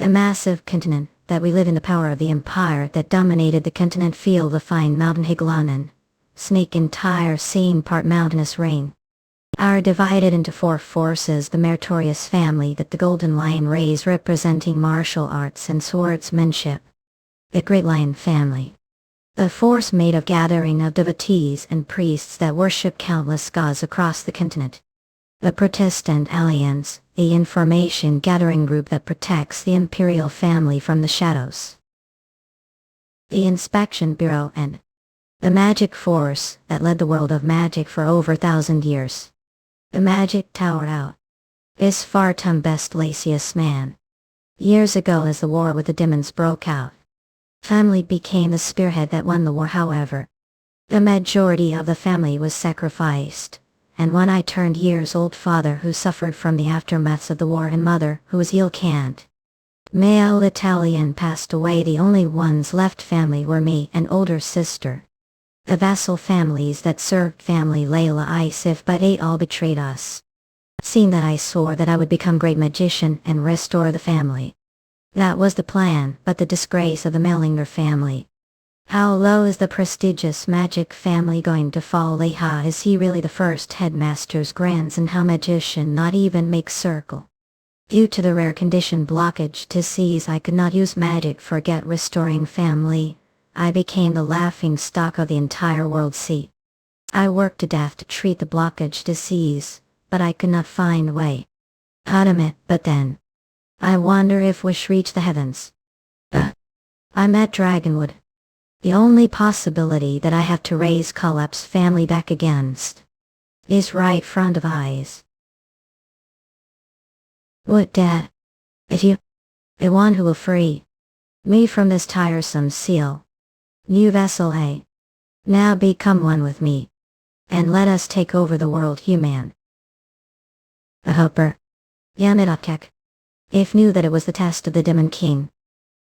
The massive continent that we live in, the power of the empire that dominated the continent, feel the fine mountain Higlanen. Snake entire scene part mountainous reign. Are divided into four forces: the meritorious family that the golden lion raised, representing martial arts and swordsmanship. The great lion family. A force made of gathering of devotees and priests that worship countless gods across the continent. The Protestant Alliance, the information gathering group that protects the imperial family from the shadows. The Inspection Bureau and the magic force that led the world of magic for over 1,000 years. The magic tower out. Isfartum best Lasius man. Years ago, as the war with the demons broke out, family became the spearhead that won the war. However, the majority of the family was sacrificed, and when I turned years old, father who suffered from the aftermaths of the war and mother who was ill can't. Male Italian passed away. The only ones left family were me and older sister. The vassal families that served family Layla Isif, but they all betrayed us. Seeing that, I swore that I would become great magician and restore the family. That was the plan, but the disgrace of the Mervinger family. How low is the prestigious magic family going to fall? Leha, is he really the first headmaster's grandson? How magician not even make circle? Due to the rare condition blockage disease, I could not use magic for restoring family. I became the laughing stock of the entire world. See, I worked to death to treat the blockage disease, but I could not find a way out of it. But then, I wonder if wish reach the heavens. I'm at Dragonwood. The only possibility that I have to raise collapse family back against is right front of eyes. What, Dad? It you? The one who will free me from this tiresome seal. New vessel A. Now become one with me, and let us take over the world, human. A hopper. Yamidatkek. If knew that it was the test of the Demon King,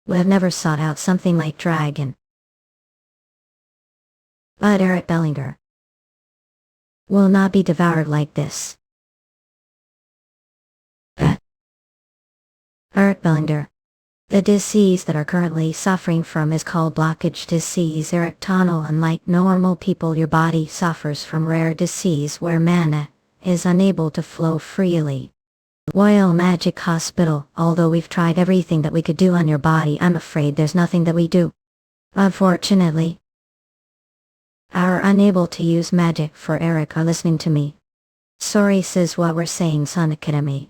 would have never sought out something like dragon. But Elric Mervinger will not be devoured like this. Elric Mervinger. The disease that are currently suffering from is called blockage disease. Elric Tunnel. Unlike normal people, your body suffers from rare disease where mana is unable to flow freely. Royal Magic Hospital. Although we've tried everything that we could do on your body, I'm afraid there's nothing that we do. Unfortunately, are unable to use magic for Elric. Are listening to me? Sorry, says what we're saying, Sun Academy.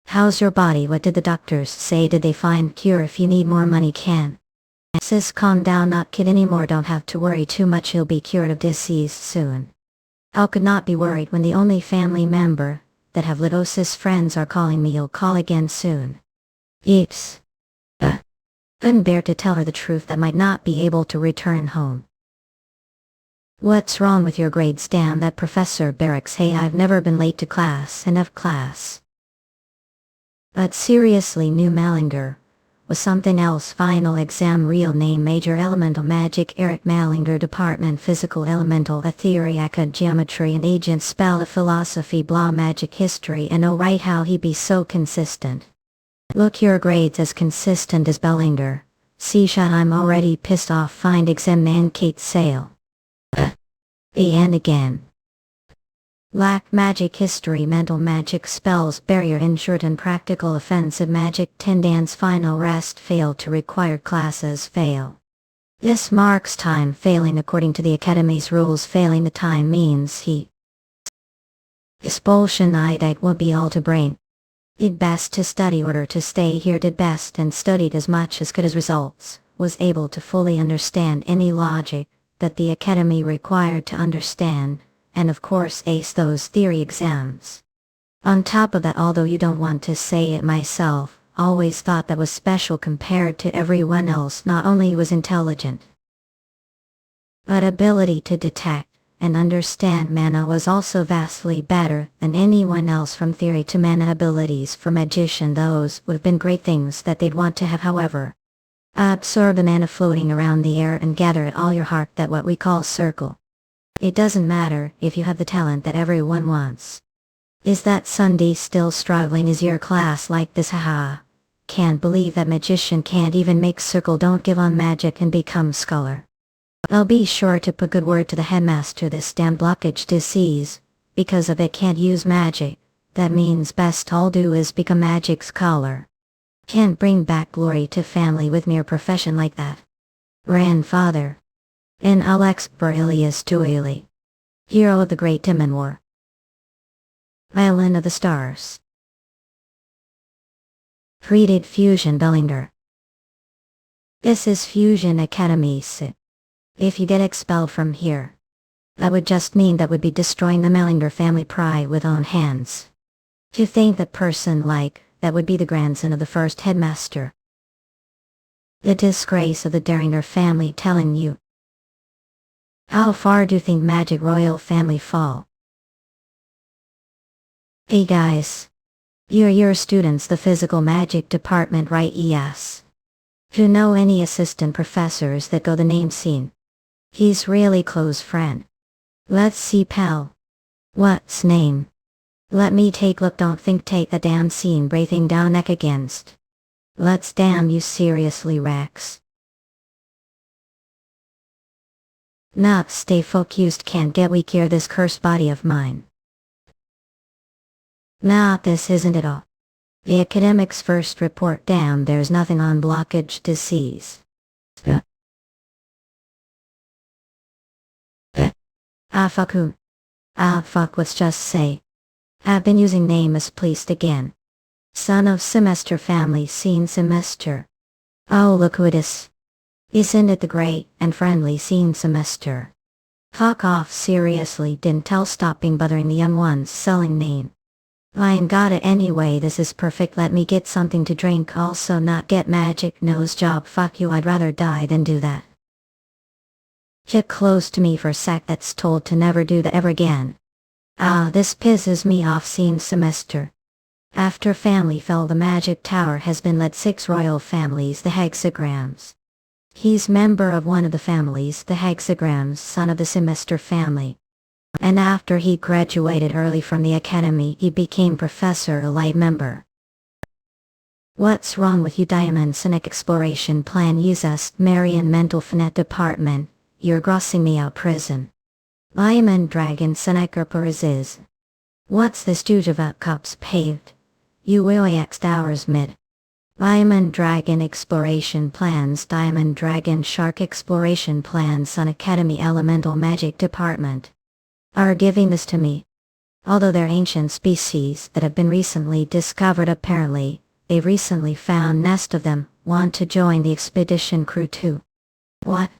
How's your body? What did the doctors say? Did they find cure? If you need more money, can. Sis, calm down, not kid anymore, don't have to worry too much, he'll be cured of disease soon. How could not be worried when the only family member that have little sis friends are calling me? You'll call again soon. Yeeps. Couldn't bear to tell her the truth that might not be able to return home. What's wrong with your grades? Damn that Professor Barracks. Hey, I've never been late to class. Enough class. But seriously, new Mervinger was something else. Final exam, real name Major Elemental Magic Elric Mervinger, Department Physical Elemental Theory Acad Geometry and Agent Spell of Philosophy blah Magic History. And oh right, how he be so consistent. Look, your grades as consistent as Mervinger. See shot, I'm already pissed off. Find exam man Kate Sale. The end again. Lack magic history, mental magic spells, barrier injured and practical offensive magic tendance. Final rest, fail to required classes, fail. This marks time failing according to the Academy's rules. Failing the time means he expulsion. I will be all to brain. Did best to study order to stay here, did best and studied as much as could as results, was able to fully understand any logic that the Academy required to understand, and of course ace those theory exams. On top of that, although you don't want to say it, myself always thought that was special compared to everyone else. Not only was intelligent, but ability to detect and understand mana was also vastly better than anyone else. From theory to mana abilities for magician, those would have been great things that they'd want to have. However, absorb the mana floating around the air and gather it all your heart, that what we call circle. It doesn't matter if you have the talent that everyone wants. Is that Sunday still struggling? Is your class like this? Haha. Can't believe that magician can't even make circle don't give on magic and become scholar. I'll be sure to put good word to the headmaster this damn blockage disease, because if it can't use magic, that means best I'll do is become magic scholar. Can't bring back glory to family with mere profession like that. Grandfather. In Alex Borelius Duili. Hero of the Great Timon War. Island of the Stars. Created Fusion Bellinger. This is Fusion Academy. If you get expelled from here, that would just mean that would be destroying the Mellinger family pride with own hands. To think that person like that would be the grandson of the first headmaster. The disgrace of the Derringer family telling you. How far do you think magic royal family fall? Hey guys. You're your students the physical magic department right? Yes. Do know any assistant professors that go the name scene? He's really close friend. Let's see pal. What's name? Let me take look don't think take the damn scene breathing down neck against. Let's damn you seriously Rex. Not stay focused can't get weak here this cursed body of mine. Nah this isn't it all. The academics first report down there's nothing on blockage disease. Fuck let's just say. I've been using name as pleased again. Son of semester family seen semester. Oh look who it is. Isn't it the great and friendly seen semester? Fuck off seriously didn't tell stopping bothering the young ones selling name. Fine got it anyway this is perfect let me get something to drink also not get magic nose job fuck you I'd rather die than do that. Get close to me for a sec that's told to never do that ever again. This pisses me off seen semester. After family fell the magic tower has been led 6 royal families the hexagrams. He's member of one of the families the hexagrams son of the semester family. And after he graduated early from the academy he became professor a light member. What's wrong with you Diamond Cynic exploration plan use us Marian mental finet department, you're grossing me out prison. Diamond Dragon Cynic is. What's this Jujuva cups paved? You will X hours mid. Diamond Dragon exploration plans Diamond Dragon Shark exploration plans on Academy Elemental Magic Department. Are giving this to me. Although they're ancient species that have been recently discovered apparently, they've recently found nest of them, want to join the expedition crew too. What?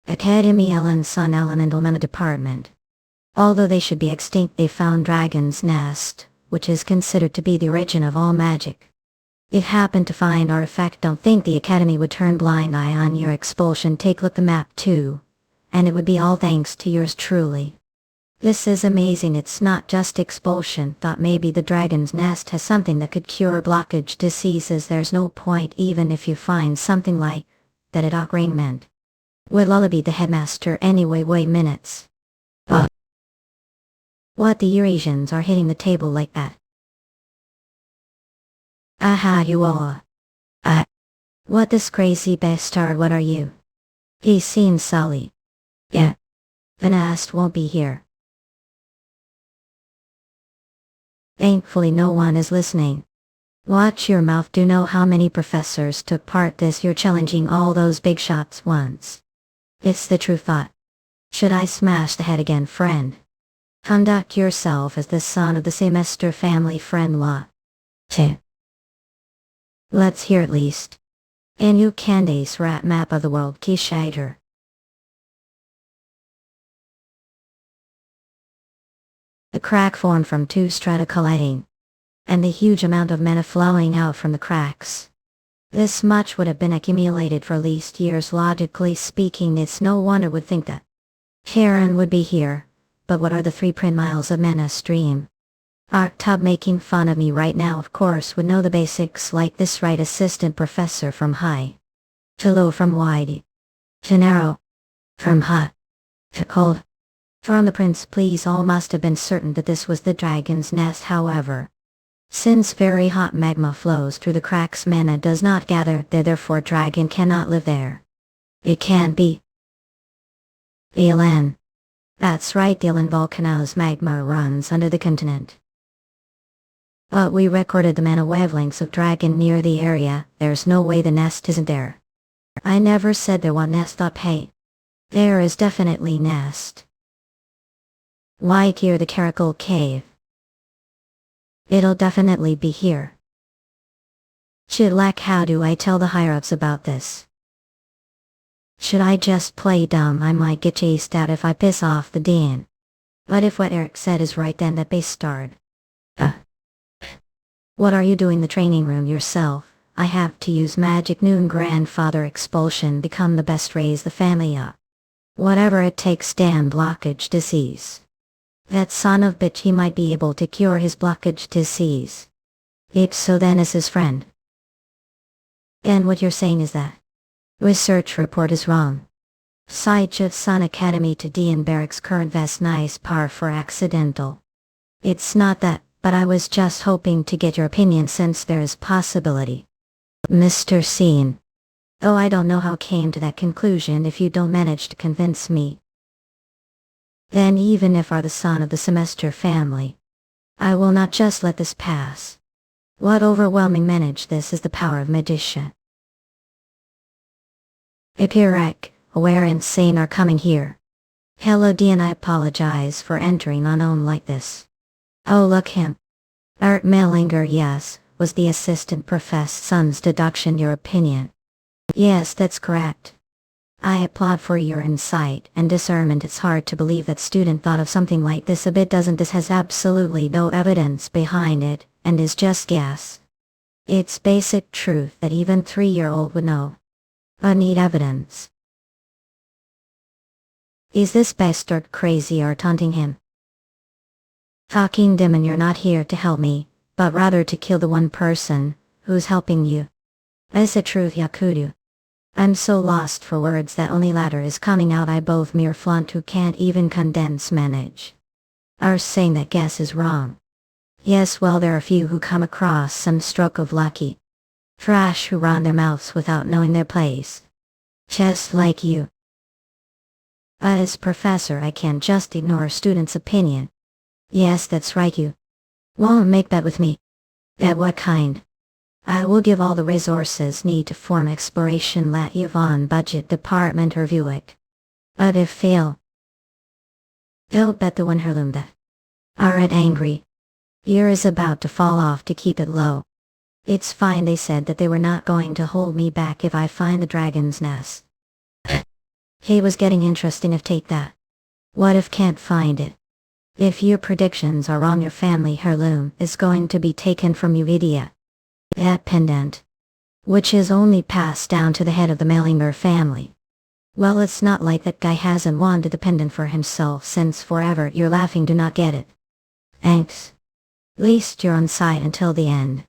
Academy Ellen Sun Elemental Mana Department. Although they should be extinct they found dragon's nest, which is considered to be the origin of all magic. If happen to find artifact don't think the Academy would turn blind eye on your expulsion take look the map too. And it would be all thanks to yours truly. This is amazing it's not just expulsion thought maybe the dragon's nest has something that could cure blockage diseases there's no point even if you find something like that at agreement. Would lullaby the headmaster anyway wait minutes. What the Eurasians are hitting the table like that. Aha you all. What this crazy bastard what are you? He's seen Sully. Yeah. The nest won't be here. Thankfully no one is listening. Watch your mouth do know how many professors took part this year challenging all those big shots once. It's the true thought. Should I smash the head again friend? Conduct yourself as the son of the semester family friend law. Let's hear at least. And you Candace rat map of the world Kishider. The crack formed from 2 strata colliding, and the huge amount of mana flowing out from the cracks. This much would have been accumulated for at least years logically speaking it's no wonder would think that. Karen would be here, but what are the 3 print miles of mana stream? Arctub making fun of me right now of course would know the basics like this right assistant professor from high to low from wide to narrow from hot to cold. From the prince please all must have been certain that this was the dragon's nest however. Since very hot magma flows through the cracks, mana does not gather there, therefore dragon cannot live there. It can't be. Elan. That's right, the Elan volcano's magma runs under the continent. But we recorded the mana wavelengths of dragon near the area, there's no way the nest isn't there. I never said there was nest up, hey. There is definitely nest. Like here the Caracal Cave. It'll definitely be here. Chidlak, how do I tell the higher-ups about this? Should I just play dumb? I might get chased out if I piss off the dean. But if what Eric said is right, then that base start. What are you doing in the training room yourself? I have to use magic noon grandfather expulsion, become the best, raise the family up. Whatever it takes, damn blockage disease. That son of bitch, he might be able to cure his blockage disease. If so, then is his friend. And what you're saying is that research report is wrong. Site of Sun Academy to Dean Barracks, current vest, nice par for accidental. It's not that, but I was just hoping to get your opinion since there is possibility. Mr. Scene. Oh, I don't know how I came to that conclusion if you don't manage to convince me. Then even if are the son of the semester family, I will not just let this pass. What overwhelming manage this is the power of magician. Epirek, Aware and Sane are coming here. Hello Dean, I apologize for entering unknown like this. Oh look him. Elric Mervinger, yes, was the assistant professor's son's deduction your opinion? Yes, that's correct. I applaud for your insight and discernment. It's hard to believe that student thought of something like this a bit, doesn't this has absolutely no evidence behind it, and is just guess. It's basic truth that even 3-year-old would know. But need evidence. Is this bastard crazy or taunting him? Talking demon, you're not here to help me, but rather to kill the one person who's helping you. Is it truth, Yakudu? I'm so lost for words that only latter is coming out. I both mere flaunt who can't even condense manage. Are saying that guess is wrong. Yes, well, there are few who come across some stroke of lucky. Trash who run their mouths without knowing their place. Just like you. But as professor, I can't just ignore a student's opinion. Yes, that's right, you won't make bet with me. Bet what kind? I will give all the resources need to form exploration let Yvonne budget department review it. But if fail, they'll bet the one herloom that are at angry. Ear is about to fall off to keep it low. It's fine, they said that they were not going to hold me back if I find the dragon's nest. He was getting interesting if take that. What if can't find it? If your predictions are wrong, your family heirloom is going to be taken from you, idiot. That pendant, which is only passed down to the head of the Mervinger family. Well, it's not like that guy hasn't wanted the pendant for himself since forever. You're laughing, do not get it. Thanks. Least you're on side until the end.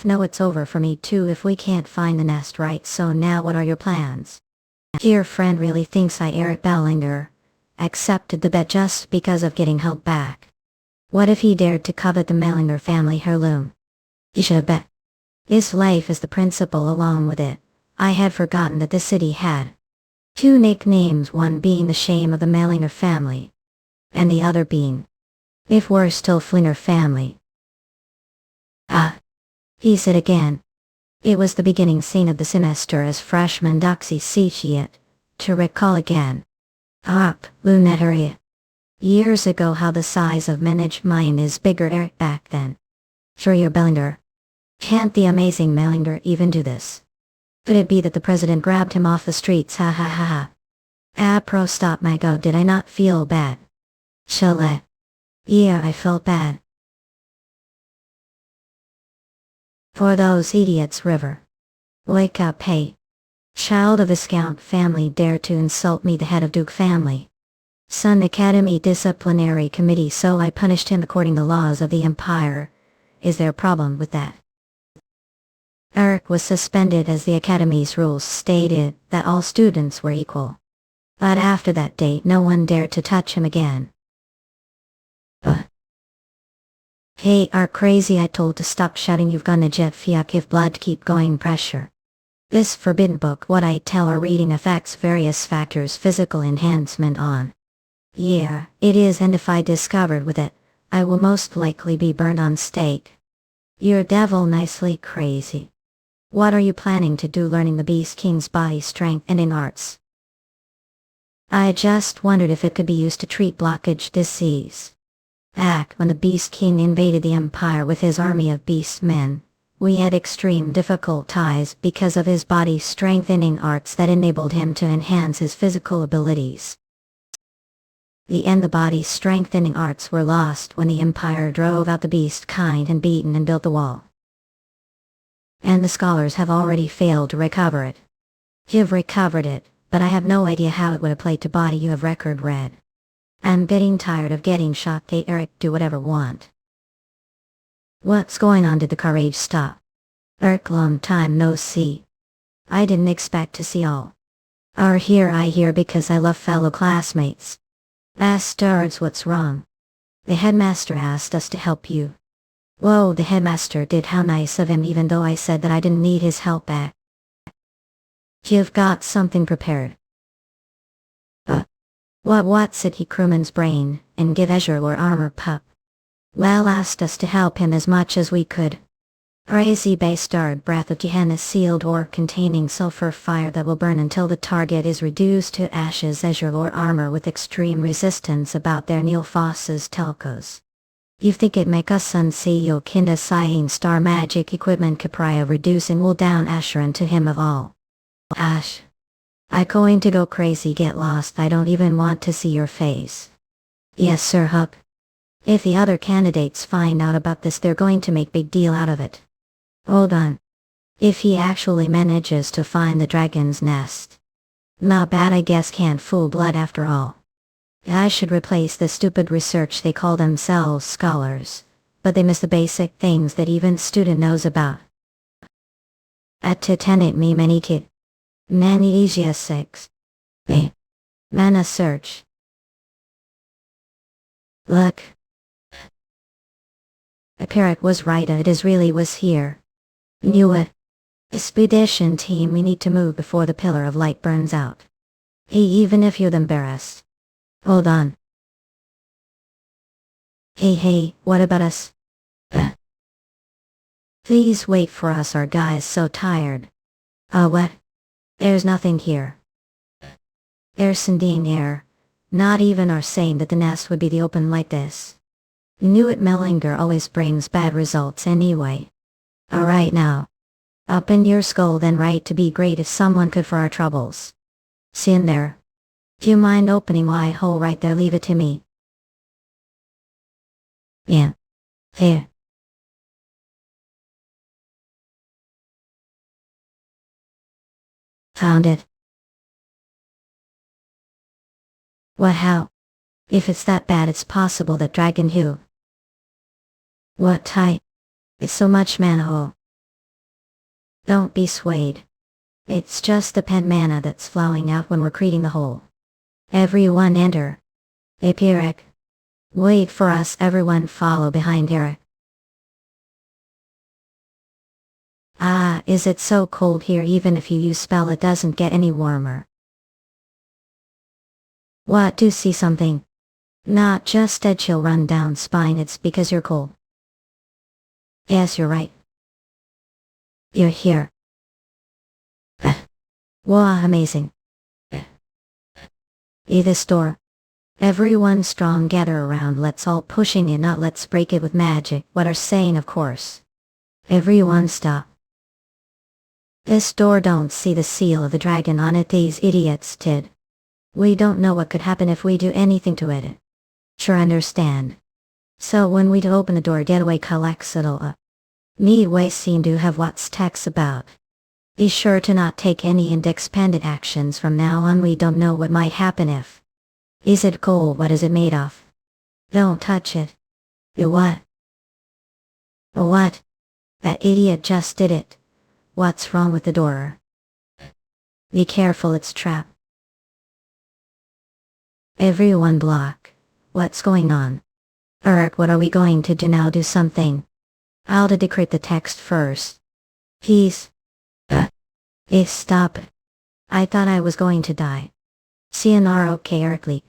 No, it's over for me too if we can't find the nest, right? So now what are your plans? Your friend really thinks I, Elric Mervinger, accepted the bet just because of getting held back. What if he dared to covet the Mervinger family heirloom? You should bet. His life is the principal along with it. I had forgotten that the city had 2 nicknames, one being the shame of the Mervinger family, and the other being, if we're still Flinger family. He said again. It was the beginning scene of the semester as freshman Doxy Sitiate, to recall again. Lunetaria. Years ago, how the size of managed mine is bigger Eric back then. Sure, you're Bellinger. Can't the amazing Mervinger even do this? Could it be that the president grabbed him off the streets? Ha ha ha ha. Pro stop my go, did I not feel bad? Chalet. Yeah, I felt bad. For those idiots, River. Wake up, hey. Child of Viscount family dared to insult me, the head of Duke family. Sun Academy disciplinary committee, so I punished him according to the laws of the Empire. Is there a problem with that? Eric was suspended as the Academy's rules stated that all students were equal. But after that date no one dared to touch him again. Hey, are crazy I told to stop shouting you've gonna jet fiak if blood keep going pressure. This forbidden book what I tell or reading affects various factors physical enhancement on. Yeah, it is and if I discovered with it, I will most likely be burned on stake. You're devil nicely crazy. What are you planning to do learning the Beast King's body strengthening arts? I just wondered if it could be used to treat blockage disease. Back when the Beast King invaded the Empire with his army of beast men, we had extreme difficulties because of his body strengthening arts that enabled him to enhance his physical abilities. The body strengthening arts were lost when the Empire drove out the beast kind and beaten and built the wall. And the scholars have already failed to recover it. You've recovered it, but I have no idea how it would apply to body you have record read. I'm getting tired of getting shot. Hey Eric, do whatever want. What's going on? Did the courage stop? Eric, long time no see. I didn't expect to see all. Are here I hear because I love fellow classmates. Bastards, what's wrong? The headmaster asked us to help you. Whoa, the headmaster did, how nice of him, even though I said that I didn't need his help back. You've got something prepared. What's it? He crewman's brain, and give Azure or armor pup. Well, asked us to help him as much as we could. Crazy bastard, breath of Gehenna sealed or containing sulfur fire that will burn until the target is reduced to ashes. Azure or armor with extreme resistance about their Neil Foss's telcos. You think it make us unsee yo kinda sighing star magic equipment Capria reducing will down Asheron to him of all. Ash. I going to go crazy, get lost, I don't even want to see your face. Yes sir Huck. If the other candidates find out about this they're going to make big deal out of it. Hold on. If he actually manages to find the dragon's nest. Not bad, I guess, can't fool blood after all. I should replace the stupid research. They call themselves scholars, but they miss the basic things that even student knows about. At Titanic me many kid. Manesia 6. Me. Mana search. Look. Aperic was right, it is really was here. Knew it. Expedition team, we need to move before the pillar of light burns out. Hey, even if you're embarrassed. Hold on. Hey, what about us? Please wait for us, our guy is so tired. What? There's nothing here. There's sending air. Not even are saying that the nest would be the open like this. Knew it, Mervinger always brings bad results anyway. Alright now. Up in your skull then, right, to be great if someone could for our troubles. See in there. Do you mind opening wide hole right there? Leave it to me. Yeah. Here. Found it. What, how? If it's that bad, it's possible that Dragon Hue. What type? It's so much manhole. Don't be swayed. It's just the pen mana that's flowing out when we're creating the hole. Everyone enter. Eric. Wait for us, everyone follow behind Eric. Is it so cold here? Even if you use spell it doesn't get any warmer. What, do see something? Not just a chill run down spine, it's because you're cold. Yes, you're right. You're here. Wow, amazing. This door. Everyone strong, gather around, let's all pushing in, not let's break it with magic, what are saying of course. Everyone stop. This door don't see the seal of the dragon on it, these idiots did. We don't know what could happen if we do anything to it. Sure, understand. So when we do open the door, get away collects it'll need way seem to have what's text about. Be sure to not take any independent actions from now on, we don't know what might happen if. Is it gold? What is it made of? Don't touch it. You what? What? That idiot just did it. What's wrong with the door? Be careful, it's trap. Everyone block. What's going on? Elric, what are we going to do now? Do something. I'll decrypt the text first. Please. Stop it. I thought I was going to die. CNR okay, Ericly.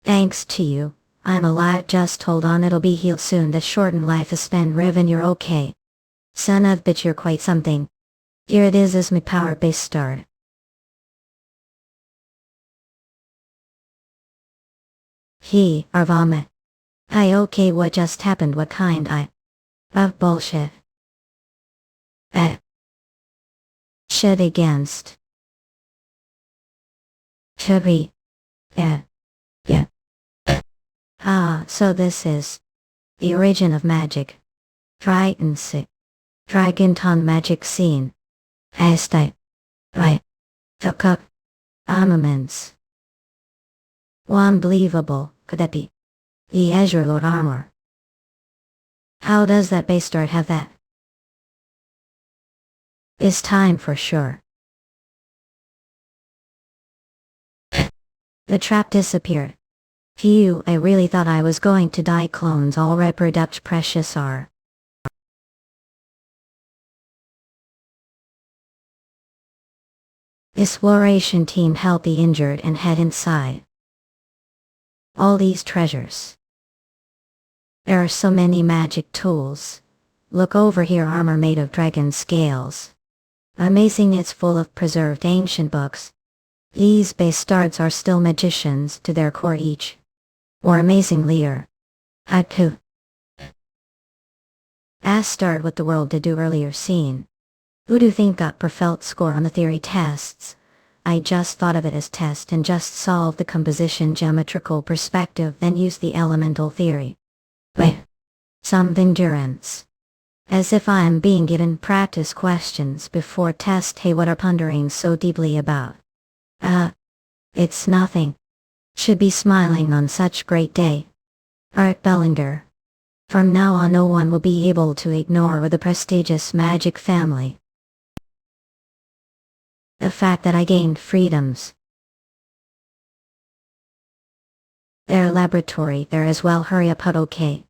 Thanks to you, I'm alive. Just hold on, it'll be healed soon. The shortened life is spent. Riven, you're okay. Son of bitch, you're quite something. Here it is my power base start. Arvama. Okay, what just happened? What kind of bullshit? Shit against. Chubby. Yeah. So this is the origin of magic. Triton's Dragonton magic scene. Hashtag. Right. The cup. Armaments. Unbelievable, could that be? The Azure Lord armor. How does that base start have that? It's time for sure. The trap disappeared. Phew, I really thought I was going to die. Clones all reproduct precious are. Exploration team help the injured and head inside. All these treasures. There are so many magic tools. Look over here, armor made of dragon scales. Amazing, it's full of preserved ancient books. These bastards are still magicians to their core each. Or amazing leader. Haiku. Start what the world did do earlier scene. Who do you think got perfect score on the theory tests? I just thought of it as test and just solved the composition geometrical perspective, then used the elemental theory. Wait. Some endurance. As if I am being given practice questions before test. Hey, what are pondering so deeply about? It's nothing. Should be smiling on such great day. Art Bellinger. From now on no one will be able to ignore the prestigious magic family. The fact that I gained freedoms. Their laboratory there as well. Hurry up, okay.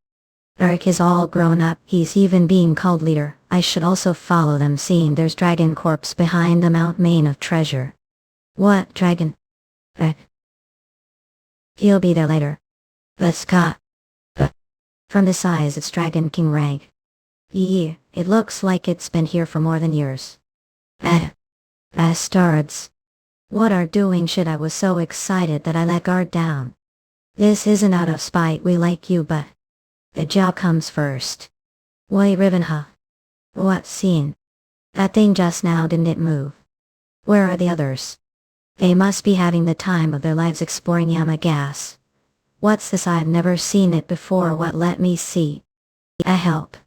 Eric is all grown up, he's even being called leader. I should also follow them, seeing there's dragon corpse behind the Mount Main of treasure. What dragon? He'll be there later. Let's go. From the size it's Dragon King rank. Yeah, it looks like it's been here for more than years. Bastards. What are doing shit? I was so excited that I let guard down. This isn't out of spite, we like you, but the job comes first. Wait, Rivenha. What scene? That thing just now, didn't it move? Where are the others? They must be having the time of their lives exploring Yama gas. What's this? I've never seen it before. What? Let me see. I help.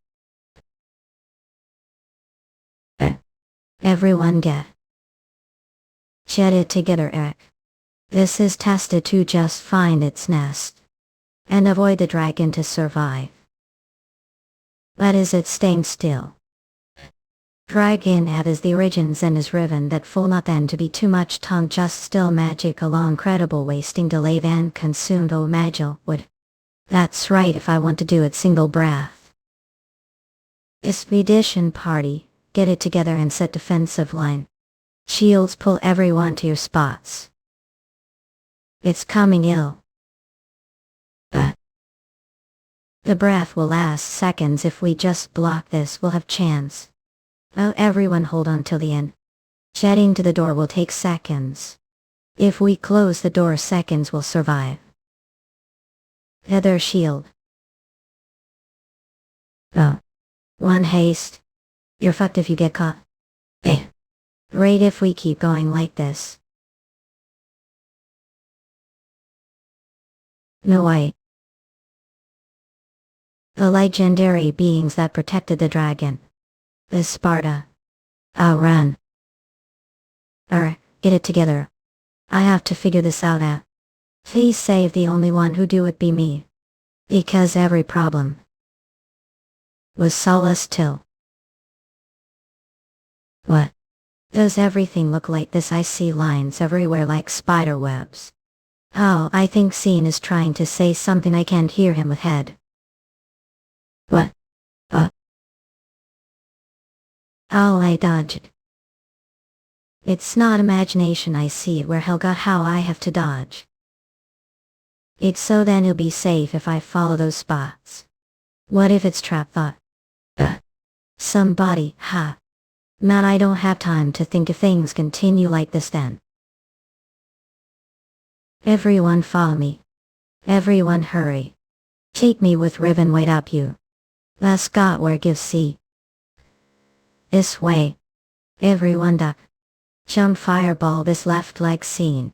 Everyone get it together, Eric. This is tested to just find its nest and avoid the dragon to survive. That is it, staying still. Dragon head is the origins and is riven that full not then to be too much tongue just still magic along credible wasting delay van consumed magil would. That's right, if I want to do it single breath. Expedition party, get it together and set defensive line. Shields, pull everyone to your spots. It's coming ill. But the breath will last seconds. If we just block this we'll have chance. Oh, everyone hold on till the end. Jetting to the door will take seconds. If we close the door seconds will survive. Heather shield. Oh. One haste. You're fucked if you get caught. Great if we keep going like this. No way. The legendary beings that protected the dragon. The Sparta. I'll run. Get it together. I have to figure this out. Please save the only one who do it be me. Because every problem was solved till. What? Does everything look like this? I see lines everywhere like spider webs. Oh, I think Scene is trying to say something. I can't hear him with head. What? Uh. Oh, I dodged. It's not imagination, I see it where hell got how I have to dodge. It's so then it'll be safe if I follow those spots. What if it's trap thought? Somebody, ha. Man, I don't have time to think if things continue like this then. Everyone follow me. Everyone hurry. Take me with ribbon weight up you. Last got where give see. This way. Everyone duck. Jump fireball this left leg scene.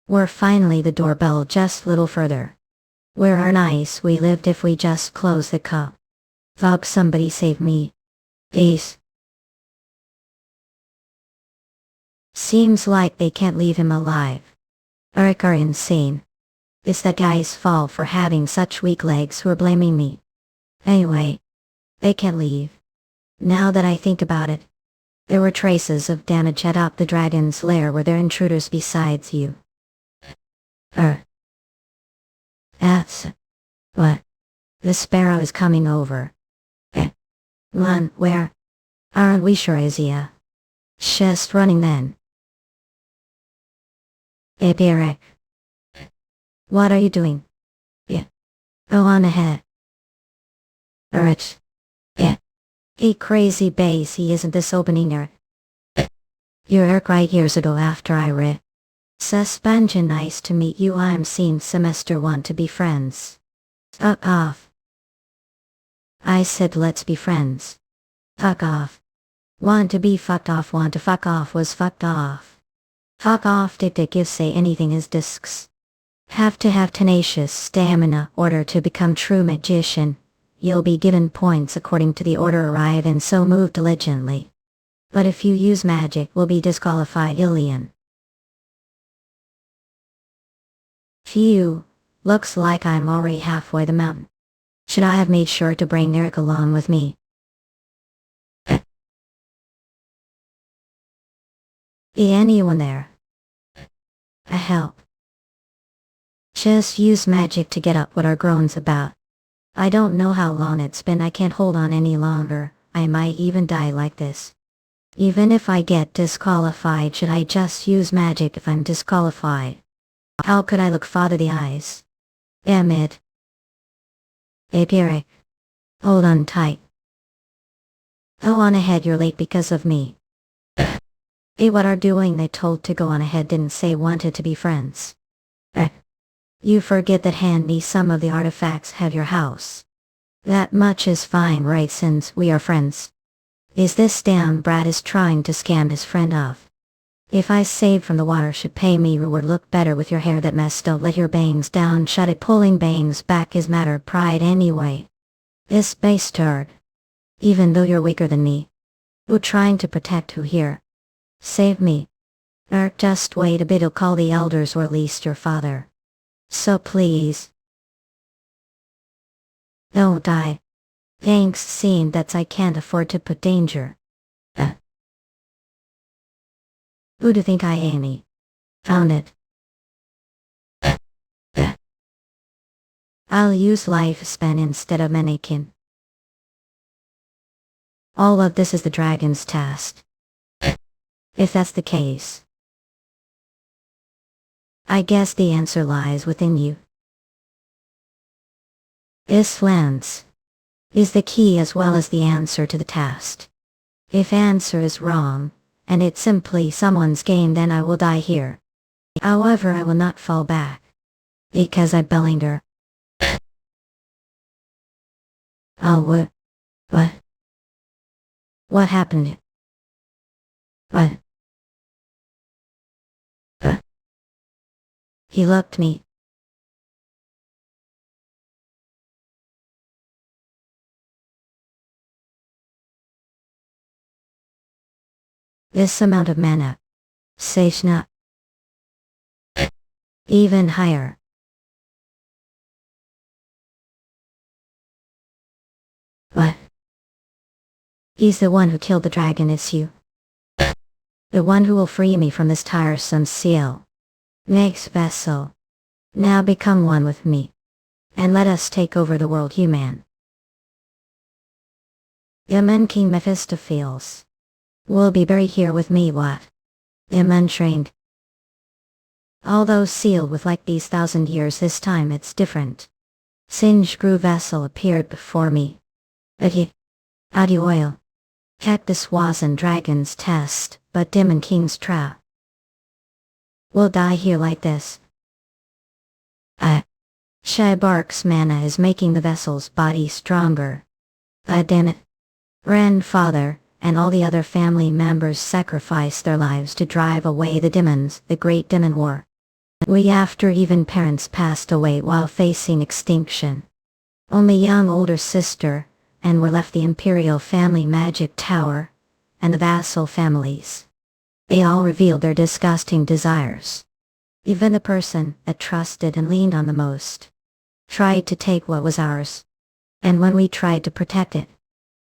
We're finally the doorbell just little further. Where are nice we lived if we just close the cup. Fuck somebody save me. Ace. Seems like they can't leave him alive. Elric are insane. It's that guy's fault for having such weak legs who are blaming me. Anyway. They can't leave. Now that I think about it. There were traces of damage at up the dragon's lair. Were there intruders besides you? That's... What? The sparrow is coming over. Run, where? Aren't we sure is he just running then? Elric. What are you doing? Yeah. Go on ahead. Elric. Yeah. A crazy base he isn't this opening her. You're Elric right years ago after I read. Suspension nice to meet you I'm seen semester 1 to be friends. Fuck off. I said let's be friends. Fuck off. Want to be fucked off, want to fuck off was fucked off. Fuck off did give say anything is discs. Have to have tenacious stamina order to become true magician. You'll be given points according to the order arrive and so move diligently. But if you use magic will be disqualified Ilian. Phew, looks like I'm already halfway the mountain. Should I have made sure to bring Elric along with me? Be anyone there? A help. Just use magic to get up what our groan's about. I don't know how long it's been, I can't hold on any longer, I might even die like this. Even if I get disqualified, should I just use magic if I'm disqualified? How could I look father the eyes? Damn it. Elric. Hold on tight. Go on ahead, you're late because of me. What are doing they told to go on ahead didn't say wanted to be friends. You forget that hand me some of the artifacts have your house. That much is fine right since we are friends. Is this damn brat is trying to scam his friend off. If I save from the water should pay me reward look better with your hair that mess don't let your bangs down shut it pulling bangs back is matter of pride anyway. This base turd. Even though you're weaker than me. Who trying to protect who here? Save me. Just wait a bit I'll call the elders or at least your father. So please. Don't die. Thanks seeing that I can't afford to put danger. Who do you think I am? Found it. I'll use lifespan instead of mannequin. All of this is the dragon's task. If that's the case, I guess the answer lies within you. This lens is the key as well as the answer to the task. If answer is wrong, and it's simply someone's game, then I will die here. However, I will not fall back. Because I bellinged her. Oh, what? What happened? What? He looked me. This amount of mana. Seshna. Even higher. What? He's the one who killed the dragon, is you? The one who will free me from this tiresome seal. Mage's vessel. Now become one with me. and let us take over the world, human. Yaman King Mephistopheles will be buried here with me, what? Yaman trained. Although sealed with like these 1,000 years, this time it's different. Singe grew vessel appeared before me. Adi oil. Cactus was and dragon's test, but Demon King's trap. We'll die here like this. Shibark's mana is making the vessel's body stronger. Damn it. Grandfather, and all the other family members sacrificed their lives to drive away the demons, the Great Demon War. We after even parents passed away while facing extinction. Only young older sister, and were left the imperial family magic tower, and the vassal families. They all revealed their disgusting desires. Even the person that trusted and leaned on the most tried to take what was ours. And when we tried to protect it,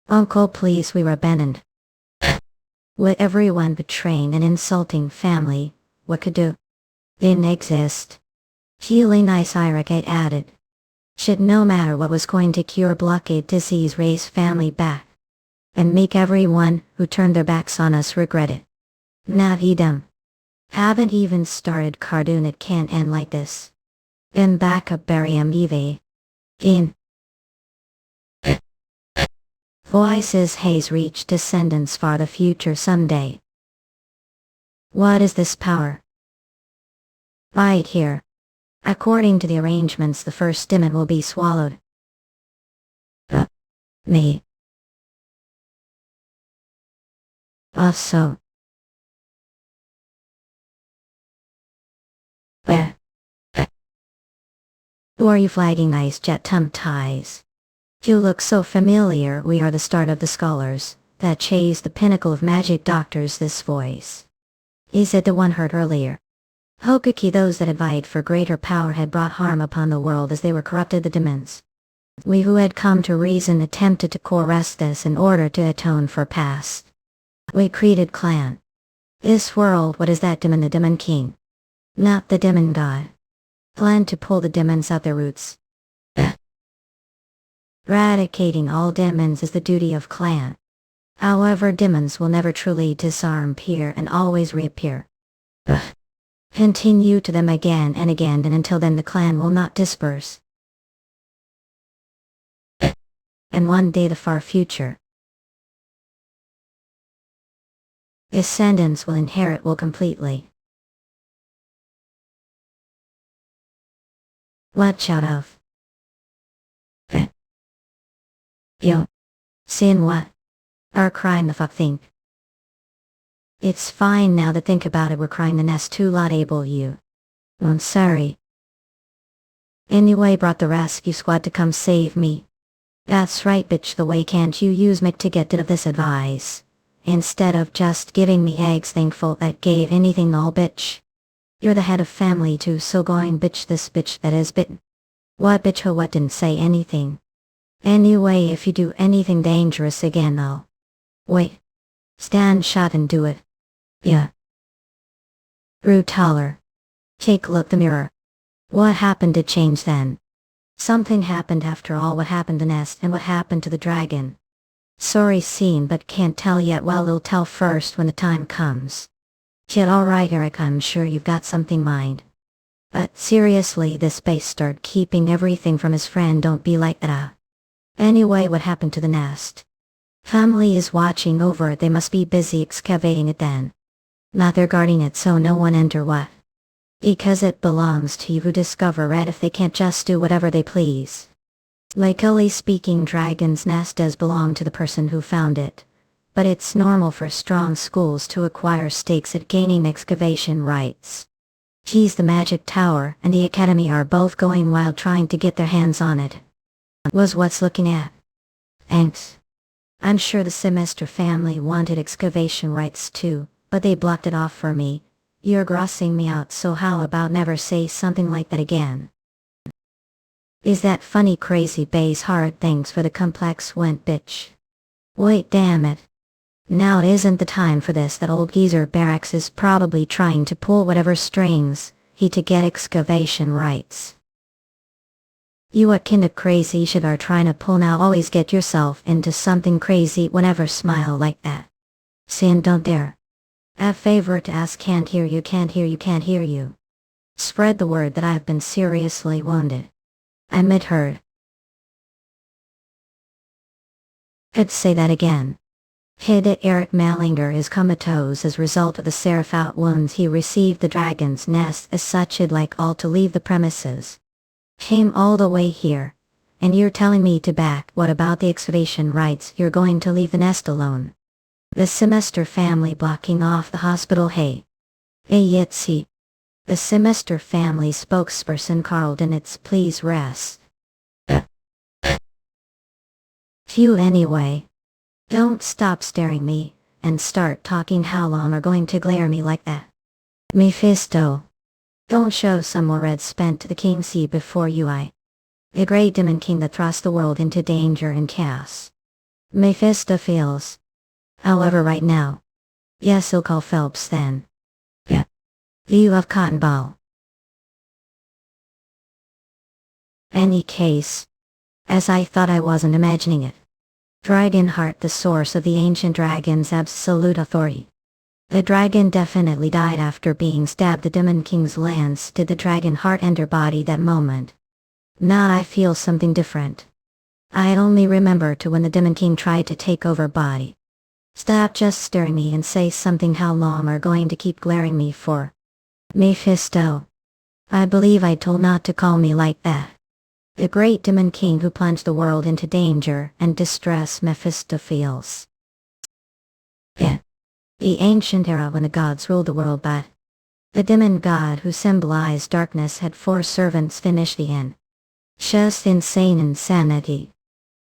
Uncle, please, we were abandoned. With everyone betraying and insulting family, what could do? Didn't exist. Healing nice Elric added. Should no matter what was going to cure blockade disease raise family back. And make everyone who turned their backs on us regret it. Not them. Haven't even started cartoon, it can't end like this. In backup barium eve. In. Voices haze reach descendants for the future someday. What is this power? Right here. According to the arrangements, the first demon will be swallowed. Me. So. Who are you flagging, nice jet tongue ties? You look so familiar. We are the start of the scholars that chase the pinnacle of magic doctors. This voice. Is it the one heard earlier? Hokuki, those that had vied for greater power had brought harm upon the world as they were corrupted the demons. We who had come to reason attempted to coerce this in order to atone for past. We created clan. This world, what is that demon? The Demon King. Not the Demon God. Planned to pull the demons out their roots. Eradicating all demons is the duty of clan. However, demons will never truly disappear and always reappear. Continue to them again and again, and until then the clan will not disperse. And one day, the far future, descendants will inherit will completely. Watch out of. Yo. Seeing what? Are crying the fuck think. It's fine now that think about it, we're crying the nest too lot able you. I'm sorry. Anyway, brought the rescue squad to come save me. That's right, bitch, the way can't you use me to get rid of this advice? Instead of just giving me eggs, thankful that gave anything all, bitch. You're the head of family too, so going bitch this bitch that is bitten. What bitch ho what didn't say anything. Anyway, if you do anything dangerous again though. Wait. Stand shot and do it. Yeah. Brutaler. Take look the mirror. What happened to change then? Something happened after all. What happened to Nest and what happened to the dragon? Sorry scene, but can't tell yet. Well, we'll tell first when the time comes. Kid, alright Eric, I'm sure you've got something in mind. But seriously, this bastard keeping everything from his friend, don't be like that. Anyway, what happened to the nest? Family is watching over it, they must be busy excavating it then. Not they're guarding it so no one enter what? Because it belongs to you who discover it if they can't just do whatever they please. Legally speaking, dragon's nest does belong to the person who found it. But it's normal for strong schools to acquire stakes at gaining excavation rights. He's the magic tower and the academy are both going wild trying to get their hands on it. Was what's looking at. Thanks. I'm sure the semester family wanted excavation rights too, but they blocked it off for me. You're grossing me out, so how about never say something like that again? Is that funny crazy base hard things for the complex went bitch? Wait, damn it. Now it isn't the time for this. That old geezer Barracks is probably trying to pull whatever strings he to get excavation rights. You what kind of crazy shit are trying to pull now? Always get yourself into something crazy whenever smile like that. Sin, don't dare. A favor to ask, can't hear you, can't hear you, can't hear you. Spread the word that I've been seriously wounded. I'm hurt. Could say that again. Elric Mervinger is comatose as a result of the seraphout wounds he received the dragon's nest. As such, he'd like all to leave the premises. Came all the way here. And you're telling me to back? What about the excavation rights? You're going to leave the nest alone? The semester family blocking off the hospital. Hey. Yetzi. The semester family spokesperson Carl Dinitz, please rest. Phew, anyway. Don't stop staring me, and start talking. How long are going to glare me like that? Mephisto. Don't show some more red spent to the king. See before you the great demon king that thrust the world into danger and chaos. Mephistopheles. However right now. Yes, he'll call Phelps then. Yeah. View of cotton ball. Any case. As I thought, I wasn't imagining it. Dragonheart, the source of the ancient dragon's absolute authority. The dragon definitely died after being stabbed. The demon king's lance. Did the dragon heart enter body that moment? Now I feel something different. I only remember to when the demon king tried to take over body. Stop just staring me and say something. How long are going to keep glaring me for? Mephisto. I believe I told not to call me like that. The great demon king who plunged the world into danger and distress, Mephistopheles. Yeah. The ancient era when the gods ruled the world, but the demon god who symbolized darkness had 4 servants finish the end. Just insane insanity.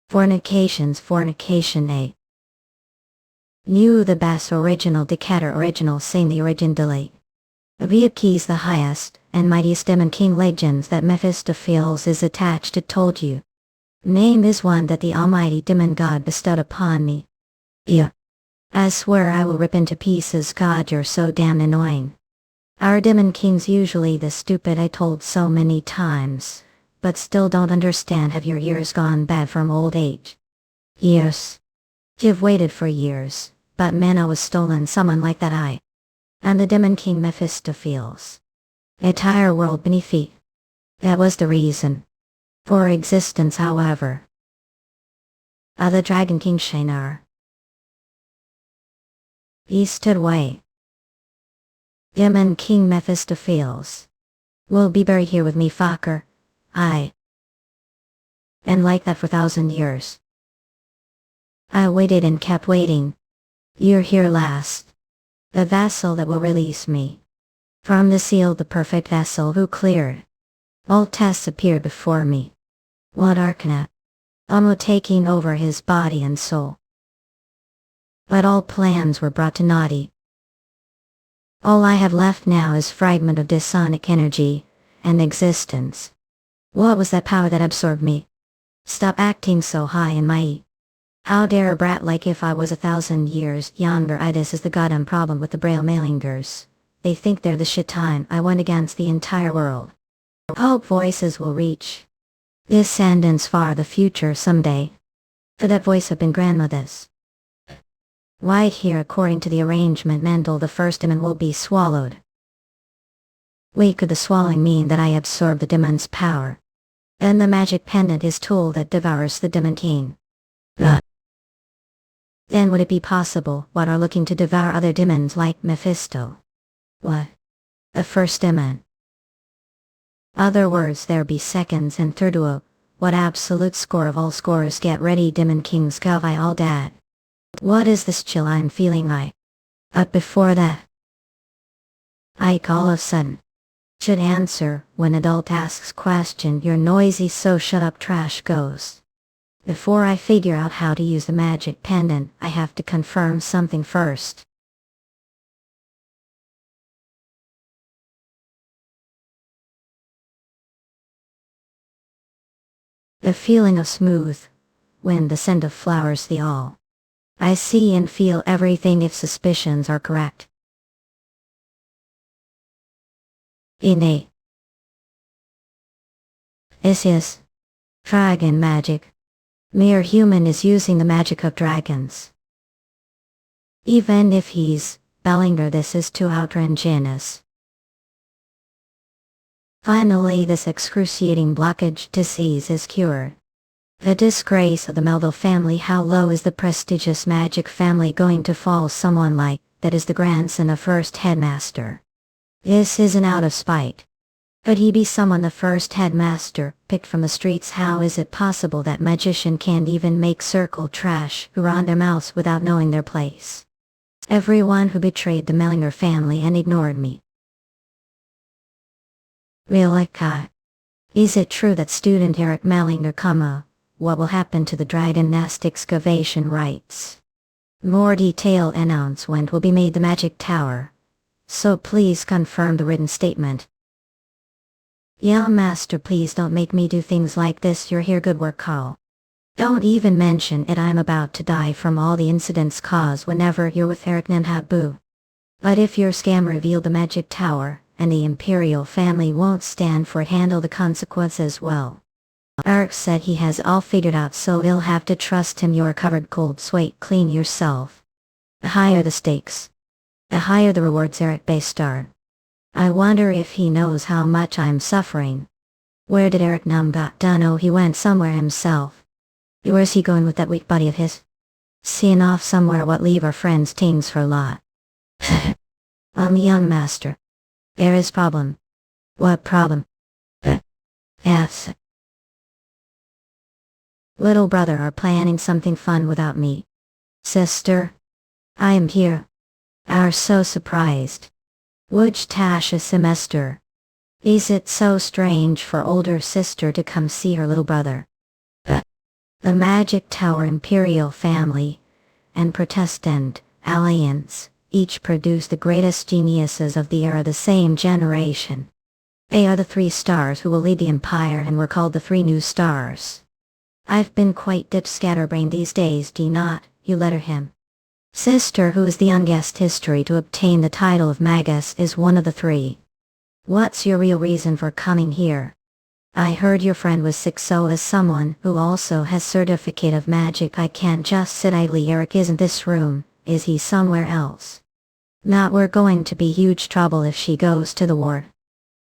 Fornication a. Knew the bass original Decatur original saying the origin delay. Via keys the highest and mightiest demon king legends that Mephistopheles is attached to. Told you. Name is one that the almighty demon god bestowed upon me. Yeah. I swear I will rip into pieces. God, you're so damn annoying. Our demon king's usually the stupid I told so many times, but still don't understand. Have your ears gone bad from old age? Years. You've waited for years, but Manhwa was stolen. Someone like that and the demon king Mephistopheles. Entire world beneath feet. That was the reason for existence, however. The dragon king Shainar. He stood way. Demon king Mephistopheles. Will be buried here with me, fucker. And like that for 1,000 years. I waited and kept waiting. You're here last. The vessel that will release me from the seal, the perfect vessel who cleared all tests, appeared before me. What arcana? Taking over his body and soul. But all plans were brought to naughty. All I have left now is fragment of dysonic energy and existence. What was that power that absorbed me? Stop acting so high and mighty. How dare a brat like if I was 1,000 years younger? This is the goddamn problem with the Braille Mailingers. They think they're the shit. Time I went against the entire world. Hope voices will reach descendants far the future someday. For that voice have been grandmothers. Right here, according to the arrangement, Mendel the first demon will be swallowed. Wait, could the swallowing mean that I absorb the demon's power? Then the magic pendant is tool that devours the demon king. Then would it be possible what are looking to devour other demons like Mephisto? What? The first demon. Other words, there be seconds and third duo. What absolute score of all scores? Get ready, demon kings, go I all dad. What is this chill I'm feeling? But before that, all of a sudden should answer when adult asks question. You're noisy, so shut up, trash goes. Before I figure out how to use the magic pendant, I have to confirm something first. The feeling of smooth wind, the scent of flowers, the all. I see and feel everything if suspicions are correct. Innate. This is Dragon magic. Mere human is using the magic of dragons. Even if he's Bellinger, this is too outrageous. Finally, this excruciating blockage disease is cured. The disgrace of the Melville family. How low is the prestigious magic family going to fall? Someone like that is the grandson of first headmaster. This isn't out of spite. Could he be someone the first headmaster picked from the streets? How is it possible that magician can't even make circle trash who run their mouths without knowing their place? Everyone who betrayed the Mervinger family and ignored me. Really, Kai? Is it true that student Elric Mervinger, what will happen to the dragon nest excavation rites? More detailed announcement will be made the magic tower. So please confirm the written statement. Yeah, master, please don't make me do things like this. You're here, good work, Carl. Don't even mention it. I'm about to die from all the incidents caused whenever you're with Elric and Habu. But if your scam revealed the magic tower, and the imperial family won't stand for it, handle the consequences well. Elric said he has all figured out, so you'll have to trust him. You're covered cold sweat, clean yourself. The higher the stakes, the higher the rewards. Elric Baystar. I wonder if he knows how much I'm suffering. Where did Elric got? Dunno, he went somewhere himself. Where's he going with that weak buddy of his? Seeing off somewhere. What leave our friends things for a lot. Young master. There is problem. What problem? Yes. Little brother are planning something fun without me. Sister, I am here. Are so surprised. Which Tasha semester? Is it so strange for older sister to come see her little brother? The Magic Tower Imperial family and Protestant Alliance each produced the greatest geniuses of the era, the same generation. They are the 3 stars who will lead the empire and were called the 3 new stars. I've been quite scatterbrained these days, do not you let him? Sister, who is the youngest history to obtain the title of Magus, is one of the 3. What's your real reason for coming here? I heard your friend was sick, so as someone who also has certificate of magic, I can't just sit idly. Elric isn't this room, is he somewhere else? Not, we're going to be huge trouble if she goes to the ward.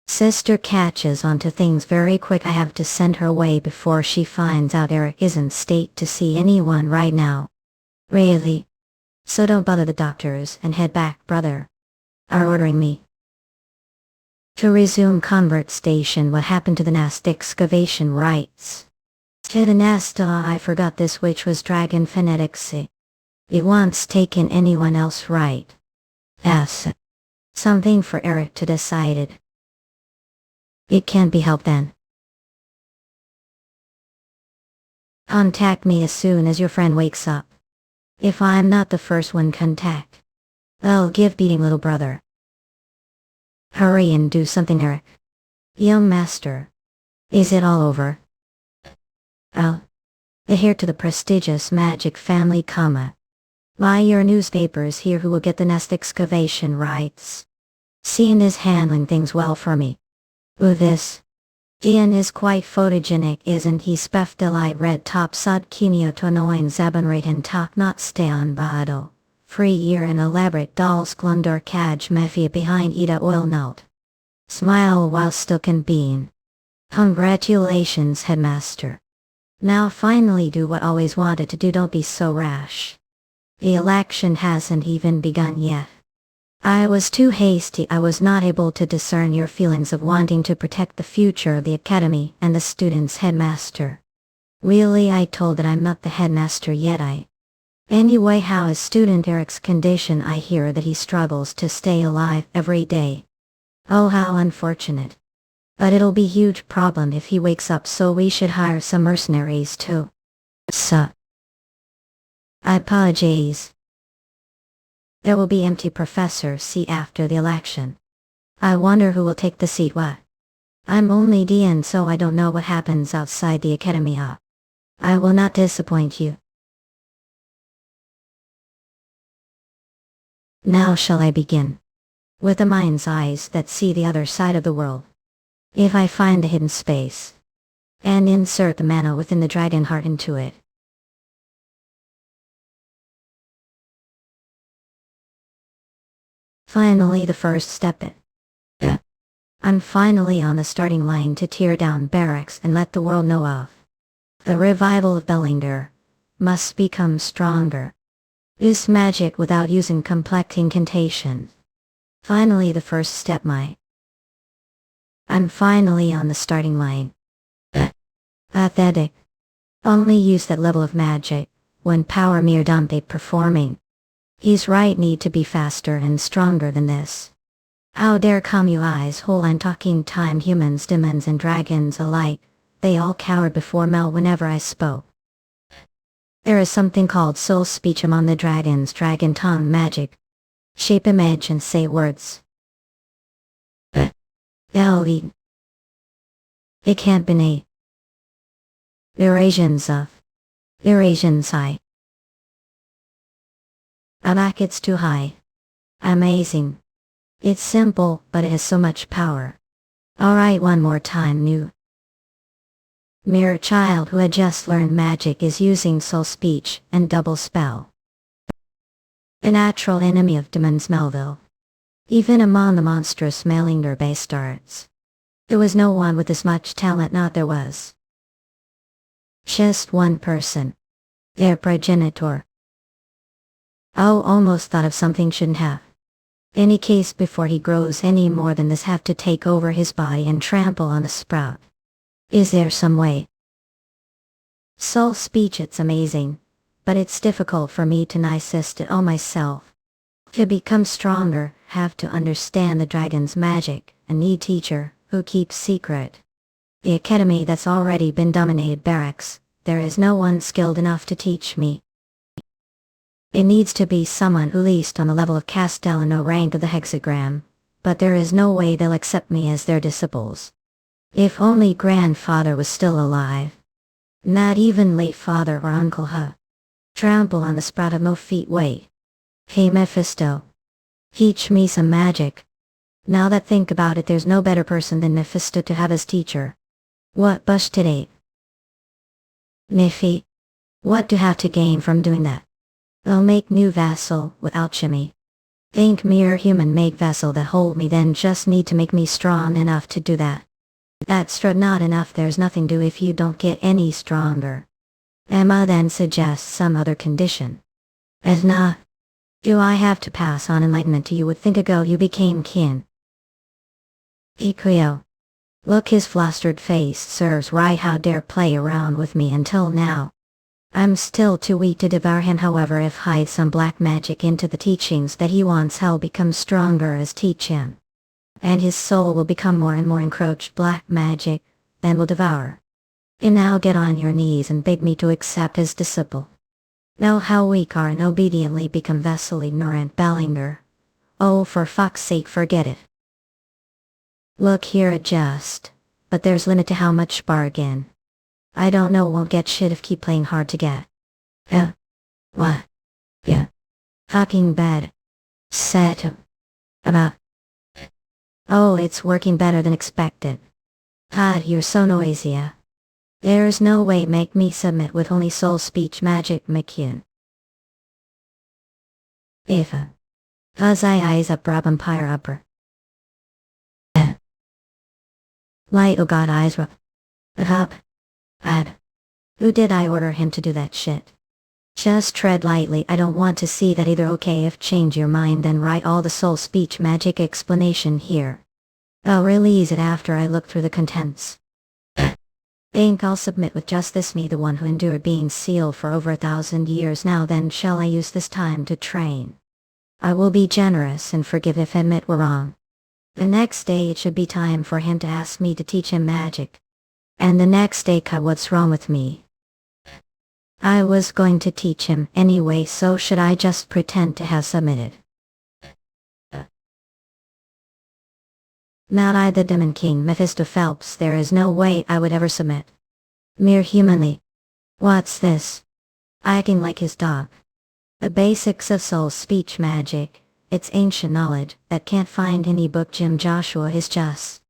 Sister catches on to things very quick. I have to send her away before she finds out Elric isn't state to see anyone right now. Really? So don't bother the doctors and head back. Brother are ordering me to resume convert station. What happened to the nest excavation rites? To the nest, I forgot this, which was dragon phonetics. It wants taken anyone else, right? Yes. Something for Elric to decide it. It can't be helped then. Contact me as soon as your friend wakes up. If I'm not the first one, contact. I'll give beating, little brother. Hurry and do something, Elric. Young master. Is it all over? Oh. The heir to the prestigious magic family, buy your newspapers here, who will get the nest excavation rights. Ian is handling things well for me. This. Ian is quite photogenic, isn't he? Spef delight red top sod kinio to annoying zabanrate and talk not stay on bado. Free year and elaborate dolls glundor kaj mephia behind Ida oil note. Smile while still can bean. Congratulations, headmaster. Now finally do what always wanted to do, don't be so rash. The election hasn't even begun yet. I was too hasty. I was not able to discern your feelings of wanting to protect the future of the academy and the students, headmaster. Really, I told that I'm not the headmaster yet. Anyway, how is student Elric's condition? I hear that he struggles to stay alive every day. Oh, how unfortunate. But it'll be a huge problem if he wakes up, so we should hire some mercenaries too. I apologize. There will be empty professor seat after the election. I wonder who will take the seat. What? I'm only DN, so I don't know what happens outside the academy. I will not disappoint you. Now shall I begin? With the mind's eyes that see the other side of the world. If I find the hidden space, and insert the mana within the dragon heart into it. Finally, the first step. I'm finally on the starting line to tear down barracks and let the world know of the revival of Bellinger. Must become stronger. Use magic without using complex incantations. Finally, the first step. I'm finally on the starting line. Pathetic. Only use that level of magic when power mere Dante performing. He's right, need to be faster and stronger than this. How dare come you eyes whole and talking time humans, demons and dragons alike, they all cowered before Mel whenever I spoke. There is something called soul speech among the dragons, dragon tongue magic. Shape image and say words. Elric. It can't be a Eurasians of Eurasians high. Abak, it's too high. Amazing. It's simple, but it has so much power. Alright, one more time. New mere child who had just learned magic is using soul speech and double spell. A natural enemy of demons Melville. Even among the monstrous Mellinger bastards. There was no one with as much talent, not there was. Just one person. Their progenitor. Oh, almost thought of something shouldn't have. Any case before he grows any more than this, have to take over his body and trample on the sprout. Is there some way? Soul speech, it's amazing, but it's difficult for me to nicest it all myself. To become stronger, have to understand the dragon's magic, and need teacher, who keeps secret. The academy that's already been dominated barracks, there is no one skilled enough to teach me. It needs to be someone who least on the level of Castellano rank of the hexagram, but there is no way they'll accept me as their disciples. If only grandfather was still alive. Not even late father or uncle Trample on the sprout of no feet. Wait. Hey Mephisto. Teach me some magic. Now that think about it, there's no better person than Mephisto to have as teacher. What bush today? Nephi. What do have to gain from doing that? I'll make new vassal with alchemy. Think mere human make vessel that hold me, then just need to make me strong enough to do that. That's not enough, there's nothing do if you don't get any stronger. Emma then suggests some other condition. As not. Do I have to pass on enlightenment to you? Would think ago you became kin. Equio. Look, his flustered face serves right. How dare play around with me until now. I'm still too weak to devour him, however, if hide some black magic into the teachings that he wants, hell become stronger as teach him. And his soul will become more and more encroached black magic, then will devour. And now get on your knees and beg me to accept his disciple. Know how weak are and obediently become vessel ignorant Bellinger. Oh, for fuck's sake, forget it. Look here, adjust, but there's limit to how much bargain. I don't know, won't get shit if keep playing hard to get. What? Yeah. Fucking bad. Set. About. Oh, it's working better than expected. God, you're so noisy. There's no way make me submit with only soul speech magic, McKeon. If cause I eyes up Rob Empire upper. Light, oh god, eyes rub. Up. Bad. Who did I order him to do that shit? Just tread lightly, I don't want to see that either. Okay, if change your mind then write all the soul speech magic explanation here. I'll release it after I look through the contents. Think I'll submit with just this, me the one who endured being sealed for over 1,000 years now, then shall I use this time to train. I will be generous and forgive if I admit we're wrong. The next day it should be time for him to ask me to teach him magic. And the next day, what's wrong with me? I was going to teach him anyway, so should I just pretend to have submitted? Not I, the Demon King Mephistopheles, there is no way I would ever submit. Mere humanly. What's this? Acting like his dog. The basics of soul speech magic, it's ancient knowledge that can't find any book. Jim Joshua is just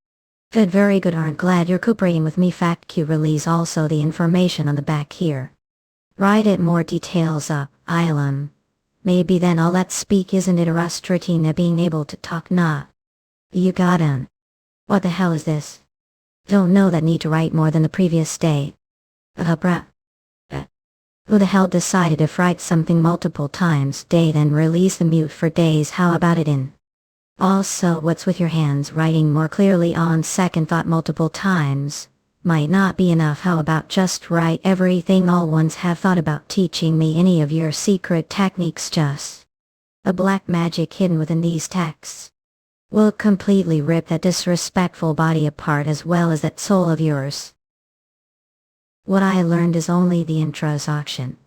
Good, very good. Aren't glad you're cooperating with me. Fact Q release also the information on the back here. Write it more details up, Ilum. Maybe then all that speak isn't it a rustratina being able to talk nah. You got him. What the hell is this? Don't know that need to write more than the previous day. Bruh. Who the hell decided if write something multiple times day then release the mute for days? How about it in? Also, what's with your hands? Writing more clearly on second thought multiple times might not be enough. How about just write everything all once? Have thought about teaching me any of your secret techniques? Just a black magic hidden within these texts will completely rip that disrespectful body apart as well as that soul of yours. What I learned is only the introduction.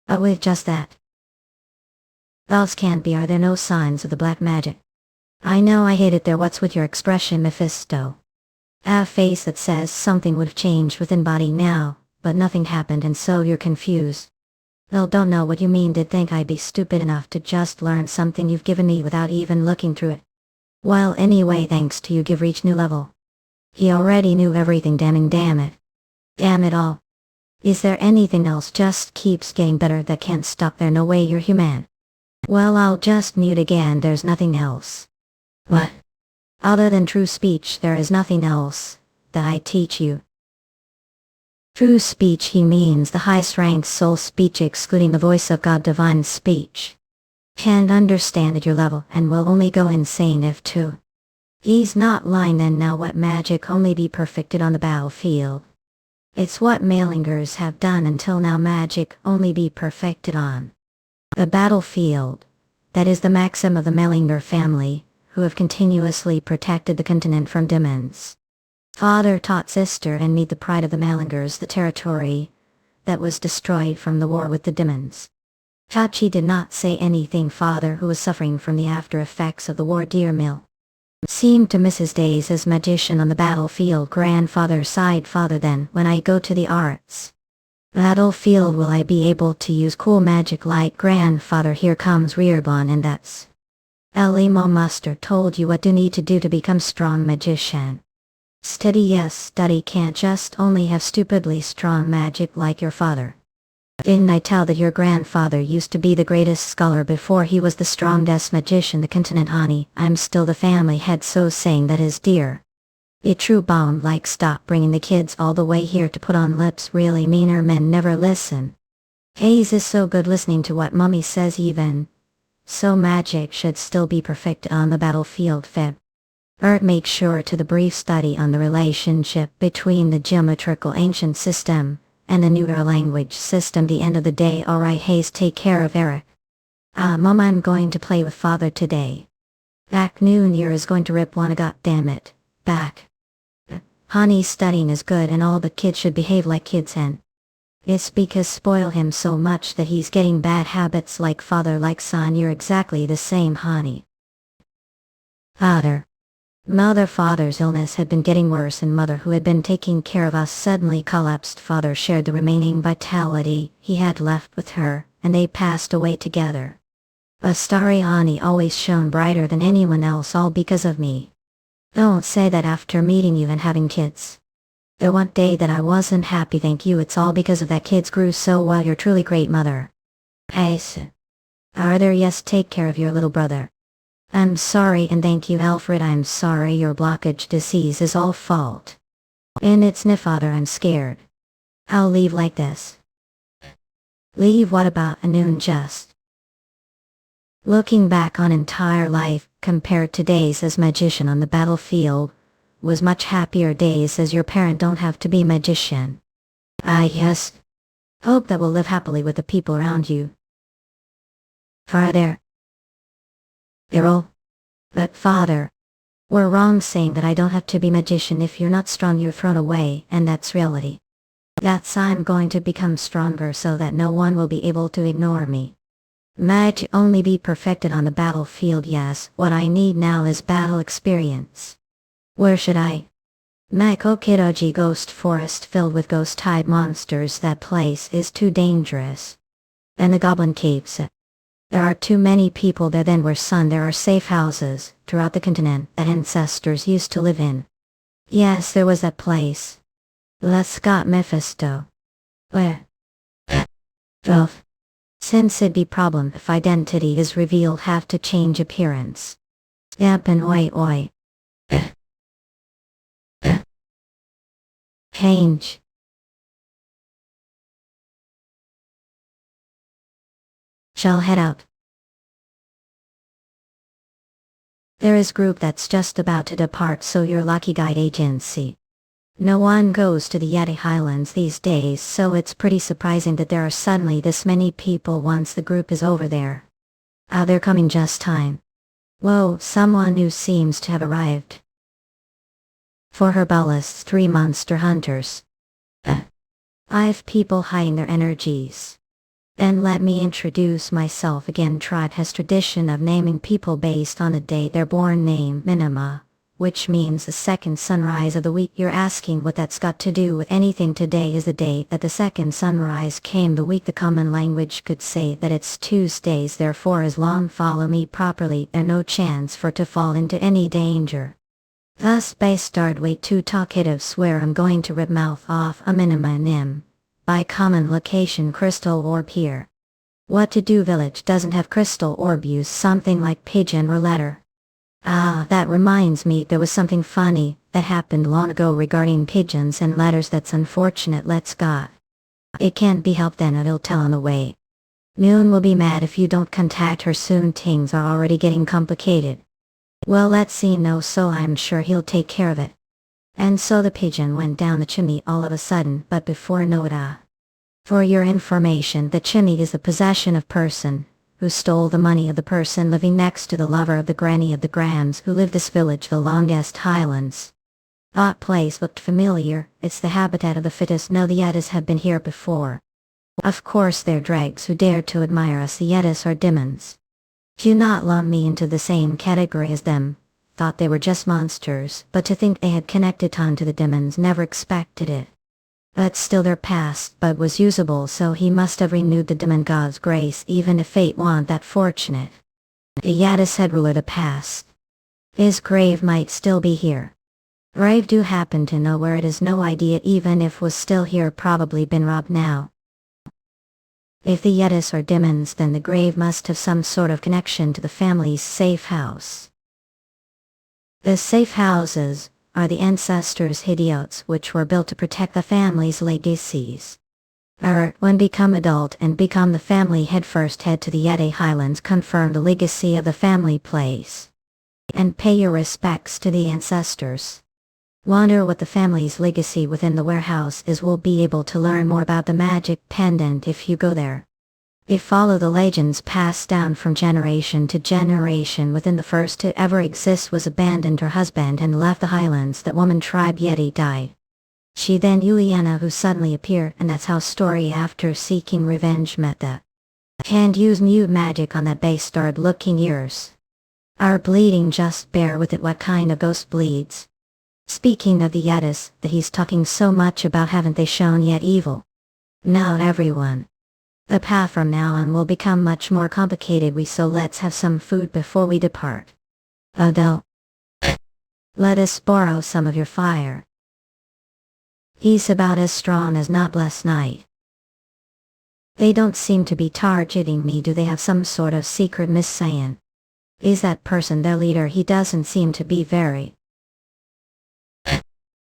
But with just that, else can't be. Are there no signs of the black magic? I know I hate it there. What's with your expression, Mephisto? A face that says something would have changed within body now, but nothing happened and so you're confused. Well, don't know what you mean. Did think I'd be stupid enough to just learn something you've given me without even looking through it. Well, anyway, thanks to you give reached new level. He already knew everything. Damn it. Damn it all. Is there anything else? Just keeps getting better. That can't stop. There no way you're human. Well, I'll just mute again. There's nothing else. What? Other than true speech there is nothing else that I teach you. True speech he means the highest ranked soul speech excluding the voice of God, divine speech. Can't understand at your level and will only go insane if too. He's not lying then. Now what magic only be perfected on the battlefield? It's what Malingers have done until now. Magic only be perfected on the battlefield. That is the maxim of the Melinger family, who have continuously protected the continent from demons. Father taught sister and me the pride of the Malingers, the territory that was destroyed from the war with the demons. Chachi did not say anything. Father, who was suffering from the after effects of the war, dear mill, seemed to miss his days as magician on the battlefield. Grandfather sighed. Father, then when I go to the arts battlefield will I be able to use cool magic like grandfather? Here comes Rearbon, and that's Elimo Muster told you what do need to do to become strong magician. Study, yes, study. Can't just only have stupidly strong magic like your father. Didn't I tell that your grandfather used to be the greatest scholar before he was the strongest magician the continent? Honey, I'm still the family head, so saying that is dear. A true bomb like stop bringing the kids all the way here to put on lips. Really meaner men never listen. Hayes is so good listening to what mummy says even. So magic should still be perfect on the battlefield. Feb. Make sure to the brief study on the relationship between the geometrical ancient system and the newer language system. The end of the day. Alright Hayes, take care of Eric. Mom, I'm going to play with father today. Back noon year is going to rip one. God damn it. Back. Honey, studying is good and all, but kids should behave like kids, and it's because spoil him so much that he's getting bad habits like father, like son. You're exactly the same, honey. Father's illness had been getting worse and mother, who had been taking care of us, suddenly collapsed. Father shared the remaining vitality he had left with her, and they passed away together. Astari honey always shone brighter than anyone else, all because of me. Don't say that after meeting you and having kids. The one day that I wasn't happy, thank you, it's all because of that. Kids grew so well. You're truly great mother. Ace. Are there? Yes, take care of your little brother. I'm sorry, and thank you Alfred. I'm sorry your blockage disease is all fault. And it's no father, I'm scared. I'll leave like this. Leave? What about a noon? Just looking back on entire life, compared to days as magician on the battlefield, was much happier days as your parent don't have to be magician. Yes. Hope that will live happily with the people around you. Father. Errol. But father, we're wrong saying that I don't have to be magician. If you're not strong you're thrown away, and that's reality. That's I'm going to become stronger so that no one will be able to ignore me. Mage only be perfected on the battlefield. Yes, what I need now is battle experience. Where should I? Makokidoji Ghost Forest filled with ghost-type monsters. That place is too dangerous. And the Goblin Caves. There are too many people there. Then where son there are safe houses throughout the continent that ancestors used to live in. Yes, there was that place. Let's got Mephisto. Where? Wolf. Since it'd be problem if identity is revealed, have to change appearance. Yep, and oi. Change. Shall head out. There is group that's just about to depart, so your lucky guide agency. No one goes to the Yeti Highlands these days, so it's pretty surprising that there are suddenly this many people once the group is over there. They're coming just time. Whoa, someone new seems to have arrived. For herbalists, 3 monster hunters. I've people hiding their energies. Then let me introduce myself again. Tribe has tradition of naming people based on the day they're born. Name Minima, which means the second sunrise of the week. You're asking what that's got to do with anything. Today is the day that the second sunrise came. The week the common language could say that it's Tuesdays, therefore as long follow me properly there's no chance for to fall into any danger. Thus bastard way too talkative, swear I'm going to rip mouth off a Minima nim. By common location crystal orb here. What to do? Village doesn't have crystal orb. Use something like pigeon or letter. That reminds me, there was something funny that happened long ago regarding pigeons and letters. That's unfortunate. Let's got. It can't be helped then, it'll tell on the way. Moon will be mad if you don't contact her soon. Things are already getting complicated. Well, let's see. No, so I'm sure he'll take care of it. And so the pigeon went down the chimney all of a sudden, but before know it, for your information, the chimney is the possession of person who stole the money of the person living next to the lover of the granny of the Grams who lived this village, the longest highlands. That place looked familiar. It's the habitat of the fittest. No, the Yetis have been here before. Of course they're dregs who dared to admire us. The Yetis are demons. Do not lump me into the same category as them. Thought they were just monsters, but to think they had connected on to the demons, never expected it. But still their past but was usable, so he must have renewed the demon god's grace, even if fate wasn't that fortunate. The Yaddis had ruler the past. His grave might still be here. Grave do happen to know where it is. No idea, even if was still here, probably been robbed now. If the Yaddis are demons, then the grave must have some sort of connection to the family's safe house. The safe houses are the ancestors' hideouts, which were built to protect the family's legacies. When become adult and become the family head, first head to the Yeti Highlands, confirm the legacy of the family place, and pay your respects to the ancestors. Wonder what the family's legacy within the warehouse is. Will be able to learn more about the magic pendant if you go there. If follow the legends passed down from generation to generation. Within the first to ever exist was abandoned her husband and left the highlands. That woman tribe Yeti died. She then Juliana who suddenly appeared, and that's how story after seeking revenge met that. Can't use new magic on that bastard looking ears. Are bleeding, just bear with it. What kind of ghost bleeds? Speaking of the Yetis that he's talking so much about, haven't they shown yet evil? Not everyone. The path from now on will become much more complicated. So let's have some food before we depart. Adele. Let us borrow some of your fire. He's about as strong as not last night. They don't seem to be targeting me. Do they have some sort of secret mission? Is that person their leader? He doesn't seem to be very.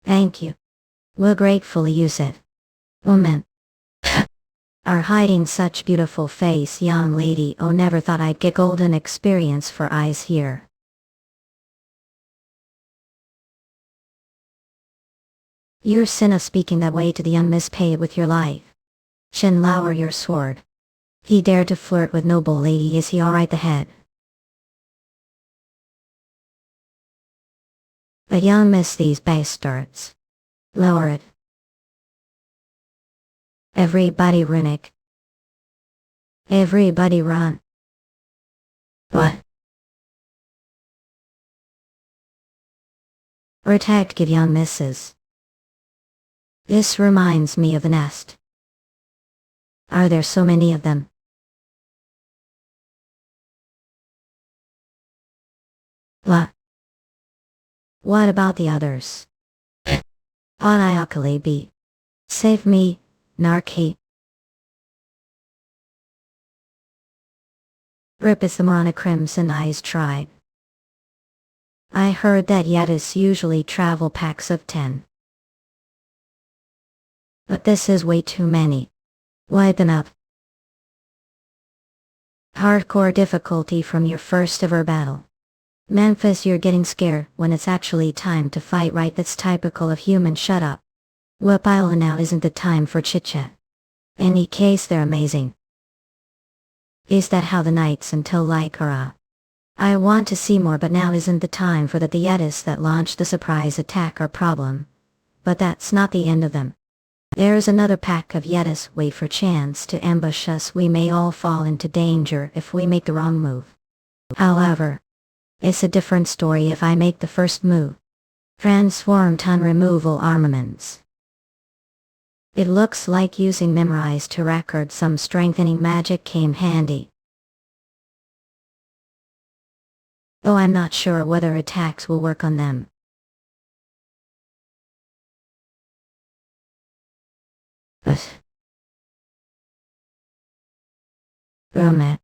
Thank you. We'll gratefully use it. Woman. Are hiding such beautiful face, young lady. Oh, never thought I'd get golden experience for eyes here. Your sin of speaking that way to the young miss, pay it with your life. Shin, lower your sword. He dared to flirt with noble lady. Is he alright? The head. But young miss, these bastards. Lower it. Everybody runic. Everybody run. What? Protect, give young misses. This reminds me of the nest. Are there so many of them? What? What about the others? Oniakali be. Save me, Narki. Ripis the Morana Crimson Eyes tribe. I heard that Yetis usually travel packs of 10. But this is way too many. Wipe them up. Hardcore difficulty from your first ever battle. Memphis, you're getting scared when it's actually time to fight, right? That's typical of human. Shut up. Wapila, now isn't the time for chit-chat. Any case, they're amazing. Is that how the knights until like are? I want to see more, but now isn't the time for that. The Yetis that launched the surprise attack are problem. But that's not the end of them. There's another pack of Yetis wait for chance to ambush us. We may all fall into danger if we make the wrong move. However, it's a different story if I make the first move. Transform ton removal armaments. It looks like using memorize to record some strengthening magic came handy. Though I'm not sure whether attacks will work on them. Romet.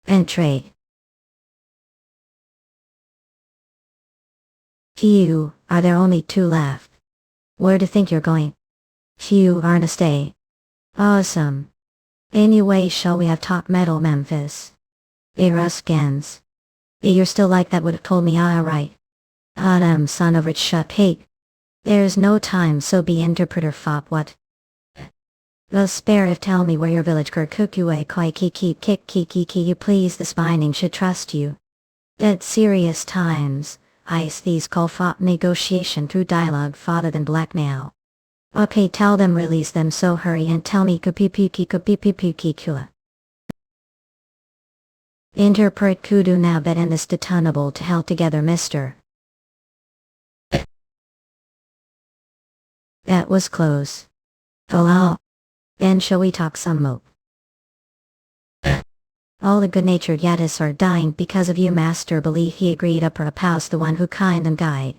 Entry. Phew, are there only 2 left? Where do you think you're going? Phew, aren't a stay. Awesome. Anyway, shall we have talk metal, Memphis? Scans. You're still like that, would have told me. Right. Adam, son of a shut. Hey. There's no time, so be interpreter fop. What? The spare if tell me where your village Kirkukue koi kiki kick kiki you please, the spining should trust you. At serious times, ice these call fop negotiation through dialogue farther than blackmail. Okay, tell them release them, so hurry and tell me kupipiki. Interpret kudu now bet and this detonable to held together, mister. That was close. Hello. Then shall we talk some mo? All the good-natured Yetis are dying because of you, master. Believe he agreed upper uphouse the one who kind and guide.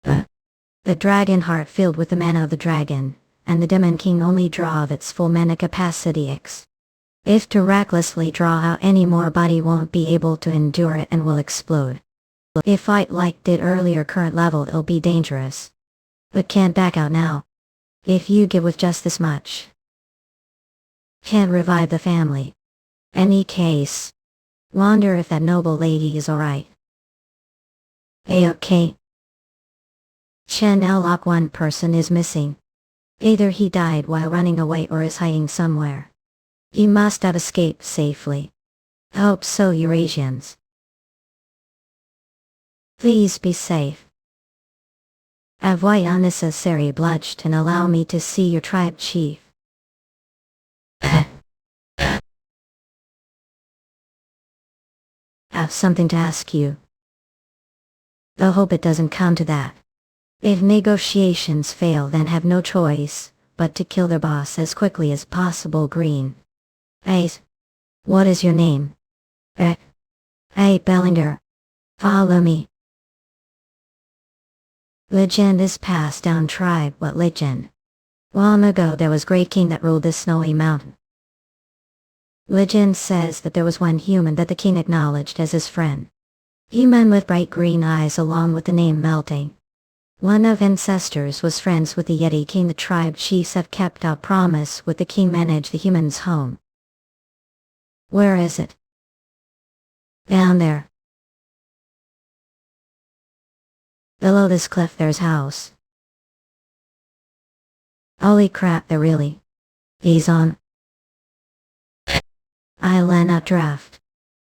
The dragon heart filled with the mana of the dragon, and the demon king only draw of its full mana capacity X. If to recklessly draw out any more, body won't be able to endure it and will explode. If fight like did earlier, current level, it'll be dangerous. But can't back out now. If you give with just this much, can't revive the family. Any case. Wonder if that noble lady is alright. Okay. Chen Elok, one person is missing. Either he died while running away or is hiding somewhere. He must have escaped safely. Hope so, Eurasians. Please be safe. Avoid unnecessary bloodshed and allow me to see your tribe chief. Have something to ask you. I hope it doesn't come to that. If negotiations fail, then have no choice but to kill their boss as quickly as possible. Green. Ace. What is your name? Hey, Bellinger. Follow me. Legend is passed down tribe. What legend? Long ago there was great king that ruled this snowy mountain. Legend says that there was one human that the king acknowledged as his friend. Human with bright green eyes along with the name Melting. One of ancestors was friends with the Yeti king. The tribe chiefs have kept our promise with the king, manage the human's home. Where is it? Down there. Below this cliff there's house. Holy crap, they're really. He's on. Island updraft.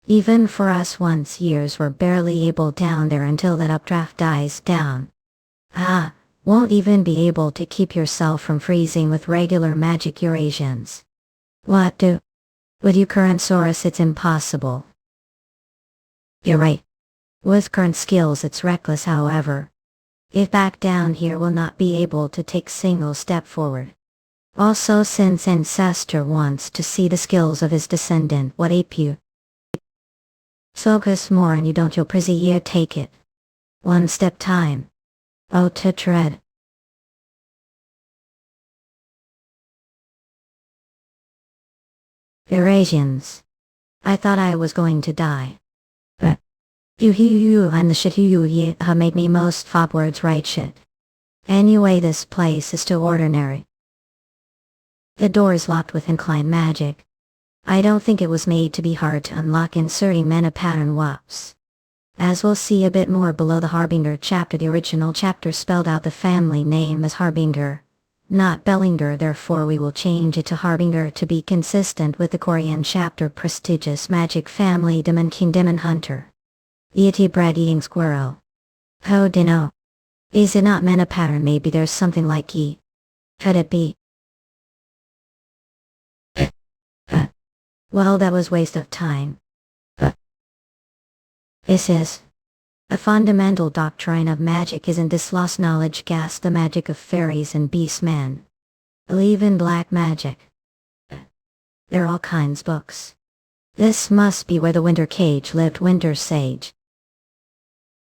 Even for us once years were barely able down there until that updraft dies down. Won't even be able to keep yourself from freezing with regular magic Eurasians. What do? With you current Saurus it's impossible. You're right. With current skills it's reckless, however. If back down here will not be able to take single step forward. Also, since ancestor wants to see the skills of his descendant, what ape you? Focus more and you don't, you'll pretty year take it. One step time. Oh, to tread. Eurasians. I thought I was going to die. But you and the shit you make me most fop words right shit. Anyway, this place is too ordinary. The door is locked with inclined magic. I don't think it was made to be hard to unlock inserting mana pattern wops. As we'll see a bit more below the Harbinger chapter, the original chapter spelled out the family name as Harbinger, not Bellinger, therefore we will change it to Harbinger to be consistent with the Korean chapter prestigious magic family Demon King Demon Hunter. Yeti bread eating squirrel. How do you know? Is it not mana pattern? Maybe there's something like E. Could it be? Well, that was waste of time. This is a fundamental doctrine of magic. Isn't this lost knowledge gas the magic of fairies and beastmen? Believe in black magic. There are all kinds books. This must be where the Winter Cage lived, Winter Sage.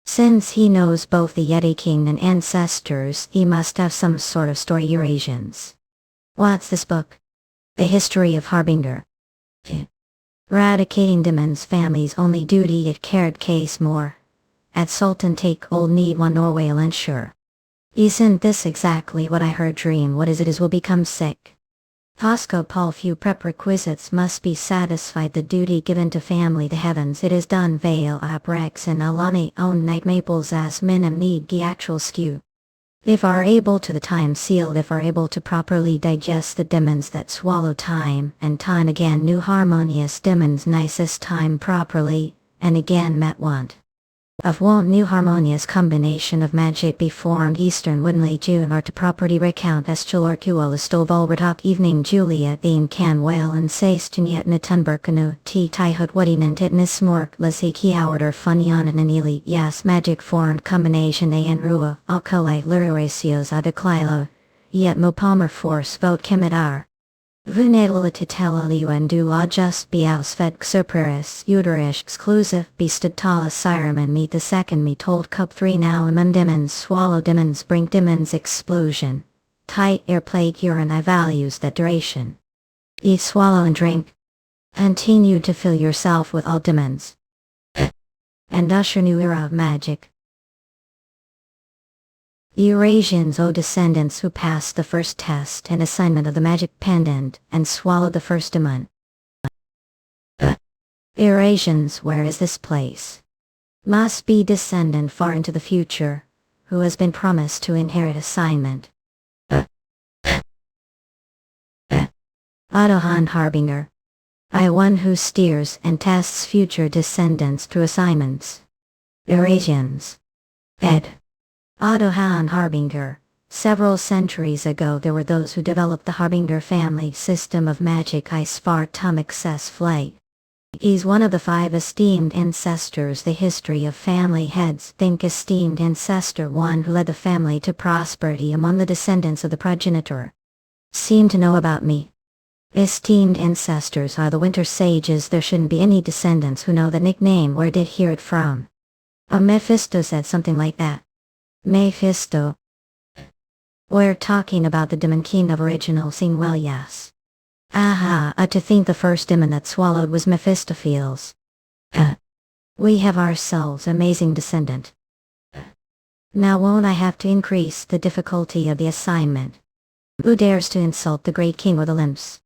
Since he knows both the Yeti King and ancestors, he must have some sort of story. Eurasians. What's this book? The History of Harbinger. Eradicating demons family's only duty it cared case more. At Sultan take old need one Norway ensure. Isn't this exactly what I heard dream? What is it is will become sick. Tosco Paul few prerequisites must be satisfied. The duty given to family the heavens it is done. Veil Abrex and Alani own night maples as minim need the actual skew. If are able to the time sealed, if are able to properly digest the demons that swallow time and time again new harmonious demons nicest time properly, and again met want. Of one new harmonious combination of magic be formed Eastern woodenly June are to property recount Estilorcuol Estolvolvertok evening Julia Theme can whale and Sasten yet Natunberkanu T Tyhut Woodinant Itnis Mork Lasiki Hourder Funyanan and Eli Yas magic formed combination A and Rua Alkali Lururacios Adeclilo yet Mopalmer force vote Kimidar. Vunedalititella liuendu a just be ausfed xerperis uterish exclusive beasted tala sireman meet the second me told cup 3 now among demons swallow demons bring demons explosion. Tight air plague urine I values that duration. Eat swallow and drink. Continue to fill yourself with all demons. And usher new era of magic. Eurasians, O descendants who passed the first test and assignment of the magic pendant and swallowed the first demon. Eurasians, where is this place? Must be descendant far into the future, who has been promised to inherit assignment. Adohan Harbinger. I one who steers and tests future descendants through assignments. Eurasians. Ed. Adohan Harbinger. Several centuries ago there were those who developed the Harbinger family system of magic I far tumik ses flight. He's one of the 5 esteemed ancestors. The history of family heads think esteemed ancestor one who led the family to prosperity among the descendants of the progenitor. Seem to know about me. Esteemed ancestors are the winter sages. There shouldn't be any descendants who know the nickname. Where did hear it from? A Mephisto said something like that. Mephisto. We're talking about the demon king of original scene. Well, yes. Aha, to think the first demon that swallowed was Mephistopheles. We have ourselves amazing descendant. Now won't I have to increase the difficulty of the assignment? Who dares to insult the great king with the limbs?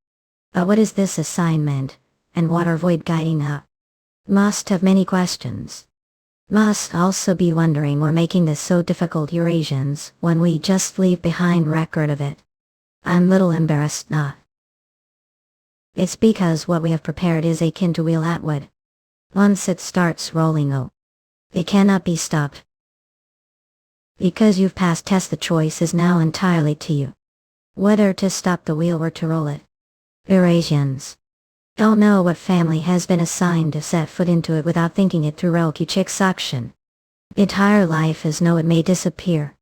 What is this assignment, and what are void guiding up? Must have many questions. Must also be wondering we're making this so difficult Eurasians when we just leave behind record of it. I'm little embarrassed not. It's because what we have prepared is akin to wheel Atwood. Once it starts rolling it cannot be stopped. Because you've passed test the choice is now entirely to you. Whether to stop the wheel or to roll it. Eurasians. Don't know what family has been assigned to set foot into it without thinking it through Roki chick suction. Entire life is know it may disappear.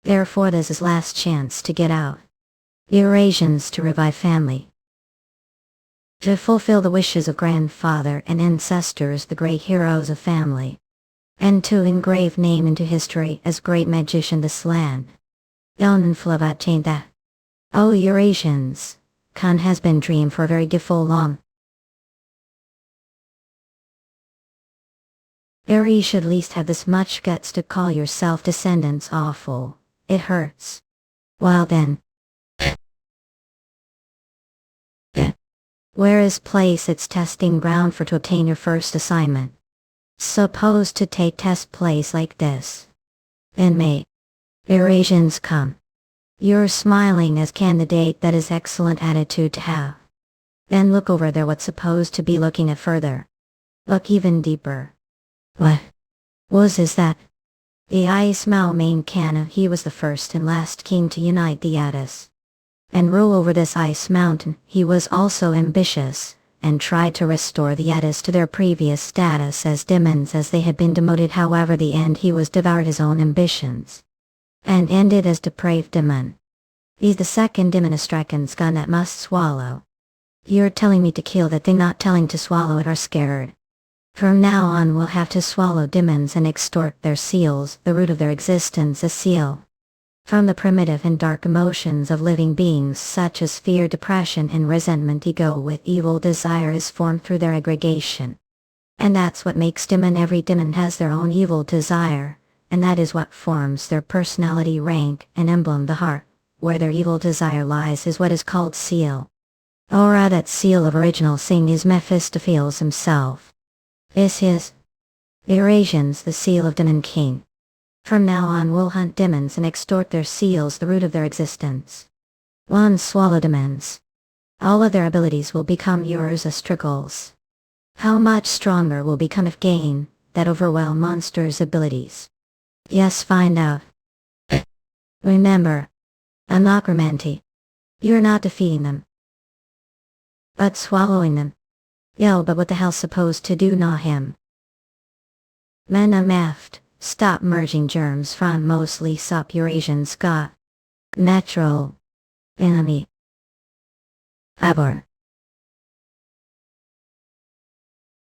Therefore this is last chance to get out. Eurasians to revive family. To fulfill the wishes of grandfather and ancestors, the great heroes of family. and to engrave name into history as great magician this land. Yonan Flavat Oh Eurasians, Khan has been dream for a very full long. You should at least have this much guts to call yourself descendants awful. It hurts. Well then. Where is place its testing ground for to obtain your first assignment? Suppose to take test place like this. In May. Eurasians come. You're smiling as candidate, that is excellent attitude to have. Then look over there, what's supposed to be looking at further. Look even deeper. What is that? The Ice Mountain Kana, he was the first and last king to unite the Yaddis and rule over this ice mountain. He was also ambitious, and tried to restore the Yaddis to their previous status as demons as they had been demoted. However, the end he was devoured his own ambitions, and ended as depraved demon. He's the second demonostraken's gun that must swallow. You're telling me to kill that thing, not telling to swallow it, are scared. From now on we'll have to swallow demons and extort their seals, the root of their existence, a seal. From the primitive and dark emotions of living beings such as fear, depression and resentment, ego with evil desire is formed through their aggregation. And that's what makes demon. Every demon has their own evil desire, and that is what forms their personality, rank and emblem. The heart, where their evil desire lies, is what is called seal. Ora, that seal of original sin is Mephistopheles himself. This is Eurasians, the seal of Demon King. From now on we'll hunt demons and extort their seals, the root of their existence. Once swallow demons, all of their abilities will become yours as trickles. How much stronger will become if gain that overwhelm monsters' abilities? Yes, find out. Remember, anachromancy. You're not defeating them, but swallowing them. Yo, but what the hell's supposed to do, not him? Meft, stop merging germs from mostly sup Eurasians got natural enemy. Abor.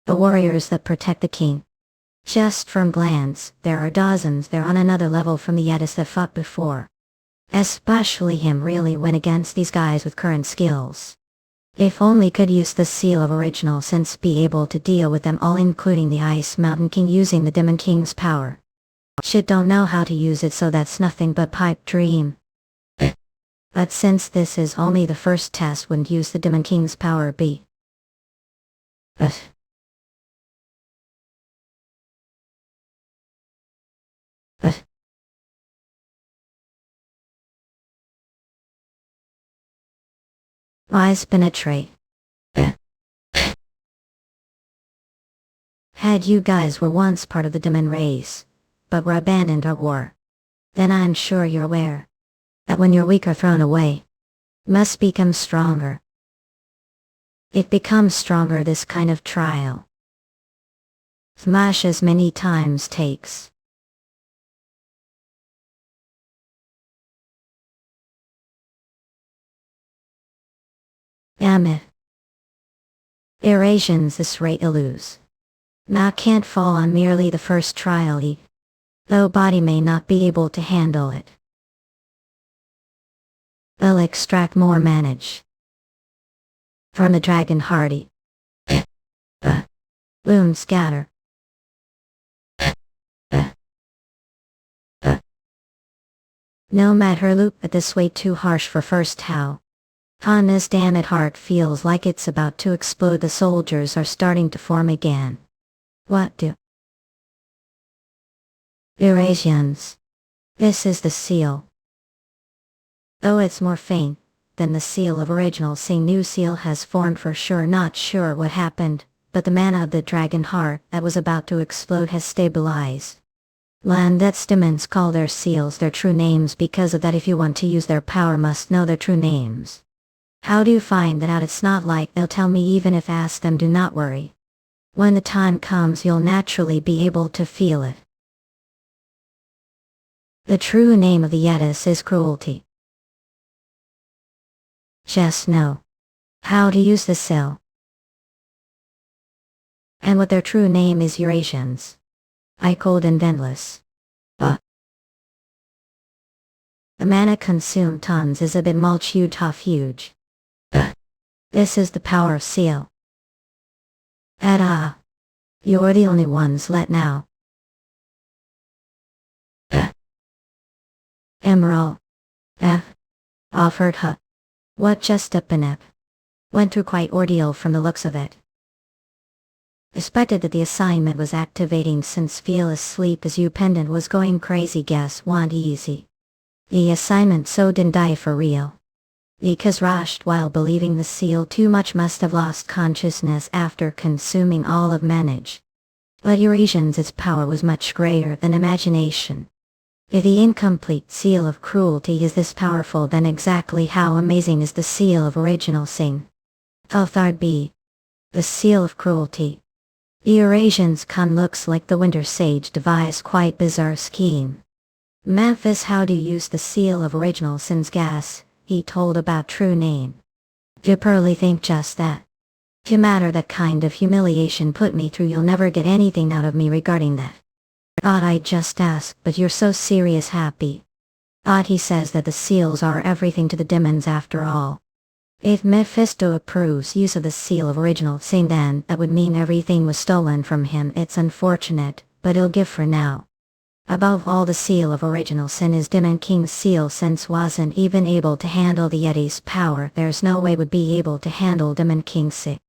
The warriors that protect the king. Just from glance, there are dozens. They're on another level from the Yaddis that fought before. Especially him really went against these guys with current skills. If only could use the seal of original sense, be able to deal with them all, including the Ice Mountain King, using the Demon King's power. Shit, don't know how to use it, so that's nothing but pipe dream. But since this is only the first test, wouldn't use the Demon King's power be? Wise penetrate. Had you guys were once part of the demon race, but were abandoned or war, then I'm sure you're aware that when you're weak or thrown away, must become stronger. It becomes stronger, this kind of trial. Smash as many times takes. Yamith. Eurasians this rate illuse. Now can't fall on merely the first trial, though body may not be able to handle it. They'll extract more manage from the dragon hardy. Boom scatter. No matter loop at this way too harsh for first how. Hana's damn it, heart feels like it's about to explode. The soldiers are starting to form again. What do Eurasians? This is the seal. Though it's more faint than the seal of original sin, new seal has formed for sure. Not sure what happened, but the mana of the dragon heart that was about to explode has stabilized. Land that's demons call their seals their true names because of that. If you want to use their power, must know their true names. How do you find that out? It's not like they'll tell me, even if asked them. Do not worry. When the time comes, you'll naturally be able to feel it. The true name of the Yaddis is cruelty. Just know how to use the seal, and what their true name is. Eurasians. I cold and vendless. The mana consumed tons is a bit mulch you tough huge. This is the power of seal. You're the only ones let now. Emerald. Offered her. What just up and up. Went through quite ordeal from the looks of it. Expected that the assignment was activating since feel asleep as you pendant was going crazy guess want easy. The assignment so didn't die for real. Because rushed while believing the seal too much must have lost consciousness after consuming all of Manage. But Eurasians its power was much greater than imagination. If the incomplete seal of cruelty is this powerful then exactly how amazing is the seal of original sin? Third B. The seal of cruelty. The Eurasians con looks like the winter sage devised quite bizarre scheme. Memphis how do you use the seal of original sin's gas, he told about true name. You purely think just that. If you matter that kind of humiliation put me through you'll never get anything out of me regarding that. I just ask, but you're so serious happy. He says that the seals are everything to the demons after all. If Mephisto approves use of the seal of original sin then that would mean everything was stolen from him. It's unfortunate, but he'll give for now. Above all the seal of original sin is Demon King's seal since wasn't even able to handle the Yeti's power there's no way would be able to handle Demon King's sick.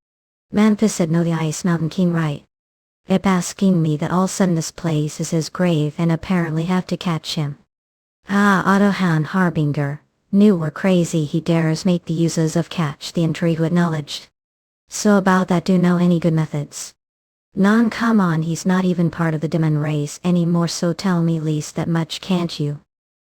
Memphis said no the Ice Mountain King right. It asking me that all sudden this place is his grave and apparently have to catch him. Ottohan Harbinger, knew we're crazy he dares make the uses of catch the intrigue acknowledged. So about that do know any good methods? None come on he's not even part of the demon race anymore so tell me least that much can't you?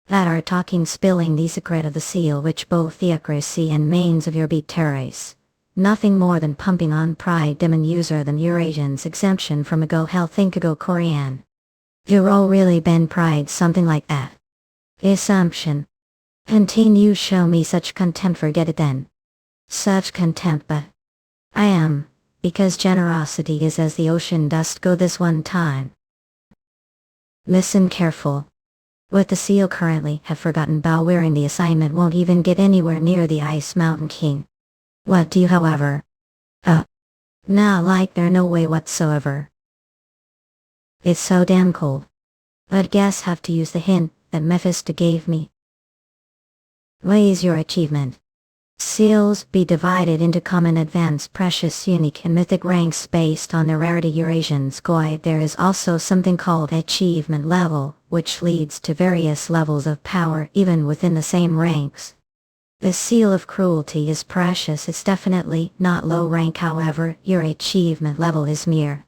That are talking spilling the secret of the seal which both theocracy and mains of your beat terrace. Nothing more than pumping on pride demon user than Eurasians exemption from a go hell think ago Korean. You're all really been pride something like that. Assumption. Continue show me such contempt forget it then. Such contempt but. I am. Because generosity is as the ocean dust go this one time. Listen careful. With the seal currently have forgotten bow wearing the assignment won't even get anywhere near the Ice Mountain King. What do you however? Nah like there no way whatsoever. It's so damn cold. But guess have to use the hint that Mephisto gave me. What is your achievement? Seals be divided into common advanced precious unique and mythic ranks based on their rarity Eurasians guide. There is also something called achievement level, which leads to various levels of power even within the same ranks. The seal of cruelty is precious, it's definitely not low rank however, your achievement level is mere.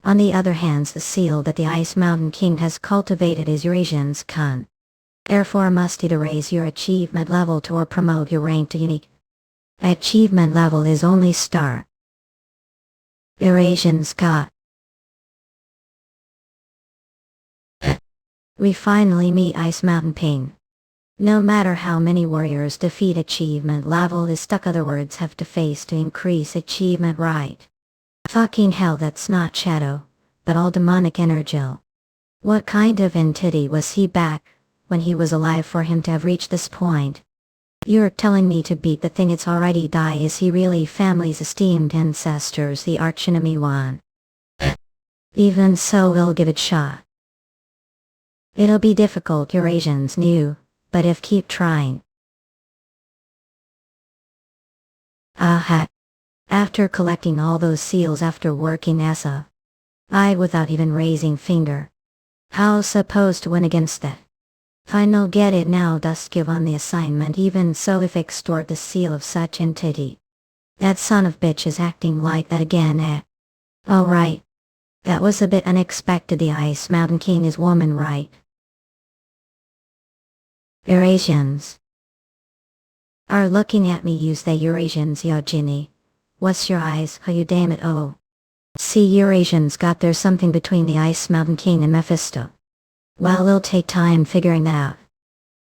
On the other hand the seal that the Ice Mountain King has cultivated is Eurasians con. Therefore must either raise your achievement level to or promote your rank to unique. Achievement level is only star. Eurasians got. We finally meet Ice Mountain King. No matter how many warriors defeat achievement level is stuck other words have to face to increase achievement right. Fucking hell that's not shadow, but all demonic energy. What kind of entity was he back when he was alive for him to have reached this point? You're telling me to beat the thing it's already die is he really family's esteemed ancestors the archenemy one? Even so we'll give it shot. It'll be difficult Eurasians knew, but if keep trying. After collecting all those seals after working Asa. Without even raising finger. How supposed to win against that? Final get it now dust give on the assignment even so if extort the seal of such entity. That son of bitch is acting like that again Alright. That was a bit unexpected the Ice Mountain King is woman right? Eurasians are looking at me use they Eurasians yo Ginny. What's your eyes how you damn it oh. See Eurasians got there something between the Ice Mountain King and Mephisto. Well it'll take time figuring that out.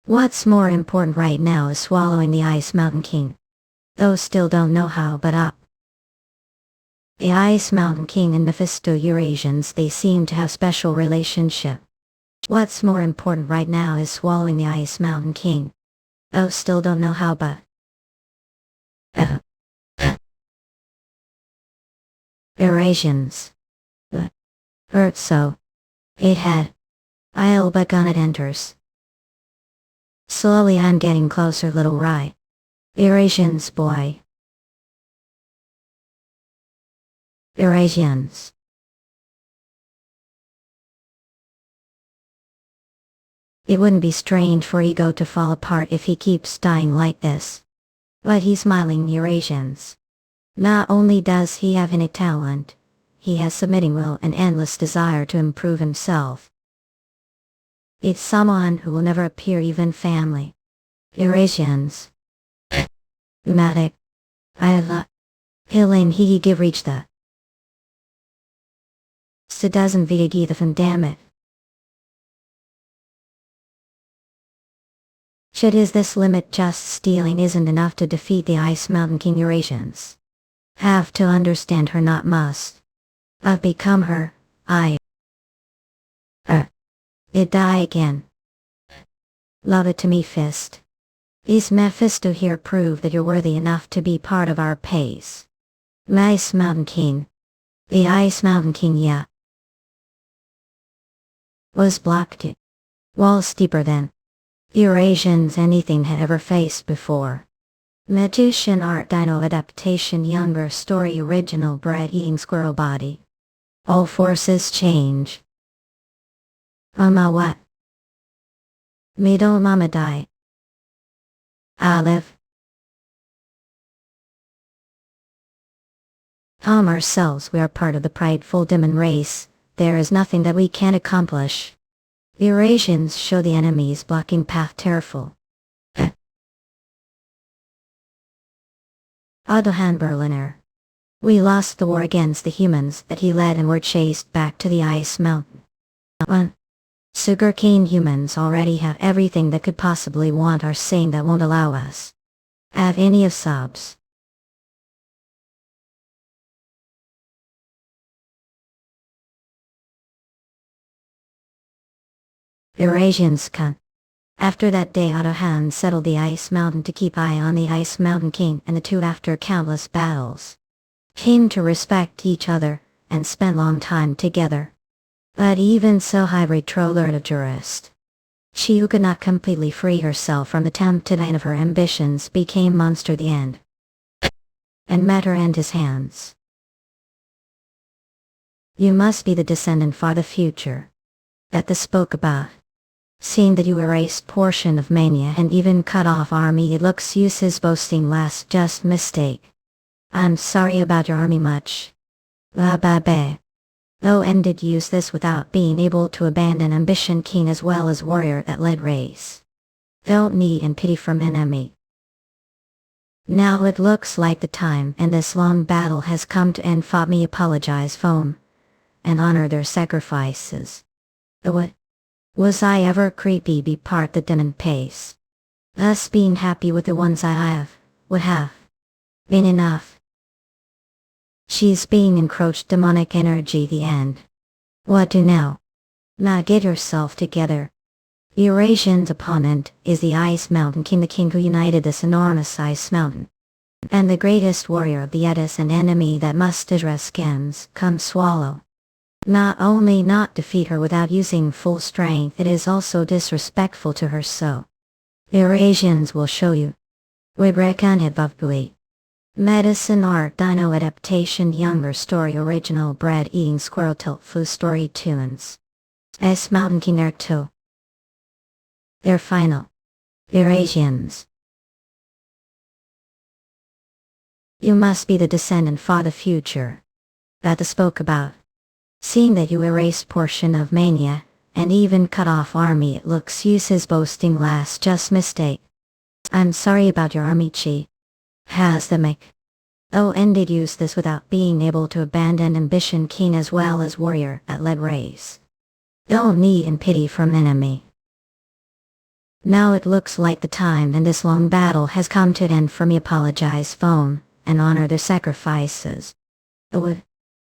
What's more important right now is swallowing the Ice Mountain King. Those still don't know how but up. The Ice Mountain King and Mephisto Eurasians, they seem to have special relationship. What's more important right now is swallowing the Ice Mountain King. Oh, still don't know how, but... Eurasians. Hurt so. It had. I'll bet on it enters. Slowly I'm getting closer, little right. Eurasians, boy. Eurasians. It wouldn't be strange for Ego to fall apart if he keeps dying like this. But he's smiling, Eurasians. Not only does he have innate talent, he has submitting will and endless desire to improve himself. It's someone who will never appear even family. Eurasians. Matic. Hilin he give reach the. Doesn't vigi the fan damn it. Should is this limit just stealing isn't enough to defeat the Ice Mountain King Eurasians. Have to understand her, not must. I've become her, It die again. Love it to me, fist. Is Mephisto here prove that you're worthy enough to be part of our pace? Ice Mountain King. The Ice Mountain King, yeah. Was blocked it. Wall steeper than Eurasians anything had ever faced before. Magician art dino adaptation younger story original bread eating squirrel body. All forces change. Mama what? Middle mama die. Olive. Calm ourselves, we are part of the prideful demon race. There is nothing that we can't accomplish. The Eurasians show the enemies blocking path terrible. Adohan Berliner. We lost the war against the humans that he led and were chased back to the Ice Mountain. Sugarcane humans already have everything that could possibly want our saying that won't allow us. Have any of subs. Eurasians can. After that day Adohan settled the Ice Mountain to keep eye on the Ice Mountain King, and the two after countless battles came to respect each other and spent long time together. But even so Hybrid Trollert of jurist. She who could not completely free herself from the tempted end of her ambitions became monster the end. And met her and his hands. You must be the descendant for the future. That the spoke about. Seeing that you erased portion of mania and even cut off army, it looks use his boasting last just mistake. I'm sorry about your army much. La ba ba. Though ended use this without being able to abandon ambition king as well as warrior that led race. Felt need and pity from enemy. Now it looks like the time and this long battle has come to end. Fought me apologize foam. And honor their sacrifices. What? Was I ever creepy be part the demon pace? Us being happy with the ones I have, would have been enough. She's being encroached demonic energy the end. What do now? Now get yourself together. Eurasian's opponent is the Ice Mountain King, the king who united this enormous Ice Mountain. And the greatest warrior of the Edis, an enemy that must address scans, come swallow. Not only not defeat her without using full strength, it is also disrespectful to her, so Eurasians will show you. We reckon it bubui. Medicine art dino adaptation younger story original bread eating squirrel tilt foo story tunes. S Mountain King Air 2. Their final. Eurasians. You must be the descendant for the future. That the spoke about. Seeing that you erased portion of mania, and even cut off army, it looks use his boasting last just mistake. I'm sorry about your army chi. Has the make. Oh, ended use this without being able to abandon ambition king as well as warrior at led race. Don't need and pity from enemy. Now it looks like the time and this long battle has come to an end. For me apologize phone, and honor their sacrifices.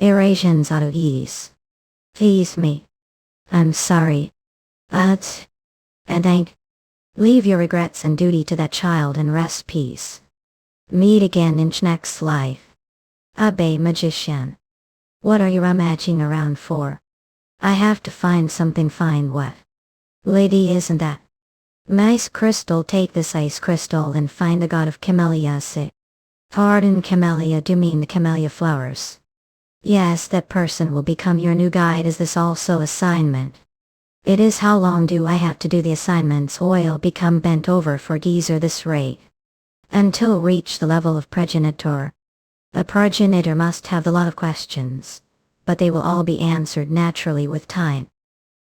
Eurasians ought to ease. Ease me. I'm sorry. And leave your regrets and duty to that child and rest peace. Meet again in next life. Abe magician. What are you rummaging around for? I have to find something fine. What? Lady, isn't that? Nice crystal. Take this ice crystal and find the god of camellia. Say. Pardon, camellia, do you mean the camellia flowers? Yes, that person will become your new guide. Is this also assignment? It is. How long do I have to do the assignments? Oil become bent over for geezer this rate. Until reach the level of progenitor. A progenitor must have a lot of questions, but they will all be answered naturally with time.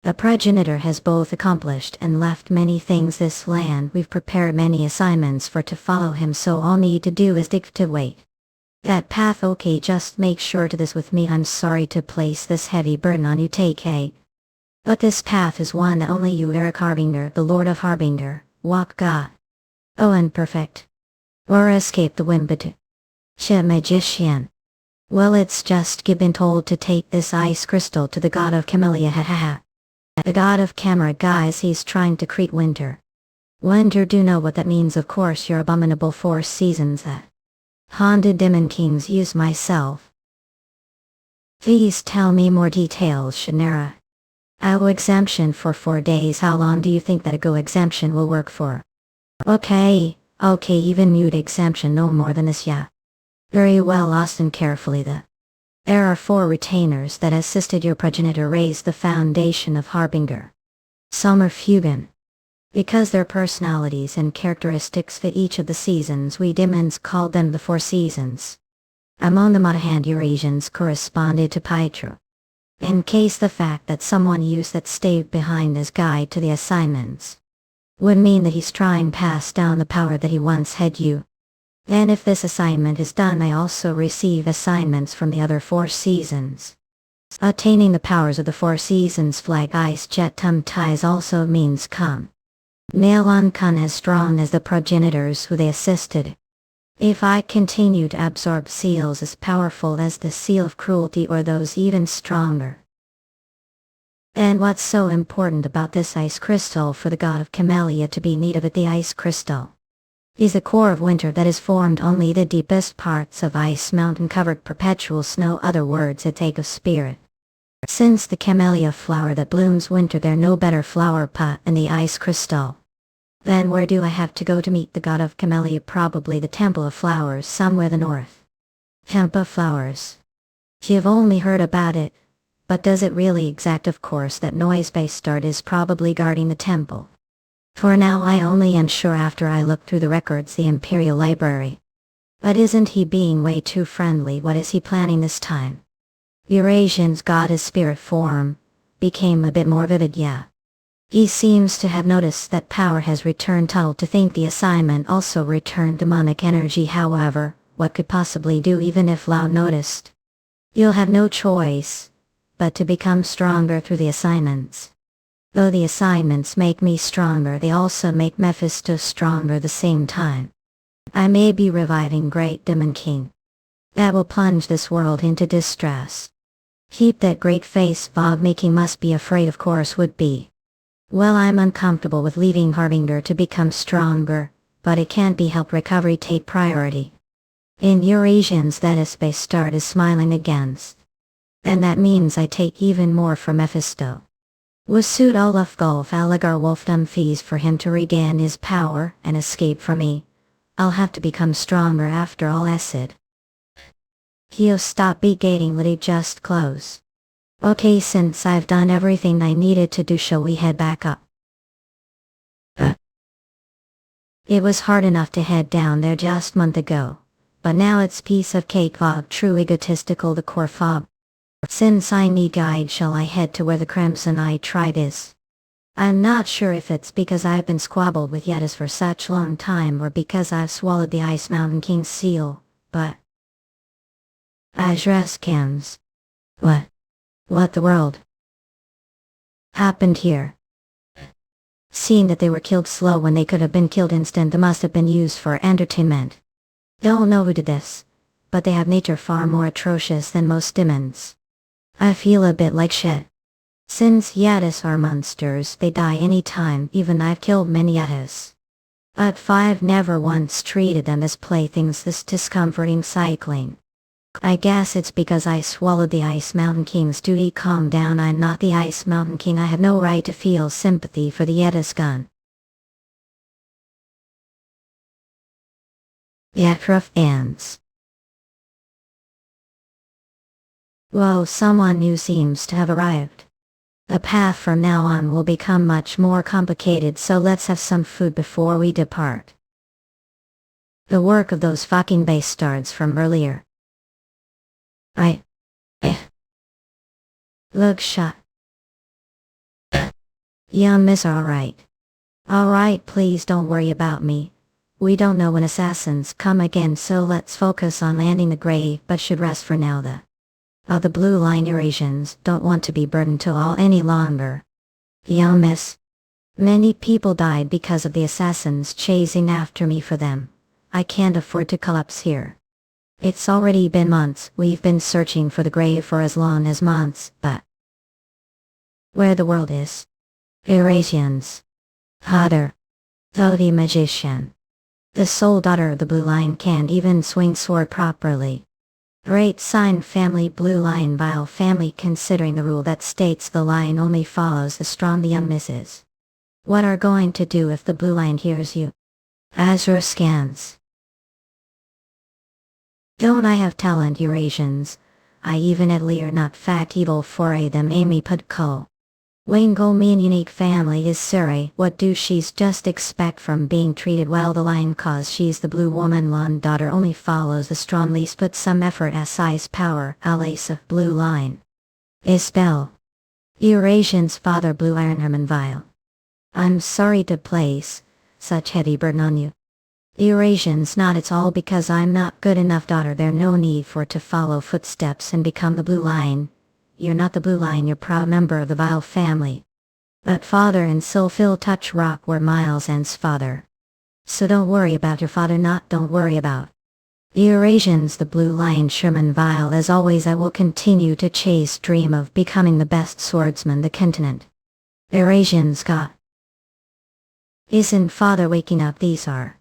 A progenitor has both accomplished and left many things this land. We've prepared many assignments for to follow him, so all need to do is dictate. That path. Okay, just make sure to this with me. I'm sorry to place this heavy burden on you. Take a. But this path is one that only you, Elric Harbinger, the Lord of Harbinger, walk. God. Oh, and perfect. Or escape the wind, but magician. Well, it's just been told to take this ice crystal to the god of camellia. The god of camera, guys, he's trying to create winter. Winter, do know what that means? Of course, your abominable 4 seasons that haunted demon kings use myself. Please tell me more details, Shannara. Go exemption for 4 days. How long do you think that a go exemption will work for? Okay, even mute exemption no more than this. Yeah. Very well, listen carefully. There are 4 retainers that assisted your progenitor raise the foundation of Harbinger. Some are Fugan. Because their personalities and characteristics fit each of the seasons, we demons called them the 4 seasons. Among them, on hand, Eurasians corresponded to Pytra. In case the fact that someone used that stayed behind as guide to the assignments would mean that he's trying to pass down the power that he once had you. Then if this assignment is done, I also receive assignments from the other 4 seasons. Attaining the powers of the 4 seasons flag ice jet tum ties also means come. Nail on kun as strong as the progenitors who they assisted. If I continue to absorb seals as powerful as the seal of cruelty or those even stronger. And what's so important about this ice crystal for the god of camellia to be need of it? The ice crystal is the core of winter that is formed only the deepest parts of ice mountain covered perpetual snow. Other words, it take of spirit. Since the camellia flower that blooms winter, there no better flower pot than the ice crystal. Then where do I have to go to meet the god of camellia? Probably the temple of flowers somewhere the north. Temple of flowers. You've only heard about it, but does it really exact? Of course, that noise-based start is probably guarding the temple. For now I only am sure after I look through the records, the Imperial Library. But isn't he being way too friendly? What is he planning this time? Eurasian's god is spirit form, became a bit more vivid. Yeah. He seems to have noticed that power has returned. Tunnel to think the assignment also returned demonic energy. However, what could possibly do even if Lao noticed? You'll have no choice but to become stronger through the assignments. Though the assignments make me stronger, they also make Mephisto stronger at the same time. I may be reviving Great Demon King. That will plunge this world into distress. Keep that great face Bob making. Must be afraid, of course would be. Well, I'm uncomfortable with leaving Harbinger to become stronger, but it can't be helped. Recovery take priority. In Eurasians, that is space start is smiling against. And that means I take even more from Mephisto. Wasud Olaf Golf Aligar Wolfdom fees for him to regain his power and escape from me. I'll have to become stronger after all. Acid. He'll stop begating. Let it just close. Okay, since I've done everything I needed to do, shall we head back up? It was hard enough to head down there just a month ago, but now it's piece of cake. Fob, true egotistical the core fob. Since I need guide, shall I head to where the Crimson Eye tribe is? I'm not sure if it's because I've been squabbled with Yetis for such a long time or because I've swallowed the Ice Mountain King's seal, but Ajras Cams. What the world happened here? Seeing that they were killed slow when they could have been killed instant, they must have been used for entertainment. Don't know who did this, but they have nature far more atrocious than most demons. I feel a bit like shit. Since Yetis are monsters, they die any time, even I've killed many Yetis. But I've never once treated them as playthings. This discomforting cycling. I guess it's because I swallowed the Ice Mountain King's duty. Calm down, I'm not the Ice Mountain King. I have no right to feel sympathy for the Yetis gun. Yetruf ends. Whoa, someone new seems to have arrived. The path from now on will become much more complicated, so let's have some food before we depart. The work of those fucking bastards from earlier. Right. Look shut. Young miss, alright. Alright, please don't worry about me. We don't know when assassins come again, so let's focus on landing the grave, but should rest for now. The blue line Eurasians don't want to be burdened to all any longer. Young miss. Many people died because of the assassins chasing after me for them. I can't afford to collapse here. It's already been months. We've been searching for the grave for as long as months, but where the world is. Eurasians. Father. Though the magician. The sole daughter of the blue line can't even swing sword properly. Great sign, family, blue line, vile family, considering the rule that states the line only follows the strong. The young misses. What are going to do if the blue line hears you? Azure scans. Don't I have talent, Eurasians? I even at lear not fact evil for a them Amy Pudko. Wangle mean unique family is Surrey. What do she's just expect from being treated well? The line cause she's the blue woman lawn daughter only follows the strong least put some effort as size power. Alice of blue line. Isbel. Eurasians father blue iron Herman vile. I'm sorry to place such heavy burden on you. Eurasians not, it's all because I'm not good enough daughter. There no need for to follow footsteps and become the blue line. You're not the blue line, you're proud member of the vile family. But father and Sylphil touch rock where Miles ends father. So don't worry about your father, not don't worry about. Eurasians the blue line Sherman vile. As always I will continue to chase dream of becoming the best swordsman the continent. Eurasians got. Isn't father waking up? These are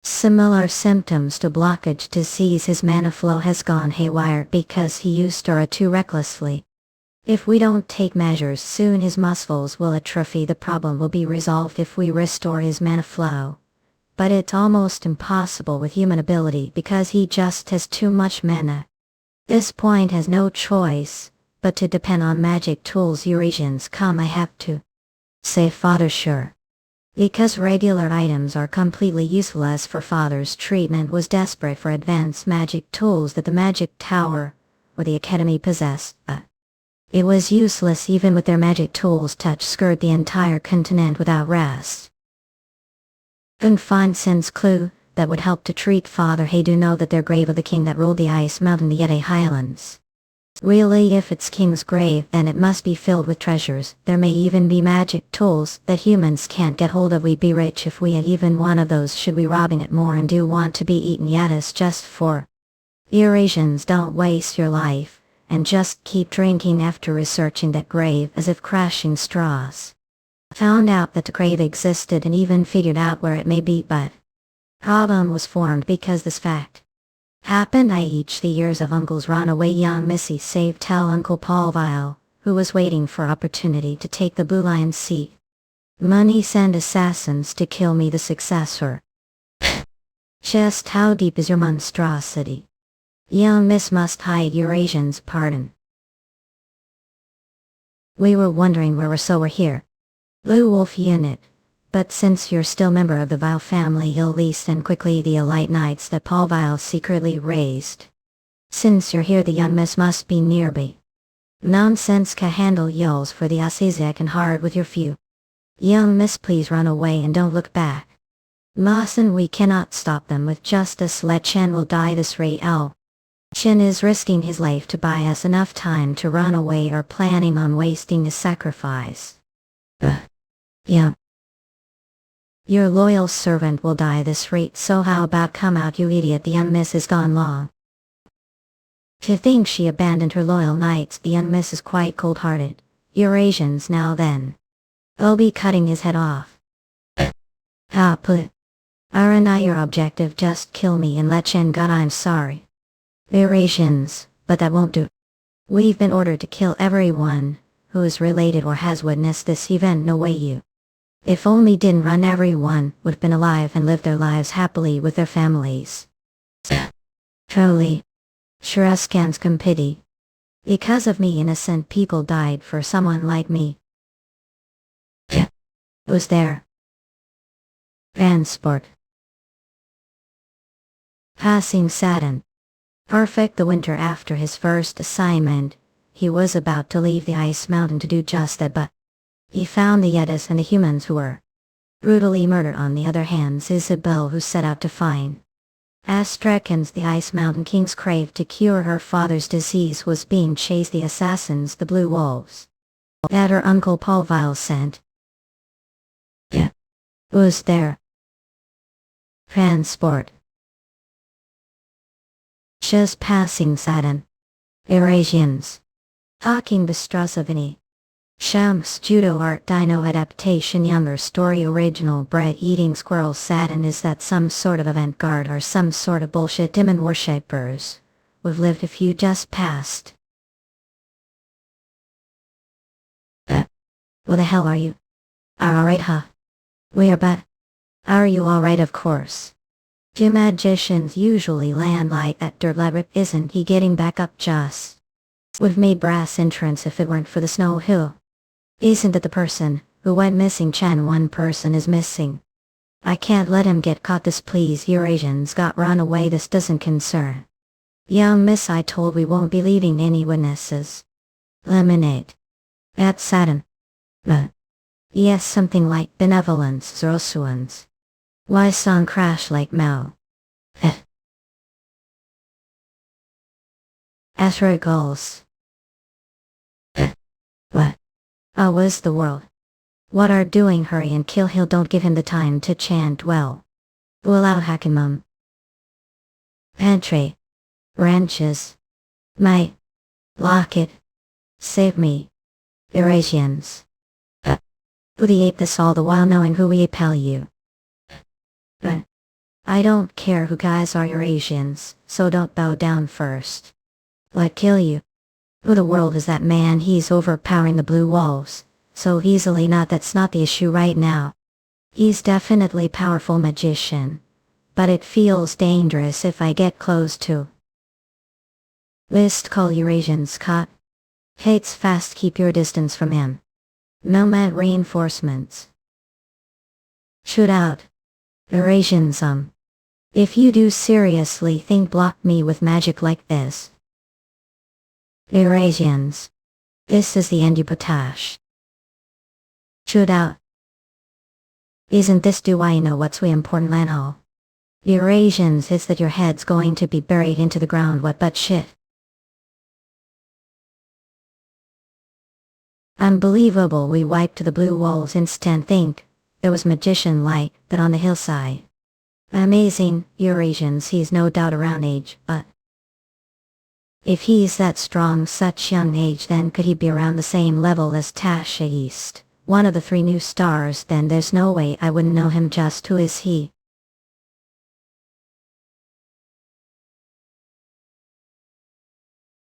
similar symptoms to blockage disease. His mana flow has gone haywire because he used Aura too recklessly. If we don't take measures soon his muscles will atrophy. The problem will be resolved if we restore his mana flow. But it's almost impossible with human ability because he just has too much mana. This point has no choice but to depend on magic tools. Eurasians come, I have to say father sure. Because regular items are completely useless for father's treatment was desperate for advanced magic tools that the magic tower or the academy possessed, but it was useless even with their magic tools. Touch skirt the entire continent without rest. Couldn't find Sin's clue that would help to treat father. Hey, do know that their grave of the king that ruled the Ice Mountain, the Yeti Highlands. Really, if it's king's grave, then it must be filled with treasures. There may even be magic tools that humans can't get hold of. We'd be rich if we had even one of those. Should we robbing it more and do want to be eaten Yetis just for? Eurasians, don't waste your life, and just keep drinking after researching that grave as if crashing straws. Found out that the grave existed and even figured out where it may be, but problem was formed because this fact happened. I each the years of uncles run away. Young Missy saved tell Uncle Paul Vile, who was waiting for opportunity to take the blue lion's seat. Money send assassins to kill me, the successor. Just how deep is your monstrosity? Young Miss must hide Eurasians, pardon. We were wondering where we're here. Blue Wolf Unit. But since you're still member of the Vile family, you'll least and quickly the elite knights that Paul Vile secretly raised. Since you're here, the young miss must be nearby. Nonsense can handle yells for the Assizek and hard with your few. Young miss, please run away and don't look back. Mustn't we cannot stop them with justice. Let Chen will die this rate. Chen is risking his life to buy us enough time to run away or planning on wasting his sacrifice. Yeah. Your loyal servant will die this rate, so how about come out, you idiot? The young miss is gone long. To think she abandoned her loyal knights, the young miss is quite cold-hearted. Eurasians now then. I'll be cutting his head off. Ah, put. Aren't I your objective? Just kill me and let Chen God, I'm sorry. Eurasians, but that won't do. We've been ordered to kill everyone who is related or has witnessed this event. No way you. If only didn't run, everyone would have been alive and lived their lives happily with their families. Truly. Shruskan's pity. Because of me innocent people died for someone like me. Yeah. It was there. Transport. Passing Saturn. Perfect the winter after his first assignment, he was about to leave the ice mountain to do just that, but he found the Yetis and the humans who were brutally murdered. On the other hand, Isabel, who set out to find Astrakhan's, the Ice Mountain King's crave to cure her father's disease, was being chased the assassins, the Blue Wolves, that her uncle Paul sent. Yeah. Was there. Transport. Just passing Saturn. Eurasians. Talking Bistrasovini. Shams Judo Art Dino Adaptation Younger Story Original Bread Eating Squirrel Saturn. Is that some sort of avant-garde or some sort of bullshit? Demon worshippers. We've lived if you just passed. What the hell are you? Alright, huh? We are, but are you alright? Of course. Do magicians usually land like that? Derlebrit, isn't he getting back up? Just we've made brass entrance if it weren't for the snow hill. Isn't it the person who went missing? Chan, one person is missing. I can't let him get caught. This please, Eurasians got run away. This doesn't concern. Young miss, I told we won't be leaving any witnesses. Lemonade. At Saturn. Yes, something like benevolence, Zorosuans. Why song crash like Mao? Astra goals. What? Oh, was the world? What are doing? Hurry and kill. He'll don't give him the time to chant well. Will out Hakimum. Pantry. Branches. My. Locket. Save me. Eurasians. Who the ape this all the while knowing who we appel you. But I don't care who guys are, Eurasians, so don't bow down first. What kill you? Who the world is that man? He's overpowering the Blue Wolves so easily. Not that's not the issue right now. He's definitely powerful magician, but it feels dangerous if I get close to. List call Eurasians caught. Hates fast, keep your distance from him. Nomad reinforcements. Shoot out. Eurasians if you do seriously think block me with magic like this. Eurasians. This is the end you potash. Shoot out. Isn't this do I know what's we important Lanho? Eurasians, is that your head's going to be buried into the ground? What but shit. Unbelievable, we wiped the Blue Wolves instant. Think there was magician like that on the hillside. Amazing, Eurasians, he's no doubt around age, but if he's that strong such young age, then could he be around the same level as Tasha East, one of the 3 new stars? Then there's no way I wouldn't know him. Just who is he?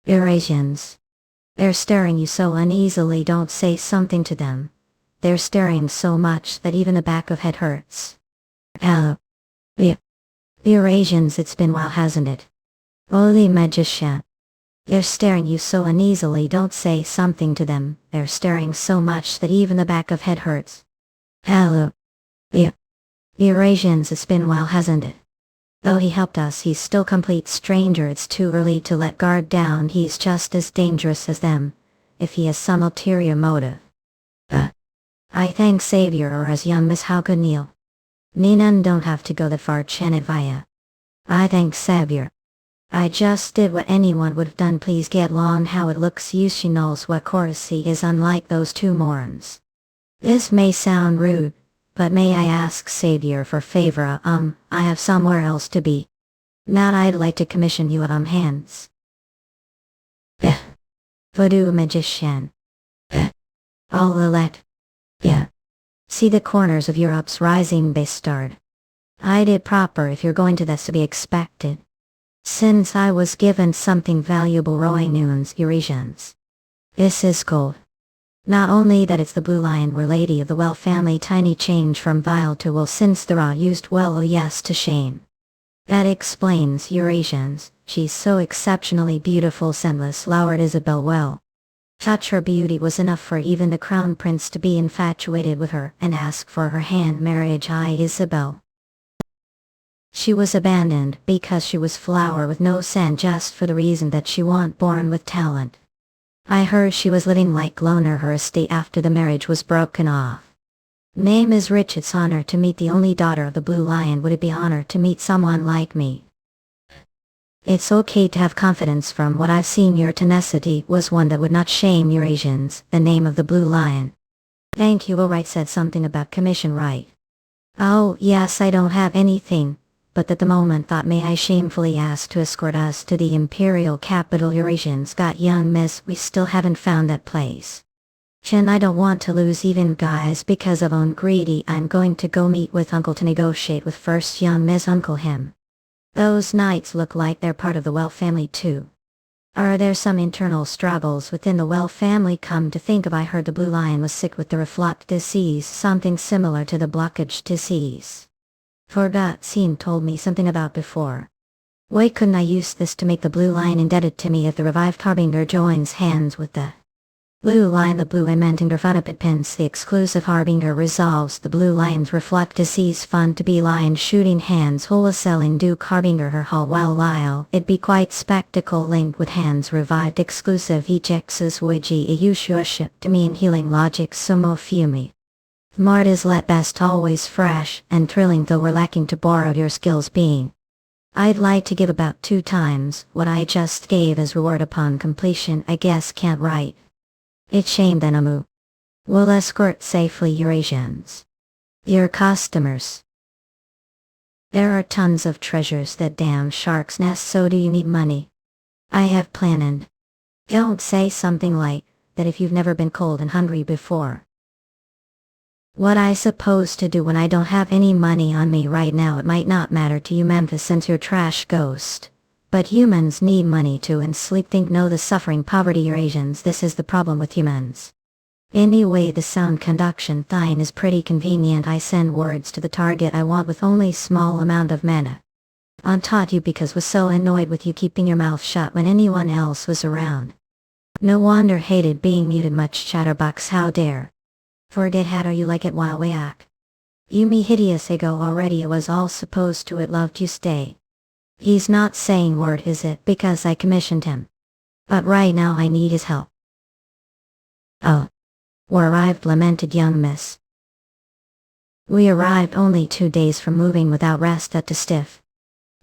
Eurasians. They're staring you so uneasily, don't say something to them. They're staring so much that even the back of head hurts. The Eurasians, it's been a while, hasn't it? Holy magician. They're staring you so uneasily, don't say something to them. They're staring so much that even the back of head hurts. The Eurasians, it's been a while, hasn't it? Though he helped us, he's still complete stranger. It's too early to let guard down. He's just as dangerous as them, if he has some ulterior motive. I thank Savior, or as young Miss How could kneel. Ninan don't have to go that far, Chanivaya. I thank Savior. I just did what anyone would have done. Please get long how it looks. You, she knows what chorus he is, unlike those 2 morons. This may sound rude, but may I ask Savior for favor? I have somewhere else to be. Now I'd like to commission you at hands. Voodoo magician. All the let. Yeah. See the corners of Europe's rising bastard. I did proper if you're going to this to be expected. Since I was given something valuable rowing noons Eurasians. This is gold. Not only that it's the blue lion were lady of the well family tiny change from vile to will since the raw used well oh yes to shame. That explains Eurasians, she's so exceptionally beautiful scentless lowered Isabel well. Such her beauty was enough for even the crown prince to be infatuated with her and ask for her hand marriage. Isabel. She was abandoned because she was flower with no scent just for the reason that she wasn't born with talent. I heard she was living like loner her estate after the marriage was broken off. Name is rich, it's honor to meet the only daughter of the blue lion. Would it be honor to meet someone like me? It's okay to have confidence. From what I've seen your tenacity was one that would not shame Eurasians. The name of the blue lion. Thank you. Alright, said something about commission, right? Oh yes, I don't have anything, but at the moment thought may I shamefully ask to escort us to the imperial capital. Eurasians got young miss, we still haven't found that place. Chin, I don't want to lose even guys because of own greedy. I'm going to go meet with uncle to negotiate with first young miss uncle him. Those knights look like they're part of the Well family too. Are there some internal struggles within the Well family? Come to think of, I heard the blue lion was sick with the reflux disease, something similar to the blockage disease. Forgot Scene told me something about before. Why couldn't I use this to make the blue lion indebted to me if the revived Harbinger joins hands with the blue lion? The blue Ementinger Funapit pins the exclusive Harbinger resolves the blue lion's reflect disease fund to be lion shooting hands wholesaling Duke Harbinger her hall while Lyle it be quite spectacle linked with hands revived exclusive ejexes wiji eushua to mean healing logic sumo fumi. Mart is let best always fresh and thrilling, though we're lacking to borrow your skills being. I'd like to give about 2 times what I just gave as reward upon completion. I guess can't write. It's shame then Amu. We'll escort safely Eurasians. Your customers. There are tons of treasures that damn shark's nest, so do you need money? I have planned. Don't say something like that if you've never been cold and hungry before. What I supposed to do when I don't have any money on me right now? It might not matter to you Memphis since you're trash ghost. But humans need money too, and sleep think know the suffering poverty Eurasians. This is the problem with humans. Anyway, the sound conduction thine is pretty convenient. I send words to the target I want with only small amount of mana. On taught you because was so annoyed with you keeping your mouth shut when anyone else was around. No wonder hated being muted much chatterbox, how dare. Forget how you like it while we act. You me hideous ego already, it was all supposed to it loved you stay. He's not saying word is it because I commissioned him. But right now I need his help. Oh. We're arrived, lamented young miss. We arrived only 2 days from moving without rest at the stiff.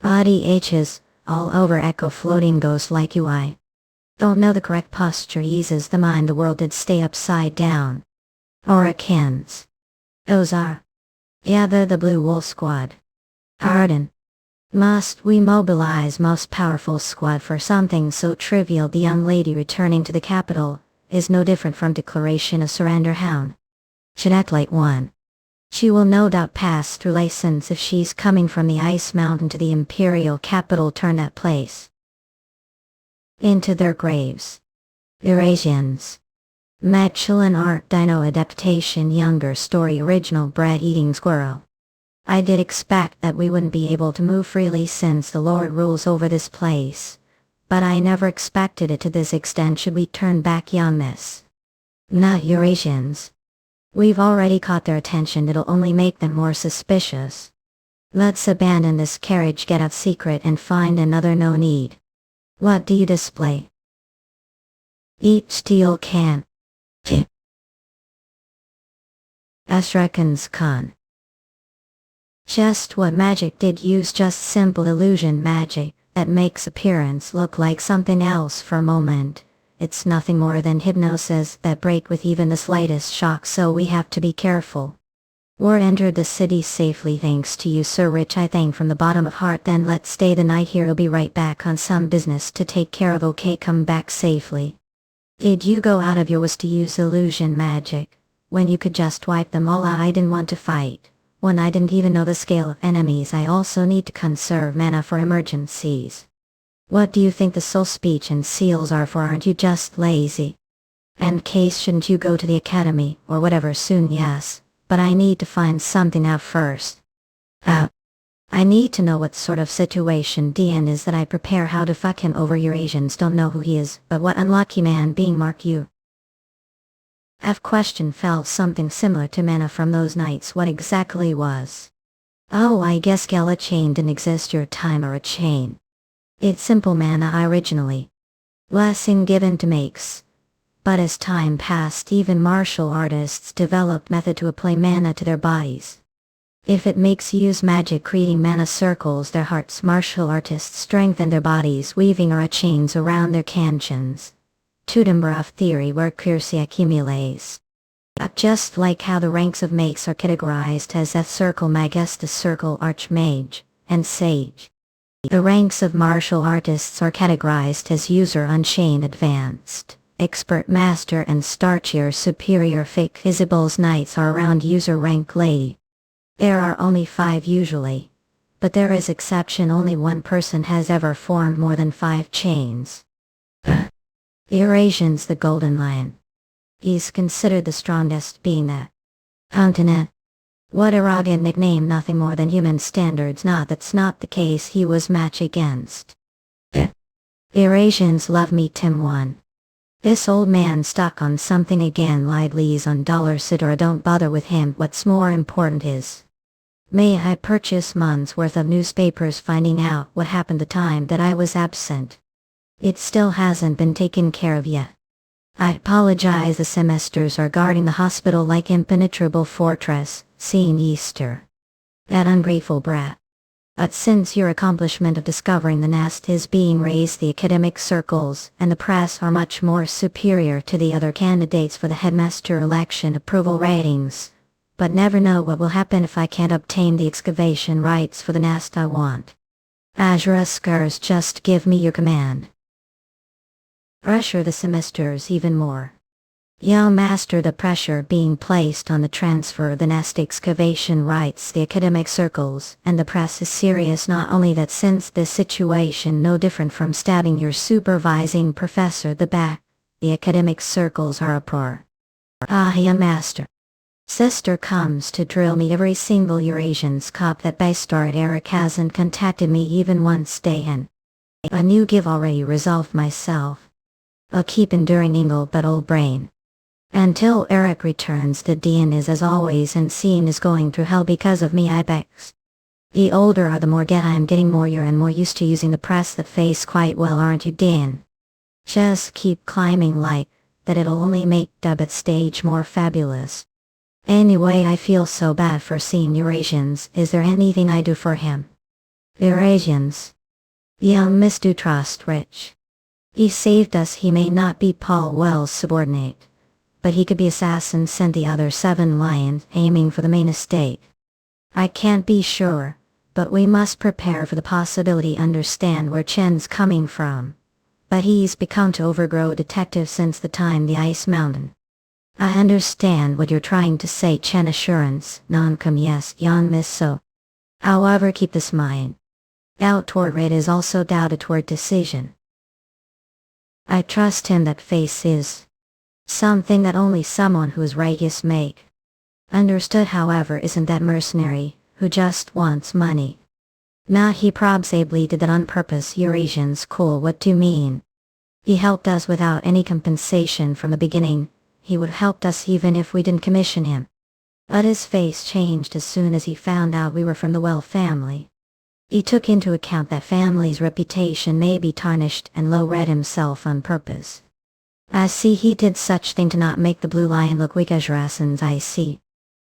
Body aches, all over echo floating ghost like you. I don't know the correct posture eases the mind, the world did stay upside down. Oricans. Those are. Yeah, they're the Blue Wolf Squad. Pardon. Must we mobilize most powerful squad for something so trivial? The young lady returning to the capital is no different from declaration of surrender hound. Should act like one. She will no doubt pass through license if she's coming from the ice mountain to the imperial capital. Turn that place into their graves. Eurasians. Machilin art dino adaptation younger story original bread eating squirrel. I did expect that we wouldn't be able to move freely since the Lord rules over this place, but I never expected it to this extent. Should we turn back young miss? Not Eurasians. We've already caught their attention, it'll only make them more suspicious. Let's abandon this carriage, get out secret and find another. No need. What do you display? Eat steel can. Asrakans Khan. Just what magic did use, just simple illusion magic that makes appearance look like something else for a moment. It's nothing more than hypnosis that break with even the slightest shock, so we have to be careful. We're entered the city safely thanks to you, Sir Rich. I thank from the bottom of heart. Then let's stay the night here. I'll be right back on some business to take care of. Okay, come back safely. Did you go out of your ways to use illusion magic, when you could just wipe them all out? I didn't want to fight. When I didn't even know the scale of enemies, I also need to conserve mana for emergencies. What do you think the soul speech and seals are for? Aren't you just lazy? And case, shouldn't you go to the academy, or whatever soon? Yes, but I need to find something out first. I need to know what sort of situation Dean is that I prepare how to fuck him over. Your Asians don't know who he is, but what unlucky man being Mark you? Question felt something similar to mana from those nights. What exactly was? Oh, I guess Gala chain didn't exist your time, or a chain. It's simple mana originally. Blessing given to makes. But as time passed, even martial artists developed method to apply mana to their bodies. If it makes use magic creating mana circles their hearts, martial artists strengthen their bodies weaving aura chains around their canchins. Tudumber of theory where accuracy accumulates. Just like how the ranks of makes are categorized as Eth Circle, Magestus Circle, Archmage, and Sage. The ranks of martial artists are categorized as User, Unchained, Advanced, Expert, Master, and Starchier, Superior. Fake Visibles Knights are around User rank Lady. There are only 5 usually. But there is exception, only one person has ever formed more than 5 chains. Eurasians, the Golden Lion. He's considered the strongest, being that continent. What arrogant nickname, nothing more than human standards. That's not the case, he was match against. Eurasians love me. Tim 1. This old man stuck on something again. Lidley's on $1 don't bother with him. What's more important is, may I purchase months worth of newspapers finding out what happened the time that I was absent. It still hasn't been taken care of yet. I apologize, the semesters are guarding the hospital like impenetrable fortress, seeing Easter. That ungrateful brat. But since your accomplishment of discovering the nest is being raised, the academic circles and the press are much more superior to the other candidates for the headmaster election approval ratings. But never know what will happen if I can't obtain the excavation rights for the nest I want. Azura Skurs, just give me your command. Pressure the semesters even more. You'll master the pressure being placed on the transfer of the nest excavation rights. The academic circles and the press is serious. Not only that, since this situation no different from stabbing your supervising professor the back, the academic circles are uproar. Yeah, master. Sister comes to drill me every single Eurasian's cop that by start. Eric hasn't contacted me even once day in. A new give already resolved myself. I'll keep enduring Ingle but old brain. Until Eric returns, the Dean is as always and scene is going through hell because of me. I begs. The older are the more get I'm getting more you're and more used to using the press that face quite well, aren't you, Dean? Just keep climbing like that, it'll only make debut stage more fabulous. Anyway, I feel so bad for seeing Eurasians. Is there anything I do for him? Eurasians. Young Miss do trust Rich. He saved us. He may not be Paul Wells' subordinate, but he could be assassin sent the other 7 lions aiming for the main estate. I can't be sure, but we must prepare for the possibility. Understand where Chen's coming from. But he's become to overgrow detective since the time the Ice Mountain. I understand what you're trying to say, Chen. Assurance, non-com, yes, young miss. So, however, keep this mind. Doubt toward it is also doubted toward decision. I trust him. That face is something that only someone who is righteous make. Understood, however, isn't that mercenary, who just wants money. Nah, he probably did that on purpose. Eurasians, cool, what do you mean? He helped us without any compensation from the beginning. He would have helped us even if we didn't commission him. But his face changed as soon as he found out we were from the Well family. He took into account that family's reputation may be tarnished and low-read himself on purpose. I see, he did such thing to not make the Blue Lion look weak as Rassens. I see.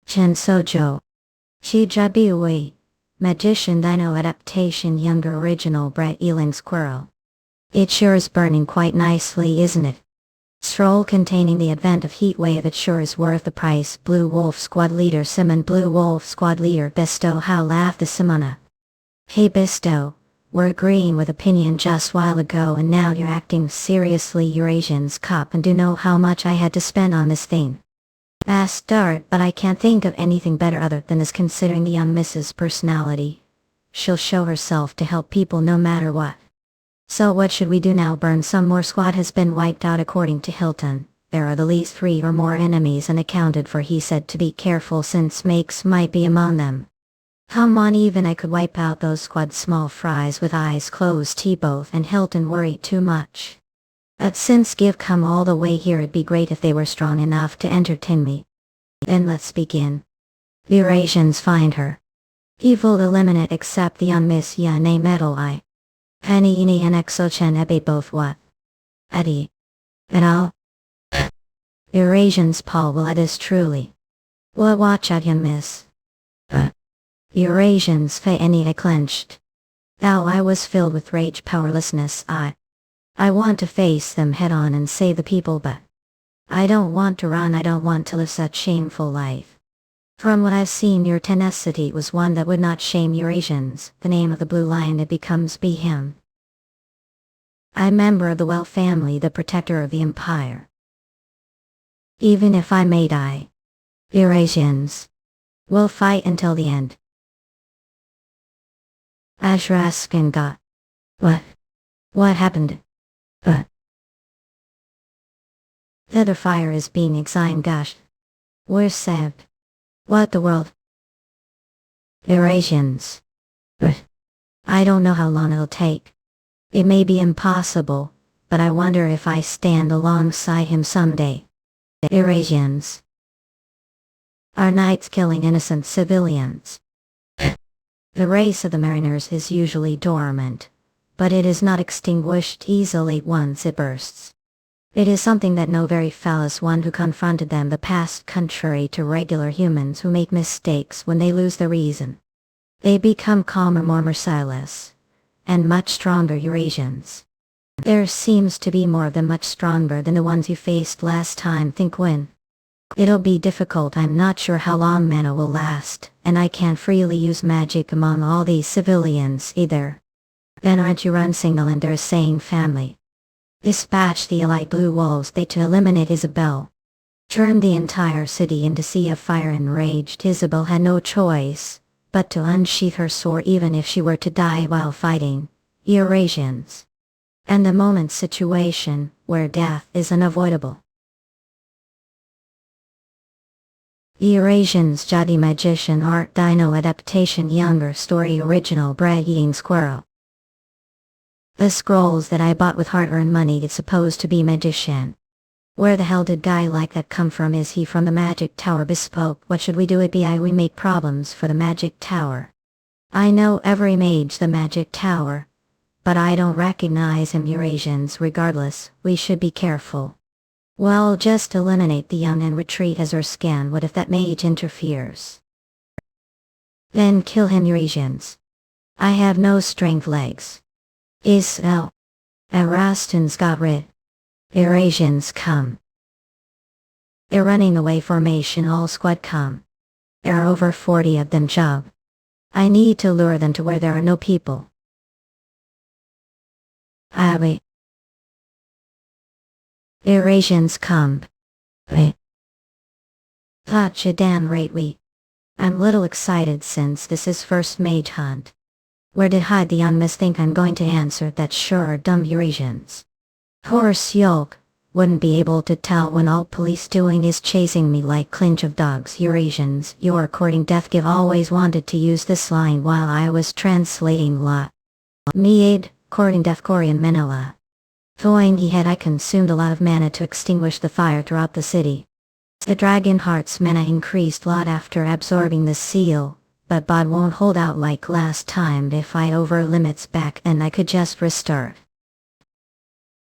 Chen Sojo. Shi Jabiui. Magician Dino adaptation, younger original Brett Ealing Squirrel. It sure is burning quite nicely, isn't it? Stroll containing the advent of Heatwave, it sure is worth the price. Blue Wolf Squad Leader Simon. Blue Wolf Squad Leader Bisto. How laugh the Simona. Hey Bisto, were agreeing with opinion just while ago, and now you're acting seriously. Eurasian's cop, and do know how much I had to spend on this thing. Bastard, but I can't think of anything better other than this, considering the young Mrs.'s personality. She'll show herself to help people no matter what. So what should we do now? Burn some more? Squad has been wiped out according to Hilton. There are at least 3 or more enemies unaccounted for. He said to be careful since Mage might be among them. Come on, even I could wipe out those squad small fries with eyes closed. T-Both and Hilton worry too much. But since give come all the way here, it'd be great if they were strong enough to entertain me. Then let's begin. The Eurasians find her. Evil eliminate except the young Miss Ya name metal I. Penny ini and exochen ebe both what? Eddie. And all. Eurasians Paul will it is truly. What watch out young miss. Eurasians fe any I clenched. Now I was filled with rage, powerlessness. I want to face them head on and save the people, but I don't want to run. I don't want to live such shameful life. From what I've seen, your tenacity was one that would not shame Eurasians. The name of the Blue Lion, it becomes be him. I'm member of the Well family, the protector of the Empire. Even if I may die, Eurasians will fight until the end. Ashraskin got. What happened? The other fire is being examined. Gosh. Where's Seb? What the world? Eurasians. I don't know how long it'll take. It may be impossible, but I wonder if I stand alongside him someday. The Eurasians. Our knights killing innocent civilians. The race of the mariners is usually dormant, but it is not extinguished easily once it bursts. It is something that no very phallus one who confronted them the past, contrary to regular humans who make mistakes when they lose their reason. They become calmer, more merciless, and much stronger. Eurasians. There seems to be more of them, much stronger than the ones you faced last time. Think when. It'll be difficult. I'm not sure how long mana will last, and I can't freely use magic among all these civilians either. Then aren't you run signal and they're saying family. Dispatch the elite blue wolves they to eliminate Isabel. Turn the entire city into sea of fire. Enraged Isabel had no choice but to unsheath her sword even if she were to die while fighting Eurasians. And the moment's situation where death is unavoidable. Eurasians Jadi Magician Art Dino Adaptation Younger Story Original Bread-Eating Squirrel. The scrolls that I bought with hard-earned money, it's supposed to be magician. Where the hell did guy like that come from? Is he from the magic tower? Bespoke. What should we do? It be we make problems for the magic tower. I know every mage the magic tower, but I don't recognize him. Eurasians. Regardless, we should be careful. Well, just eliminate the young and retreat as our scan. What if that mage interferes? Then kill him. Eurasians. I have no strength legs. Eraston's got rid. Eurasians come. They're running away. Formation. All squad come. There are over 40 of them. Job. I need to lure them to where there are no people. Wait. Eurasians come. Wait. Thought you damn right we. I'm little excited since this is first mage hunt. Where did hide the young miss? Think I'm going to answer that? Sure, dumb Eurasians. Horse yoke. Wouldn't be able to tell when all police doing is chasing me like clinch of dogs. Eurasians, your courting death give always wanted to use this line while I was translating la. Meade, courting death Korean Manhwa. Thoing he had I consumed a lot of mana to extinguish the fire throughout the city. The dragon heart's mana increased lot after absorbing the seal, but bod won't hold out like last time. If I over limits back then I could just restart.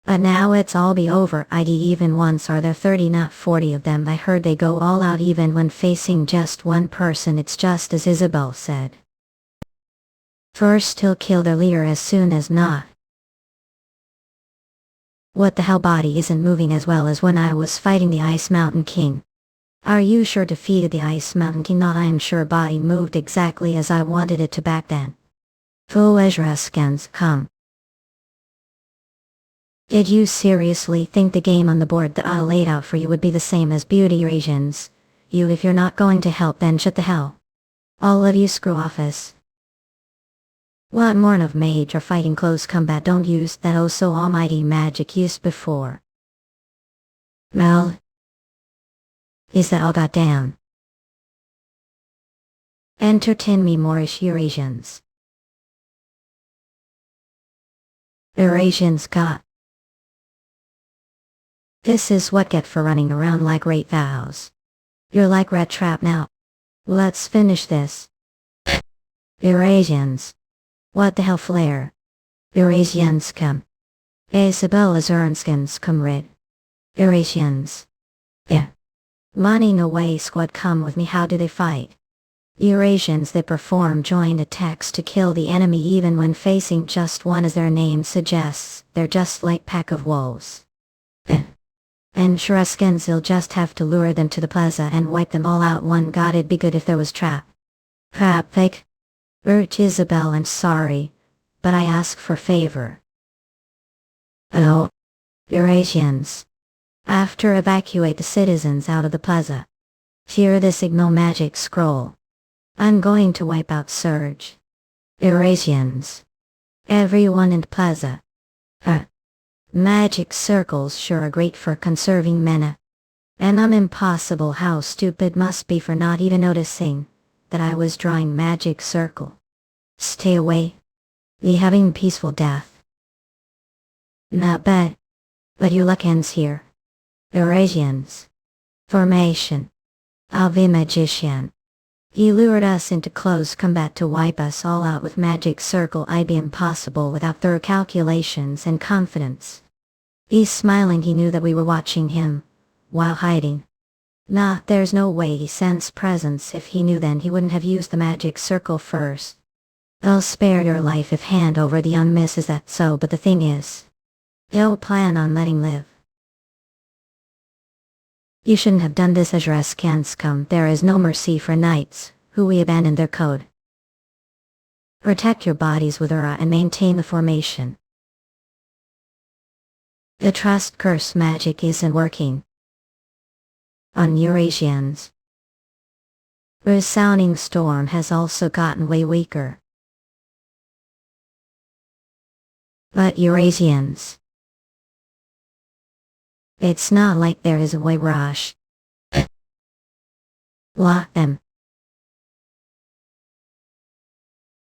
But now it's all be over. ID even once are there 30 not 40 of them. I heard they go all out even when facing just one person. It's just as Isabel said. First he'll kill their leader as soon as not. What the hell, body isn't moving as well as when I was fighting the Ice Mountain King. Are you sure defeated the Ice Mountain King? Not I am sure body moved exactly as I wanted it to back then. Full Ezraskans, come. Did you seriously think the game on the board that I laid out for you would be the same as Beauty Eurasians? You, if you're not going to help, then shut the hell. All of you screw office. What more of Mage or fighting close combat don't use that oh so almighty magic used before? Mel? Is that all goddamn? Entertain me Moorish Eurasians. Eurasians got. This is what get for running around like great vows. You're like rat trap now. Let's finish this. Eurasians. What the hell flare? Eurasians come. Isabella's Ernskins come red. Eurasians. Yeah. Money no way squad come with me, how do they fight? Eurasians that perform joint attacks to kill the enemy even when facing just one, as their name suggests, they're just like pack of wolves. And Shreskins, you'll just have to lure them to the plaza and wipe them all out one. God, it'd be good if there was trap. Fake. Isabel, I'm sorry, but I ask for favor. Oh. Eurasians. After evacuate the citizens out of the plaza. Hear the signal magic scroll. I'm going to wipe out Surge. Eurasians. Everyone in the plaza. Magic circles sure are great for conserving mana. And I'm impossible how stupid must be for not even noticing that I was drawing magic circle. Stay away. Be having peaceful death. Not bad. But your luck ends here. Eurasians. Formation. Of a magician. He lured us into close combat to wipe us all out with magic circle. I'd be impossible without thorough calculations and confidence. He's smiling, he knew that we were watching him, while hiding. Nah, there's no way he sensed presence. If he knew, then he wouldn't have used the magic circle first. I'll spare your life if hand over the unmiss, is that so? But the thing is, he'll plan on letting live. You shouldn't have done this, Azra's can't come. There is no mercy for knights, who we abandoned their code. Protect your bodies with Ura and maintain the formation. The trust curse magic isn't working. On Eurasians. Resounding storm has also gotten way weaker. But Eurasians. It's not like there is a way rush. Lock them.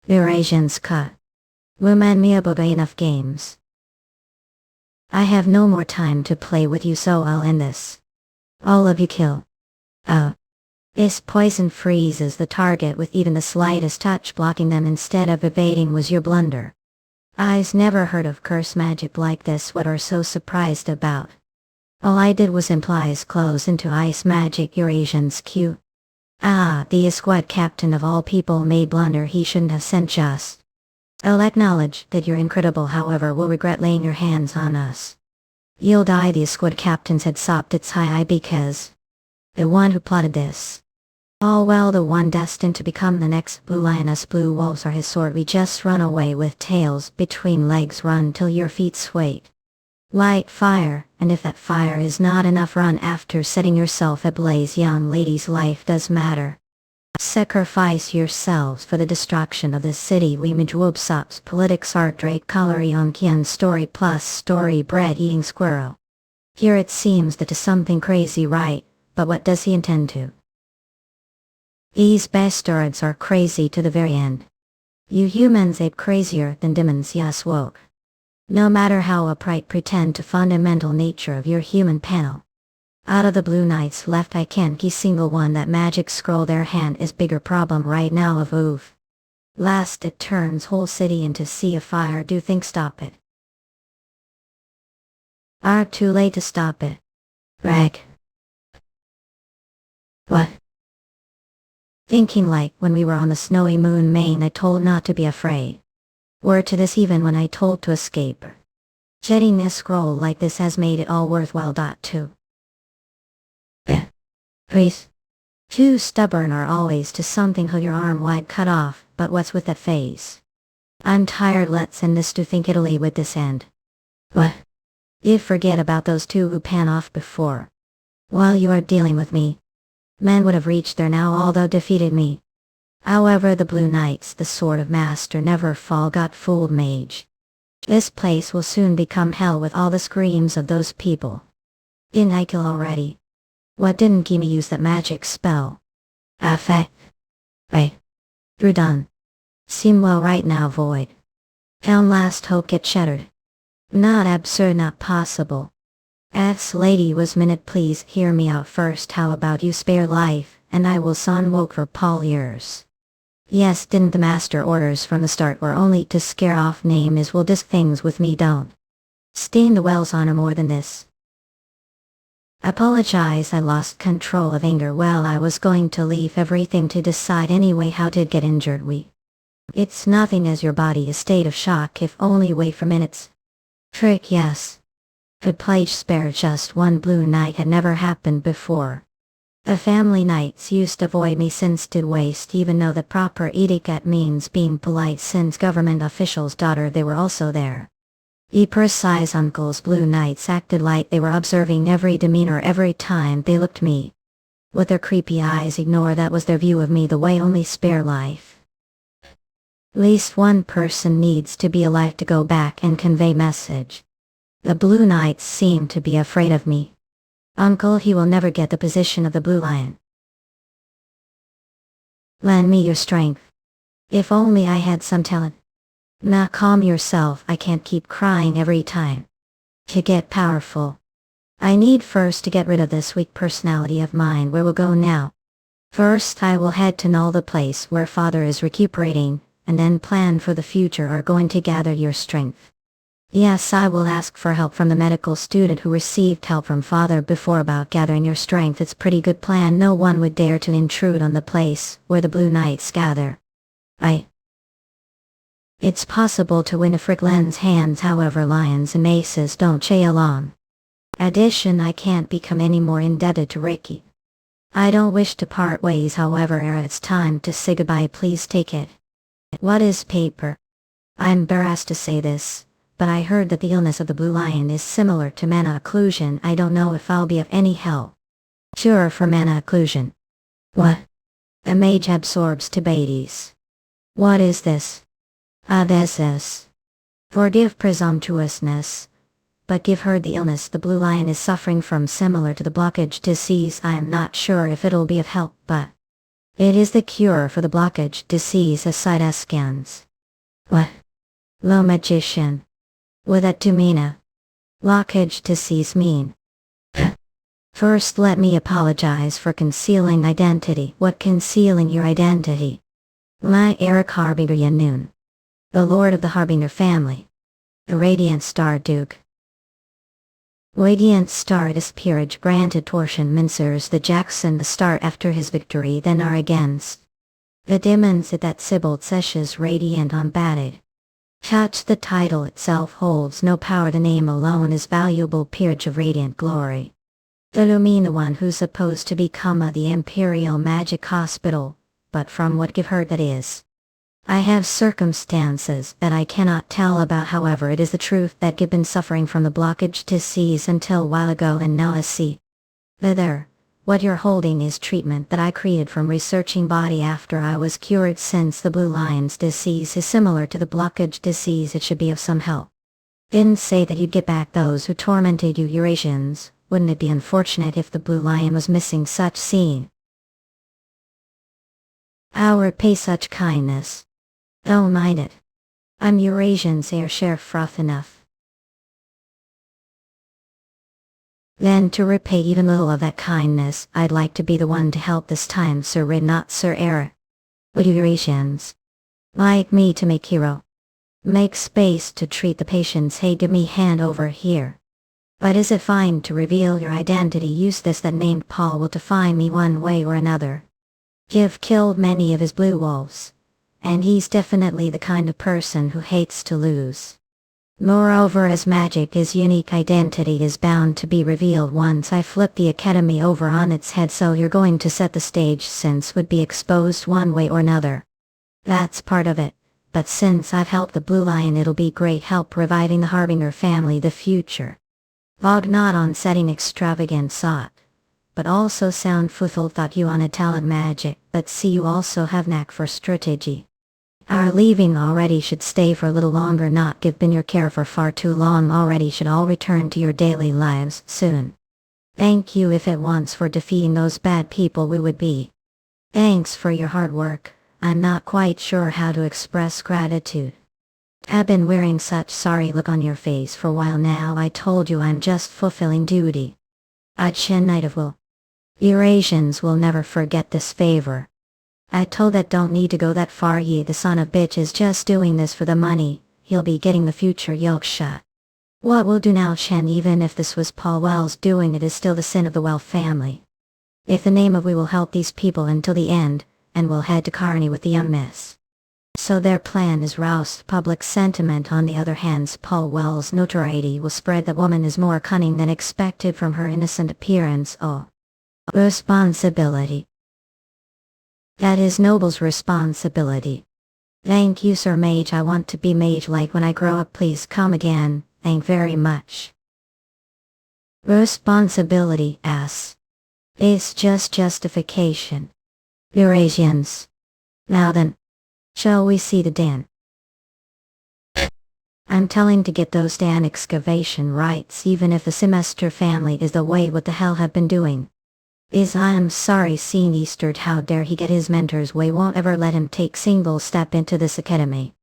Eurasians cut. Remind me about enough games. I have no more time to play with you, so I'll end this. All of you kill. This poison freezes the target with even the slightest touch. Blocking them instead of evading was your blunder. I's never heard of curse magic like this. What are so surprised about? All I did was imply his clothes into ice magic. Eurasians cute. The squad captain of all people made blunder. He shouldn't have sent just. I'll acknowledge that you're incredible, however will regret laying your hands on us. You'll die. The squad captain's head sopped its high eye because the one who plotted this. All well, the one destined to become the next blue lioness. Blue wolves are his sword. We just run away with tails between legs. Run till your feet sway. Light fire, and if that fire is not enough, run after setting yourself ablaze. Young lady's life does matter. Sacrifice yourselves for the destruction of this city. We Majwobsops politics art Drake Colory on Kian story plus story bread eating squirrel. Here it seems that is something crazy, right? But what does he intend to? These bastards are crazy to the very end. You humans ape crazier than demons. Yes, woke. No matter how upright pretend to fundamental nature of your human panel. Out of the blue knights left, I can't key single one. That magic scroll their hand is bigger problem right now of oof. Last it turns whole city into sea of fire. Do think stop it. Are too late to stop it. Rag. What? Thinking like when we were on the snowy moon main, I told not to be afraid. Word to this, even when I told to escape. Jetting this scroll like this has made it all worthwhile. Too. Please. Too stubborn are always to something. Who your arm wide cut off, but what's with that face? I'm tired, let's end this to think Italy with this end. What? You forget about those two who pan off before. While you are dealing with me. Men would have reached there now although defeated me. However the Blue Knights, the sword of Master never fall, got fooled Mage. This place will soon become hell with all the screams of those people. Didn't I kill already? What didn't Gimme use that magic spell? Affect. Right. You're done. Seem well right now, Void. Found last hope get shattered. Not absurd, not possible. Lady was minute, please hear me out first. How about you spare life, and I will son woke for Paul years. Yes, didn't the master orders from the start were only to scare off name is will disc things with me, don't. Stain the Wells honor more than this. Apologize, I lost control of anger. Well, I was going to leave everything to decide anyway. How did get injured? It's nothing as your body is state of shock if only wait for minutes. Trick, yes. Could Plage spare just one Blue Knight had never happened before. The family knights used to avoid me since did waste even though the proper etiquette means being polite since government officials' daughter they were also there. Precise uncle's Blue Knights acted like they were observing every demeanor every time they looked me. With their creepy eyes ignore that was their view of me the way only spare life. Least one person needs to be alive to go back and convey message. The Blue Knights seem to be afraid of me. Uncle, he will never get the position of the Blue Lion. Lend me your strength. If only I had some talent. Now calm yourself, I can't keep crying every time. To get powerful. I need first to get rid of this weak personality of mine. Where we'll go now. First I will head to Null, the place where father is recuperating, and then plan for the future are going to gather your strength. Yes, I will ask for help from the medical student who received help from father before about gathering your strength. It's pretty good plan. No one would dare to intrude on the place where the Blue Knights gather. It's possible to win if Rick lends hands, however lions and maces don't chase along. Addition, I can't become any more indebted to Ricky. I don't wish to part ways, however it's time to say goodbye. Please take it. What is paper? I'm embarrassed to say this, but I heard that the illness of the Blue Lion is similar to mana occlusion. I don't know if I'll be of any help. Cure for mana occlusion. What? The mage absorbs Tibetes. What is this? This is. Forgive presumptuousness, but give her the illness the Blue Lion is suffering from similar to the blockage disease. I am not sure if it'll be of help, but it is the cure for the blockage disease aside as scans. What? Low magician. What that do mean? Blockage disease mean? First let me apologize for concealing identity. What concealing your identity? My Elric Mervinger Noon. The Lord of the Harbinger family. The Radiant Star Duke. Radiant Star dispeerage granted torsion mincers the Jackson the start after his victory then are against. The demons that Sibyl Seshes radiant on batted. Touch the title itself holds no power, the name alone is valuable peerage of radiant glory. The Lumina one who's supposed to become the Imperial Magic Hospital, but from what give her that is. I have circumstances that I cannot tell about, however it is the truth that I've been suffering from the blockage disease until a while ago and now I see. There, what you're holding is treatment that I created from researching body after I was cured. Since the Blue Lion's disease is similar to the blockage disease, it should be of some help. Didn't say that you'd get back those who tormented you Eurasians. Wouldn't it be unfortunate if the Blue Lion was missing such scene? I'll repay such kindness. Don't mind it. I'm Eurasian's air sheriff rough enough. Then to repay even little of that kindness, I'd like to be the one to help this time, Sir Red, not Sir Era. Would you Eurasians like me to make hero? Make space to treat the patients. Hey, give me hand over here. But is it fine to reveal your identity? Use this that named Paul will define me one way or another. You've killed many of his blue wolves. And he's definitely the kind of person who hates to lose. Moreover, as magic, his unique identity is bound to be revealed once I flip the academy over on its head, so you're going to set the stage since would be exposed one way or another. That's part of it, But since I've helped the Blue Lion, it'll be great help providing the Harbinger family the future. Vog not on setting extravagant thought, but also sound fulfilled thought you on a talent magic, but see you also have knack for strategy. Our leaving already should stay for a little longer, not give been your care for far too long already, should all return to your daily lives soon. Thank you if it once for defeating those bad people we would be. Thanks for your hard work. I'm not quite sure how to express gratitude. I've been wearing such sorry look on your face for a while now. I told you I'm just fulfilling duty. Night of will. Eurasians will never forget this favor. I told that don't need to go that far, ye the son of bitch is just doing this for the money, he'll be getting the future yolk shot. What we'll do now, Chen, even if this was Paul Wells doing it, is still the sin of the Well family. If the name of we will help these people until the end, and we'll head to Carney with the young miss. So their plan is roused public sentiment. On the other hand, Paul Wells' notoriety will spread that woman is more cunning than expected from her innocent appearance. Oh. Responsibility. That is Noble's responsibility. Thank you, Sir Mage. I want to be mage-like when I grow up. Please come again. Thank very much. Responsibility, ass. It's just justification. Eurasians. Now then, shall we see the Dan? I'm telling to get those Dan excavation rights, even if the Semester family is the way. What the hell have been doing? I'm sorry, seeing Eastard, how dare he get his mentor's way, won't ever let him take single step into this academy.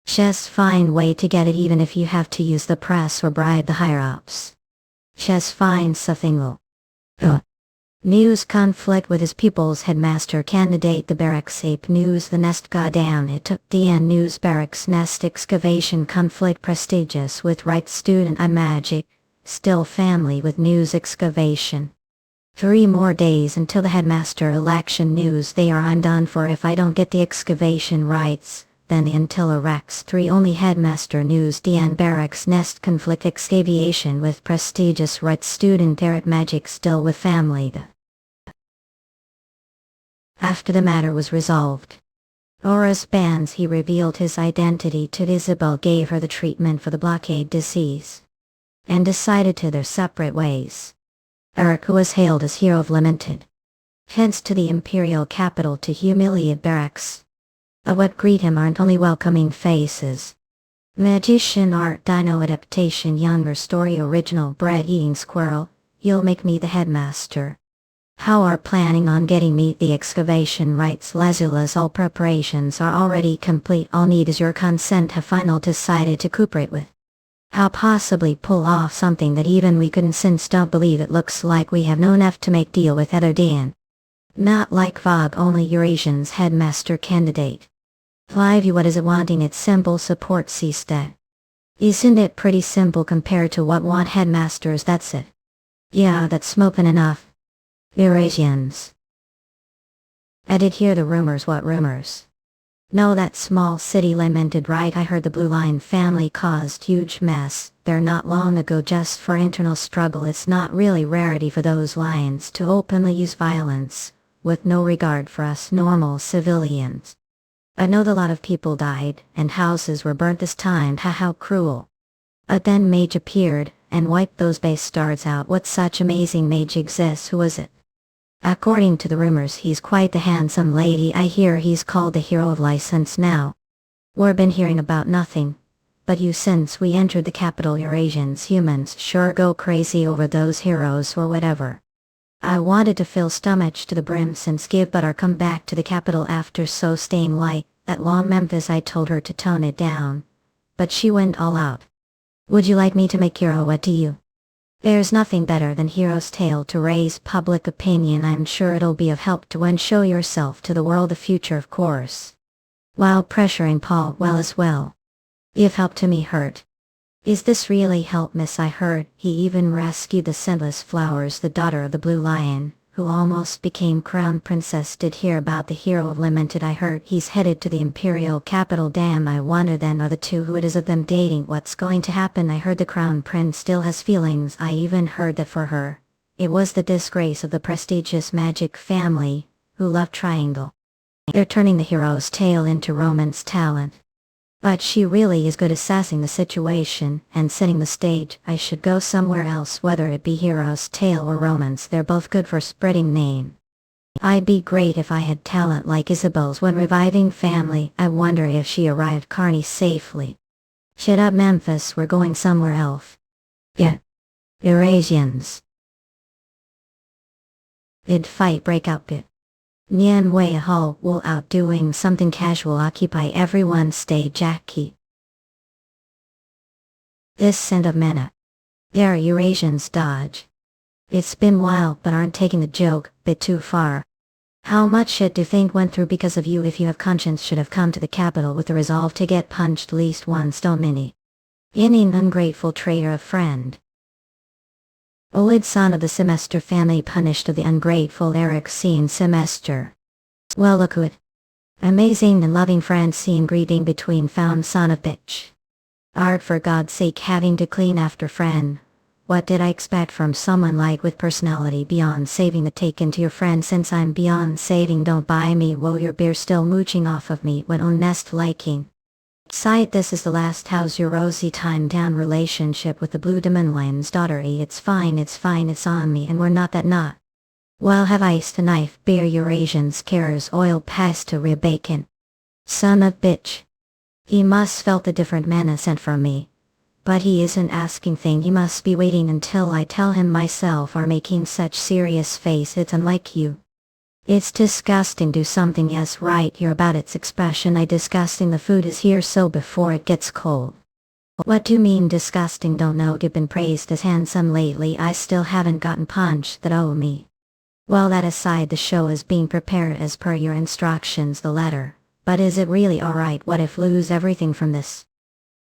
Just find way to get it, even if you have to use the press or bribe the higher-ups. Just find something will. News conflict with his pupils. Headmaster candidate the barracks ape news the nest goddamn it took DN news barracks nest excavation conflict prestigious with right student I magic still family with news excavation. 3 more days until the headmaster election news. They are I'm done for if I don't get the excavation rights. Then the until Rex 3 only headmaster news DN barracks nest conflict excavation with prestigious right student there at magic still with family. After the matter was resolved, Aura's bands, he revealed his identity to Isabel, gave her the treatment for the blockade disease, and decided to their separate ways. Eric, who was hailed as hero of lamented, hence to the imperial capital to humiliate barracks. What greet him aren't only welcoming faces. Magician art dino adaptation younger story original bread-eating squirrel, you'll make me the headmaster. How are planning on getting me the excavation rights? Lazula's all preparations are already complete, all need is your consent. Have final decided to cooperate with. How possibly pull off something that even we couldn't, since don't believe it looks like we have no enough to make deal with other Dan. Not like Vogue, only Eurasians headmaster candidate. 5 you what is it wanting? It's simple support C-stat. Isn't it pretty simple compared to what want headmasters? That's it. Yeah, that's smoking enough. Eurasians. I did hear the rumors. What rumors? No, that small city lamented, right? I heard the Blue Line family caused huge mess there not long ago just for internal struggle. It's not really rarity for those lions to openly use violence, with no regard for us normal civilians. I know that a lot of people died, and houses were burnt this time. How cruel. Then Mage appeared, and wiped those bastards out. What such amazing mage exists? Who was it? According to the rumors, he's quite the handsome lady. I hear he's called the hero of license now. We've been hearing about nothing but you since we entered the capital. Eurasians humans sure go crazy over those heroes or whatever. I wanted to fill stomach to the brim since give but our come back to the capital after so staying like that long Memphis. I told her to tone it down, but she went all out. Would you like me to make hero? What do you? There's nothing better than hero's tale to raise public opinion. I'm sure it'll be of help to when show yourself to the world the future, of course. While pressuring Paul well as well. If help to me hurt. Is this really help, miss? I heard he even rescued the scentless flowers, the daughter of the Blue Lion, who almost became crown princess. Did hear about the hero of lamented. I heard he's headed to the imperial capital. Damn, I wonder then are the two who it is of them dating. What's going to happen? I heard the crown prince still has feelings. I even heard that for her, it was the disgrace of the prestigious magic family, who love triangle. They're turning the hero's tale into romance talent. But she really is good assessing the situation and setting the stage. I should go somewhere else, whether it be hero's tale or romance. They're both good for spreading name. I'd be great if I had talent like Isabel's when reviving family. I wonder if she arrived Carney safely. Shut up Memphis, we're going somewhere else. Yeah. Eurasians. Id fight break up it. Nian Wei Hall will outdoing something casual occupy everyone stay Jackie. This scent of mena. There Eurasians dodge. It's been while but aren't taking the joke bit too far. How much shit do you think went through because of you? If you have conscience should have come to the capital with the resolve to get punched least once, don't mini. Inning ungrateful traitor of friend. Olid son of the semester family punished of the ungrateful Eric scene semester. Well look it. Amazing and loving friend scene greeting between found son of bitch. Art for God's sake having to clean after friend. What did I expect from someone like with personality beyond saving the taken to your friend? Since I'm beyond saving, don't buy me. Whoa, your beer still mooching off of me when honest liking. Sight, this is the last. How's your rosy time down relationship with the blue demon lion's daughtery? It's fine, it's on me and we're not that not. Well have iced a knife, beer Eurasians cares oil pasta rib bacon. Son of bitch. He must felt the different mana sent from me. But he isn't asking thing, he must be waiting until I tell him myself or making such serious face. It's unlike you. It's disgusting. Do something. Yes right, you're about its expression. Disgusting. The food is here so before it gets cold. What do you mean disgusting? Don't know. You've been praised as handsome lately. I still haven't gotten punch that owe me. Well that aside, the show is being prepared as per your instructions, the letter. But is it really alright? What if lose everything from this?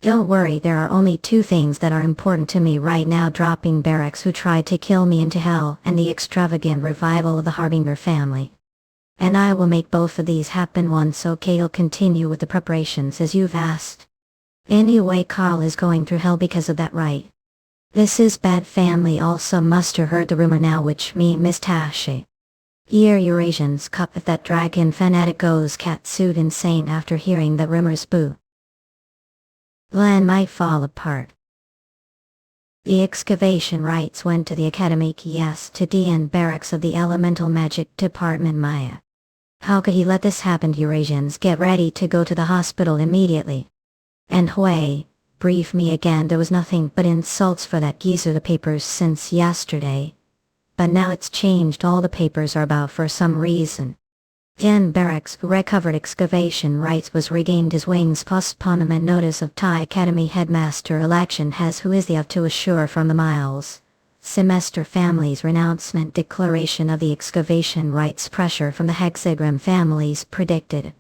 Don't worry, there are only two things that are important to me right now: dropping barracks who tried to kill me into hell, and the extravagant revival of the Harbinger family. And I will make both of these happen once. Okay, you'll continue with the preparations as you've asked. Anyway, Carl is going through hell because of that, right? This is bad. Family also must have heard the rumor now, which me Miss Tashi. Eurasians cup if that dragon fanatic goes catsuit insane after hearing the rumors. Boo. Land might fall apart. The excavation rights went to the academy, yes, to DN barracks of the elemental magic department. Maya. How could he let this happen? Eurasians, get ready to go to the hospital immediately. And Hui, brief me again. There was nothing but insults for that geezer. The papers since yesterday. But now it's changed. All the papers are about for some reason. DN barracks who recovered excavation rights was regained his wings. Postponement notice of Thai Academy headmaster election has who is the of to assure from the miles. Semester families renouncement declaration of the excavation rights. Pressure from the hexagram families predicted.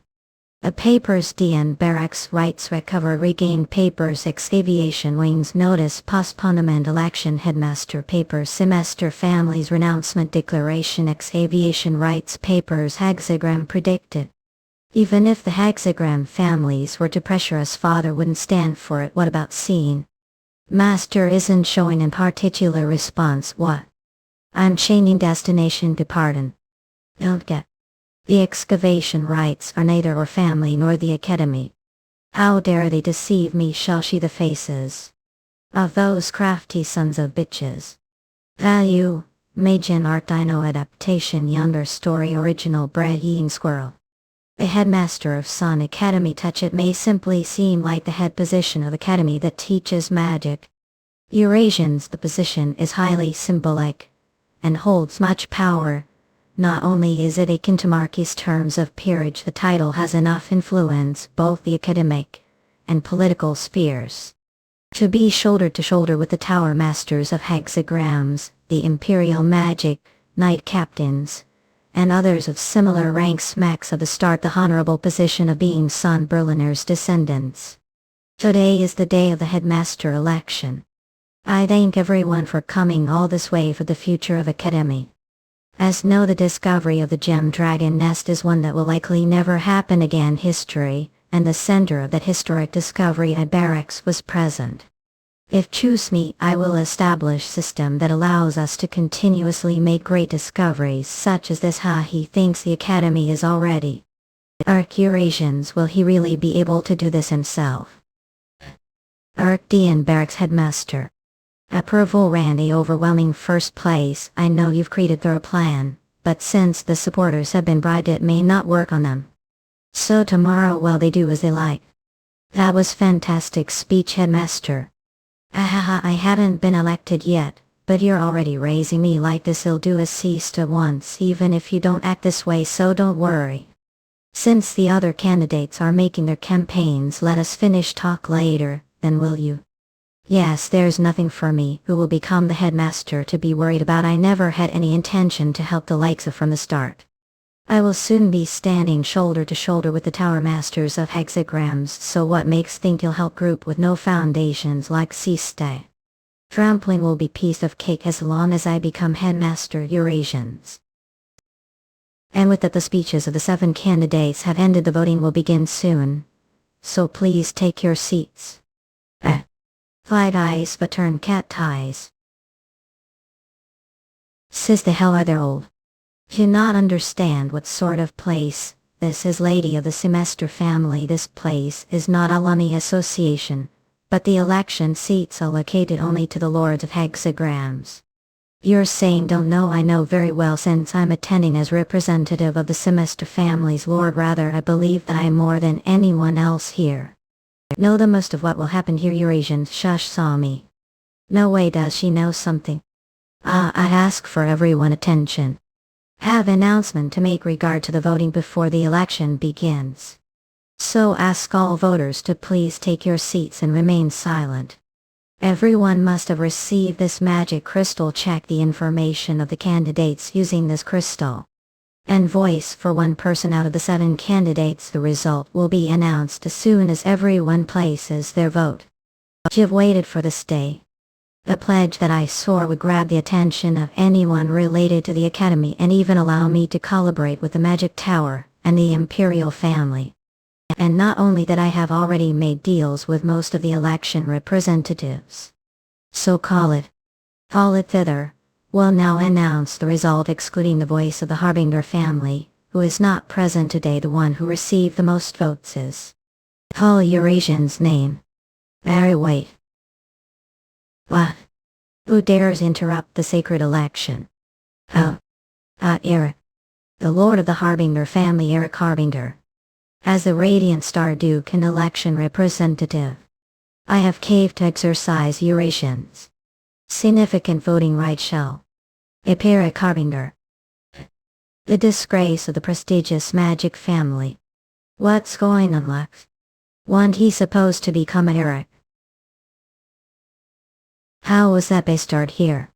A papers DN barracks rights recover regained papers excavation wings notice postponement election headmaster papers semester families renouncement declaration excavation rights papers hexagram predicted. Even if the hexagram families were to pressure us, father wouldn't stand for it. What about scene? Master isn't showing in particular response. What? I'm changing destination to pardon. Don't get. The excavation rights are neither or family nor the academy. How dare they deceive me? Shall she the faces of those crafty sons of bitches. Value, Mage and Art Dino adaptation younger story original bread-eating squirrel. The headmaster of Sun Academy touch. It may simply seem like the head position of academy that teaches magic. Eurasians, the position is highly symbolic and holds much power. Not only is it akin to Marquis terms of peerage, the title has enough influence both the academic and political spheres to be shoulder to shoulder with the tower masters of hexagrams, the imperial magic, knight captains, and others of similar rank. Smacks of the start the honorable position of being Son Berliner's descendants. Today is the day of the headmaster election. I thank everyone for coming all this way for the future of academy. As know the discovery of the gem dragon nest is one that will likely never happen again. History, and the center of that historic discovery at barracks was present. If choose me, I will establish system that allows us to continuously make great discoveries such as this. He thinks the academy is already Eurasians, will he really be able to do this himself? Dean Barracks Headmaster. Approval ran the overwhelming first place. I know you've created their plan, but since the supporters have been bribed it may not work on them. So tomorrow, well, they do as they like. That was fantastic speech, Headmaster. I haven't been elected yet, but you're already raising me like this. I'll do as ceased at once even if you don't act this way, so don't worry. Since the other candidates are making their campaigns, let us finish talk later, then will you? Yes, there's nothing for me, who will become the headmaster, to be worried about. I never had any intention to help the likes of from the start. I will soon be standing shoulder to shoulder with the tower masters of hexagrams, so what makes think you'll help group with no foundations like Ciste? Trampling will be piece of cake as long as I become headmaster, Eurasians. And with that, the speeches of the 7 candidates have ended. The voting will begin soon, so please take your seats. Fight eyes but turn cat ties. Says the hell are they old? Do not understand what sort of place this is, lady of the semester family. This place is not alumni association, but the election seats allocated only to the lords of hexagrams. You're saying don't know? I know very well, since I'm attending as representative of the semester family's lord. Rather, I believe that I am more than anyone else here. Know the most of what will happen here. Eurasians, shush, saw me. No way, does she know something? I ask for everyone attention. Have announcement to make regard to the voting before the election begins. So ask all voters to please take your seats and remain silent. Everyone must have received this magic crystal. Check the information of the candidates using this crystal, and voice for one person out of the 7 candidates. The result will be announced as soon as everyone places their vote. You've waited for this day. The pledge that I swore would grab the attention of anyone related to the Academy and even allow me to collaborate with the Magic Tower and the Imperial family. And not only that, I have already made deals with most of the election representatives. So call it thither. Will now announce the result, excluding the voice of the Harbinger family, who is not present today. The one who received the most votes is call Eurasian's name. Wait. What? Who dares interrupt the sacred election? Eric. The lord of the Harbinger family, Eric Harbinger. As the Radiant Star Duke and election representative, I have caved to exercise Eurasians' significant voting right. Shall Eric Harbinger, the disgrace of the prestigious magic family. What's going on, Lex? Wasn't he supposed to become Eric? How was that start here?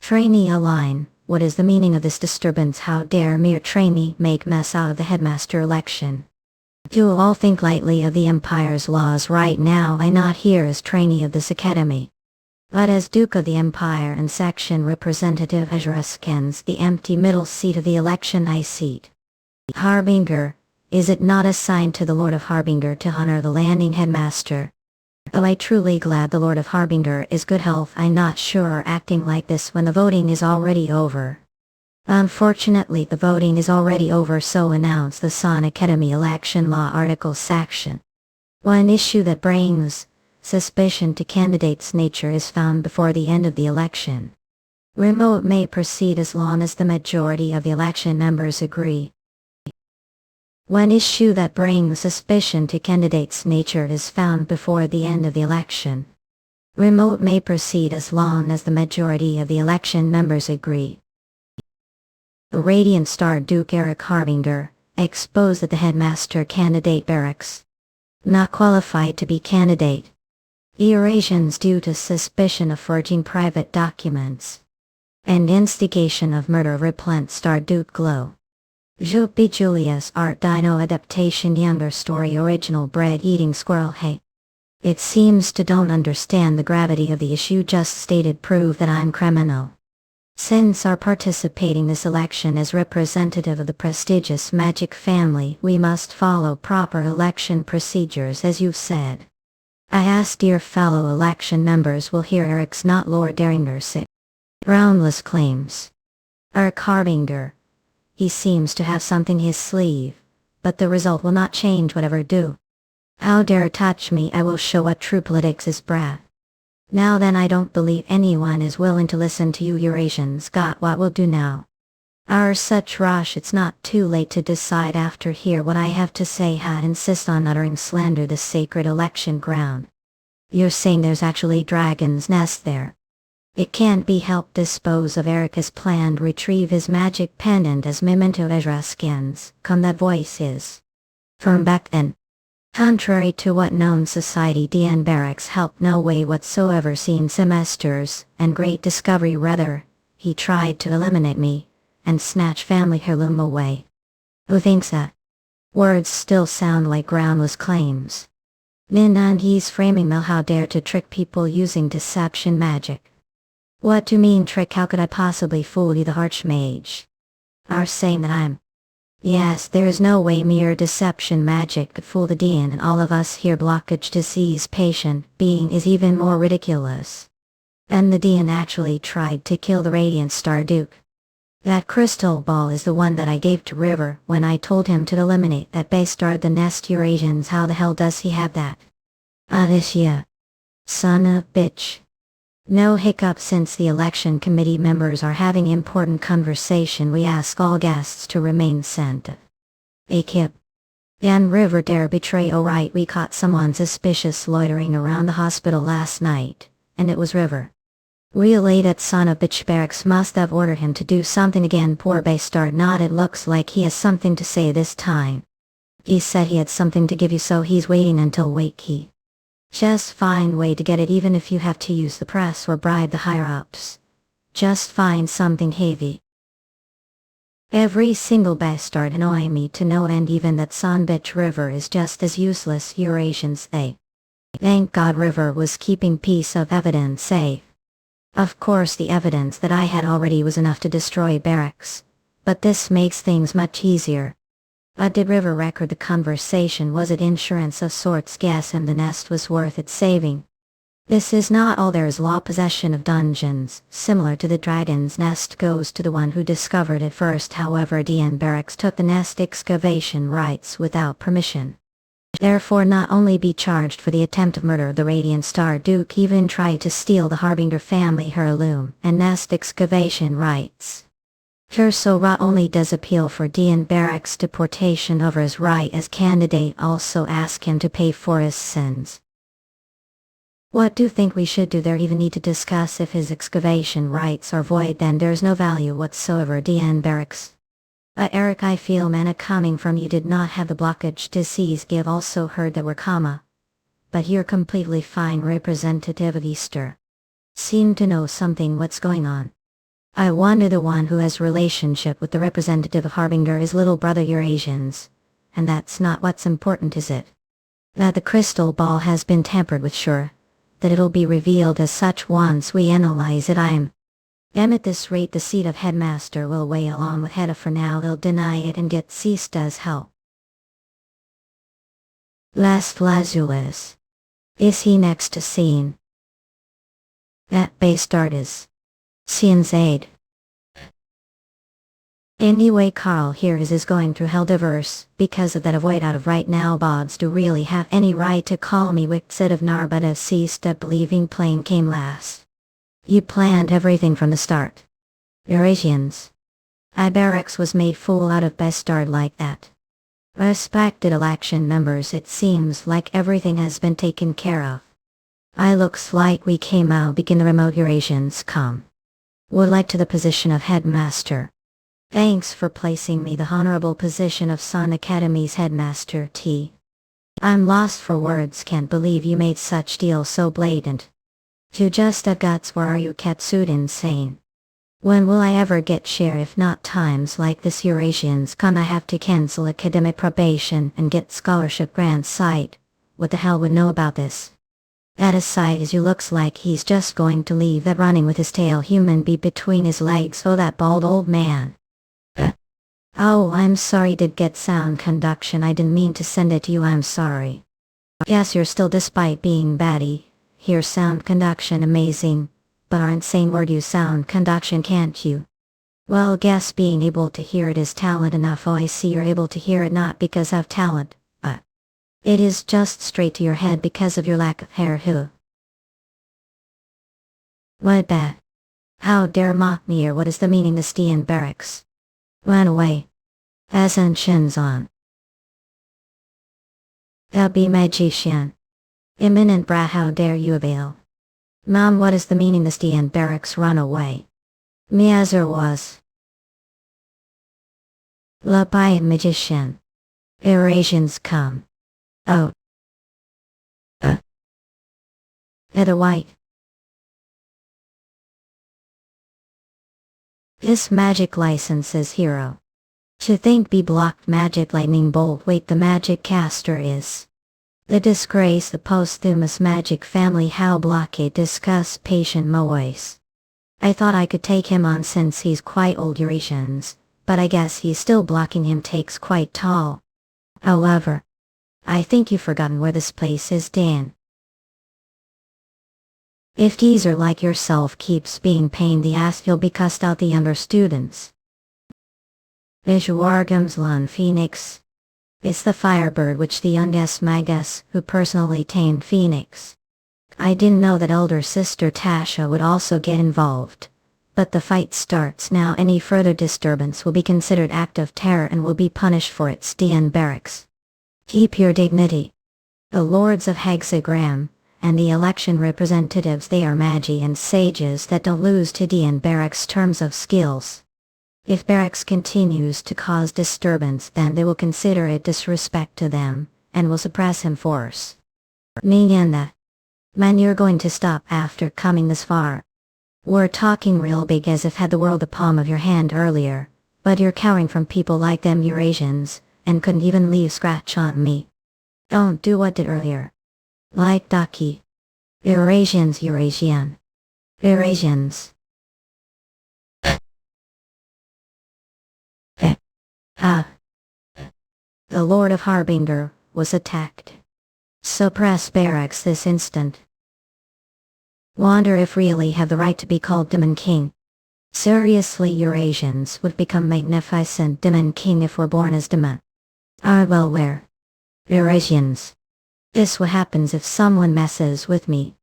Trainee align. What is the meaning of this disturbance? How dare mere trainee make mess out of the headmaster election? You all think lightly of the Empire's laws right now. I not here as trainee of this academy, but as Duke of the Empire and section representative. Azraskens, the empty middle seat of the election. I seat. Harbinger, is it not assigned to the Lord of Harbinger to honor the landing headmaster? Oh, I truly glad the Lord of Harbinger is good health. I'm not sure acting like this when the voting is already over. Unfortunately, the voting is already over, so announce the Sun Academy election law article section. One issue that brings suspicion to candidates' nature is found before the end of the election. Remote may proceed as long as the majority of the election members agree. One issue that brings suspicion to candidates' nature is found before the end of the election. Remote may proceed as long as the majority of the election members agree. The Radiant Star Duke Eric Harbinger, exposed at the headmaster candidate barracks. Not qualified to be candidate. Eurasians due to suspicion of forging private documents and instigation of murder. Replant Star Duke Glow. Juppie Julius Art Dino adaptation. Younger story. Original bread eating squirrel. Hey. It seems to don't understand the gravity of the issue just stated. Prove that I'm criminal. Since our participating this election as representative of the prestigious magic family, we must follow proper election procedures as you've said. I ask dear fellow election members will hear Eric's not Lord Daringer sit. Groundless claims. Eric Harbinger. He seems to have something his sleeve, but the result will not change whatever do. How dare touch me, I will show what true politics is, brat. Now then, I don't believe anyone is willing to listen to you Eurasians. Got what we'll do now. Our such rush, it's not too late to decide after hear what I have to say. Had insist on uttering slander the sacred election ground. You're saying there's actually dragon's nest there. It can't be helped. Dispose of Eric as planned. Retrieve his magic pendant as memento Ezra skins. Come, that voice is firm back then. Contrary to what known society DN Barracks helped no way whatsoever seen semesters, and great discovery rather, he tried to eliminate me, and snatch family heirloom away. Who thinks that? Words still sound like groundless claims. Then and he's framing them. How dare to trick people using deception magic. What do you mean trick? How could I possibly fool you, the Archmage? Are saying that I'm... Yes, there is no way mere deception magic could fool the DN, and all of us here blockage disease patient being is even more ridiculous. And the DN actually tried to kill the Radiant Star Duke. That crystal ball is the one that I gave to River when I told him to eliminate that bastard the nest Eurasians. How the hell does he have that? This yeah. Son of bitch. No hiccup. Since the election committee members are having important conversation, we ask all guests to remain silent. Kip. Dan River dare betray. Oh right, we caught someone suspicious loitering around the hospital last night, and it was River. Really, that son of bitch Barracks must have ordered him to do something again. Poor bastard. Not, it looks like he has something to say this time. He said he had something to give you, so he's waiting until wakey. Just find way to get it, even if you have to use the press or bribe the higher-ups. Just find something heavy. Every single bastard annoying me to no end. Even that son bitch River is just as useless. Eurasians, they. Thank God River was keeping piece of evidence safe. Of course the evidence that I had already was enough to destroy Barracks, but this makes things much easier. Did River record the conversation? Was it insurance of sorts? Guess, and the nest was worth its saving. This is not all there is. Law possession of dungeons, similar to the dragon's nest, goes to the one who discovered it first. However, DN Barracks took the nest excavation rights without permission. Therefore not only be charged for the attempt of murder of the Radiant Star Duke, even tried to steal the Harbinger family heirloom and nest excavation rights. So not only does appeal for DN Barracks deportation over his right as candidate, also ask him to pay for his sins. What do you think we should do there? Even need to discuss if his excavation rights are void, then there's no value whatsoever. DN Barracks. Eric, I feel mana coming from you. Did not have the blockage disease. Give also heard that we're comma. But you're completely fine. Representative of Easter. Seem to know something what's going on. I wonder the one who has relationship with the representative of Harbinger is little brother Eurasians. And that's not what's important, is it? That the crystal ball has been tampered with, sure. That it'll be revealed as such once we analyze it. At this rate the seat of headmaster will weigh along with Hedda. For now they'll deny it and get ceased as help. Las Flazulas. Is he next to scene? That bastard is. Scene's aid. Anyway, Carl here is going through hell diverse, because of that avoid out of right now. Bods do really have any right to call me Wixit of Narbada. Ceased at believing plane came last. You planned everything from the start. Eurasians. Barracks was made fool out of bastard like that. Respected election members, it seems like everything has been taken care of. Looks like we came out begin the remote Eurasians come. Would like to the position of headmaster. Thanks for placing me the honorable position of Sun Academy's headmaster. I'm lost for words. Can't believe you made such deal so blatant. You just have guts. Where are you, Katsuda? Insane. When will I ever get share? If not times like this Eurasians come, I have to cancel academic probation and get scholarship grant site. What the hell would know about this? That aside, as you looks like he's just going to leave that running with his tail human be between his legs. Oh, that bald old man. Oh, I'm sorry. Did get sound conduction. I didn't mean to send it to you. I'm sorry. Yes, you're still despite being batty. Hear sound conduction amazing. But aren't saying word you sound conduction, can't you? Well, guess being able to hear it is talent enough. Oh, I see you're able to hear it not because of talent, but it is just straight to your head because of your lack of hair. Who? What bad? How dare mock me, or what is the meaning the Stian barracks? Went away. Ascensions on. Be magician. Imminent bra, how dare you avail? Mom, what is the meaning the Stian barracks run away? Me as there was. La by magician. Eurasians come. Oh. The white. This magic license is hero. To think be blocked magic lightning bolt. Wait, the magic caster is. The disgrace, the posthumous magic family. How blockade discuss patient moise. I thought I could take him on since he's quite old Eurasians, but I guess he's still blocking him takes quite tall. However, I think you've forgotten where this place is, Dan. If geezer like yourself keeps being pain the ass, you'll be cussed out the younger students. Visuargums lun phoenix. It's the firebird which the youngest Magus who personally tamed Phoenix. I didn't know that elder sister Tasha would also get involved. But the fight starts now. Any further disturbance will be considered act of terror and will be punished for it. Stian barracks. Keep your dignity. The lords of Hexagram, and the election representatives, they are Mage and sages that don't lose to Stian barracks terms of skills. If barracks continues to cause disturbance, then they will consider it disrespect to them, and will suppress him force. That. Man, you're going to stop after coming this far. We're talking real big as if had the world the palm of your hand earlier, but you're cowering from people like them Eurasians, and couldn't even leave scratch on me. Don't do what did earlier. Like Ducky. Eurasians. Eurasians. The Lord of Harbinger was attacked. Suppress barracks this instant. Wonder if really have the right to be called Demon King. Seriously, Eurasians would become magnificent Demon King if we're born as Demon. Well, where? Eurasians. This what happens if someone messes with me.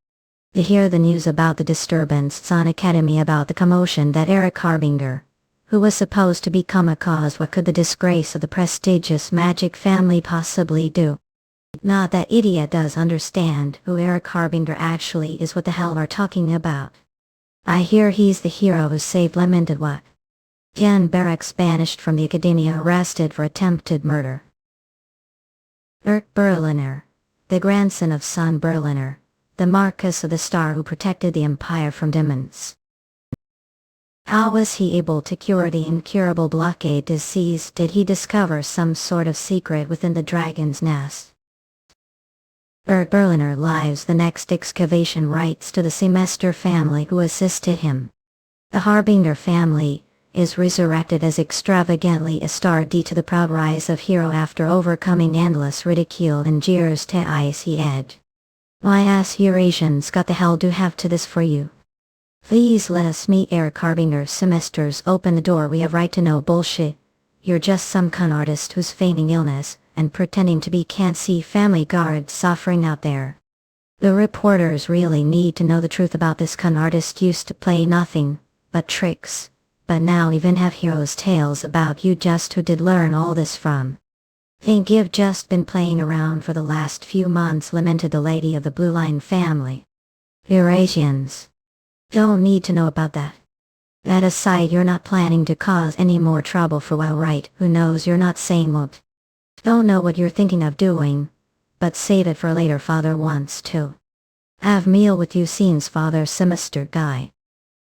You hear the news about the disturbance on Academy, about the commotion that Elric Mervinger, who was supposed to become a cause. What could the disgrace of the prestigious magic family possibly do? Not that idiot does understand who Elric Mervinger actually is. What the hell are talking about? I hear he's the hero who saved lamented what? Jan barracks banished from the Academia, arrested for attempted murder. Elric Berliner, the grandson of son Berliner, the Marquis of the Star who protected the Empire from demons. How was he able to cure the incurable blockade disease? Did he discover some sort of secret within the dragon's nest? Elric Berliner lives the next excavation rights to the Semester family who assisted him. The Harbinger family is resurrected as extravagantly a star due to the proud rise of hero after overcoming endless ridicule and jeers to icy edge. Why ass Eurasians got the hell do have to this for you? Please let us meet Elric Mervinger. Semesters, open the door. We have right to know bullshit. You're just some con artist who's feigning illness and pretending to be can't see family guards suffering out there. The reporters really need to know the truth about this con artist. Used to play nothing but tricks, but now even have heroes' tales about you. Just who did learn all this from? Think you've just been playing around for the last few months, lamented the lady of the Blue Line family. Eurasians. Don't need to know about that. That aside, you're not planning to cause any more trouble for a while, right? Who knows, you're not saying what. Don't know what you're thinking of doing, but save it for later. Father wants to have meal with you. Scenes Father Semester guy.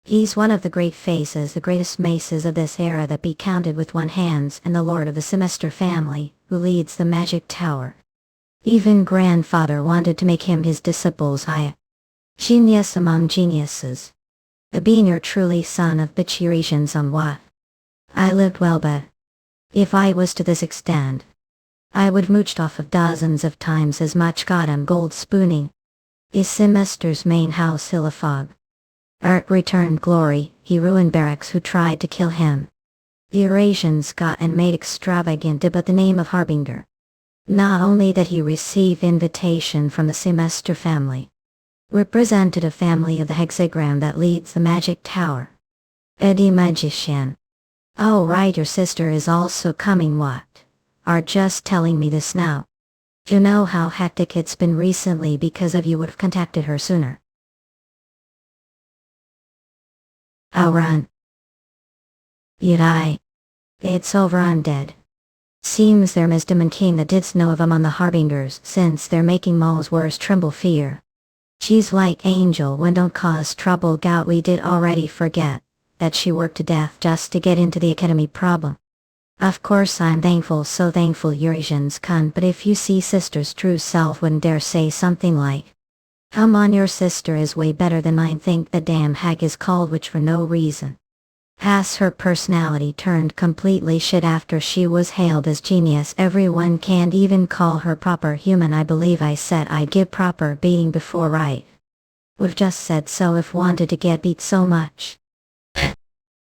He's one of the great faces, the greatest maces of this era that be counted with one hands, and the lord of the Semester family, who leads the magic tower. Even grandfather wanted to make him his disciples. Genius among geniuses. Being your truly son of bitch Eurasians on what? I lived well, but if I was to this extent, I would mooched off of dozens of times as much goddamn gold spooning. Is Semester's main house Hillafog? Art returned glory, he ruined barracks who tried to kill him. The Eurasians got and made extravagant about the name of Harbinger. Not only that he received invitation from the Semester family. Representative family of the hexagram that leads the magic tower. Eddie Magician. Oh right, your sister is also coming. What? Are just telling me this now. You know how hectic it's been recently. Because of you would have contacted her sooner. I'll run. You die. It's over, I'm dead. Seems their wisdom and king that didst know of them on the Harbingers, since they're making Maul's worst tremble fear. She's like angel when don't cause trouble. Gout, we did already forget that she worked to death just to get into the academy problem. Of course I'm thankful, so thankful Eurasians cunt, but if you see sister's true self wouldn't dare say something like, come on, your sister is way better than mine. Think the damn hag is called witch for no reason. Has her personality turned completely shit after she was hailed as genius. Everyone can't even call her proper human. I believe I said I'd give proper beating before, right? We've just said so if wanted to get beat so much.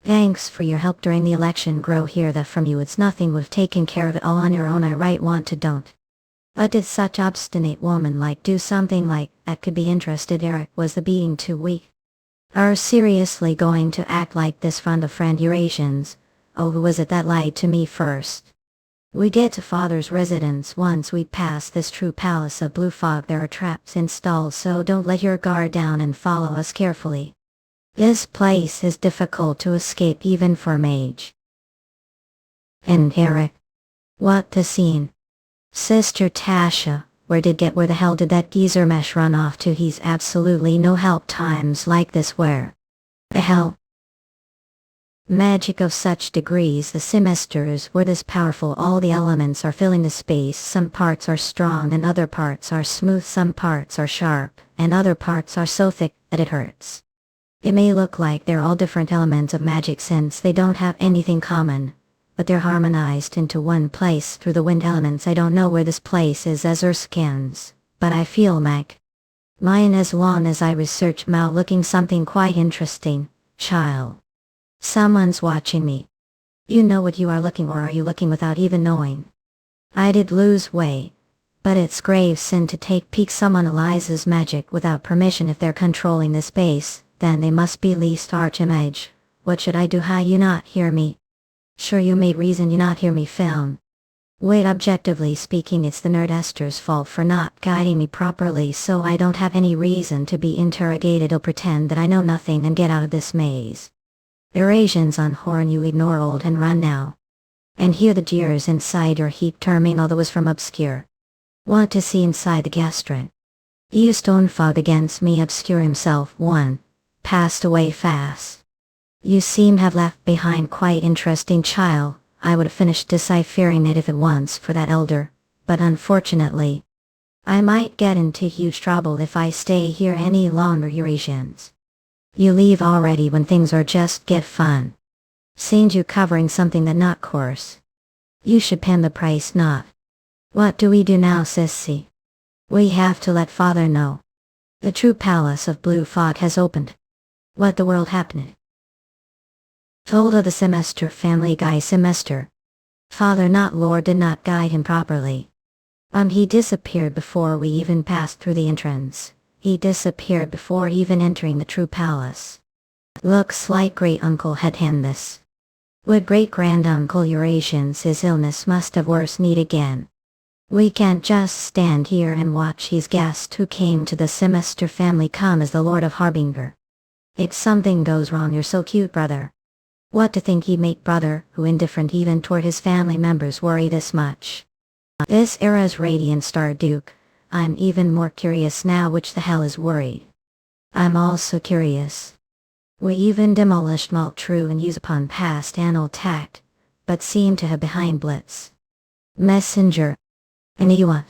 Thanks for your help during the election. Grow hear that from you. It's nothing, we've taken care of it all on your own. I right want to don't. But did such obstinate woman like do something like that could be interested? Eric, was the being too weak? Are seriously going to act like this front of friend Eurasians? Oh, who was it that lied to me first? We get to father's residence. Once we pass this true palace of blue fog, there are traps installed, so don't let your guard down and follow us carefully. This place is difficult to escape even for Mage. And Eric. What the scene? Sister Tasha. Where the hell did that geezer Mesh run off to? He's absolutely no help times like this. Where the hell? Magic of such degrees, the semesters were this powerful. All the elements are filling the space. Some parts are strong and other parts are smooth. Some parts are sharp and other parts are so thick that it hurts. It may look like they're all different elements of magic since they don't have anything common, but they're harmonized into one place through the wind elements. I don't know where this place is as Erskine's, but I feel mine as long as I research Mao looking something quite interesting. Child. Someone's watching me. You know what you are looking, or are you looking without even knowing? I did lose weight, but it's grave sin to take peek someone Eliza's magic without permission. If they're controlling the space, then they must be least archimage. What should I do? How you not hear me? Sure, you may reason you not hear me film. Wait, objectively speaking, it's the nerd Esther's fault for not guiding me properly, so I don't have any reason to be interrogated. I'll pretend that I know nothing and get out of this maze. Eurasians on horn, you ignore old and run now. And hear the jeers inside your heap terming, although was from obscure. Want to see inside the gastrate. You stone fog against me. Obscure himself, one. Passed away fast. You seem have left behind quite interesting child. I would have finished deciphering it if it once for that elder, but unfortunately, I might get into huge trouble if I stay here any longer. Eurasians. You leave already when things are just get fun. Seen you covering something that not course. You should pay the price not. What do we do now, sissy? We have to let father know. The true palace of blue fog has opened. What the world happened? Told of the semester family guy. Semester. Father not Lord did not guide him properly. He disappeared before we even passed through the entrance. He disappeared before even entering the true palace. Looks like great uncle had him this. Would great granduncle Eurasians, his illness must have worse need again. We can't just stand here and watch his guest who came to the semester family come as the Lord of Harbinger. If something goes wrong, you're so cute, brother. What to think he'd make brother, who indifferent even toward his family members, worry this much? This era's radiant star duke. I'm even more curious now which the hell is worried. I'm also curious. We even demolished Malt True and use upon past anal tact, but seem to have behind blitz. Messenger. And you what?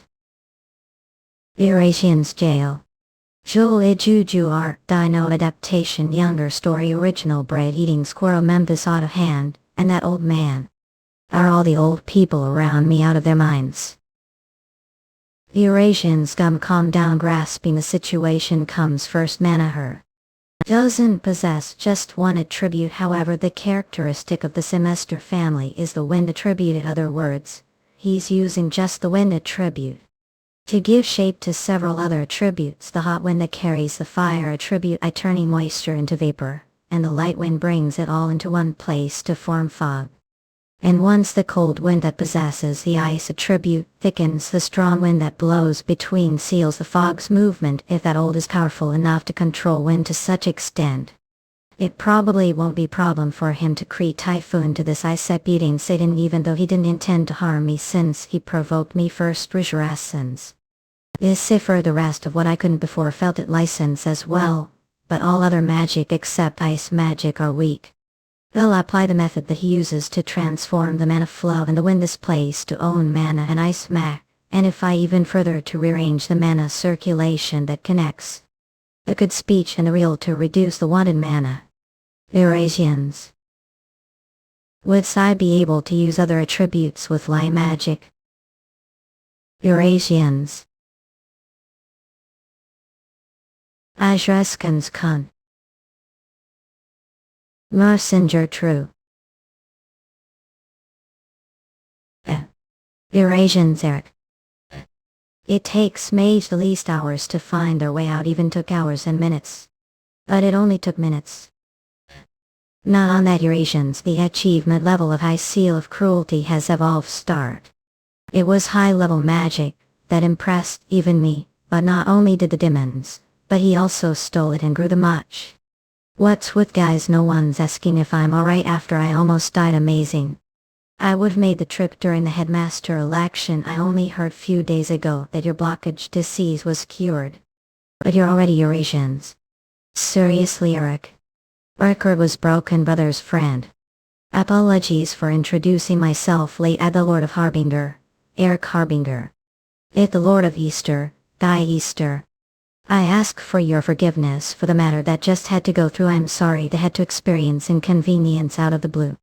Eurasians jail. Joel Juju art dino adaptation younger story original bread eating squirrel Memphis out of hand, and that old man. Are all the old people around me out of their minds? The Eurasians calm down, grasping the situation comes first. Manhwa. Doesn't possess just one attribute. However, the characteristic of the semester family is the wind attribute. In other words, he's using just the wind attribute to give shape to several other attributes. The hot wind that carries the fire attribute by turning moisture into vapor, and the light wind brings it all into one place to form fog. And once the cold wind that possesses the ice attribute thickens, the strong wind that blows between seals the fog's movement. If that old is powerful enough to control wind to such extent, it probably won't be problem for him to create typhoon to this ice beating Satan, even though he didn't intend to harm me since he provoked me first resurrections. This cipher the rest of what I couldn't before felt it license as well, but all other magic except ice magic are weak. They'll apply the method that he uses to transform the mana flow and the wind this place to own mana and ice mag, and if I even further to rearrange the mana circulation that connects the good speech and the real to reduce the wanted mana. Eurasians. Would I be able to use other attributes with light magic? Eurasians. Ajreskans kun. Messenger true. Eurasians Eric. It takes Mage the least hours to find their way out, even took hours and minutes. But it only took minutes. Not on that Eurasians, the achievement level of high seal of cruelty has evolved start. It was high level magic that impressed even me, but not only did the demons, but he also stole it and grew the much. What's with guys, no one's asking if I'm alright after I almost died. Amazing. I would've made the trip during the headmaster election. I only heard few days ago that your blockage disease was cured. But you're already Eurasians. Seriously Eric. Record was broken, brother's friend. Apologies for introducing myself late. At the Lord of Harbinger, Eric Harbinger. It the Lord of Easter, Guy Easter. I ask for your forgiveness for the matter that just had to go through. I'm sorry they had to experience inconvenience out of the blue.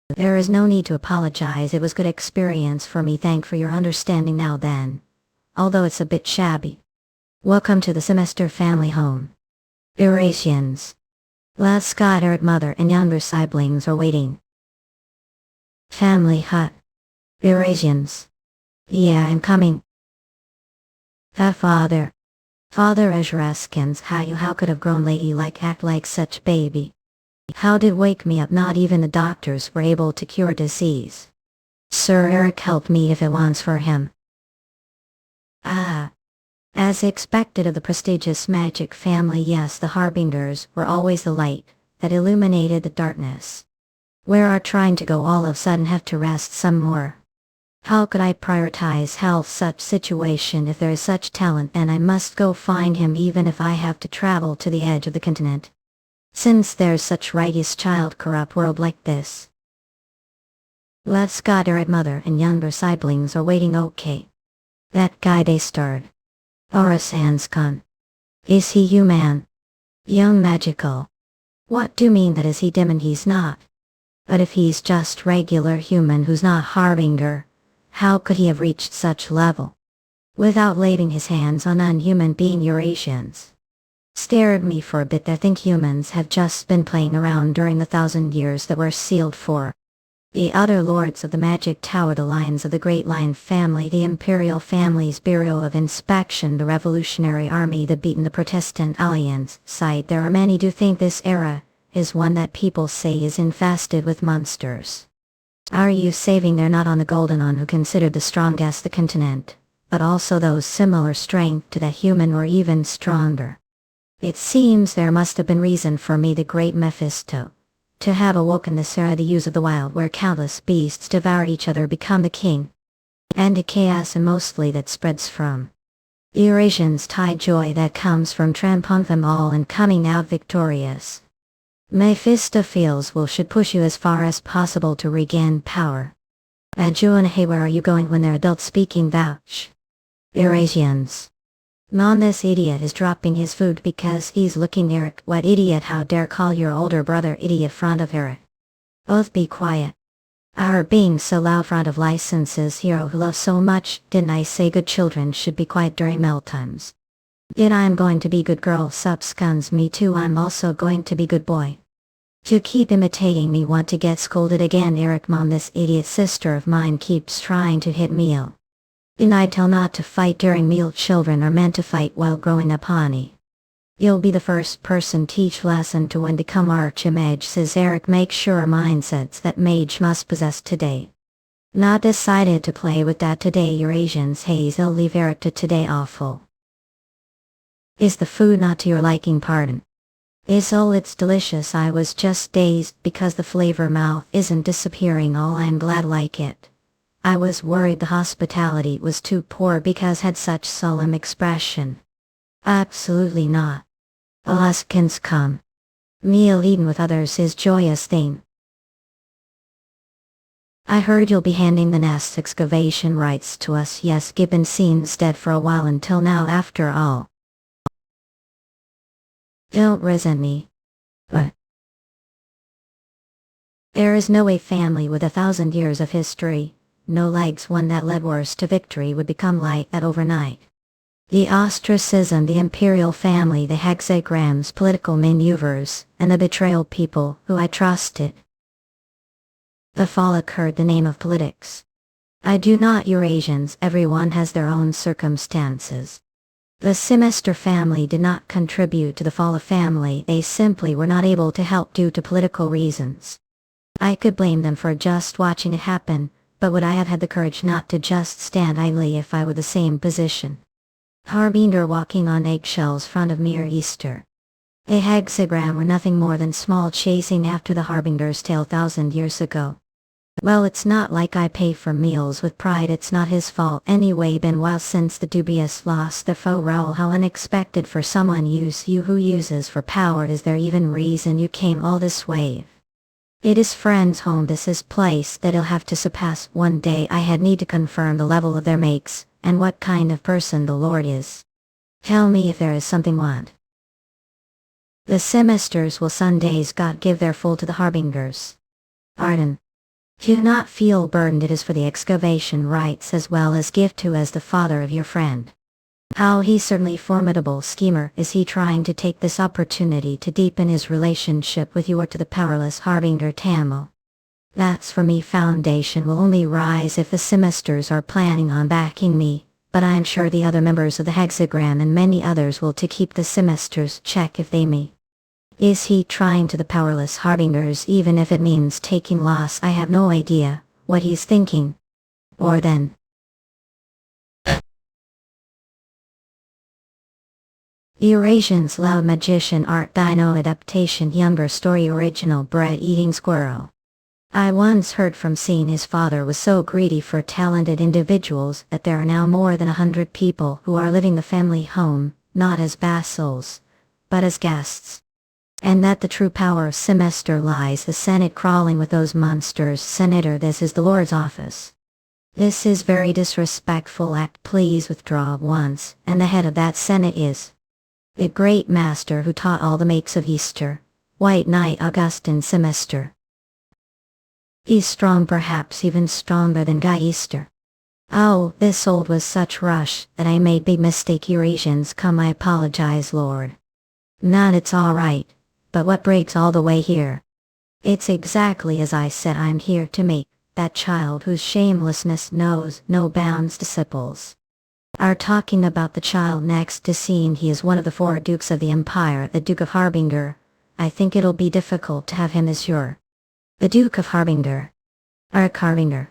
There is no need to apologize. It was good experience for me. Thank for your understanding now then. Although it's a bit shabby. Welcome to the semester family home. Eurasians. Last Scott, Eric mother and younger siblings are waiting. Family hut. Eurasians. Yeah, I'm coming. Father. Father Ezraskins, how could have grown ladylike, act like such baby? How did wake me up? Not even the doctors were able to cure disease. Sir Eric helped me if it wants for him. As expected of the prestigious magic family, yes, the Harbingers were always the light that illuminated the darkness. Where are trying to go all of a sudden have to rest some more. How could I prioritize health such situation if there is such talent, and I must go find him even if I have to travel to the edge of the continent? Since there's such righteous child corrupt world like this. Let's got Eric mother and younger siblings are waiting. Okay. That guy they starred. Orasanskan. Is he human? Young magical. What do you mean that is he demon? He's not. But if he's just regular human who's not Harbinger, how could he have reached such level? Without laying his hands on unhuman being. Eurasians. Stared me for a bit. I think humans have just been playing around during the 1,000 years that were sealed for. The other lords of the magic tower, the lions of the great lion family, the imperial family's bureau of inspection, the revolutionary army, the beaten, the Protestant alliance side. There are many do think this era is one that people say is infested with monsters. Are you saving they're not on the golden on who considered the strongest the continent, but also those similar strength to the human or even stronger? It seems there must have been reason for me, the great Mephisto, to have awoken this era, the use of the wild where countless beasts devour each other, become the king, and the chaos and mostly that spreads from Eurasians' tide joy that comes from trampling them all and coming out victorious. Mephistopheles should push you as far as possible to regain power. Adjuan, hey, where are you going when they're adults speaking? Vouch. Eurasians. Mom, this idiot is dropping his food because he's looking. Eric, what idiot? How dare call your older brother idiot front of Eric? Both be quiet. Our being so loud front of licenses hero who loves so much. Didn't I say good children should be quiet during meal times? Yet I'm going to be good girl subscuns me too, I'm also going to be good boy. You keep imitating me, want to get scolded again, Eric. Mom, this idiot sister of mine keeps trying to hit meal. And I tell not to fight during meal. Children are meant to fight while growing up, honey. You'll be the first person teach lesson to when become Mage, says Eric. Make sure mindsets that Mage must possess today. Not decided to play with that today, Eurasians. Hazel, leave Eric to today. Awful. Is the food not to your liking? Pardon. It's delicious. I was just dazed because the flavor mouth isn't disappearing. All I'm glad like it. I was worried the hospitality was too poor because had such solemn expression. Absolutely not. Alaskans come. Meal eaten with others is joyous thing. I heard you'll be handing the nest excavation rights to us. Yes, Gibbon seems dead for a while until now after all. Don't resent me. But there is no way family with 1,000 years of history, no legs, one that led worse to victory, would become like that overnight. The ostracism, the imperial family, the hexagrams, political maneuvers, and the betrayal people who I trusted. The fall occurred the name of politics. I do not, Eurasians, everyone has their own circumstances. The Semester family did not contribute to the fall of family, they simply were not able to help due to political reasons. I could blame them for just watching it happen, but would I have had the courage not to just stand idly if I were the same position? Harbinger walking on eggshells front of mere Easter. A hexagram were nothing more than small chasing after the Harbinger's tail 1,000 years ago. Well, it's not like I pay for meals with pride, it's not his fault anyway. Been while since the dubious lost the foe role. How unexpected for someone use you who uses for power. Is there even reason you came all this way? It is friend's home, this is place that he'll have to surpass one day. I had need to confirm the level of their makes, and what kind of person the Lord is. Tell me if there is something want. The semesters will Sundays God give their full to the Harbingers. Arden. Do not feel burdened, it is for the excavation rights as well as gift to as the father of your friend. How he's certainly formidable schemer. Is he trying to take this opportunity to deepen his relationship with you or to the powerless Harbinger Tamil? That's for me. Foundation will only rise if the semesters are planning on backing me, but I'm sure the other members of the hexagram and many others will to keep the semesters check if they may. Is he trying to the powerless Harbingers even if it means taking loss? I have no idea what he's thinking. Or then. Eurasians loud magician art dino adaptation younger story original bread-eating squirrel. I once heard from seeing his father was so greedy for talented individuals that there are now more than 100 people who are living the family home, not as vassals, but as guests. And that the true power of semester lies the Senate crawling with those monsters. Senator, this is the Lord's office. This is very disrespectful act. Please withdraw once, and the head of that Senate is the great master who taught all the makes of Easter, White Knight Augustine Semester. He's strong, perhaps even stronger than Guy Easter. Oh, this old was such rush that I made big mistake. Eurasians come, I apologize, Lord. Not, it's all right. But what breaks all the way here? It's exactly as I said, I'm here to make that child whose shamelessness knows no bounds disciples. Are talking about the child next to seeing he is one of the 4 dukes of the empire, the Duke of Harbinger. I think it'll be difficult to have him as the Duke of Harbinger. Eric Harbinger.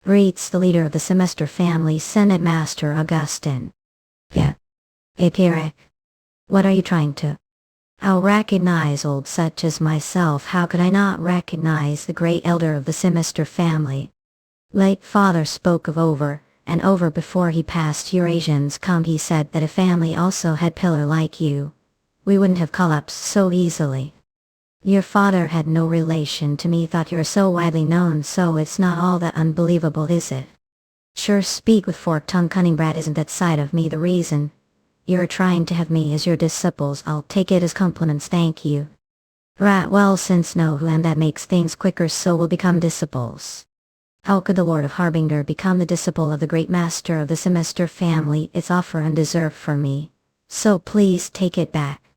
Reads the leader of the semester family, Senate Master Augustine. Yeah. Eric. What are you trying to? I'll recognize old such as myself. How could I not recognize the great elder of the semester family? Late father spoke of over and over before he passed. Eurasians come, he said that if family also had pillar like you, we wouldn't have collapsed so easily. Your father had no relation to me, thought you're so widely known, so it's not all that unbelievable, is it? Sure, speak with forked tongue, cunning brat, isn't that side of me the reason? You're trying to have me as your disciples. I'll take it as compliments, thank you. Right, well, since know who and that makes things quicker, so we'll become disciples. How could the Lord of Harbinger become the disciple of the great master of the semester family? It's offer undeserved for me. So please take it back.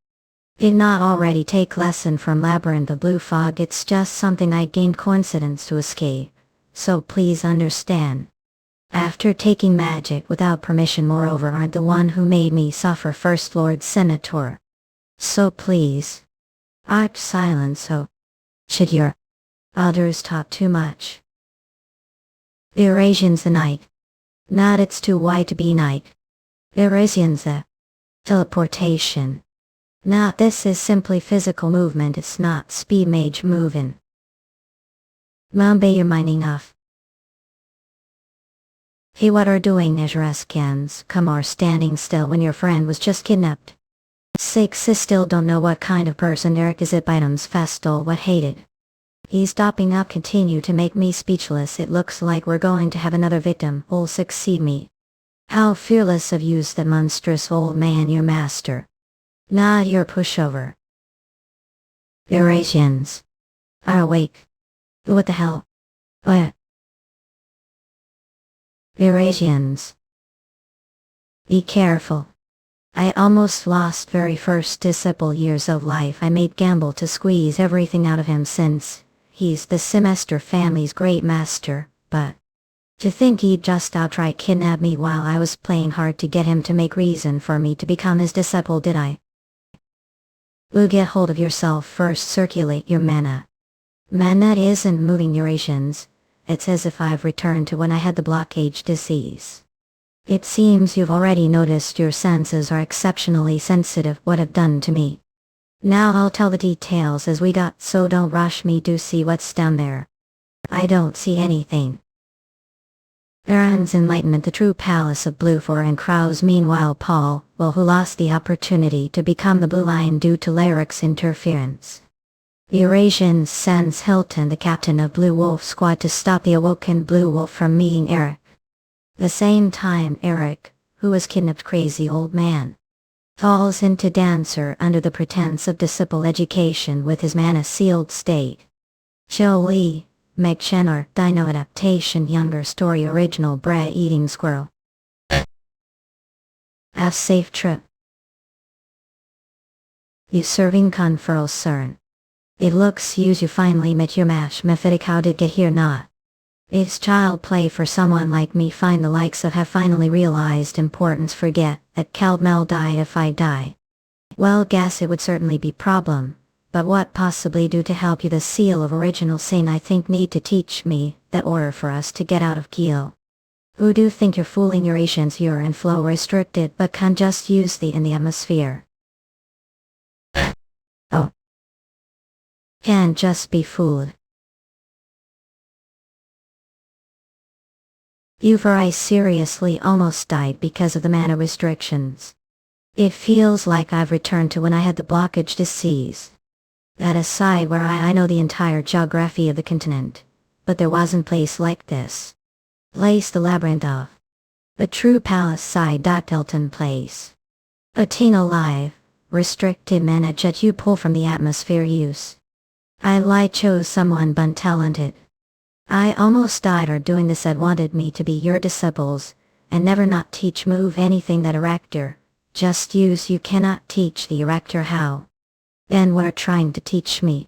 Did not already take lesson from Labyrinth of Blue Fog, it's just something I gained coincidence to escape. So please understand. After taking magic without permission, moreover, aren't the one who made me suffer, First Lord Senator. So please. Act silent, so. Should your others talk too much? Eurasians the night. Not it's too white to be night. Eurasians the teleportation. Now this is simply physical movement, it's not speed mage moving. Mambe you're mining off. He what are doing Nezraskans, come are standing still when your friend was just kidnapped. 6 is still don't know what kind of person Eric is, it items Festal what hated. He's stopping up, continue to make me speechless, it looks like we're going to have another victim, will succeed me. How fearless of you's that monstrous old man your master. Not your pushover. Eurasians are awake. What the hell? What? Eurasians. Be careful. I almost lost very first disciple years of life. I made gamble to squeeze everything out of him since he's the semester family's great master, but to think he'd just outright kidnap me while I was playing hard to get him to make reason for me to become his disciple, did I? Will get hold of yourself first, circulate your mana. Mana isn't moving Eurasians. It's as if I've returned to when I had the blockage disease. It seems you've already noticed your senses are exceptionally sensitive, what have done to me. Now I'll tell the details as we got, so don't rush me, do see what's down there. I don't see anything. Aaron's enlightenment, the true palace of Blue for and Krauss, meanwhile Paul, well, who lost the opportunity to become the Blue Lion due to Elric's interference. The Eurasians sends Hilton, the captain of Blue Wolf Squad, to stop the awoken Blue Wolf from meeting Eric. The same time Eric, who was kidnapped crazy old man, falls into Dancer under the pretense of disciple education with his mana sealed state. Jolie, Meg Chenor, Dino adaptation, younger story, original, bread eating squirrel. Have safe trip. You serving conferral cern. It looks you finally met your match, Mephitic, how did get here not? It's child play for someone like me, find the likes of have finally realized importance, forget that Calmel die if I die. Well, guess it would certainly be problem, but what possibly do to help you? The seal of original sin I think need to teach me that order for us to get out of Geel. Who do think you're fooling? Eurasians urine flow restricted but can just use the in the atmosphere. Oh. Can't just be fooled. I seriously almost died because of the mana restrictions. It feels like I've returned to when I had the blockage disease. That aside, where I know the entire geography of the continent, but there wasn't place like this. Place the labyrinth of. The true palace side. Hilton place. Attain alive, restricted mana jet you pull from the atmosphere use. I chose someone but talented. I almost died or doing this had wanted me to be your disciples, and never not teach move anything that erector, just use you cannot teach the erector how. Then were trying to teach me.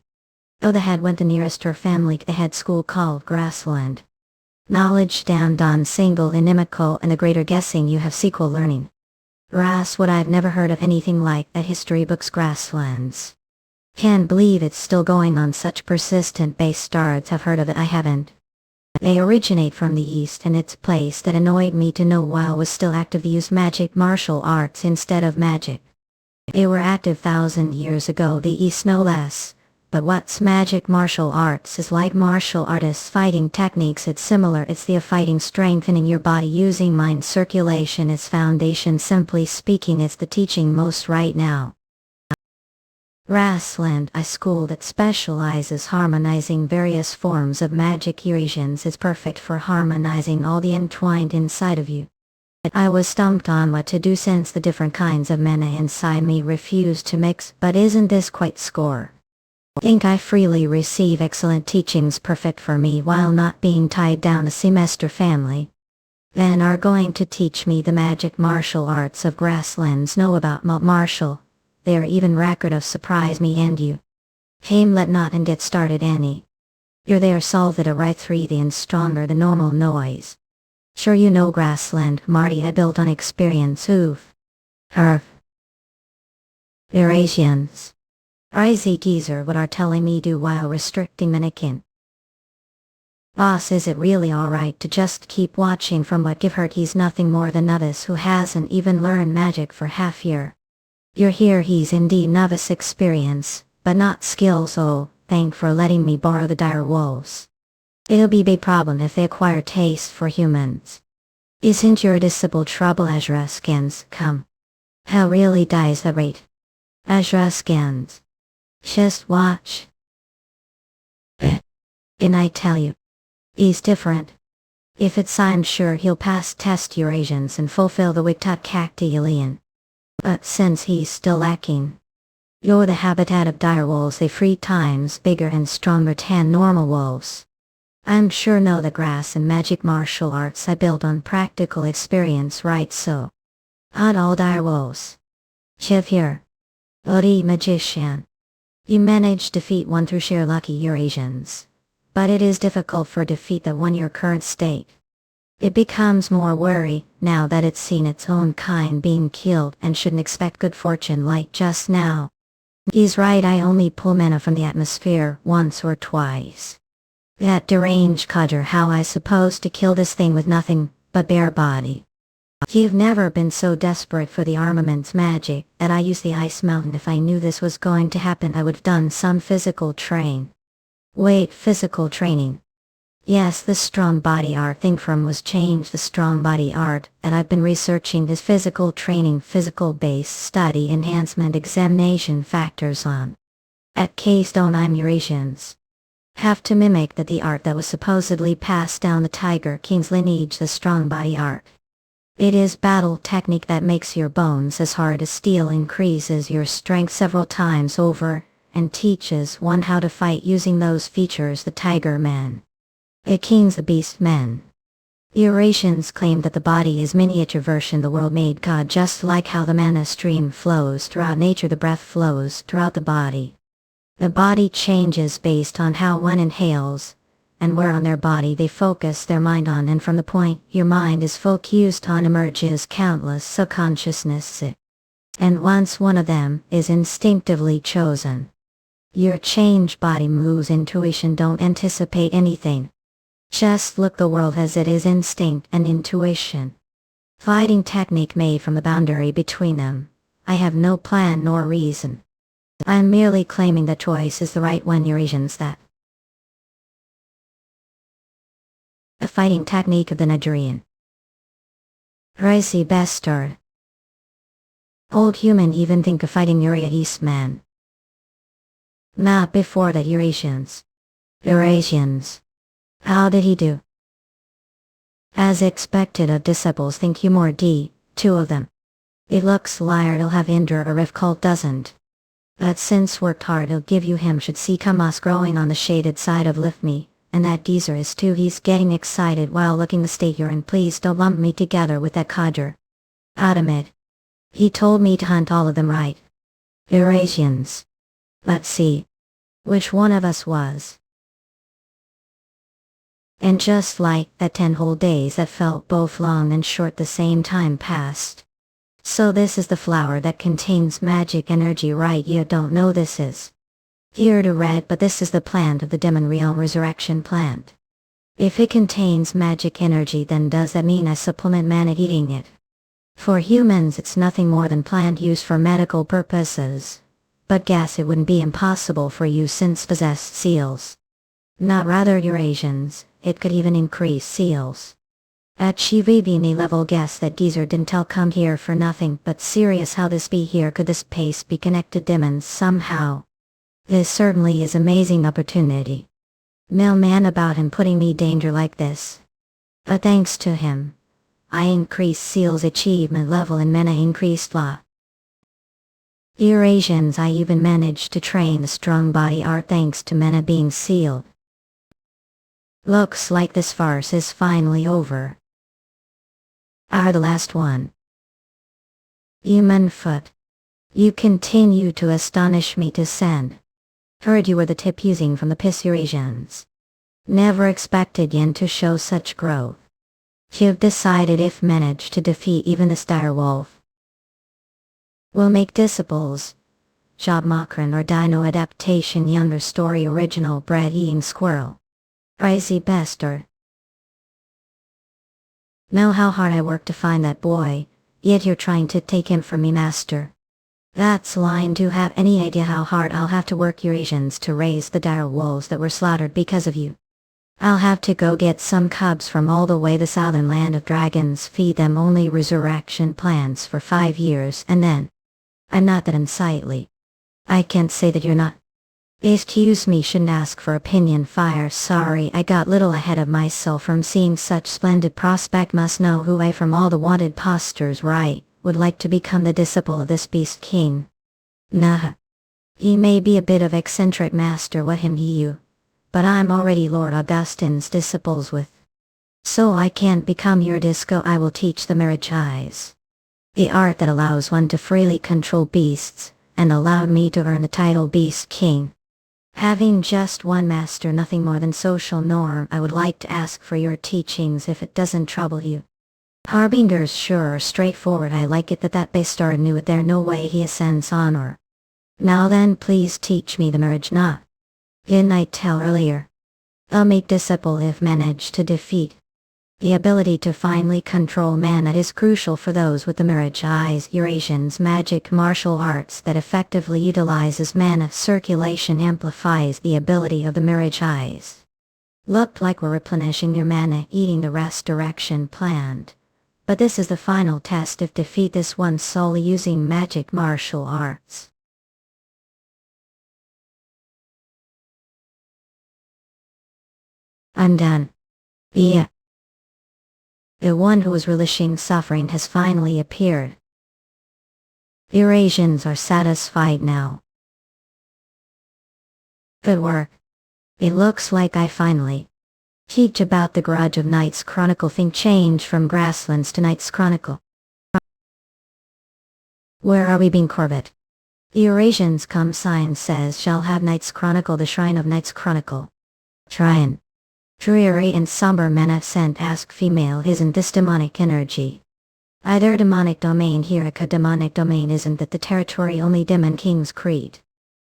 Oh, the head went the nearest her family to the head school called Grassland. Knowledge damned on single inimical and the greater guessing you have sequel learning. Grass what I've never heard of anything like that history books Grasslands. Can't believe it's still going on, such persistent base starts have heard of it I haven't. They originate from the east and it's place that annoyed me to know while was still active to use magic martial arts instead of magic. They were active 1,000 years ago, the east no less, but what's magic martial arts is like martial artists fighting techniques, it's similar, it's the fighting strengthening your body using mind circulation its foundation, simply speaking it's the teaching most right now. Grassland, a school that specializes harmonizing various forms of magic Eurasians, is perfect for harmonizing all the entwined inside of you. I was stumped on what to do since the different kinds of mana inside me refused to mix, but isn't this quite score? Think I freely receive excellent teachings perfect for me while not being tied down a semester family. Then are going to teach me the magic martial arts of grasslands know about martial. They are even record of surprise me and you. Hame let not and get started any. You're there solve it a right 3 and stronger than normal noise. Sure you know grassland Marty had built on experience oof. Herf. Eurasians. Icy geezer what are telling me do while restricting mannequin. Boss, is it really alright to just keep watching from what give hurt he's nothing more than novice who hasn't even learned magic for half year. You're here he's indeed novice experience, but not skills oh, thank for letting me borrow the dire wolves. It'll be big problem if they acquire taste for humans. Isn't your disciple trouble Azra skins come? Hell really dies the rate. Azra skins. Just watch. And I tell you. He's different. If it's I'm sure he'll pass test Eurasians and fulfill the Wigtot cacti alien. But since he's still lacking. You're the habitat of dire wolves they 3 times bigger and stronger than normal wolves. I'm sure know the grass and magic martial arts I built on practical experience right so. Not all dire wolves. Chiv here. Odi magician. You managed to defeat 1 through sheer lucky Eurasians. But it is difficult for defeat that one your current state. It becomes more worry now that it's seen its own kind being killed and shouldn't expect good fortune like just now. He's right I only pull mana from the atmosphere once or twice. That deranged codger how I supposed to kill this thing with nothing but bare body. You've never been so desperate for the armament's magic that I used the ice mountain if I knew this was going to happen I would've done some physical train. Wait, physical training. Yes, the strong body art thing from was changed the strong body art, and I've been researching this physical training physical base study enhancement examination factors on. At Keystone I'm Eurasians. Have to mimic that the art that was supposedly passed down the Tiger King's lineage the strong body art. It is battle technique that makes your bones as hard as steel increases your strength several times over, and teaches one how to fight using those features the Tiger Man. A King's the Beast Man. Eurasians claim that the body is miniature version the world made God just like how the mana stream flows throughout nature the breath flows throughout the body. The body changes based on how one inhales, and where on their body they focus their mind on and from the point your mind is focused on emerges countless subconsciousness. And once one of them is instinctively chosen. Your changed body moves intuition don't anticipate anything. Just look the world as it is instinct and intuition. Fighting technique made from the boundary between them. I have no plan nor reason. I'm merely claiming that choice is the right one Eurasians that. A fighting technique of the Nigerian. Ricey bastard. Old human even think of fighting Uriah Eastman. Not before that Eurasians. Eurasians. How did he do? As expected of disciples think you more D, 2 of them. It looks liar he'll have Indra or if cult doesn't. But since worked hard he'll give you him should see Kamas growing on the shaded side of lift me, and that geezer is too he's getting excited while looking the state you're in please don't lump me together with that codger. Adamit. He told me to hunt all of them right. Eurasians. Let's see. Which one of us was? And just like that 10 whole days that felt both long and short the same time passed. So this is the flower that contains magic energy right you don't know this is. Here to read but this is the plant of the demon realm resurrection plant. If it contains magic energy then does that mean I supplement mana eating it? For humans it's nothing more than plant used for medical purposes. But guess it wouldn't be impossible for you since possessed seals. Not rather Eurasians, it could even increase seals. At Shivibini level guess that geezer didn't tell come here for nothing but serious how this be here could this pace be connected demons somehow. This certainly is amazing opportunity. Mailman about him putting me danger like this. But thanks to him. I increased seals achievement level and mana increased law. Eurasians I even managed to train the strong body art thanks to mana being sealed. Looks like this farce is finally over. Are the last one. Human foot. You continue to astonish me, descend. Heard you were the tip using from the Eurasians. Never expected yin to show such growth. You've decided if managed to defeat even this dire wolf. We'll make disciples. Job Makran or Dino adaptation younger story original bread eating squirrel. Crazy bester. Know how hard I worked to find that boy, yet you're trying to take him from me, master. That's lying. To have any idea how hard I'll have to work Eurasians to raise the dire wolves that were slaughtered because of you. I'll have to go get some cubs from all the way the southern land of dragons, feed them only resurrection plants for 5 years, and then... I'm not that unsightly. I can't say that you're not. Excuse me, shouldn't ask for opinion. Fire, sorry, I got little ahead of myself from seeing such splendid prospect. Must know who I from all the wanted posters, right? Would like to become the disciple of this beast king. Nah. He may be a bit of eccentric master, what him he you. But I'm already Lord Augustine's disciples with. So I can't become your disco. I will teach the marriage eyes. The art that allows one to freely control beasts, and allowed me to earn the title Beast King. Having just one master, nothing more than social norm, I would like to ask for your teachings if it doesn't trouble you. Harbingers sure are straightforward. I like it that bastard knew it. There no way he ascends honor. Now then, please teach me the marriage not. Didn't I tell earlier? I'll make disciple if managed to defeat. The ability to finally control mana is crucial for those with the marriage eyes. Eurasians magic martial arts that effectively utilizes mana circulation amplifies the ability of the marriage eyes. Looked like we're replenishing your mana, eating the rest direction planned. But this is the final test if defeat this one solely using magic martial arts. I'm done. Yeah. The one who was relishing suffering has finally appeared. The Eurasians are satisfied now. Good work. It looks like I finally teach about the grudge of Knight's Chronicle thing. Change from Grasslands to Knight's Chronicle. Where are we being Corbett? The Eurasians come sign says shall have Knight's Chronicle, the Shrine of Knight's Chronicle. Shrine. Dreary and somber mana sent ask female, isn't this demonic energy? Either demonic domain here. A demonic domain isn't that the territory only demon kings create.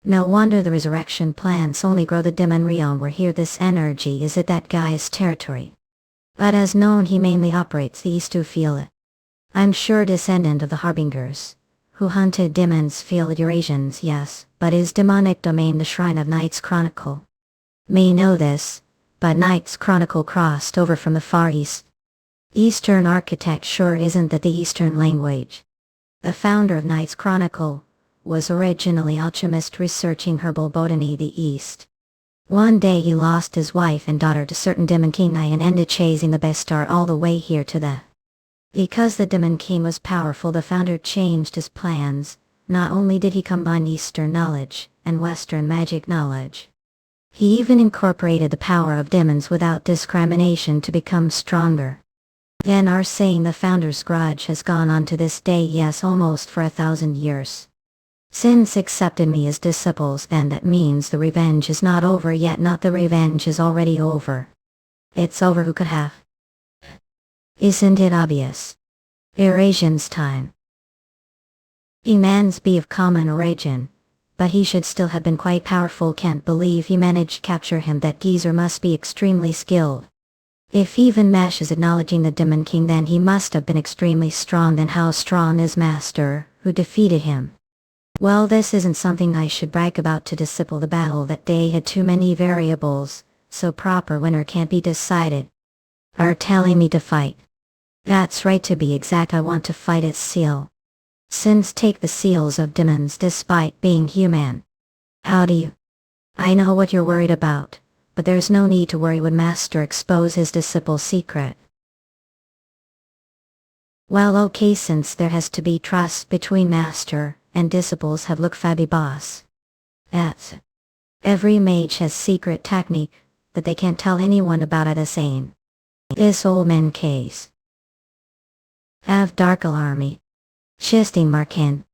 No wonder the resurrection plants only grow the demon realm where here this energy is at that guy's territory. But as known he mainly operates the east to feel it. I'm sure descendant of the Harbingers, who hunted demons feel it. Eurasians yes, but is demonic domain the Shrine of Knight's Chronicle? May know this. But Knight's Chronicle crossed over from the Far East. Eastern architecture isn't that the Eastern language. The founder of Knight's Chronicle was originally alchemist researching herbal botany the East. One day he lost his wife and daughter to certain demon king and ended chasing the bastard all the way here to the. Because the demon king was powerful, the founder changed his plans. Not only did he combine Eastern knowledge and Western magic knowledge, he even incorporated the power of demons without discrimination to become stronger. Then are saying the founder's grudge has gone on to this day, yes, almost for 1,000 years. Since accepted me as disciples, then that means the revenge is not over yet. Not the revenge is already over. It's over. Who could have? Isn't it obvious? Eurasian's time. Humans be of common origin. But he should still have been quite powerful. Can't believe he managed to capture him. That geezer must be extremely skilled. If even Mesh is acknowledging the Demon King, then he must have been extremely strong. Then how strong is Master, who defeated him? Well, this isn't something I should brag about. To disciple the battle that day had too many variables, so proper winner can't be decided. Are telling me to fight? That's right, to be exact, I want to fight its seal. Since take the seals of demons despite being human. How do you? I know what you're worried about, but there's no need to worry when Master expose his disciple's secret. Well, okay, since there has to be trust between Master and disciples, have look Fabi boss. That's it. Every mage has secret technique that they can't tell anyone about at the same. This old man case. Have dark alarmy. Shisting Markin.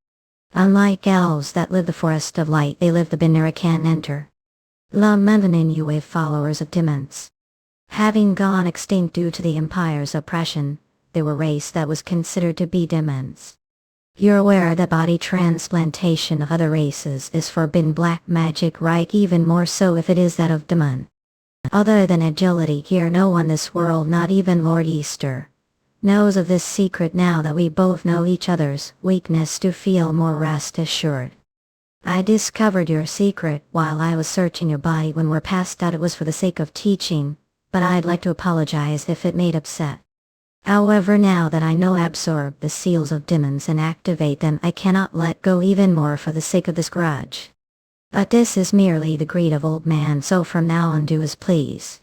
Unlike elves that live the forest of light, they live the Binera can enter. La Menvenin followers of demons. Having gone extinct due to the Empire's oppression, they were a race that was considered to be demons. You're aware that body transplantation of other races is forbidden black magic, right? Even more so if it is that of demon. Other than agility here, no one in this world, not even Lord Easter, knows of this secret. Now that we both know each other's weakness, to feel more rest assured. I discovered your secret while I was searching your body. When we're passed out, it was for the sake of teaching, but I'd like to apologize if it made upset. However, now that I know absorb the seals of demons and activate them, I cannot let go even more for the sake of this grudge. But this is merely the greed of old man, so from now on do as please.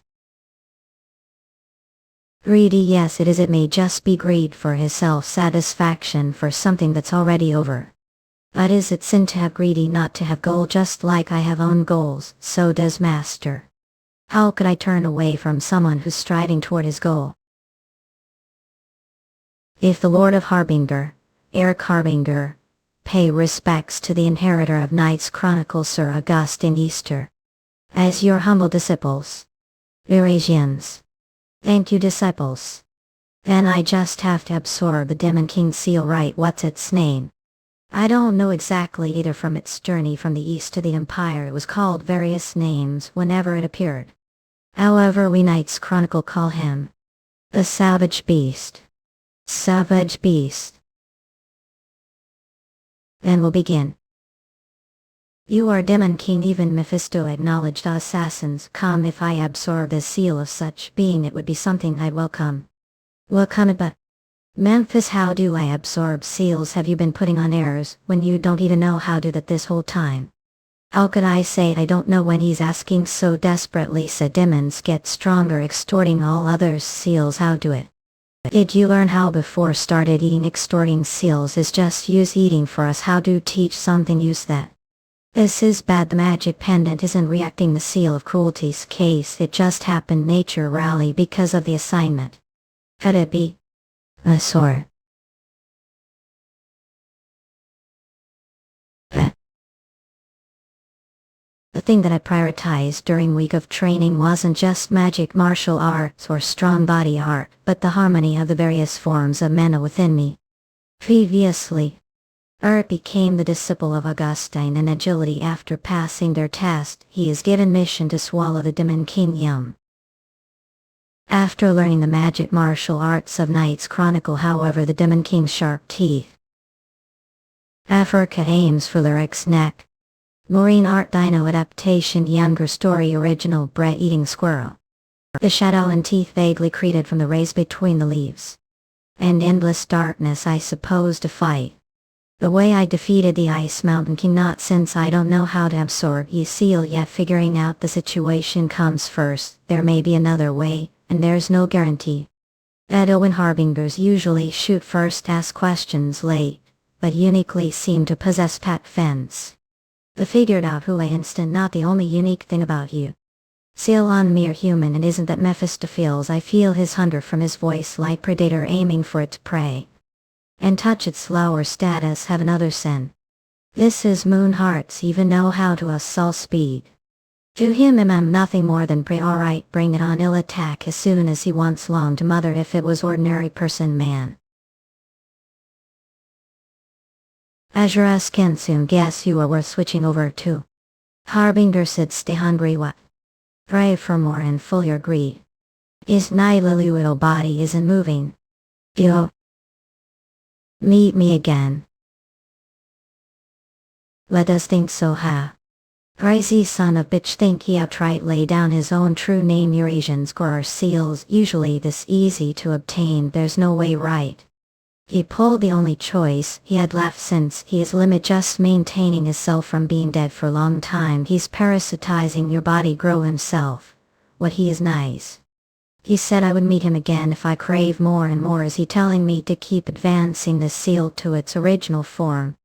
Greedy, yes it is. It may just be greed for his self-satisfaction for something that's already over. But is it sin to have greedy, not to have goal? Just like I have own goals, so does Master. How could I turn away from someone who's striding toward his goal? If the Lord of Harbinger, Elric Harbinger, pay respects to the inheritor of Knights Chronicle Sir Augustine Easter. As your humble disciples. Eurasians. Thank you, disciples. Then I just have to absorb the Demon King seal, right? What's its name? I don't know exactly either. From its journey from the east to the Empire, it was called various names whenever it appeared. However, we Knights Chronicle call him the Savage Beast. Savage Beast. Then we'll begin. You are Demon King. Even Mephisto acknowledged assassins. Come, if I absorb the seal of such being, it would be something I'd welcome. Welcome it, but Memphis, how do I absorb seals? Have you been putting on airs when you don't even know how to do that this whole time? How could I say I don't know when he's asking so desperately? Said demons get stronger, extorting all others' seals. How do it? Did you learn how before started eating? Extorting seals is just use eating for us. How do teach something? Use that. This is bad. The magic pendant isn't reacting the seal of cruelty's case. It just happened. Nature rally because of the assignment. Could it be a sword? The thing that I prioritized during week of training wasn't just magic martial arts or strong body art, but the harmony of the various forms of mana within me. Previously, Elric became the disciple of Augustine in agility. After passing their test, he is given mission to swallow the Demon King Yum. After learning the magic martial arts of Knights Chronicle, however, the Demon King's sharp teeth. Africa aims for Elric's neck. Marine art dino adaptation, younger story original bread-eating squirrel. The shadow and teeth vaguely created from the rays between the leaves. And endless darkness, I suppose, to fight. The way I defeated the Ice Mountain King, not since I don't know how to absorb his seal yet. Figuring out the situation comes first. There may be another way, and there's no guarantee. Edwin Harbingers usually shoot first, ask questions late, but uniquely seem to possess pat fence. I figured out who I instant, not the only unique thing about you. Seal on mere human, and isn't that Mephistopheles? I feel his hunger from his voice, like predator aiming for its prey. And touch its lower status, have another sin. This is moon hearts, even know how to assault speed. To him I'm nothing more than prey. Alright, bring it on. He'll attack as soon as he wants. Long to mother if it was ordinary person man. Azura can soon guess you are worth switching over to. Harbinger said, stay hungry. What? Pray for more and full your greed. His Nihiluital body isn't moving. Yo. Meet me again. Let us think so, ha. Crazy son of bitch, think he outright lay down his own true name. Eurasians grow seals, usually this easy to obtain. There's no way, right? He pulled the only choice he had left, since he is limit just maintaining himself from being dead for a long time. He's parasitizing your body, grow himself. What he is nice. He said I would meet him again if I crave more and more. Is he telling me to keep advancing the seal to its original form?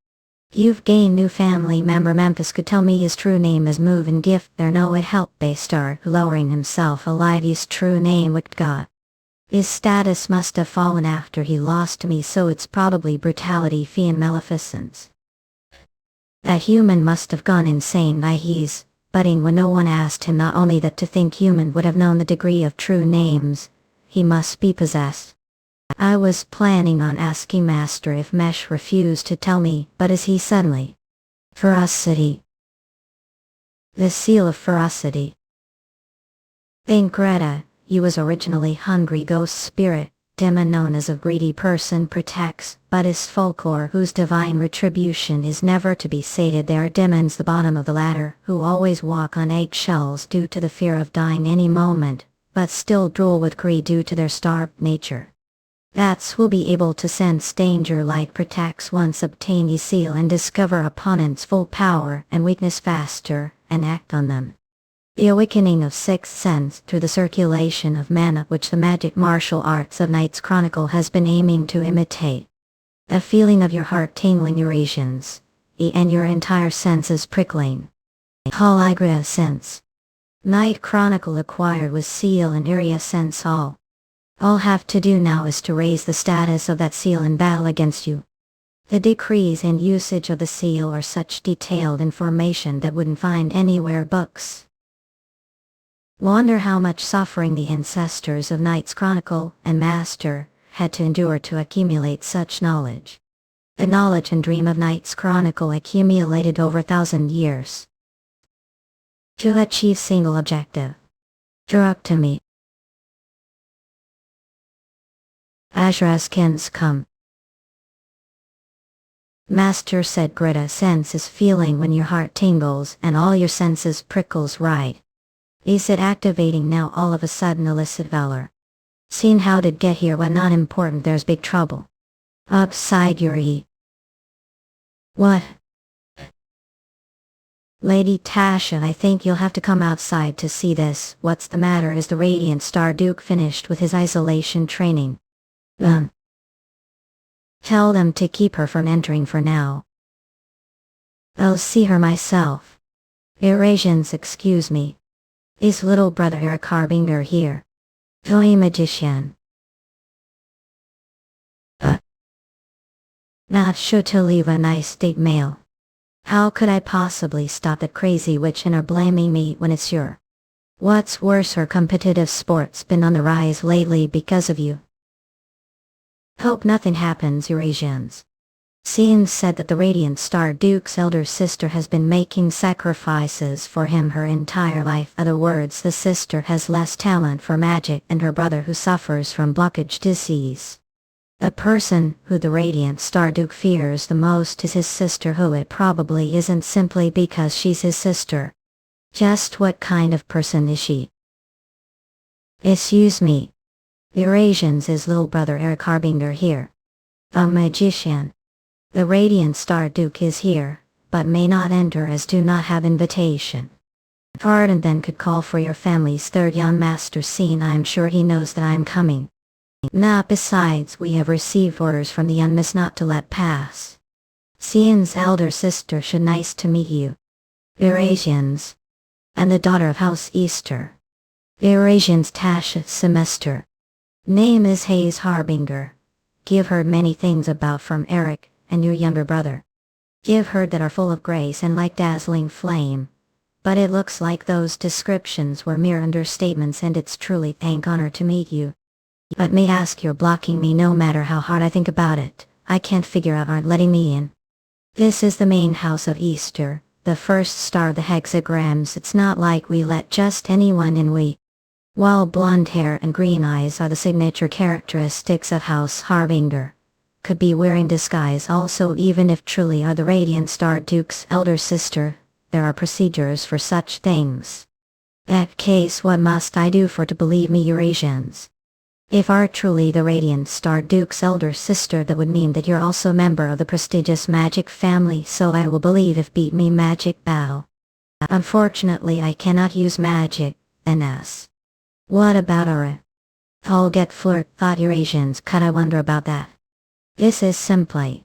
You've gained new family member. Memphis could tell me his true name is Move and Gift. There no way help Baystar, lowering himself alive. His true name would God. His status must have fallen after he lost me, so it's probably brutality and maleficence. That human must have gone insane. He's budding when no one asked him. Not only that, to think human would have known the degree of true names. He must be possessed. I was planning on asking Master if Mesh refused to tell me, but is he suddenly? Ferocity. The seal of ferocity. Think Greta, you was originally hungry ghost spirit, demon known as a greedy person protects, but is folklore whose divine retribution is never to be sated. There are demons the bottom of the ladder, who always walk on eggshells due to the fear of dying any moment, but still drool with greed due to their starved nature. That's will be able to sense danger like protects once obtain ye seal and discover opponent's full power and weakness faster, and act on them. The awakening of sixth sense through the circulation of mana, which the magic martial arts of Knight's Chronicle has been aiming to imitate. A feeling of your heart tingling Eurasians, and your entire senses prickling. Holigra sense. Knight Chronicle acquired with seal and area sense all have to do now is to raise the status of that seal in battle against you. The decrees and usage of the seal are such detailed information that wouldn't find anywhere books. Wonder how much suffering the ancestors of Knight's Chronicle and Master had to endure to accumulate such knowledge. The knowledge and dream of Knight's Chronicle accumulated over 1,000 years. To achieve single objective. Draw up to me. Azra's kins come. Master said Greta sense is feeling when your heart tingles and all your senses prickles, right? Is it activating now all of a sudden? Illicit valor. Seen how did get here? What not important, there's big trouble. Upside your E. What? Lady Tasha, I think you'll have to come outside to see this. What's the matter? Is the Radiant Star Duke finished with his isolation training? Tell them to keep her from entering for now. I'll see her myself. Eurasians, excuse me. Is little brother Elric Mervinger here? Toy magician. Not sure to leave a nice state mail. How could I possibly stop that crazy witch and are blaming me when it's your... What's worse, her competitive sport's been on the rise lately because of you. Hope nothing happens, Eurasians. Sean said that the Radiant Star Duke's elder sister has been making sacrifices for him her entire life. Other words, the sister has less talent for magic and her brother who suffers from blockage disease. The person who the Radiant Star Duke fears the most is his sister, who it probably isn't simply because she's his sister. Just what kind of person is she? Excuse me. Eurasians, is little brother Elric Mervinger here? A magician. The Radiant Star Duke is here, but may not enter as do not have invitation. Pardon then could call for your family's third young master scene. I'm sure he knows that I'm coming. Nah, besides we have received orders from the unmiss not to let pass. Cian's elder sister should nice to meet you. Eurasians. And the daughter of House Easter. Eurasians Tasha Semester. Name is Hayes Harbinger. Give heard many things about from Elric and your younger brother. Give heard that are full of grace and like dazzling flame. But it looks like those descriptions were mere understatements, and it's truly thank honor to meet you. But may ask, you're blocking me no matter how hard I think about it. I can't figure out aren't letting me in. This is the main house of Easter, the first star of the hexagrams. It's not like we let just anyone in. While blonde hair and green eyes are the signature characteristics of House Harbinger, could be wearing disguise also. Even if truly are the Radiant Star Duke's elder sister, there are procedures for such things. That case, what must I do for to believe me, Eurasians? If are truly the Radiant Star Duke's elder sister, that would mean that you're also a member of the prestigious magic family, so I will believe if beat me magic battle. Unfortunately I cannot use magic, NS. What about Aura? I'll get flirt, thought Eurasians. Could I wonder about that? This is simply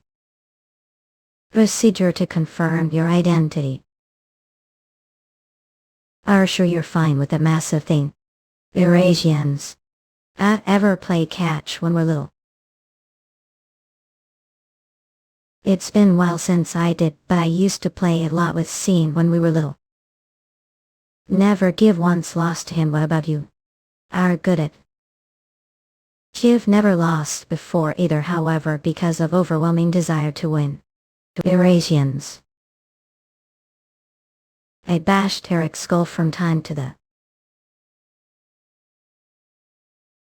procedure to confirm your identity. Are sure you're fine with that massive thing? Eurasians. Ever play catch when we're little? It's been a while since I did, but I used to play a lot with Scene when we were little. Never give once lost to him. What about you? Are good at. You've never lost before either, however, because of overwhelming desire to win. Eurasians. I bashed Eric's skull from time to the.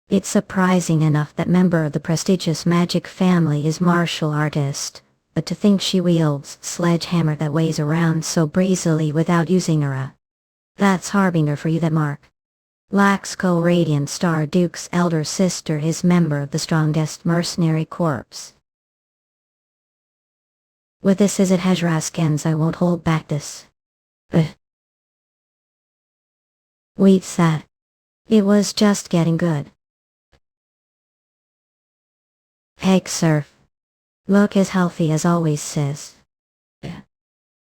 It's surprising enough that member of the prestigious magic family is martial artist, but to think she wields sledgehammer that weighs around so breezily without using her. That's harbinger for you, that mark. Black Skull Radiant Star Duke's elder sister is member of the strongest mercenary corps. With this as it has I won't hold back this. Wait, that. It was just getting good. Heck, surf. Look as healthy as always, sis.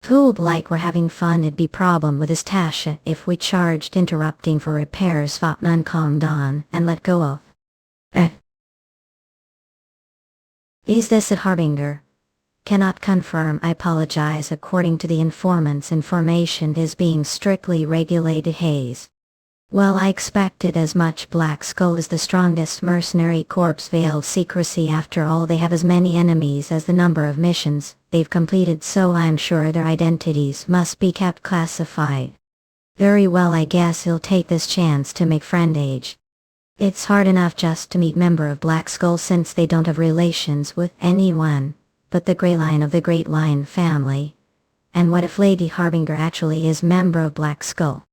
Who'd like we're having fun? It'd be problem with his Tasha if we charged interrupting for repairs. Fought none calmed on and let go of. Is this at Harbinger? Cannot confirm. I apologize. According to the informant's information is being strictly regulated haze. Well, I expected as much. Black Skull is the strongest mercenary corps. Veiled secrecy. After all, they have as many enemies as the number of missions they've completed, so I'm sure their identities must be kept classified. Very well, I guess he'll take this chance to make friend age. It's hard enough just to meet member of Black Skull since they don't have relations with anyone but the Grey Lion of the Great Lion family. And what if Lady Harbinger actually is member of Black Skull?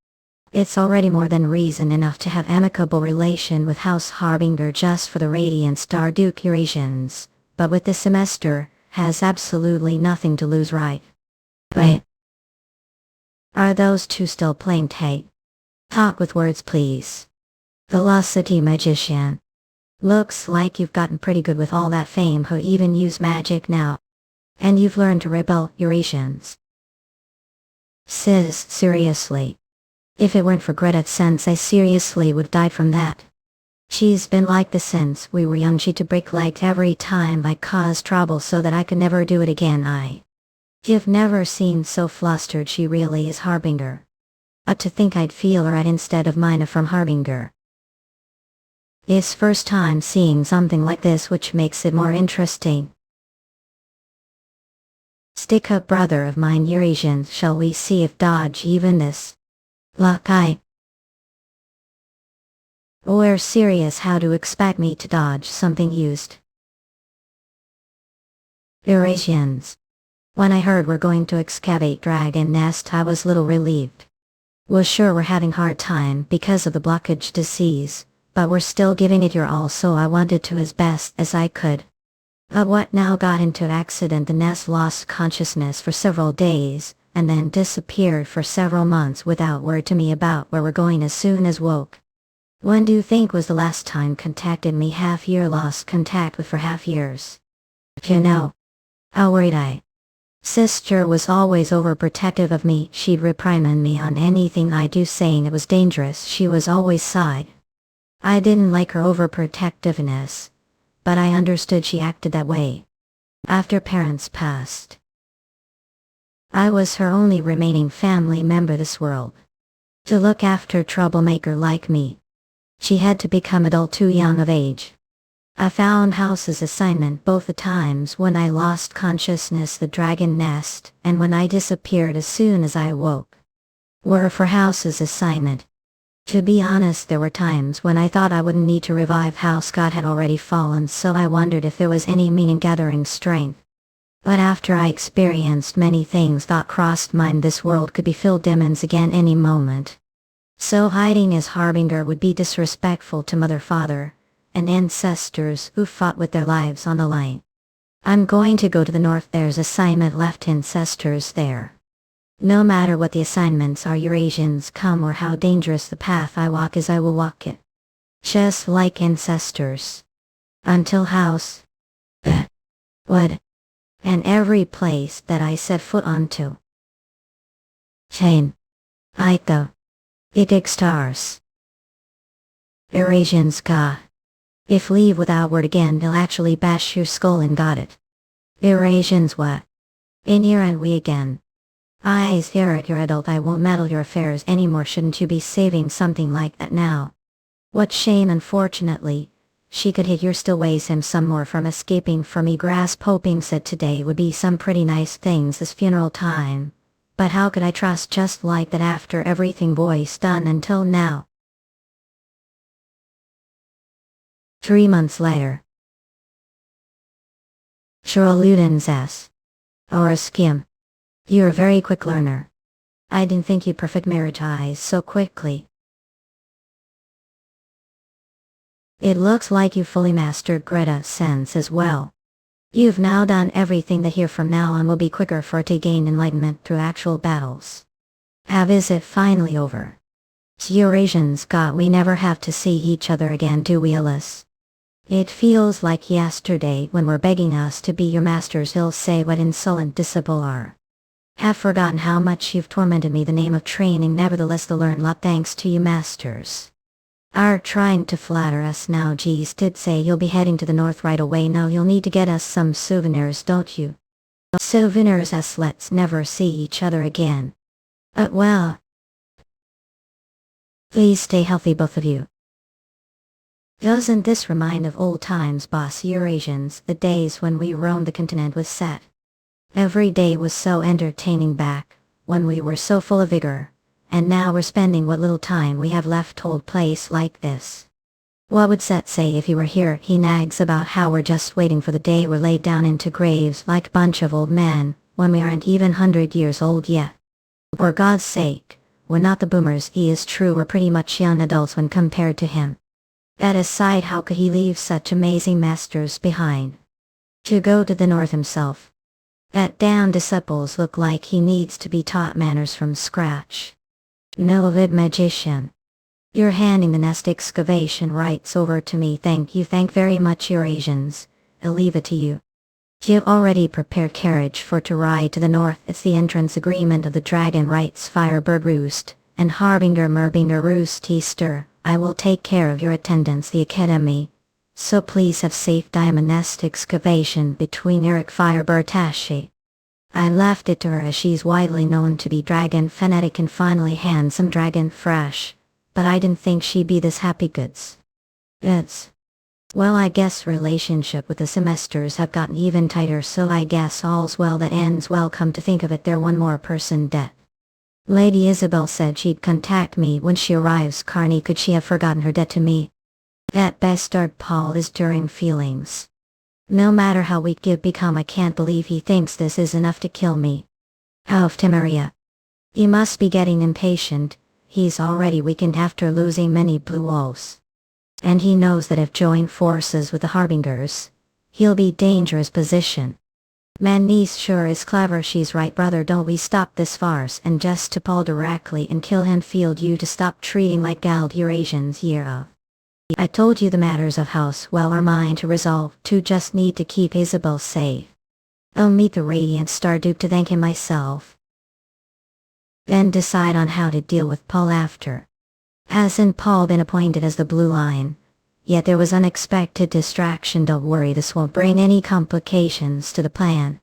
It's already more than reason enough to have amicable relation with House Harbinger just for the Radiant Star Duke Eurasians, but with this semester, has absolutely nothing to lose, right? Wait. Are those two still playing tag? Talk with words, please. Velocity magician. Looks like you've gotten pretty good with all that fame. Who even use magic now? And you've learned to rebel, Eurasians. Sis, seriously. If it weren't for Greta Sense, I seriously would've died from that. She's been like this since we were young. She'd break like every time I caused trouble so that I could never do it again. You've never seen so flustered. She really is Harbinger. To think I'd feel her at instead of Mina from Harbinger. It's first time seeing something like this, which makes it more interesting. Stick up, brother of mine, Eurasians. Shall we see if dodge even this? Luck We're serious. How to expect me to dodge something used? Eurasians. When I heard we're going to excavate Dragon Nest, I was little relieved. Was sure we're having hard time because of the blockage disease, but we're still giving it your all, so I wanted to as best as I could. But what now? Got into an accident. The nest lost consciousness for several days, and then disappeared for several months without word to me about where we're going. As soon as woke. When do you think was the last time contacted me? Half year. Lost contact with for half years. You know. How worried I. Sister was always overprotective of me. She'd reprimand me on anything I do, saying it was dangerous. She was always side. I didn't like her overprotectiveness, but I understood she acted that way. After parents passed, I was her only remaining family member this world. To look after a troublemaker like me, she had to become adult too young of age. I found House's assignment both the times when I lost consciousness, the Dragon Nest, and when I disappeared as soon as I awoke, were for House's assignment. To be honest, there were times when I thought I wouldn't need to revive House. God had already fallen, so I wondered if there was any meaning gathering strength. But after I experienced many things, thought crossed mind this world could be filled demons again any moment. So hiding as Harbinger would be disrespectful to mother, father, and ancestors who fought with their lives on the line. I'm going to go to the north. There's assignment left. Ancestors there. No matter what the assignments are, Eurasians come, or how dangerous the path I walk is, I will walk it. Just like ancestors. Until House. Would. And every place that I set foot onto. Chain. Aito. Idig stars. Eurasians ka. If leave without word again, he'll actually bash your skull and got it. Eurasians what? In here and we again. Eyes here at your adult, I won't meddle your affairs anymore. Shouldn't you be saving something like that now? What shame. Unfortunately, she could hit your still weighs him some more from escaping from me. Grasp hoping said today would be some pretty nice things this funeral time. But how could I trust just like that after everything boy's done until now? 3 months later. Ludens S. Or a skim. You're a very quick learner. I didn't think you'd perfect marriage eyes so quickly. It looks like you fully mastered Greta's sense as well. You've now done everything that here from now on will be quicker for to gain enlightenment through actual battles. Is it finally over? Eurasians got we never have to see each other again, do we, Alice? It feels like yesterday when we're begging us to be your masters. He'll say what insolent disciple are. Have forgotten how much you've tormented me. The name of training, nevertheless the learn lot thanks to you masters. Are trying to flatter us now. Geez, did say you'll be heading to the north right away. No, you'll need to get us some souvenirs, don't you? Souvenirs us, let's never see each other again. Well. Please stay healthy, both of you. Doesn't this remind of old times, boss? Eurasians, the days when we roamed the continent with Set. Every day was so entertaining back, when we were so full of vigor, and now we're spending what little time we have left old place like this. What would Set say if he were here? He nags about how we're just waiting for the day we're laid down into graves like a bunch of old men, when we aren't even 100 years old yet. For God's sake, we're not the boomers. He is true, we're pretty much young adults when compared to him. That aside, how could he leave such amazing masters behind? To go to the north himself. That damn disciples look like he needs to be taught manners from scratch. No vid magician. You're handing the nest excavation rights over to me. Thank you, thank very much, Eurasians. I'll leave it to you. You've already prepared carriage for to ride to the north. It's the entrance agreement of the Dragon Rights Firebird Roost, and Harbinger Mervinger Roost Easter. I will take care of your attendance the academy, so please have safe diamond nest excavation between Eric Firebird Tashi. I left it to her as she's widely known to be dragon fanatic and finally handsome dragon fresh, but I didn't think she'd be this happy goods. Well, I guess relationship with the semesters have gotten even tighter, so I guess all's well that ends well. Come to think of it, they're one more person dead. Lady Isabel said she'd contact me when she arrives. Carney, could she have forgotten her debt to me? That bastard Paul is stirring feelings. No matter how weak you've become, I can't believe he thinks this is enough to kill me. Maria. He must be getting impatient. He's already weakened after losing many blue wolves. And he knows that if joined forces with the Harbingers, he'll be dangerous position. Man, niece sure is clever. She's right, brother. Don't we stop this farce and just to Paul directly and kill him? Field you to stop treating like galled Eurasians year of. I told you the matters of house well are mine to resolve, to just need to keep Isabel safe. I'll meet the Radiant Star Duke to thank him myself. Then decide on how to deal with Paul after. Hasn't Paul been appointed as the Blue Line? Yet there was unexpected distraction. Don't worry, this won't bring any complications to the plan.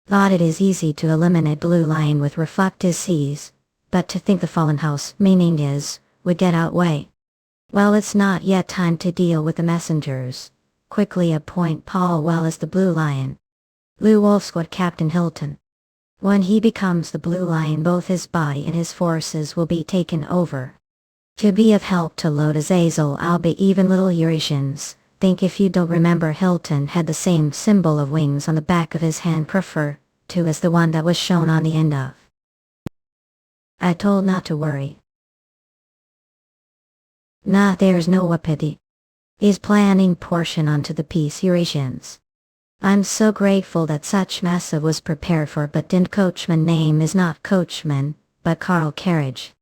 Thought it is easy to eliminate Blue Line with reflective seas, but to think the fallen house, meaning is, would get outweigh. Well, it's not yet time to deal with the messengers. Quickly appoint Paul well as the Blue Lion. Blue Wolf Squad Captain Hilton. When he becomes the Blue Lion, both his body and his forces will be taken over. To be of help to Lord Azazel, I'll be even little Eurasians. Think if you don't remember, Hilton had the same symbol of wings on the back of his hand, prefer to as the one that was shown on the end of. I told not to worry. Nah, there's no wapiti. Is planning portion onto the piece, Eurasians. I'm so grateful that such massive was prepared for, but didn't Coachman name is not Coachman, but Carl Carriage.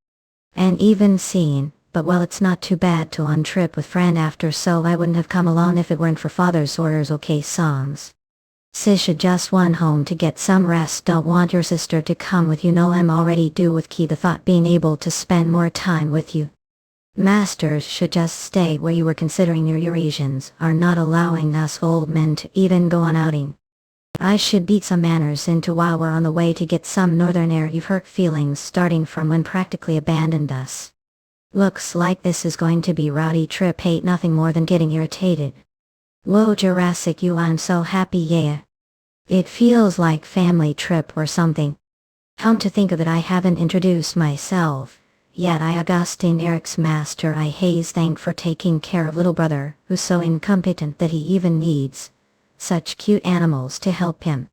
And even seen, but well, it's not too bad to on trip with friend after, so I wouldn't have come along if it weren't for father's orders. Okay, songs. Sis should just went home to get some rest. Don't want your sister to come with you. No, I'm already due with Key. The thought being able to spend more time with you. Masters should just stay where you were considering your Eurasians are not allowing us old men to even go on outing. I should beat some manners into while we're on the way to get some northern air. You've hurt feelings starting from when practically abandoned us. Looks like this is going to be rowdy trip. Hate nothing more than getting irritated. Whoa Jurassic you I'm so happy yeah. It feels like family trip or something. Come to think of it I haven't introduced myself. Yet I Augustine Eric's master I haze thank for taking care of little brother who's so incompetent that he even needs such cute animals to help him.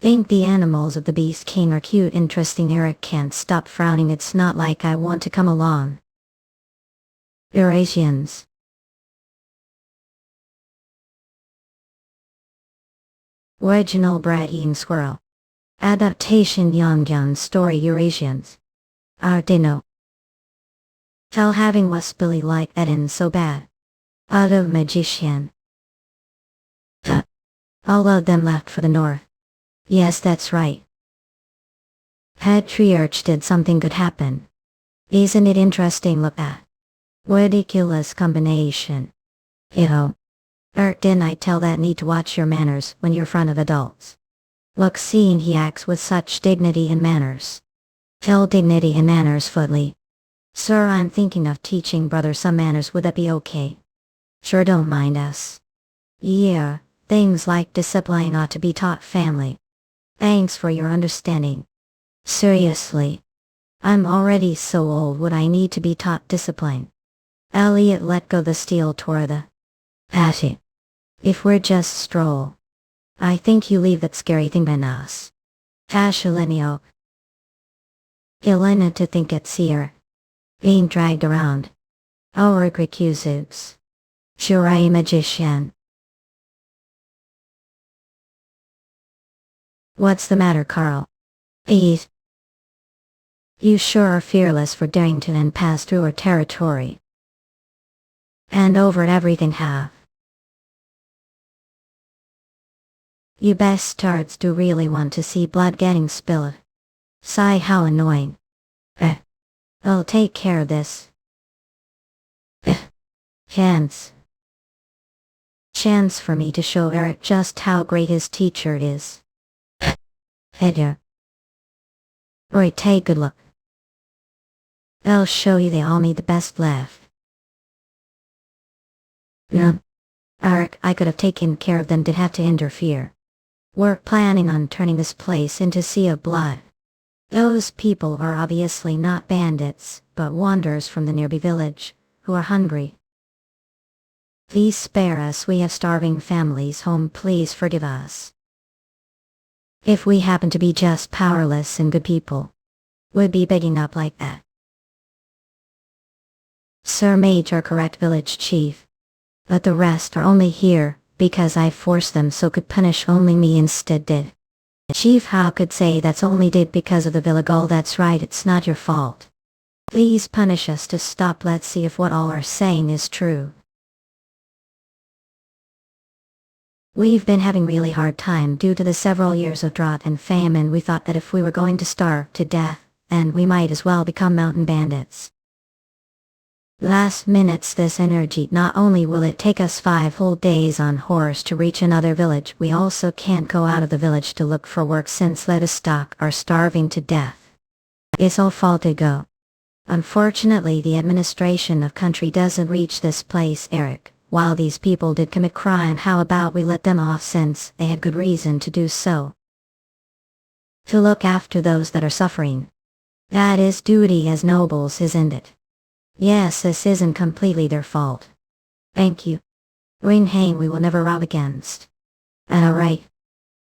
Think the animals of the Beast King are cute interesting. Eric can't stop frowning. It's not like I want to come along. Eurasians. Original bread-eating squirrel. Adaptation Young story Eurasians. Ardino. Tell having was Billy like that in so bad. Out of magician. All of them left for the north. Yes that's right. Patriarch did something good happen. Isn't it interesting look at? Ridiculous combination. Ew. Didn't I tell that need to watch your manners when you're in front of adults? Look seeing he acts with such dignity and manners. Tell dignity and manners Footly. Sir I'm thinking of teaching brother some manners would that be okay? Sure don't mind us. Yeah, things like discipline ought to be taught family. Thanks for your understanding. Seriously. I'm already so old would I need to be taught discipline? Elliot let go the steel toward the Patty. If we're just stroll. I think you leave that scary thing in us. Tashalenio. Elena to think it's here. Being dragged around. Our recusers. Sure I magician. What's the matter Carl? Eat. You sure are fearless for daring to and pass through our territory. And over everything have. You bastards do really want to see blood getting spilled. Sigh how annoying. I'll take care of this. Chance. Chance for me to show Eric just how great his teacher is. Header. Roy take good look. I'll show you they all need the best left. Eric, I could have taken care of them did have to interfere. We're planning on turning this place into sea of blood. Those people are obviously not bandits, but wanderers from the nearby village, who are hungry. Please spare us, we have starving families home, please forgive us. If we happen to be just powerless and good people, we'd be begging up like that. Sir Mage are correct village chief. But the rest are only here, because I forced them so could punish only me instead did. Chief how could say that's only did because of the Villigol that's right it's not your fault. Please punish us to stop let's see if what all are saying is true. We've been having really hard time due to the several years of drought and famine. We thought that if we were going to starve to death, then we might as well become mountain bandits. Last minute's this energy, not only will it take us 5 whole days on horse to reach another village, we also can't go out of the village to look for work since livestock are starving to death. It's all fault to go. Unfortunately the administration of country doesn't reach this place Eric. While these people did commit crime, how about we let them off since they had good reason to do so? To look after those that are suffering. That is duty as nobles, isn't it? Yes, this isn't completely their fault. Thank you. Ringhane we will never rob against. And alright.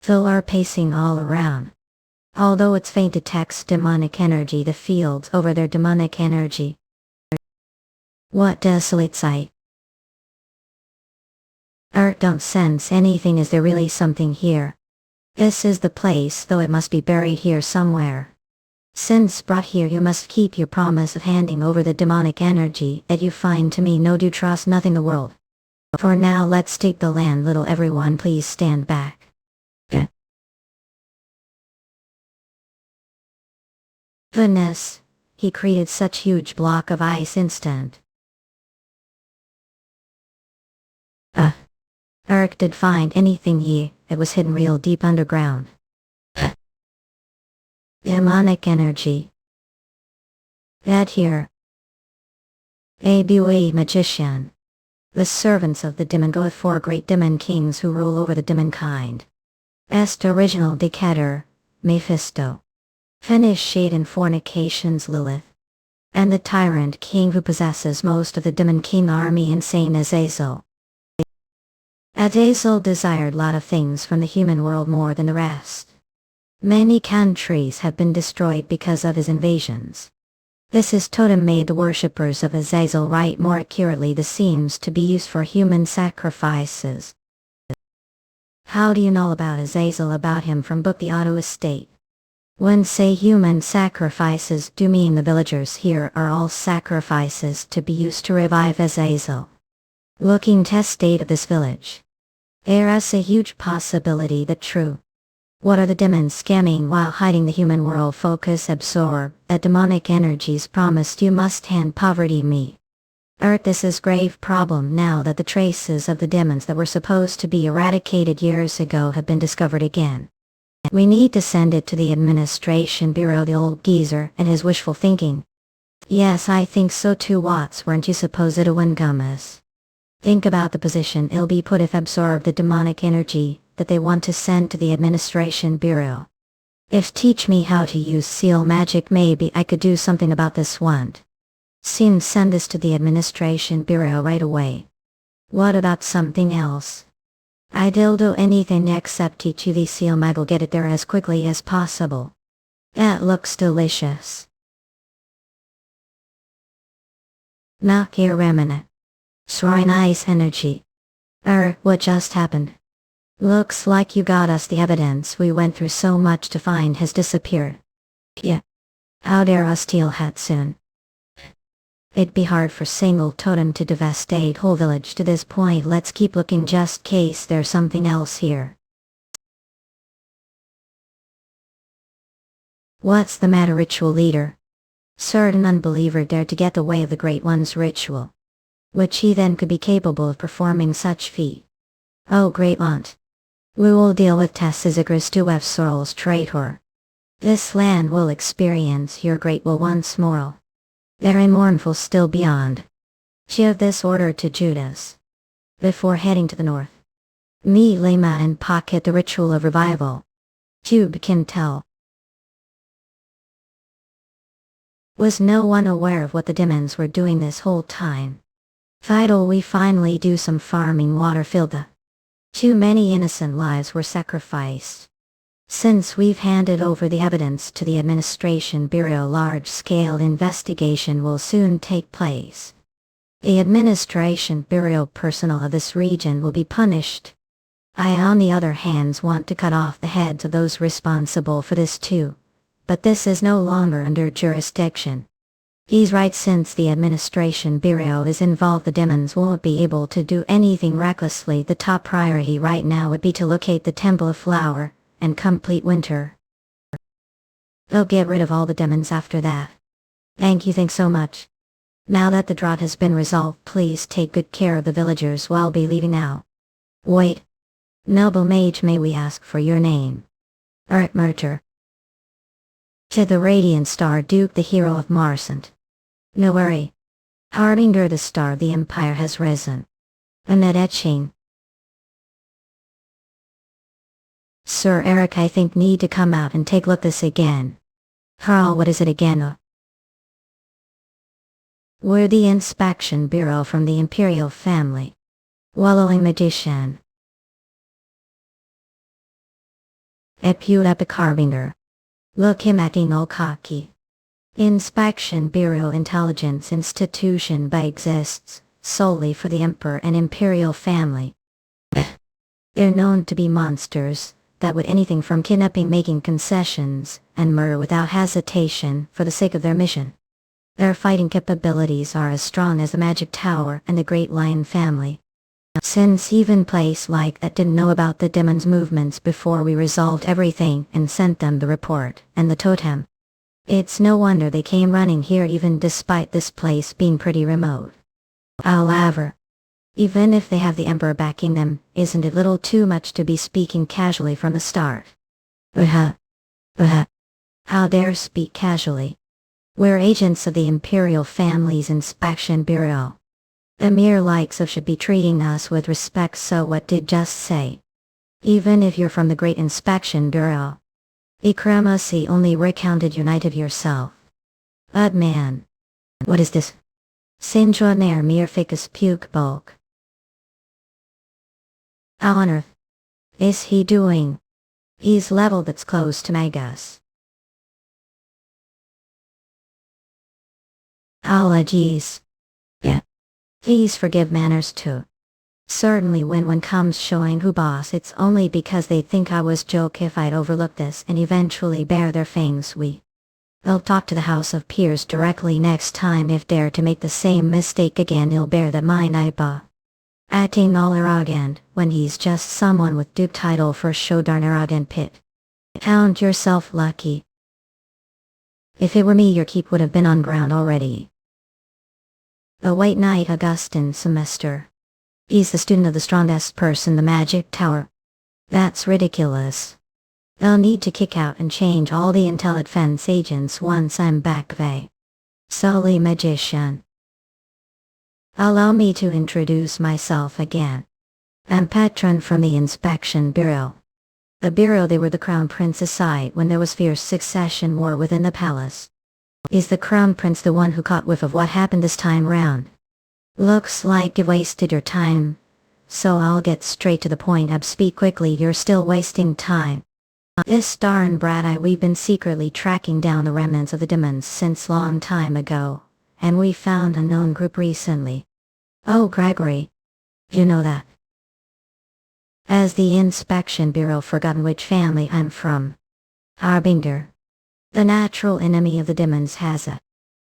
Fill our pacing all around. Although it's faint detects demonic energy, the fields over their demonic energy. What desolate sight. Don't sense anything. Is there really something here? This is the place, though it must be buried here somewhere. Since brought here you must keep your promise of handing over the demonic energy that you find to me. No do trust nothing in the world. For now let's take the land. Little everyone please stand back. Goodness, he created such huge block of ice instant. Eric did find anything it was hidden real deep underground. Demonic energy. That here. A Bue magician. The servants of the demon goeth four great demon kings who rule over the demon kind. Est original Decatur, Mephisto. Finish shade in fornications Lilith. And the tyrant king who possesses most of the demon king army insane Azazel. Azazel desired lot of things from the human world more than the rest. Many countries have been destroyed because of his invasions. This totem made the worshippers of Azazel right more accurately the seams to be used for human sacrifices. How do you know about Azazel about him from book the Otto estate? When say human sacrifices do mean the villagers here are all sacrifices to be used to revive Azazel. Looking test state of this village. There is a huge possibility that true. What are the demons scamming while hiding the human world focus absorb, a demonic energies promised you must hand poverty me. This is grave problem now that the traces of the demons that were supposed to be eradicated years ago have been discovered again. We need to send it to the administration bureau the old geezer and his wishful thinking. Yes I think so too Watts weren't you suppose it a Wingumus? Think about the position it'll be put if absorb the demonic energy that they want to send to the administration bureau. If teach me how to use seal magic maybe I could do something about this one. Soon send this to the administration bureau right away. What about something else? I dildo anything except teach you the seal mag will get it there as quickly as possible. That looks delicious. Knock here remnant. Sorry nice energy. What just happened? Looks like you got us the evidence we went through so much to find has disappeared. Yeah. How dare us steal hat soon? It'd be hard for single totem to devastate whole village to this point. Let's keep looking just case there's something else here. What's the matter ritual leader? Certain unbeliever dared to get the way of the Great One's ritual. Which he then could be capable of performing such feat. Oh Great One. We will deal with Tessizagras to F. Sorrel's traitor. This land will experience your great will once more. Very mournful still beyond. Give this order to Judas. Before heading to the north. Me Lema and pocket the ritual of revival. Tube can tell. Was no one aware of what the demons were doing this whole time? Vital we finally do some farming water filled the. Too many innocent lives were sacrificed. Since we've handed over the evidence to the administration bureau large-scale investigation will soon take place. The administration bureau personnel of this region will be punished. I on the other hand want to cut off the heads of those responsible for this too. But this is no longer under jurisdiction. He's right since the administration bureau is involved the demons won't be able to do anything recklessly. The top priority right now would be to locate the Temple of Flower, and complete winter. They'll get rid of all the demons after that. Thank you so much. Now that the drought has been resolved please take good care of the villagers while be leaving now. Wait. Noble Mage may we ask for your name? Elric Mervinger. To the Radiant Star Duke the hero of Marsant. No worry. Harbinger the star of the Empire has risen. Annette etching. Sir Eric I think need to come out and take look this again. Carl what is it again? We're the inspection bureau from the imperial family. Wallowing magician. Epu epic harbinger. Look him at no cocky. Inspection Bureau Intelligence Institution by exists solely for the Emperor and Imperial family. They're known to be monsters that would anything from kidnapping making concessions and murder without hesitation for the sake of their mission. Their fighting capabilities are as strong as the Magic Tower and the Great Lion family. Since even place like that didn't know about the demons' movements before we resolved everything and sent them the report and the totem. It's no wonder they came running here even despite this place being pretty remote. However, Even if they have the Emperor backing them, isn't it little too much to be speaking casually from the start? Uh-huh. How dare speak casually? We're agents of the Imperial Family's Inspection Bureau. The mere likes of should be treating us with respect, so what did just say? Even if you're from the Great Inspection Bureau. Ikremasi only recounted united yourself. But man. What is this? Sinjoner mere ficus puke bulk. How on earth is he doing? He's level that's close to Magus. Apologies. Yeah. Please forgive manners too. Certainly when one comes showing who boss, it's only because they think I was joke if I'd overlook this and eventually bare their fangs. They'll talk to the House of Peers directly next time if dare to make the same mistake again. He'll bear that mine Ipa. Acting all arrogant when he's just someone with duke title for show darn arrogant pit. Count yourself lucky. If it were me, your keep would have been on ground already. The White Knight Augustin semester. He's the student of the strongest person in the magic tower. That's ridiculous. They'll need to kick out and change all the intel defense agents once I'm back. Sully magician. Allow me to introduce myself again. I'm Petron from the Inspection Bureau. The bureau they were the Crown Prince's side when there was fierce succession war within the palace. Is the Crown Prince the one who caught whiff of what happened this time round? Looks like you wasted your time. So I'll get straight to the point. Speak quickly, you're still wasting time. This darn brat we've been secretly tracking down the remnants of the demons since long time ago, and we found a known group recently. Oh Gregory. You know that? As the Inspection Bureau forgotten which family I'm from. Harbinger. The natural enemy of the demons has a.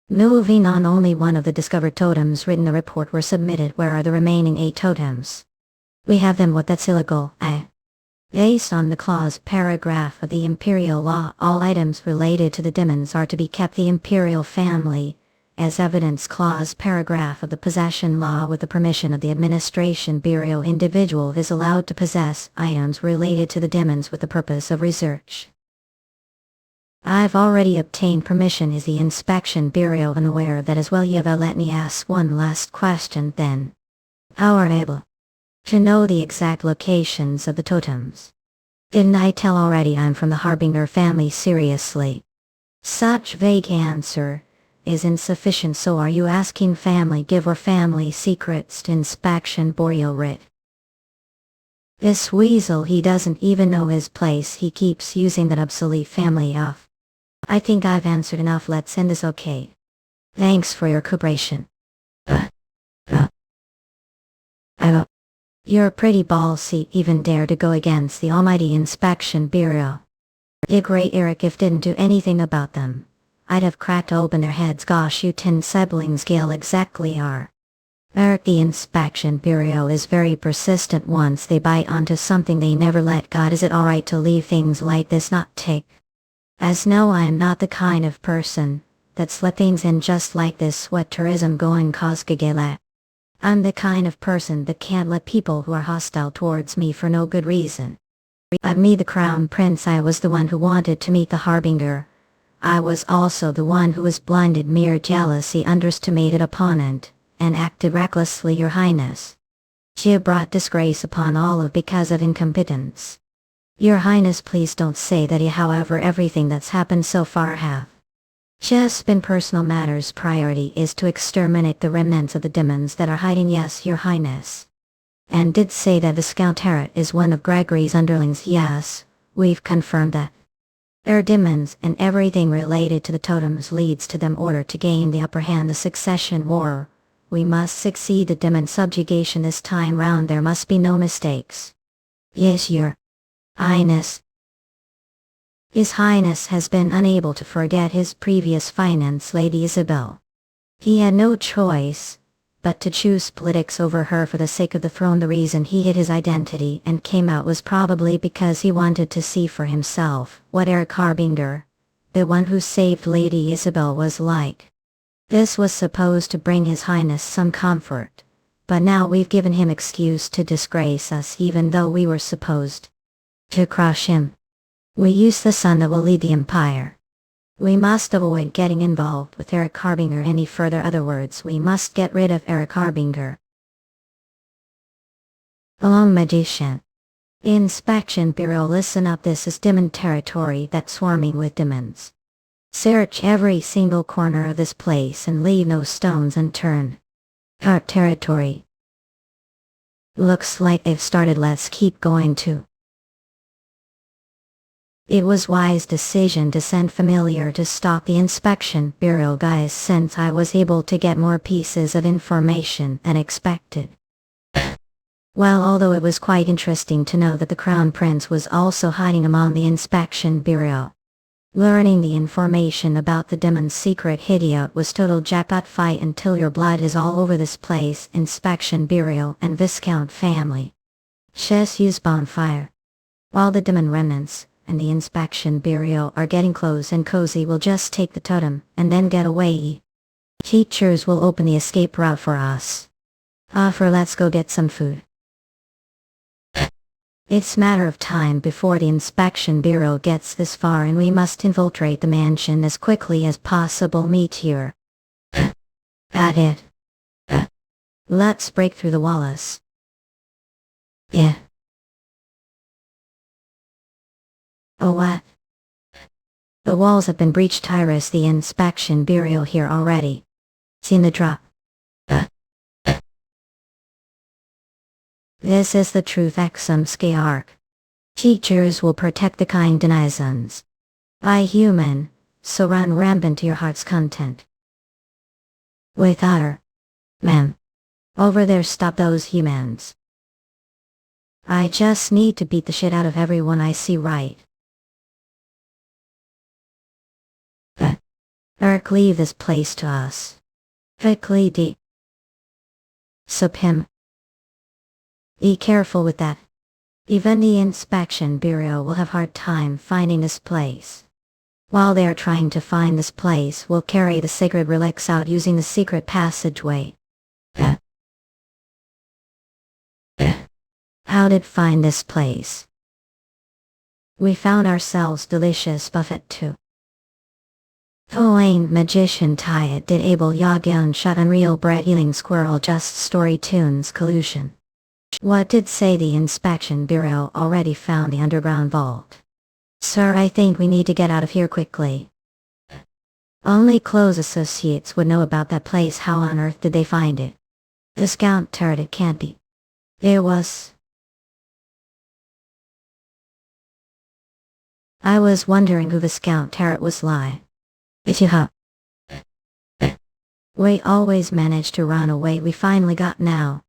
Moving on, only one of the discovered totems written the report were submitted. Where are the remaining 8 totems? We have them. What that's illegal, Based on the clause paragraph of the Imperial Law, all items related to the demons are to be kept the Imperial family. As evidence clause paragraph of the Possession Law, with the permission of the Administration Bureau, individual is allowed to possess items related to the demons with the purpose of research. I've already obtained permission. Is the Inspection Bureau unaware of that as well? Yeva, let me ask one last question then. How are able to know the exact locations of the totems? Didn't I tell already I'm from the Harbinger family? Seriously. Such vague answer is insufficient. So are you asking family give or family secrets to Inspection Bureau writ? This weasel, he doesn't even know his place. He keeps using that obsolete family off. I think I've answered enough. Let's end this, okay? Thanks for your cooperation. You're pretty ballsy, even dare to go against the almighty Inspection Bureau. The great Eric if didn't do anything about them. I'd have cracked open their heads. Gosh, you 10 siblings Gale exactly are. Eric, the Inspection Bureau is very persistent. Once they bite onto something they never let go. Is it alright to leave things like this not take? As no, I am not the kind of person that's let things in just like this. What tourism going cause Gagela? I'm the kind of person that can't let people who are hostile towards me for no good reason. Me the Crown Prince, I was the one who wanted to meet the Harbinger. I was also the one who was blinded. Mere jealousy underestimated opponent, and acted recklessly, Your Highness. She brought disgrace upon all of because of incompetence. Your Highness, please don't say that. However, everything that's happened so far have just been personal matters. Priority is to exterminate the remnants of the demons that are hiding. Yes, Your Highness. And did say that the Scout Tarot is one of Gregory's underlings. Yes, we've confirmed that. They're demons, and everything related to the totems leads to them. Order to gain the upper hand. The succession war. We must succeed the demon subjugation this time round. There must be no mistakes. Yes, Your Highness. His Highness has been unable to forget his previous finance lady Isabel. He had no choice but to choose politics over her for the sake of the throne. The reason he hid his identity and came out was probably because he wanted to see for himself what Eric Harbinger, the one who saved Lady Isabel, was like. This was supposed to bring His Highness some comfort, but now we've given him excuse to disgrace us even though we were supposed to crush him. We use the son that will lead the Empire. We must avoid getting involved with Elric Mervinger any further. Other words, we must get rid of Elric Mervinger. Along Magician. Inspection Bureau, listen up, this is demon territory that's swarming with demons. Search every single corner of this place and leave no stones unturned. Our territory. Looks like they've started, let's keep going too. It was wise decision to send Familiar to stop the inspection bureau guys, since I was able to get more pieces of information than expected. Well, although it was quite interesting to know that the Crown Prince was also hiding among the inspection bureau. Learning the information about the demon's secret hideout was total jackpot. Fight until your blood is all over this place. Inspection bureau and Viscount family. Chess use bonfire. While the demon remnants and the inspection bureau are getting close and cozy, we'll just take the totem and then get away. Teachers will open the escape route for us. Let's go get some food. It's a matter of time before the inspection bureau gets this far, and we must infiltrate the mansion as quickly as possible. Meteor. Got it. Let's break through the walls. Yeah. Oh, what? The walls have been breached. Iris, the inspection bureau here already. Seen the drop. This is the truth. Exum Skyark. Teachers will protect the kind denizens. I human, so run rampant to your heart's content. With her. Ma'am. Over there, stop those humans. I just need to beat the shit out of everyone I see, right? Elric, leave this place to us. Quickly Sup him. Be careful with that. Even the inspection bureau will have hard time finding this place. While they are trying to find this place, we'll carry the sacred relics out using the secret passageway. How did find this place? We found ourselves delicious buffet too. Oh, ain't magician tired did able Yagyun shut unreal bread healing squirrel just story tunes collusion. What did say the inspection bureau already found the underground vault? Sir, I think we need to get out of here quickly. Only close associates would know about that place. How on earth did they find it? Viscount turret, it can't be. There was. I was wondering who Viscount turret was like. We always managed to run away. We finally got now.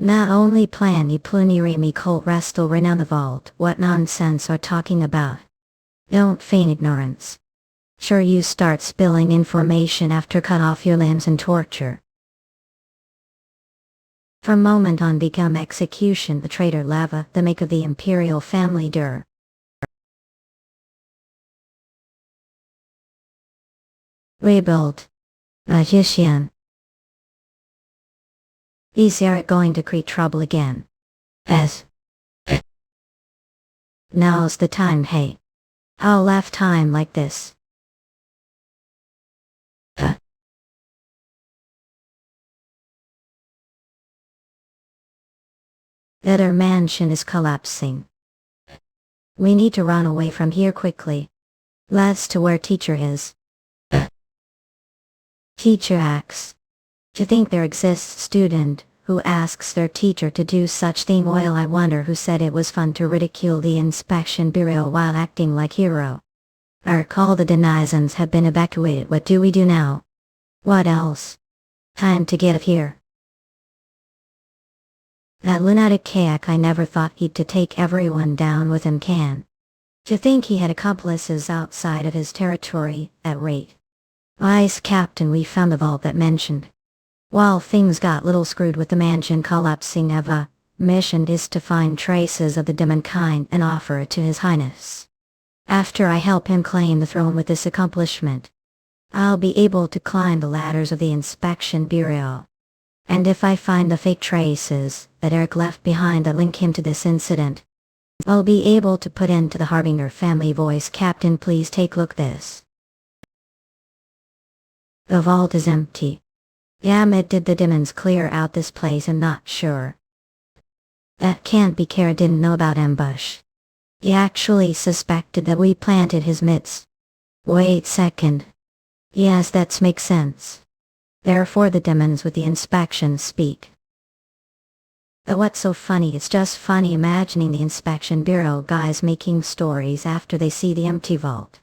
Not only plan you plunirimi cult restal renown the vault. What nonsense are talking about? Don't feign ignorance. Sure, you start spilling information after cut off your limbs and torture. From moment on become execution the traitor Lava, the make of the imperial family dur. Rebuild. Magician. Is Elric going to create trouble again? Now's the time, hey. How left time like this? Their mansion is collapsing. We need to run away from here quickly. Let's to where teacher is. Teacher acts. To think there exists student who asks their teacher to do such thing. Well, I wonder who said it was fun to ridicule the inspection bureau while acting like hero. All the denizens have been evacuated. What do we do now? What else? Time to get out of here. That lunatic Kayak, I never thought he'd to take everyone down with him. To think he had accomplices outside of his territory, at rate. Wise Captain, we found the vault that mentioned. While things got little screwed with the mansion collapsing, Eva, mission is to find traces of the demon kind and offer it to His Highness. After I help him claim the throne with this accomplishment, I'll be able to climb the ladders of the inspection bureau. And if I find the fake traces that Eric left behind that link him to this incident, I'll be able to put into the Harbinger family voice. Captain, please take a look this. The vault is empty. Yamit, did the demons clear out this place? I'm not sure. That can't be. Kara didn't know about ambush. He actually suspected that we planted his midst. Wait second. Yes, that makes sense. Therefore the demons with the inspection speak. But what's so funny? It's just funny imagining the inspection bureau guys making stories after they see the empty vault.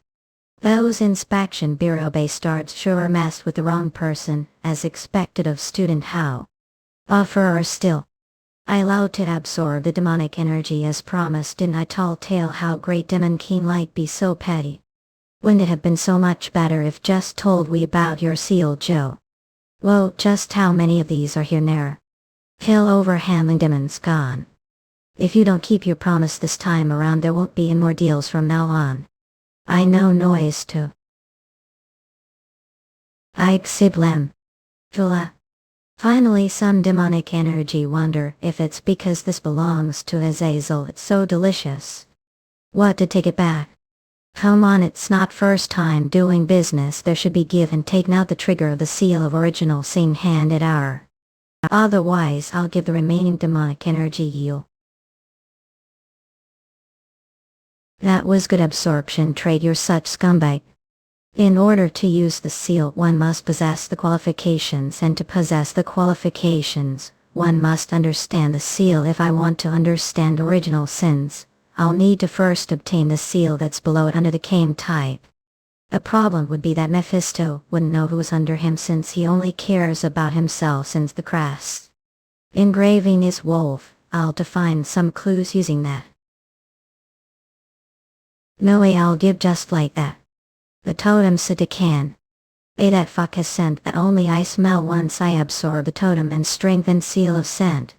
Those inspection bureau bastards sure messed with the wrong person, as expected of student How. Offer or still. I allowed to absorb the demonic energy as promised. Didn't I tall tale how great demon keen light be so petty? Wouldn't it have been so much better if just told we about your seal, Joe? Whoa, just how many of these are here now? Kill over handling demons gone. If you don't keep your promise this time around, there won't be any more deals from now on. I know noise too. I xiblem. Jula. Finally some demonic energy. Wonder if it's because this belongs to Azazel. It's so delicious. What to take it back? Come on, it's not first time doing business. There should be give and take. Now the trigger of the seal of original same hand at hour. Otherwise I'll give the remaining demonic energy you. That was good absorption trade. You're such scumbag. In order to use the seal, one must possess the qualifications, and to possess the qualifications, one must understand the seal. If I want to understand original sins, I'll need to first obtain the seal that's below it under the Kame type. The problem would be that Mephisto wouldn't know who was under him, since he only cares about himself since the crest. Engraving is wolf. I'll define some clues using that. No way, I'll give just like that. The totem Sidican. That fuck has scent that only I smell once I absorb the totem and strengthen seal of scent.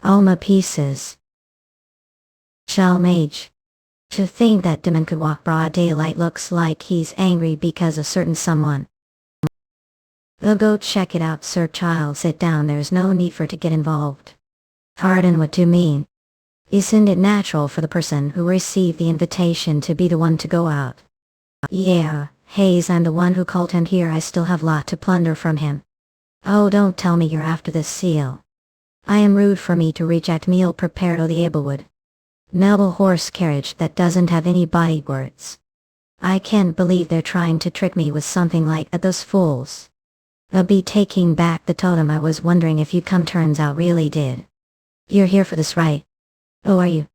Alma pieces. Shell Mage. To think that demon could walk broad daylight. Looks like he's angry because of certain someone. We'll go check it out, Sir Child. Sit down, there's no need for to get involved. Pardon, what do you mean? Isn't it natural for the person who received the invitation to be the one to go out? Yeah, Hayes, I'm the one who called him here. I still have lot to plunder from him. Oh, don't tell me you're after this seal. I am rude for me to reject meal prepared o' the Abelwood. Noble horse carriage that doesn't have any body words. I can't believe they're trying to trick me with something like that, those fools. I'll be taking back the totem. I was wondering if you'd come, turns out really did. You're here for this, right? Oh, are you?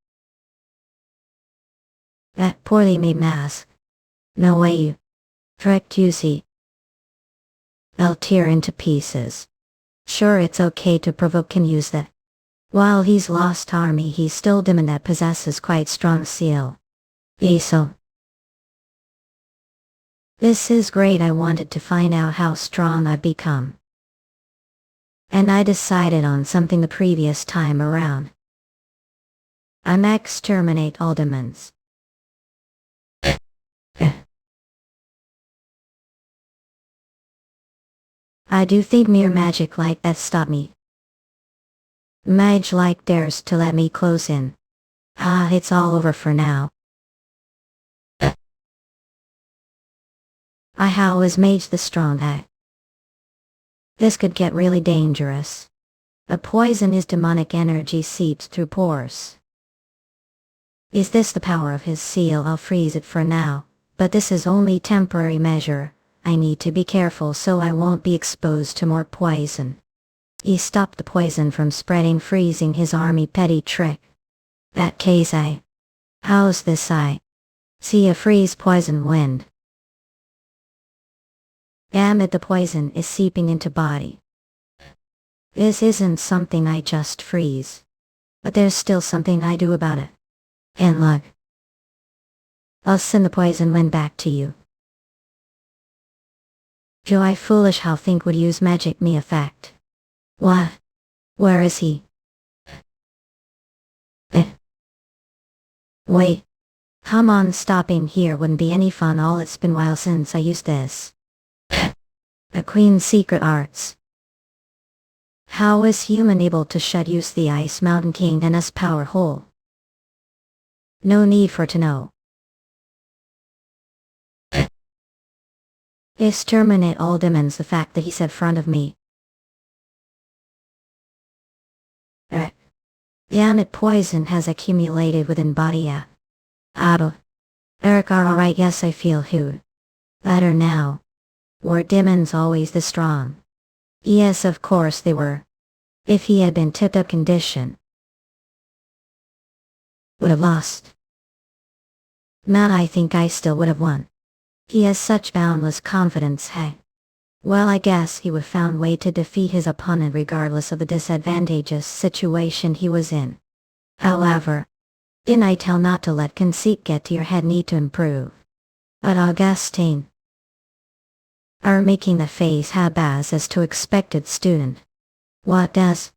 That poorly made mask. No way you. Tricked, you see. I'll tear into pieces. Sure, it's okay to provoke and use that. While he's lost army, he's still demon that possesses quite strong seal. So. This is great. I wanted to find out how strong I've become. And I decided on something the previous time around. I'm exterminate all demons. I do think mere magic like that stop me. Mage like dares to let me close in. It's all over for now. How is Mage the strong? This could get really dangerous. The poison is demonic energy seeps through pores. Is this the power of his seal? I'll freeze it for now, but this is only temporary measure. I need to be careful so I won't be exposed to more poison. He stopped the poison from spreading, freezing his army. Petty trick. That case how's this see a freeze poison wind. Damn it, the poison is seeping into body. This isn't something I just freeze. But there's still something I do about it. And look. I'll send the poison wind back to you. Joe, I foolish how think would use magic me effect. What? Where is he? Wait. Come on, stopping here wouldn't be any fun. All it's been a while since I used this. The Queen's secret arts. How is human able to shut use the Ice Mountain King and us power hole? No need for to know. Exterminate all demons, the fact that he said front of me. Yannet poison has accumulated within body. Ado. Eric are alright, yes I feel who. Better now. Were demons always this strong? Yes, of course they were. If he had been tip-top condition, would have lost. Man, I think I still would have won. He has such boundless confidence, hey? Well, I guess he would found way to defeat his opponent regardless of the disadvantageous situation he was in. However, didn't I tell not to let conceit get to your head, need to improve? But Augustine are making the face habaz as to expected student. What does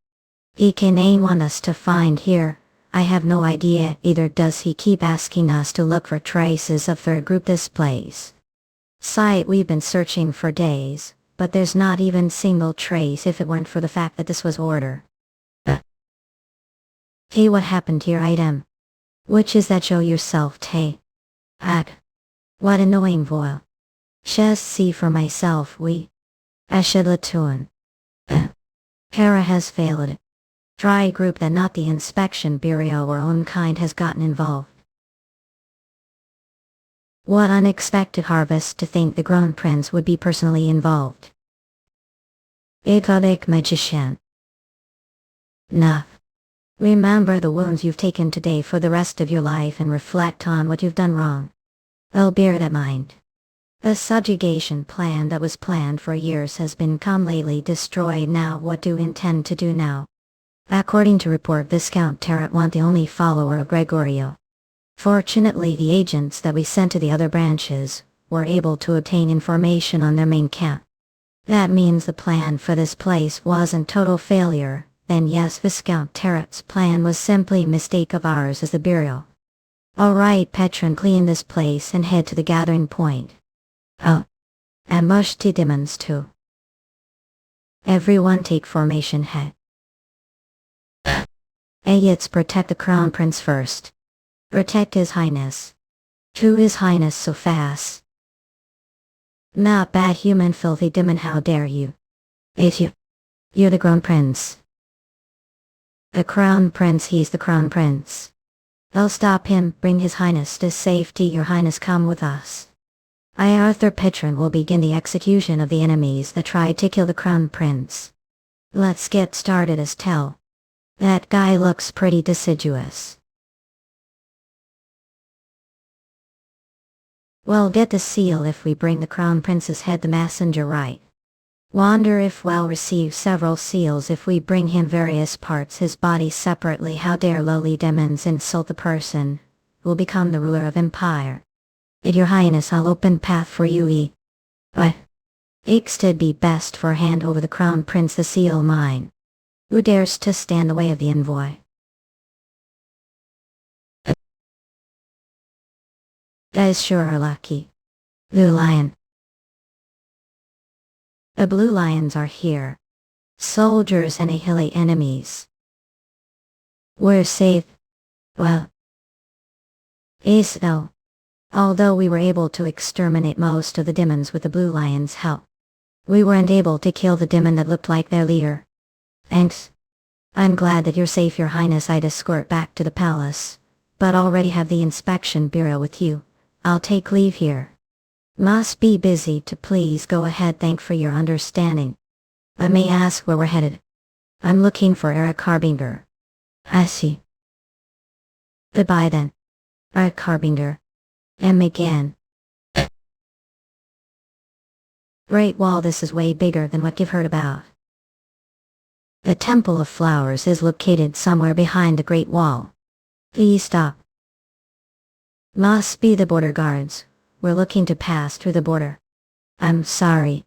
he can want us to find here? I have no idea. Either does he keep asking us to look for traces of third group this place. Site we've been searching for days, but there's not even single trace if it weren't for the fact that this was order. Hey, what happened here item? Which is that show yourself, Tay? Ag. What annoying voil. Just see for myself I should latune. Hera has failed. Try group that not the inspection bureau or own kind has gotten involved. What unexpected harvest to think the grown prince would be personally involved. Elric magician. Nah. Remember the wounds you've taken today for the rest of your life and reflect on what you've done wrong. I'll bear that mind. The subjugation plan that was planned for years has been completely destroyed now. What do you intend to do now? According to report, Viscount Tarrant want the only follower of Gregorio. Fortunately, the agents that we sent to the other branches were able to obtain information on their main camp. That means the plan for this place wasn't total failure. Then yes, Viscount Tarrant's plan was simply a mistake of ours as the bureau. Alright, Petron, clean this place and head to the gathering point. Oh. And mush to demons too. Everyone take formation head. Ayets, protect the crown prince first. Protect his highness. To his highness so fast. Not bad human filthy demon, how dare you. It's you. You're the crown prince. The crown prince, he's the crown prince. I'll stop him, bring his highness to safety. Your highness, come with us. I, Arthur Petron, will begin the execution of the enemies that tried to kill the crown prince. Let's get started as tell. That guy looks pretty deciduous. Well, get the seal if we bring the crown prince's head, the messenger right. Wonder if we'll receive several seals if we bring him various parts his body separately. How dare lowly demons insult the person who will become the ruler of empire. At your highness, I'll open path for you. But it'd be best for hand over the crown prince the seal mine. Who dares to stand the way of the envoy? Guys sure are lucky. Blue lion. The blue lions are here. Soldiers and hilly enemies. We're safe. Well. Is though. Although we were able to exterminate most of the demons with the blue lion's help, we weren't able to kill the demon that looked like their leader. Thanks. I'm glad that you're safe, your highness. I'd escort back to the palace, but already have the inspection bureau with you. I'll take leave here. Must be busy to please go ahead. Thank for your understanding. Let me ask where we're headed. I'm looking for Elric Mervinger. I see. Goodbye then. Elric Mervinger. M again. Great Wall, this is way bigger than what you've heard about. The Temple of Flowers is located somewhere behind the Great Wall. Please stop. Must be the border guards. We're looking to pass through the border. I'm sorry,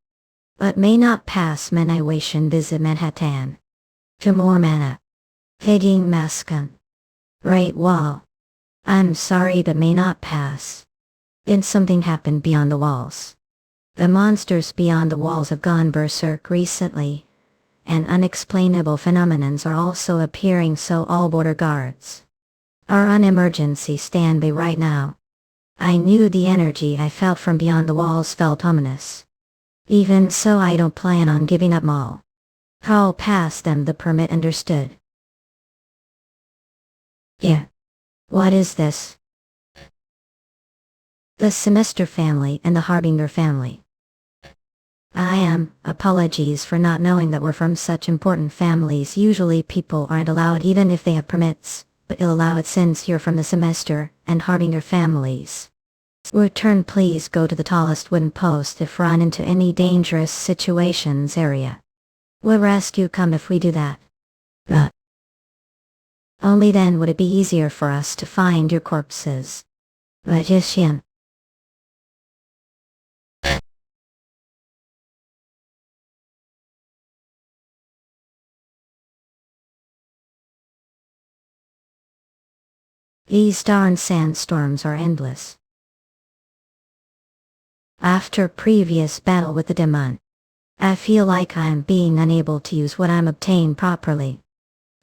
but may not pass. Men, I wish and visit Manhattan. To more mana. Higging Mascon. Great Wall. I'm sorry, but may not pass. Then something happened beyond the walls. The monsters beyond the walls have gone berserk recently, and unexplainable phenomenons are also appearing, so all border guards are on emergency standby right now. I knew the energy I felt from beyond the walls felt ominous. Even so, I don't plan on giving up all. I'll pass them the permit, understood? Yeah. What is this? The Semester family and the Harbinger family. Apologies for not knowing that we're from such important families. Usually people aren't allowed even if they have permits, but you'll allow it since you're from the Semester and Harbinger families. Return, please go to the tallest wooden post if run into any dangerous situations area. Will rescue come if we do that? Only then would it be easier for us to find your corpses. Magician. These darn sandstorms are endless. After previous battle with the demon, I feel like I'm being unable to use what I'm obtained properly.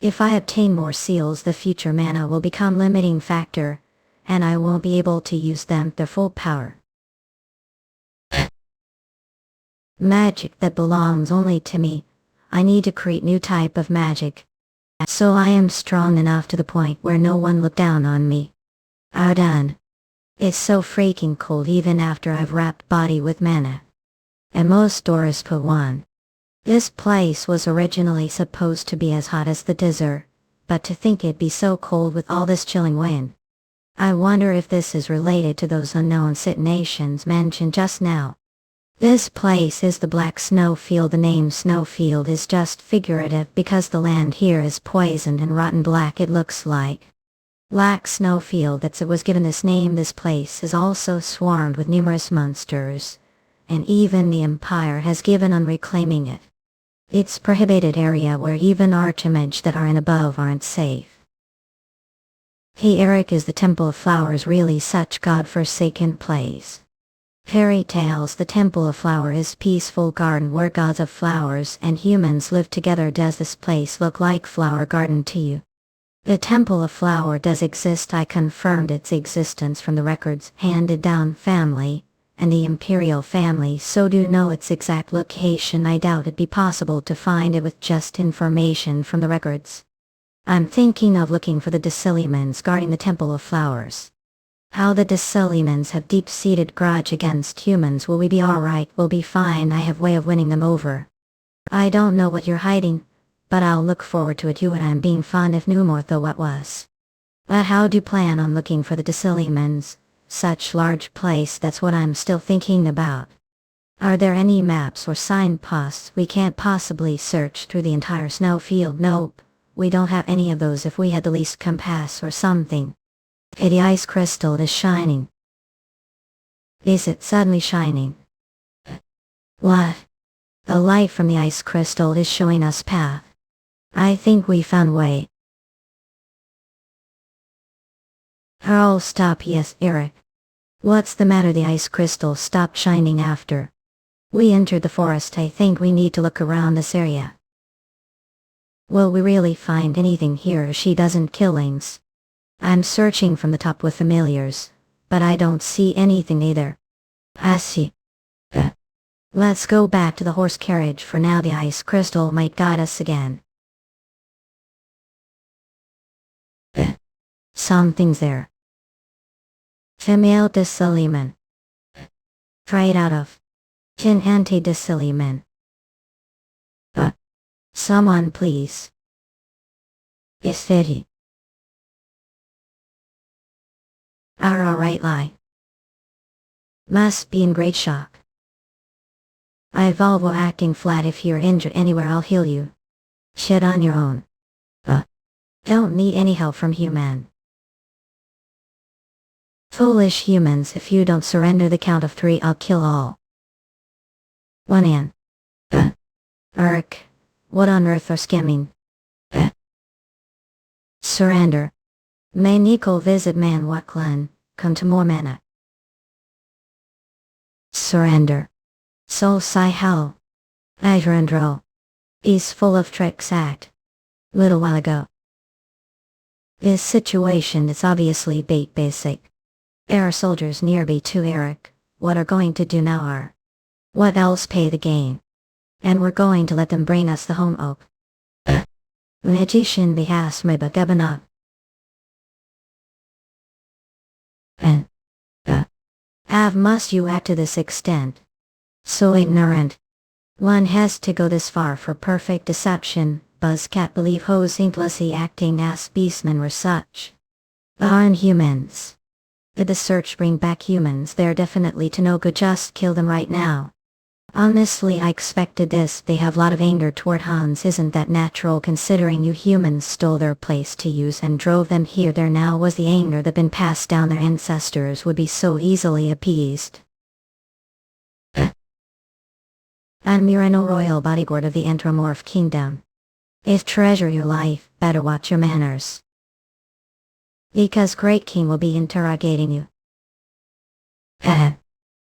If I obtain more seals, the future mana will become limiting factor, and I won't be able to use them to their full power. Magic that belongs only to me. I need to create new type of magic, so I am strong enough to the point where no one look down on me. Done. It's so freaking cold even after I've wrapped body with mana. And most doors put one. This place was originally supposed to be as hot as the desert, but to think it'd be so cold with all this chilling wind. I wonder if this is related to those unknown situations mentioned just now. This place is the Black Snowfield. The name Snowfield is just figurative because the land here is poisoned and rotten black. It looks like Black Snowfield that's it was given this name. This place is also swarmed with numerous monsters, and even the Empire has given on reclaiming it. It's prohibited area where even archmages that are in above aren't safe. Hey Eric, is the Temple of Flowers really such god-forsaken place? Fairy tales. The Temple of Flower is peaceful garden where gods of flowers and humans live together. Does this place look like flower garden to you? The Temple of Flower does exist. I confirmed its existence from the records handed down family and the imperial family, so do know its exact location. I doubt it'd be possible to find it with just information from the records. I'm thinking of looking for the Decilliamans guarding the Temple of Flowers. How the Decilliamans have deep-seated grudge against humans. Will we be alright? We'll be fine. I have way of winning them over. I don't know what you're hiding, but I'll look forward to it. You and I'm being fun if knew more though what was. But how do you plan on looking for the Decilliamans? Such large place, that's what I'm still thinking about. Are there any maps or signposts? We can't possibly search through the entire snowfield. Nope, we don't have any of those. If we had the least compass or something. The ice crystal is shining. Is it suddenly shining? What? The light from the ice crystal is showing us path. I think we found way. Oh, stop. Yes, Eric. What's the matter? The ice crystal stopped shining after we entered the forest. I think we need to look around this area. Will we really find anything here? She doesn't killings. I'm searching from the top with familiars, but I don't see anything either. I see. Let's go back to the horse carriage for now. The ice crystal might guide us again. Something's there. Female Decilliaman. Right out of Chin Anti-Decilliaman. Someone please. Is it? Alright, lie. Must be in great shock. I Volvo acting flat. If you're injured anywhere I'll heal you. Shit on your own. Don't need any help from human. Foolish humans, if you don't surrender the count of 3 I'll kill all. 1 An. Eric, what on earth are skimming? Surrender. May Nico visit Manhwa clan, come to more mana. Surrender. Soul Sai Hell. Ajrandro. He's full of tricks act. Little while ago. This situation is obviously bait basic. There are soldiers nearby to Elric. What are going to do now are. What else pay the game? And we're going to let them bring us the home oak. Magician behas me bagabanab. And have must you act to this extent? So ignorant. One has to go this far for perfect deception. Buzzcat believe hoes implicitly acting as beastmen were such. Aren't humans. Did the search bring back humans? They're definitely to no good, just kill them right now. Honestly, I expected this. They have a lot of anger toward Hans. Isn't that natural considering you humans stole their place to use and drove them here? There now was the anger that been passed down their ancestors would be so easily appeased. I'm Murano, royal bodyguard of the Enteromorph Kingdom. If treasure your life, better watch your manners. Because Great King will be interrogating you.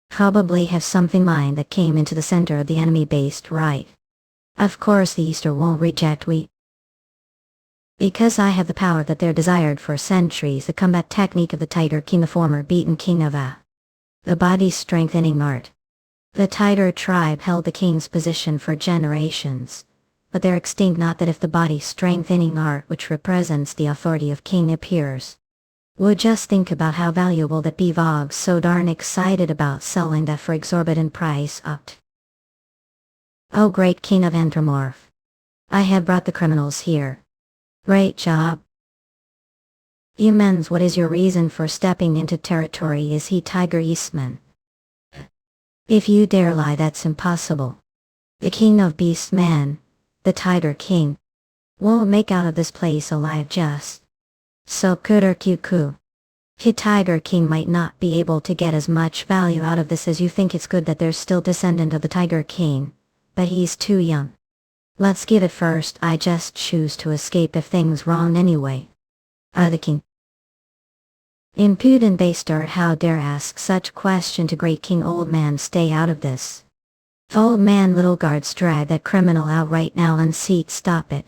Probably have something in mind that came into the center of the enemy base, right? Of course the Easter won't reject we. Because I have the power that they're desired for centuries, the combat technique of the Tiger King, the former beaten king of the body strengthening art. The Tiger tribe held the king's position for generations, but they're extinct. Not that if the body strengthening art, which represents the authority of king, appears. Would just think about how valuable that be. Vogg's so darn excited about selling that for exorbitant price upped. Oh great king of Enteromorph. I have brought the criminals here. Great job. Humans, what is your reason for stepping into territory? Is he Tiger Eastman? If you dare lie, that's impossible. The king of beast man, the Tiger King, won't make out of this place alive. Just so kuku. The Tiger King might not be able to get as much value out of this as you think. It's good that there's still descendant of the Tiger King, but he's too young. Let's give it first. I just choose to escape if things wrong anyway. The king. Impudent bastard, how dare ask such question to great king? Old man, stay out of this. Old man, little guards, drag that criminal out right now. Unseat, stop it.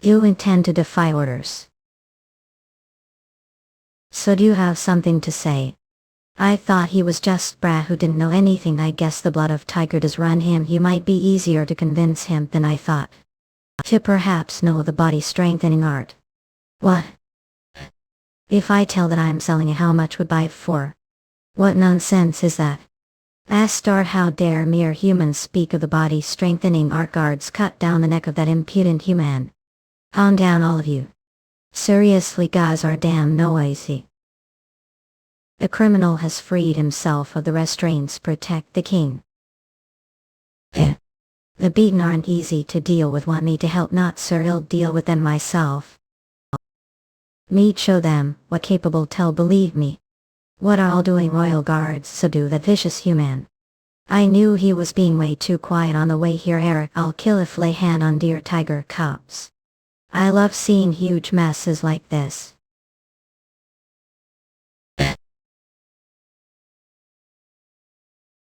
You intend to defy orders. So do you have something to say? I thought he was just brat who didn't know anything. I guess the blood of tiger does run him. You might be easier to convince him than I thought. To perhaps know the body strengthening art. What? If I tell that I am selling it, how much would buy it for? What nonsense is that? Bastard, how dare mere humans speak of the body strengthening art? Guards, cut down the neck of that impudent human. On down, all of you. Seriously, guys are damn noisy. The criminal has freed himself of the restraints. Protect the king. The beaten aren't easy to deal with. Want me to help? Not sir, I'll deal with them myself. Me show them what capable. Tell, believe me. What are all doing? Royal guards, subdue that vicious human. I knew he was being way too quiet on the way here. Elric, I'll kill if lay hand on dear tiger cubs. I love seeing huge messes like this.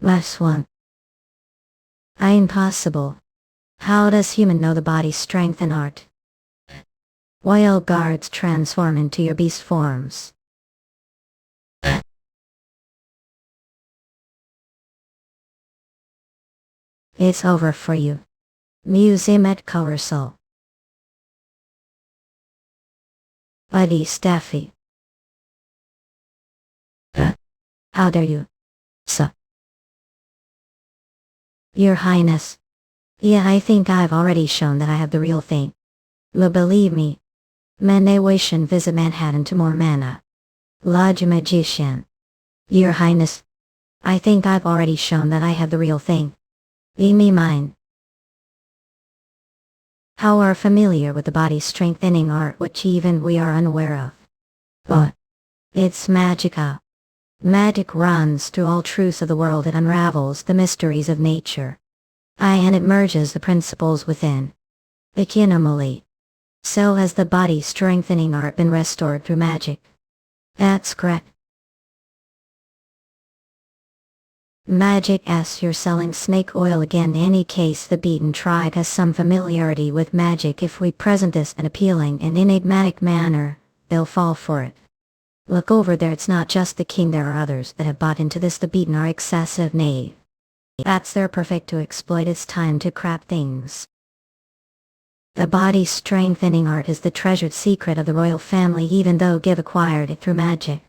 Last one. Impossible. How does human know the body's strength and art? Royal guards, transform into your beast forms. It's over for you. Museum at Colorso. Buddy Staffy. How dare you? Sir. Your Highness. Yeah, I think I've already shown that I have the real thing. But believe me. Manewation visit Manhattan to more mana. Lodge magician. Your Highness. I think I've already shown that I have the real thing. Be me mine. How are familiar with the body strengthening art which even we are unaware of? But it's magica. Magic runs through all truths of the world. It unravels the mysteries of nature. And it merges the principles within. Economically. So has the body strengthening art been restored through magic. That's correct. Magic as you're selling snake oil again. In any case, the beaten tribe has some familiarity with magic. If we present this in appealing and enigmatic manner, they'll fall for it. Look over there, it's not just the king, there are others that have bought into this. The beaten are excessive knave. That's their perfect to exploit. It's time to crap things. The body strengthening art is the treasured secret of the royal family, even though Give acquired it through magic.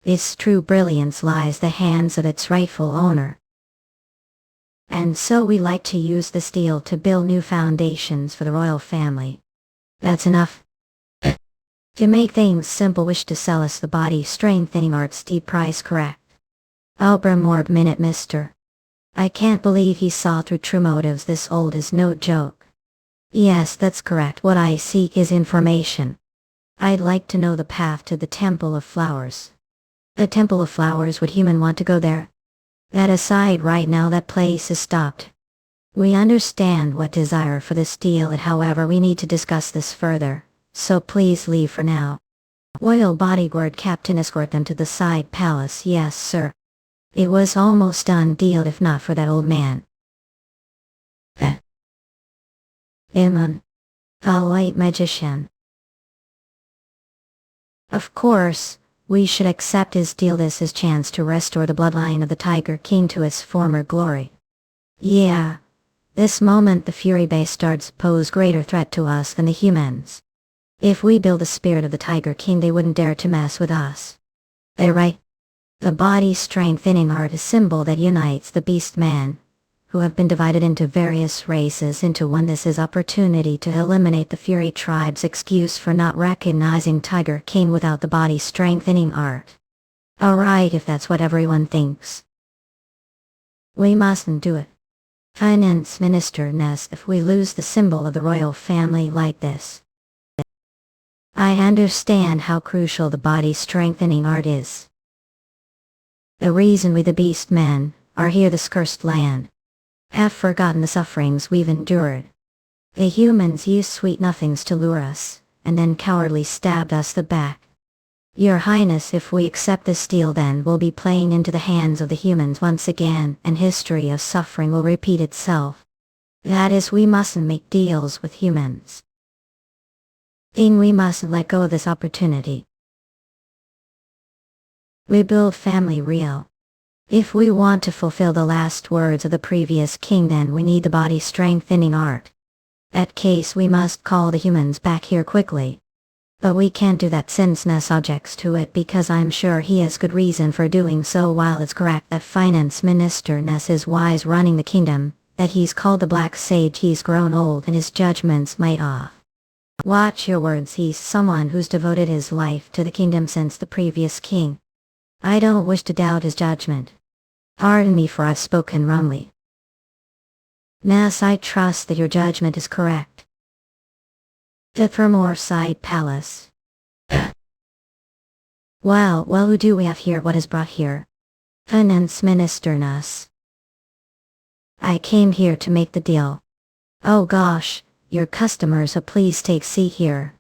Its true brilliance lies in the hands of its rightful owner. And so we like to use the steel to build new foundations for the royal family. That's enough. To make things simple, wish to sell us the body strengthening art. Steep price, correct? Albra Morb minute, mister. I can't believe he saw through true motives. This old is no joke. Yes, that's correct. What I seek is information. I'd like to know the path to the Temple of Flowers. The Temple of Flowers, would human want to go there? That aside, right now that place is stopped. We understand what desire for this deal it, however we need to discuss this further, so please leave for now. Royal bodyguard captain, escort them to the side palace. Yes, sir. It was almost done deal if not for that old man. Iman. A white magician. Of course, we should accept his deal. This is chance to restore the bloodline of the Tiger King to its former glory. Yeah. This moment the Fury Bastards pose greater threat to us than the humans. If we build the spirit of the Tiger King, they wouldn't dare to mess with us. They're right. The body strengthening art is a symbol that unites the beast man, who have been divided into various races, into one. This is opportunity to eliminate the Fury tribe's excuse for not recognizing Tiger King without the body strengthening art. Alright, if that's what everyone thinks. We mustn't do it. Finance Minister Ness, if we lose the symbol of the royal family like this. I understand how crucial the body strengthening art is. The reason we the beast men are here, this cursed land, have forgotten the sufferings we've endured. The humans used sweet nothings to lure us, and then cowardly stabbed us the back. Your Highness, if we accept this deal, then we'll be playing into the hands of the humans once again, and history of suffering will repeat itself. That is, we mustn't make deals with humans. We mustn't let go of this opportunity. We build family real. If we want to fulfill the last words of the previous king, then we need the body strengthening art. That case, we must call the humans back here quickly. But we can't do that since Ness objects to it, because I'm sure he has good reason for doing so. While it's correct that Finance Minister Ness is wise running the kingdom, that he's called the Black Sage, he's grown old and his judgments might off. Watch your words, he's someone who's devoted his life to the kingdom since the previous king. I don't wish to doubt his judgment. Pardon me for I've spoken wrongly. Ness, I trust that your judgment is correct. The Thermore Side Palace. Well, who do we have here? What is brought here? Finance Minister Ness. I came here to make the deal. Oh gosh, your customers, so please take seat here.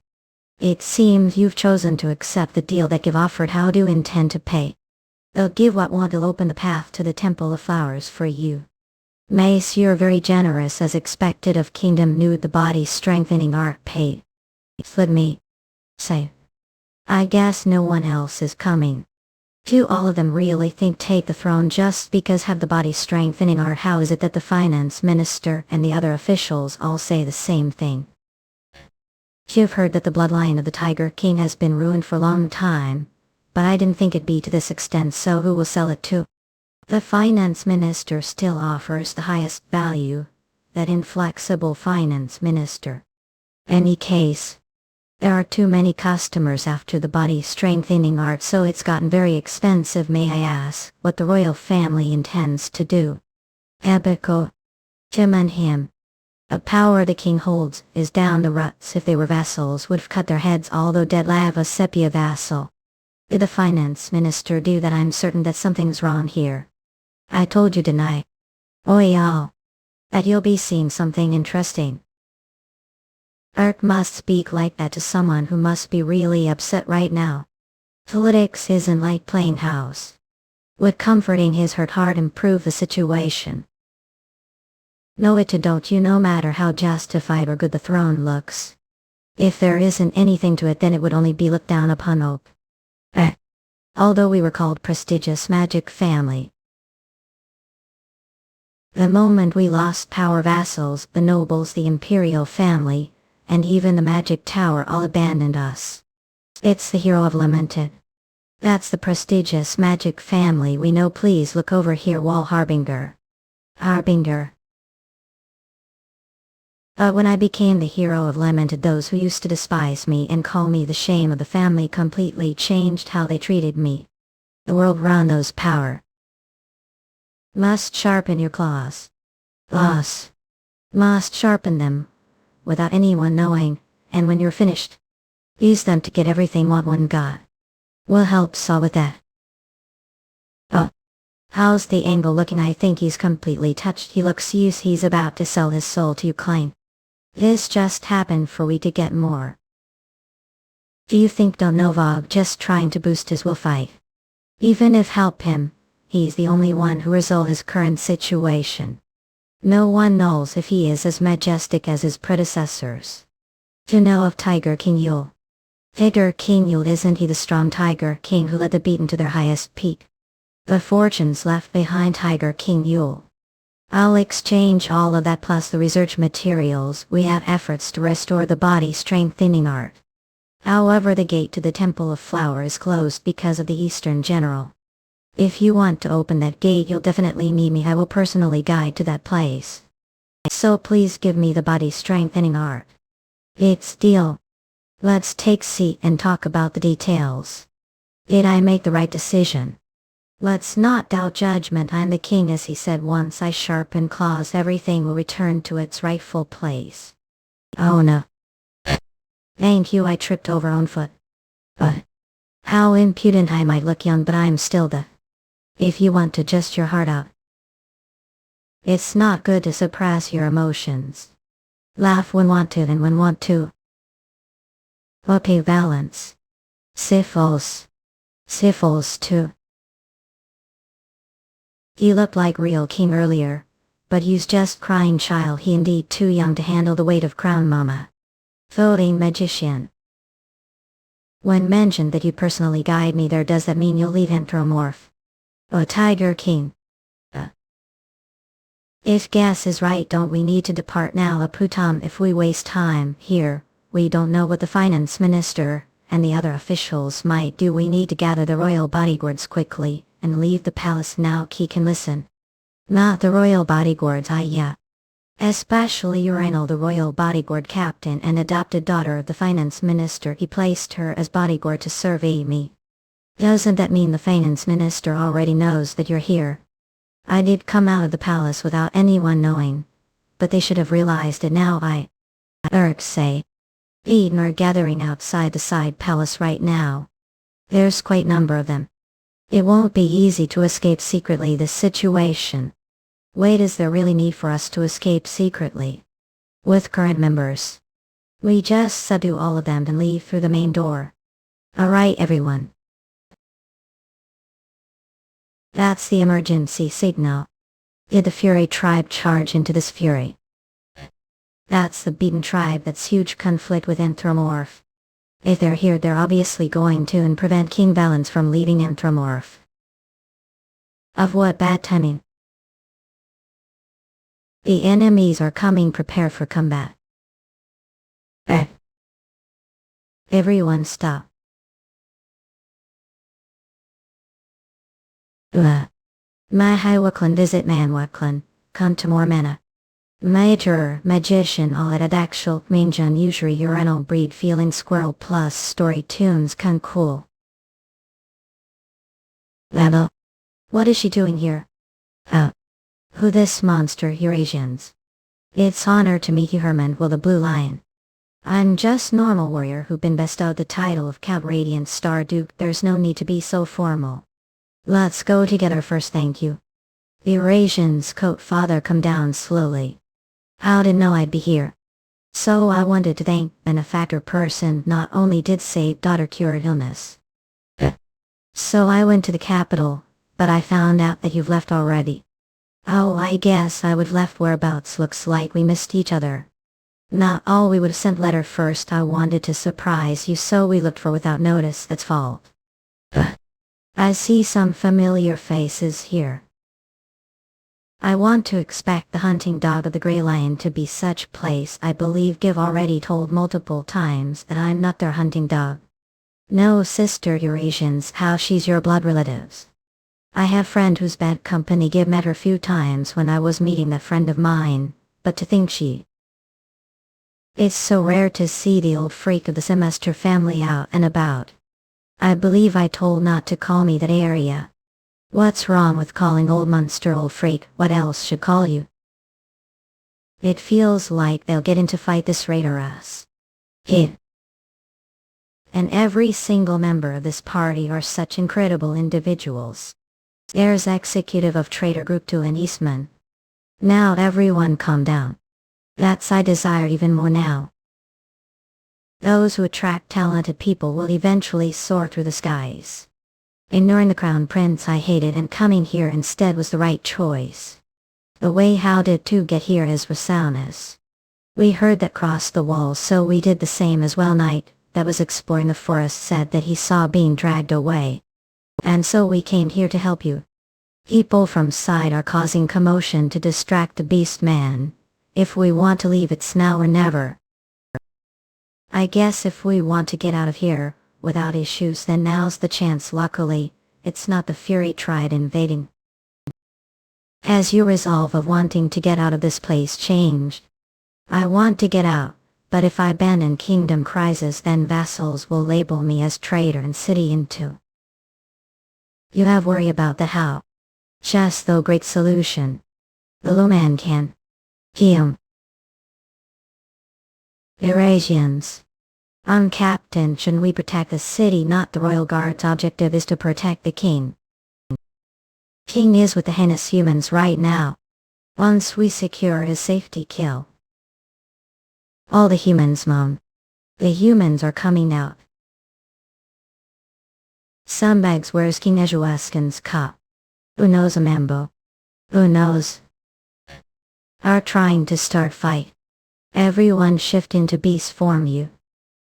It seems you've chosen to accept the deal that Give offered. How do you intend to pay? They'll give what want to open the path to the Temple of Flowers for you. Mace, you're very generous as expected of Kingdom Nude. The body strengthening art paid. Let me say, I guess no one else is coming. Do all of them really think take the throne just because have the body strengthening art? How is it that the finance minister and the other officials all say the same thing? You've heard that the bloodline of the Tiger King has been ruined for a long time, but I didn't think it'd be to this extent. So who will sell it to? The finance minister still offers the highest value, that inflexible finance minister. Any case, there are too many customers after the body strengthening art, so it's gotten very expensive. May I ask what the royal family intends to do? Ebico, Tim and him. The power the king holds is down the ruts. If they were vassals, would have cut their heads, although dead lava sepia vassal. Did the finance minister do that? I'm certain that something's wrong here. I told you, didn't I? Oh yeah, that you'll be seeing something interesting. Art must speak like that to someone who must be really upset right now. Politics isn't like playing house. Would comforting his hurt heart improve the situation? No, it don't. No matter how justified or good the throne looks. If there isn't anything to it, then it would only be looked down upon. Although we were called prestigious magic family. The moment we lost power, vassals, the nobles, the imperial family, and even the magic tower all abandoned us. It's the hero of lamented. That's the prestigious magic family we know. Please look over here, Wall Harbinger. Harbinger. When I became the hero of lamented, those who used to despise me and call me the shame of the family completely changed how they treated me. The world round those power. Must sharpen your claws. Must sharpen them, without anyone knowing, and when you're finished, use them to get everything what one got. Will help Saw with that. How's the angle looking? I think he's completely touched. He looks use he's about to sell his soul to Ukraine. This just happened for we to get more. Do you think Don Novog just trying to boost his will fight? Even if help him, he's the only one who resolve his current situation. No one knows if he is as majestic as his predecessors. To know of Tiger King Yule. Tiger King Yule, isn't he the strong Tiger King who led the beaten to their highest peak? The fortunes left behind Tiger King Yule. I'll exchange all of that plus the research materials we have efforts to restore the body strengthening art. However, the gate to the Temple of Flower is closed because of the Eastern General. If you want to open that gate, you'll definitely need me. I will personally guide to that place. So please give me the body strengthening art. It's deal. Let's take seat and talk about the details. Did I make the right decision? Let's not doubt judgment. I'm the king, as he said. Once I sharpen claws, everything will return to its rightful place. Oh no. Thank you, I tripped over on foot. But how impudent. I might look young, but I'm still the... If you want to just your heart out. It's not good to suppress your emotions. Laugh when want to and when want to. Okay, balance. Syphilis too. He looked like real king earlier, but he's just crying child. He indeed too young to handle the weight of crown mama. Voting magician. When mentioned that you personally guide me there, does that mean you'll leave Anthropomorph? Tiger King. If guess is right, don't we need to depart now? Putam, if we waste time here, we don't know what the finance minister and the other officials might do. We need to gather the royal bodyguards quickly and leave the palace now. He can listen. Not the royal bodyguards, yeah. Especially Urinal, the royal bodyguard captain and adopted daughter of the finance minister. He placed her as bodyguard to serve me. Doesn't that mean the finance minister already knows that you're here? I did come out of the palace without anyone knowing, but they should have realized it now. Elric say. Eden are gathering outside the side palace right now. There's quite a number of them. It won't be easy to escape secretly this situation. Wait, is there really need for us to escape secretly? With current members. We just subdue all of them and leave through the main door. Alright everyone. That's the emergency signal. Did the Fury tribe charge into this Fury? That's the beaten tribe. That's huge conflict with Anthropomorph. If they're here, they're obviously going to and prevent King Valens from leaving Anthropomorph. Of what bad timing? The enemies are coming. Prepare for combat. Everyone stop. Mahaiwaklan visit Manwaklan, come to more mana. Major, magician all at actual Minjun usury urinal breed feeling squirrel plus story tunes can cool. Level. What is she doing here? Who this monster Eurasians? It's honor to meet you, Herman Will the Blue Lion. I'm just normal warrior who been bestowed the title of Count Radiant Star Duke. There's no need to be so formal. Let's go together first, thank you. The Eurasian's coat father come down slowly. How did know I'd be here? So I wanted to thank benefactor person. Not only did save daughter cured illness. So I went to the capital, but I found out that you've left already. Oh, I guess I would've left whereabouts. Looks like we missed each other. Not all we would've sent letter first. I wanted to surprise you, so we looked for without notice. That's fault. I see some familiar faces here. I want to expect the hunting dog of the Grey Lion to be such place. I believe Give already told multiple times that I'm not their hunting dog. No, sister Eurasians, how she's your blood relatives. I have friend who's bad company. Give met her few times when I was meeting that friend of mine, but to think she... It's so rare to see the old freak of the semester family out and about. I believe I told not to call me that area. What's wrong with calling old monster old freak? What else should call you? It feels like they'll get into fight this raid or us. Hit. And every single member of this party are such incredible individuals. There's executive of Trader Group 2 and Eastman. Now everyone calm down. That's I desire even more now. Those who attract talented people will eventually soar through the skies. Ignoring the crown prince I hated and coming here instead was the right choice. The way how did two get here is soundness. We heard that crossed the walls, so we did the same as well. Knight that was exploring the forest said that he saw being dragged away. And so we came here to help you. People from side are causing commotion to distract the beast man. If we want to leave, it's now or never. I guess if we want to get out of here without issues, then now's the chance. Luckily, it's not the Fury tried invading. Has your resolve of wanting to get out of this place changed? I want to get out, but if I abandon Kingdom Crisis, then vassals will label me as traitor and city into. You have worry about the how. Just though great solution. The low man can. Him. Eurasians. I'm captain. Shouldn't we protect the city, not the royal guard's objective is to protect the king. King is with the heinous humans right now. Once we secure his safety, kill all the humans, Mom. The humans are coming out. Some bags where's King Ejuaskin's cop. Who knows a mambo? Who knows? Are trying to start fight. Everyone shift into beast form you.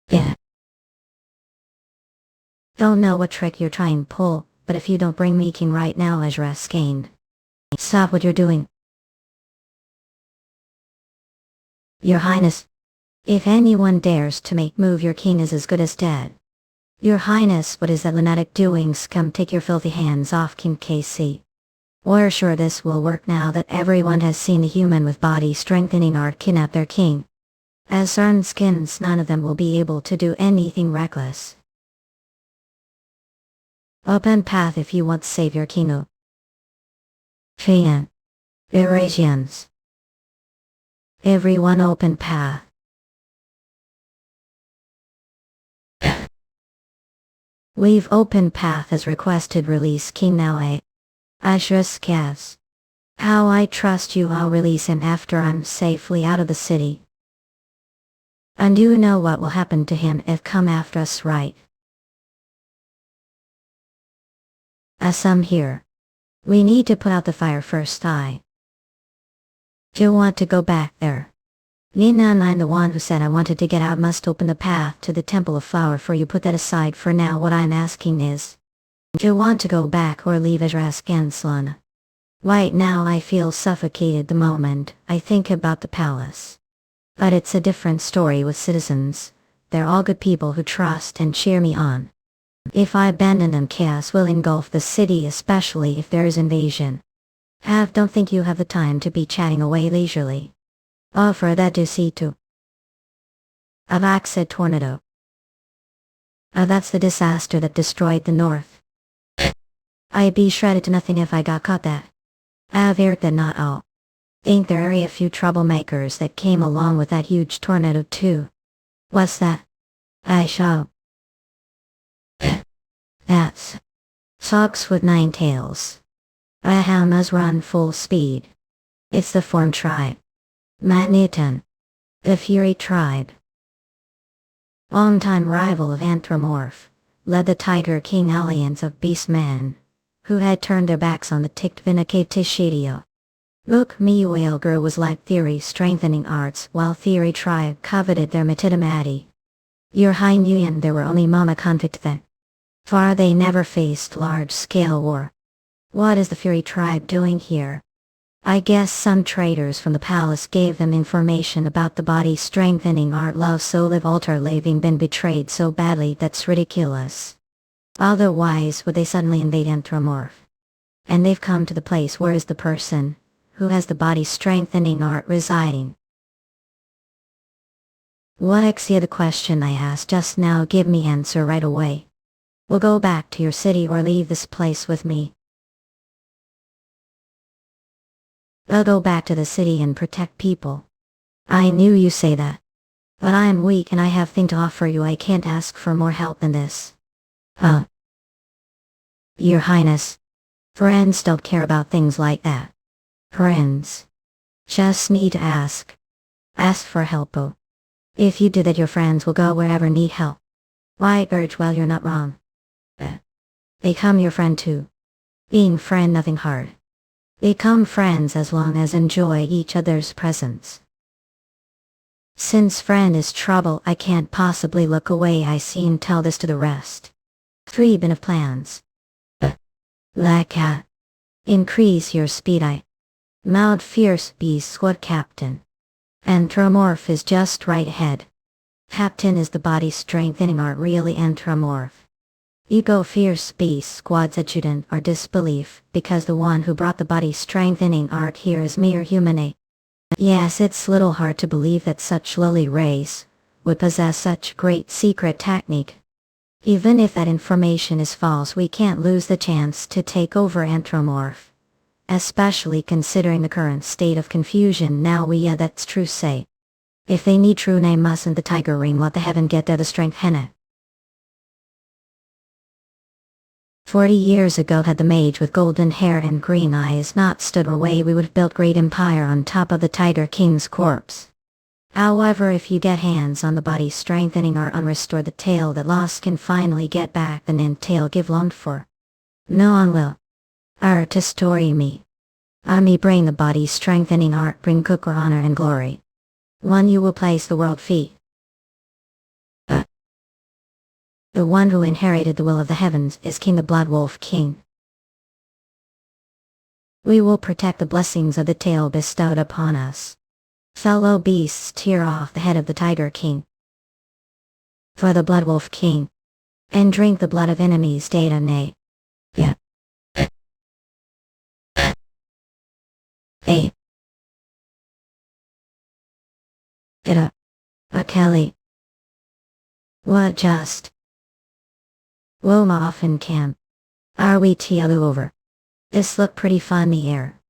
Yeah. Don't know what trick you're trying to pull, but if you don't bring me king right now, Ejuaskin. Stop what you're doing. Your Highness. If anyone dares to make move, your king is as good as dead. Your Highness, what is that lunatic doing? Come take your filthy hands off King KC. We're sure this will work now that everyone has seen the human with body strengthening art kidnap their king. As earned skins, none of them will be able to do anything reckless. Open path if you want to save your king. Fian. Eurasians. Everyone open path. We've opened path as requested. Release King now. Ashras. How I trust you. I'll release him after I'm safely out of the city. And you know what will happen to him if come after us, right? Some here. We need to put out the fire first. You want to go back there? Nina and I'm the one who said I wanted to get out. Must open the path to the Temple of Flower for you. Put that aside for now. What I'm asking is, do you want to go back or leave Ejuaskin? Right now I feel suffocated the moment I think about the palace. But it's a different story with citizens. They're all good people who trust and cheer me on. If I abandon them, chaos will engulf the city, especially if there is invasion. Don't think you have the time to be chatting away leisurely. Offer that to see to. Avak said tornado. That's the disaster that destroyed the north. I'd be shredded to nothing if I got caught that. I've heard that not all. Ain't there a few troublemakers that came along with that huge tornado too? What's that? I shall. That's Socks with 9 tails. Ahamas run full speed. It's the Form tribe. Magneton. The Fury tribe. Longtime rival of Anthropomorph. Led the Tiger King alliance of Beastmen. who had turned their backs on the Tiktvinakatishitio. Look, Miuelgur was like theory strengthening arts, while theory tribe coveted their Matidamati. Your High Nguyen there were only Mama conflict then. For they never faced large-scale war. What is the Fury tribe doing here? I guess some traders from the palace gave them information about the body strengthening art love so live altar having been betrayed so badly that's ridiculous. Otherwise would they suddenly invade Anthropomorph? And they've come to the place where is the person who has the body strengthening art residing. What's the question I asked just now? Give me answer right away. We'll go back to your city or leave this place with me. I'll go back to the city and protect people. I knew you say that. But I am weak and I have thing to offer you. I can't ask for more help than this. Your Highness. Friends don't care about things like that. Friends just need to ask. Ask for help. Oh. If you do that your friends will go wherever need help. Why urge? Well, you're not wrong. Become your friend too. Being friend nothing hard. Become friends as long as enjoy each other's presence. Since friend is trouble I can't possibly look away. I see and tell this to the rest. 3 bin of plans. Like increase your speed. I mount fierce beast squad captain. Anthropomorph is just right ahead. Captain is the body strengthening art really Anthropomorph. Ego fierce beast squad's adjutant or disbelief because the one who brought the body strengthening art here is mere human. Yes, it's little hard to believe that such lowly race would possess such great secret technique. Even if that information is false we can't lose the chance to take over Anthropomorph. Especially considering the current state of confusion now that's true say. If they need true name mustn't the tiger ring let the heaven get there the strength henna. 40 years ago had the mage with golden hair and green eyes not stood away we would have built great empire on top of the tiger king's corpse. However if you get hands on the body strengthening or unrestore the tail that lost can finally get back the nin tail give longed for. No one will. Art to story me. Me bring the body strengthening art bring cooker honor and glory. One you will place the world feet. The one who inherited the will of the heavens is King the Blood Wolf King. We will protect the blessings of the tail bestowed upon us. Fellow beasts tear off the head of the Tiger King. For the Blood Wolf King. And drink the blood of enemies data nay. Yeah. Kelly. What just? Woma off in camp. Are we Tialu over? This look pretty funny here.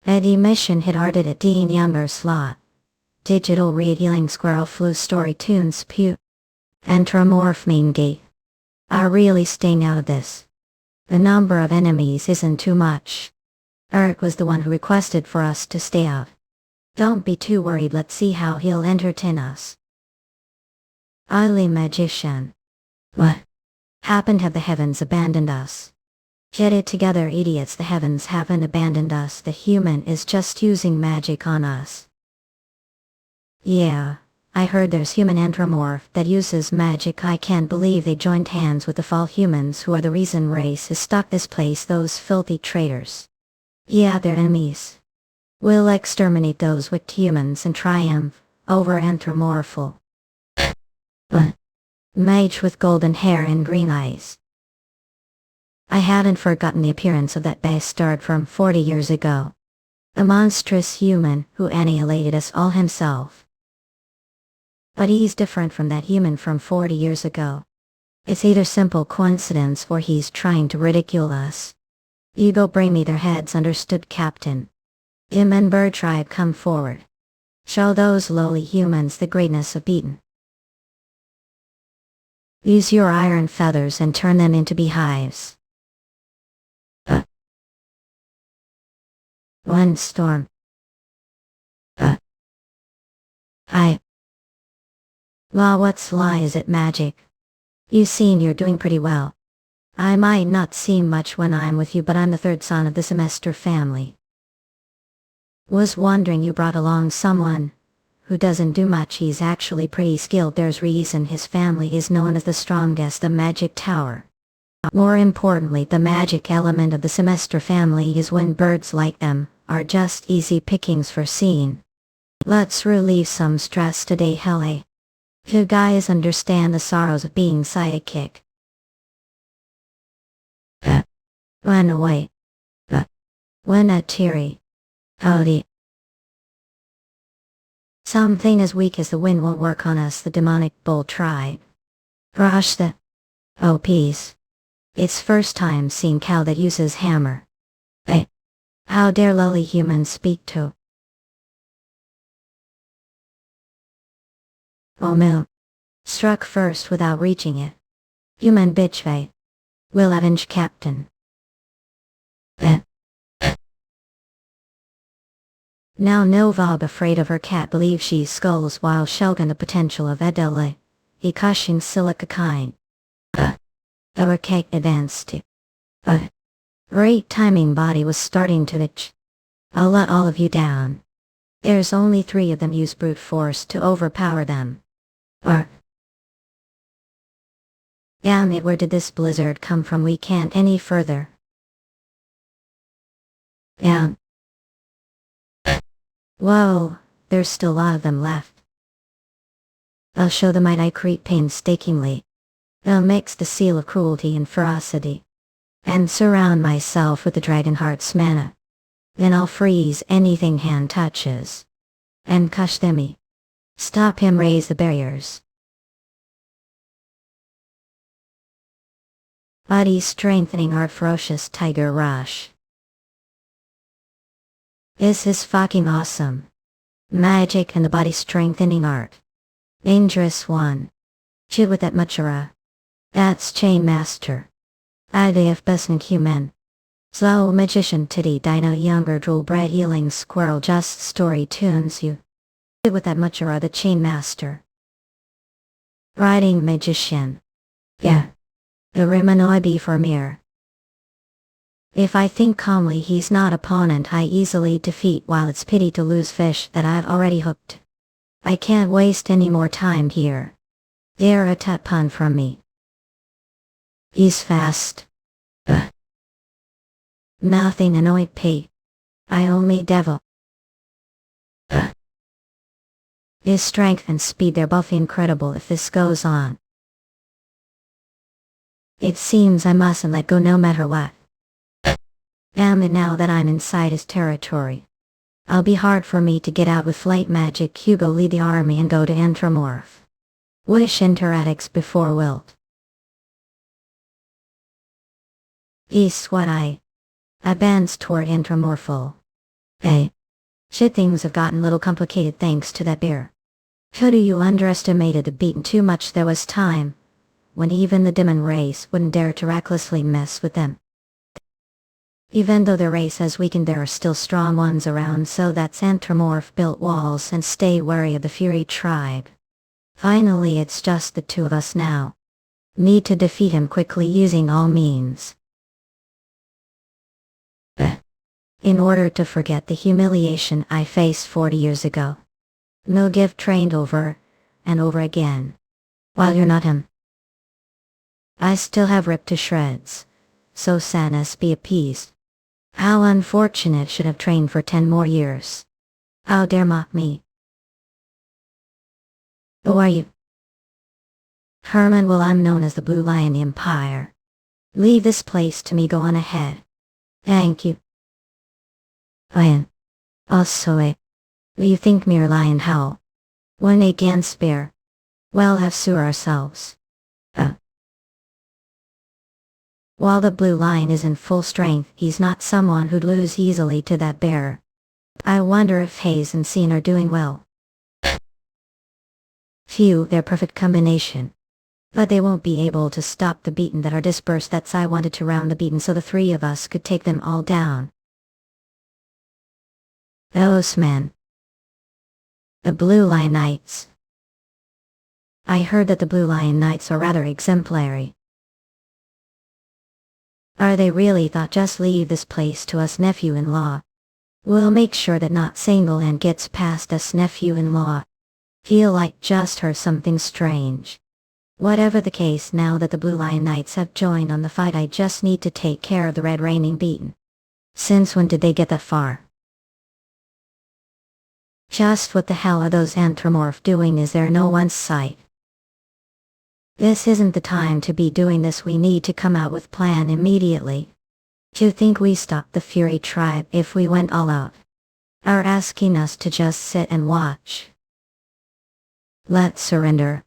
Eddie mission hit hearted at Dean Younger slot. Digital reading squirrel flu story tunes pew. Anthropomorph main gate. Are really staying out of this. The number of enemies isn't too much. Eric was the one who requested for us to stay out. Don't be too worried, let's see how he'll entertain us. Ugly magician. What? Happened have the heavens abandoned us? Get it together idiots, the heavens haven't abandoned us, the human is just using magic on us. Yeah, I heard there's human anthropomorph that uses magic. I can't believe they joined hands with the fall humans who are the reason race is stuck this place, those filthy traitors. Yeah, they're enemies. We'll exterminate those wicked humans and triumph over anthropomorphal. Mage with golden hair and green eyes. I hadn't forgotten the appearance of that bastard from 40 years ago. A monstrous human who annihilated us all himself. But he's different from that human from 40 years ago. It's either simple coincidence or he's trying to ridicule us. You go bring me their heads, understood, Captain? Im and Bird tribe come forward. Show those lowly humans the greatness of beaten. Use your iron feathers and turn them into beehives. One storm. Well, what's lie, is it magic? You seem you're doing pretty well. I might not seem much when I'm with you, but I'm the third son of the semester family. Was wondering you brought along someone who doesn't do much. He's actually pretty skilled. There's reason his family is known as the strongest, the magic tower. More importantly, the magic element of the semester family is when birds like them are just easy pickings for seeing. Let's relieve some stress today, Hele. You guys understand the sorrows of being sidekick. Run away. When a teary. Howdy. Something as weak as the wind won't work on us, the demonic bull tribe. Rush the... Oh, peace. It's first time seeing cow that uses hammer. Hey. How dare lowly humans speak to? Oh, mill. Struck first without reaching it. Human bitch way. Will avenge captain. Now Novab, afraid of her cat, believes she skulls while shulking the potential of Edele. He cushing silica kind. Our cake advanced to. Great timing, body was starting to itch. I'll let all of you down. There's only 3 of them. Use brute force to overpower them. Damn it, where did this blizzard come from? We can't any further. Down. Whoa, there's still a lot of them left. I'll show the might I creep painstakingly. I'll mix the seal of cruelty and ferocity. And surround myself with the Dragonheart's mana. Then I'll freeze anything hand touches. And cush themmy. Stop him, raise the barriers. Body strengthening our ferocious tiger rush. This is fucking awesome. Magic and the body strengthening art. Dangerous one. Chill with that muchara. That's Chain Master. IDF Besnk human. Slow magician titty dino younger drool bred healing squirrel just story tunes you. Chill with that muchara, the Chain Master. Riding magician. Yeah. The Rimanoibi for mirror. If I think calmly, he's not opponent I easily defeat, while it's pity to lose fish that I've already hooked. I can't waste any more time here. They're a tut pun from me. He's fast. Nothing annoyed pay. I only devil. His strength and speed, they're both incredible if this goes on. It seems I mustn't let go no matter what. Damn it, now that I'm inside his territory. I'll be hard for me to get out with flight magic. Hugo, lead the army and go to Anthromorph. Wish interatics before wilt. East what I advance toward Anthromorphal. Hey. Shit, things have gotten a little complicated thanks to that bear. Could you underestimated the beaten too much? There was time when even the demon race wouldn't dare to recklessly mess with them. Even though the race has weakened, there are still strong ones around, so that's Anthromorph built walls and stay wary of the Fury tribe. Finally, it's just the 2 of us now. Need to defeat him quickly using all means. In order to forget the humiliation I faced 40 years ago. No give trained over and over again. While you're not him. I still have ripped to shreds. So sadness be appeased. How unfortunate, should have trained for 10 more years. How dare mock me. Who are you? Herman. Well, I'm known as the Blue Lion Empire. Leave this place to me, go on ahead. Thank you. Lion. Also you think mere lion how? One against bear. Well, have sue ourselves. While the Blue Lion is in full strength, he's not someone who'd lose easily to that bear. I wonder if Hayes and Scene are doing well. Phew, they're perfect combination. But they won't be able to stop the beaten that are dispersed. That's I wanted to round the beaten so the 3 of us could take them all down. Those men. The Blue Lion Knights. I heard that the Blue Lion Knights are rather exemplary. Are they really thought just leave this place to us nephew-in-law? We'll make sure that not single and gets past us nephew-in-law. Feel like just heard something strange. Whatever the case, now that the Blue Lion Knights have joined on the fight, I just need to take care of the Red Reigning beaten. Since when did they get that far? Just what the hell are those anthropomorph doing? Is there no one's sight? This isn't the time to be doing this. We need to come out with plan immediately. Do you think we stop the Fury tribe if we went all out? Are asking us to just sit and watch? Let's surrender.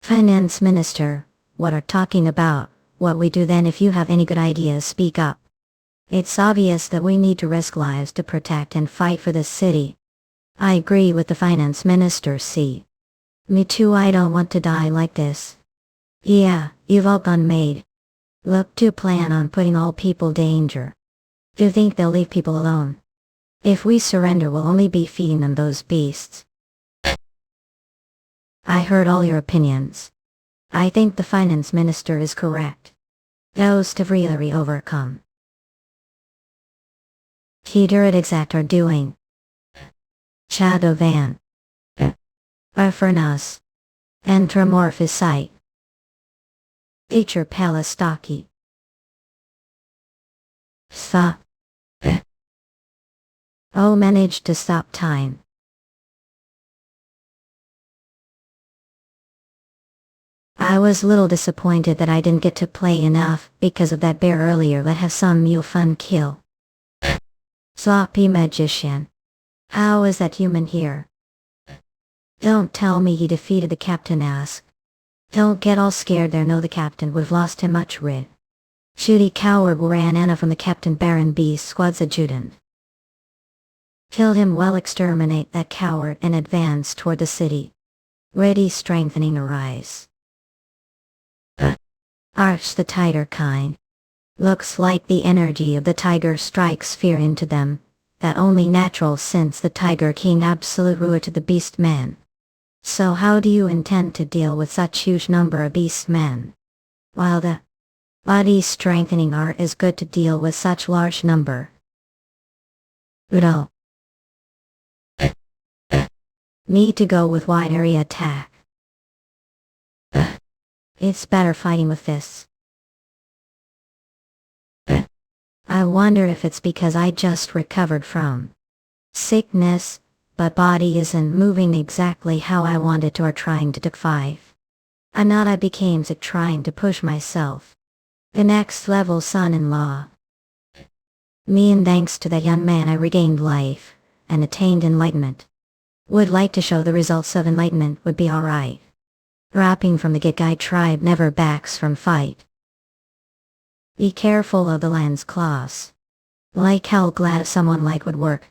Finance Minister, what are talking about? What we do then? If you have any good ideas, speak up. It's obvious that we need to risk lives to protect and fight for this city. I agree with the Finance Minister. See. Me too, I don't want to die like this. Yeah, you've all gone mad. Look to plan on putting all people in danger. Do you think they'll leave people alone? If we surrender, we'll only be feeding them those beasts. I heard all your opinions. I think the Finance Minister is correct. Those to really overcome. Peter at exact are doing. Shadovan. Furnace. Anthropomorphicite. Teacher Palastaki. Stop. Oh, managed to stop time. I was a little disappointed that I didn't get to play enough because of that bear earlier. Let's have some real fun kill. Sloppy magician. How is that human here? Don't tell me he defeated the captain. Ask. Don't get all scared there. No, the captain would have lost him much rid. Shooty coward ran Anna from the Captain Baron B's squad's adjutant. Kill him well, exterminate that coward and advance toward the city. Ready, strengthening arise. Arch the tiger kind. Looks like the energy of the tiger strikes fear into them, that only natural since the Tiger King absolute ruler to the beast man. So how do you intend to deal with such huge number of beast men? While the body strengthening art is good to deal with such large number. Udo. Need to go with wide area attack. It's better fighting with this. I wonder if it's because I just recovered from sickness, but body isn't moving exactly how I wanted to, or trying to defy. I not I became sick trying to push myself. The next level son-in-law. Me, and thanks to that young man I regained life, and attained enlightenment. Would like to show the results of enlightenment would be alright. Dropping from the Gitgai tribe never backs from fight. Be careful of the land's claws. Like how glad someone like would work.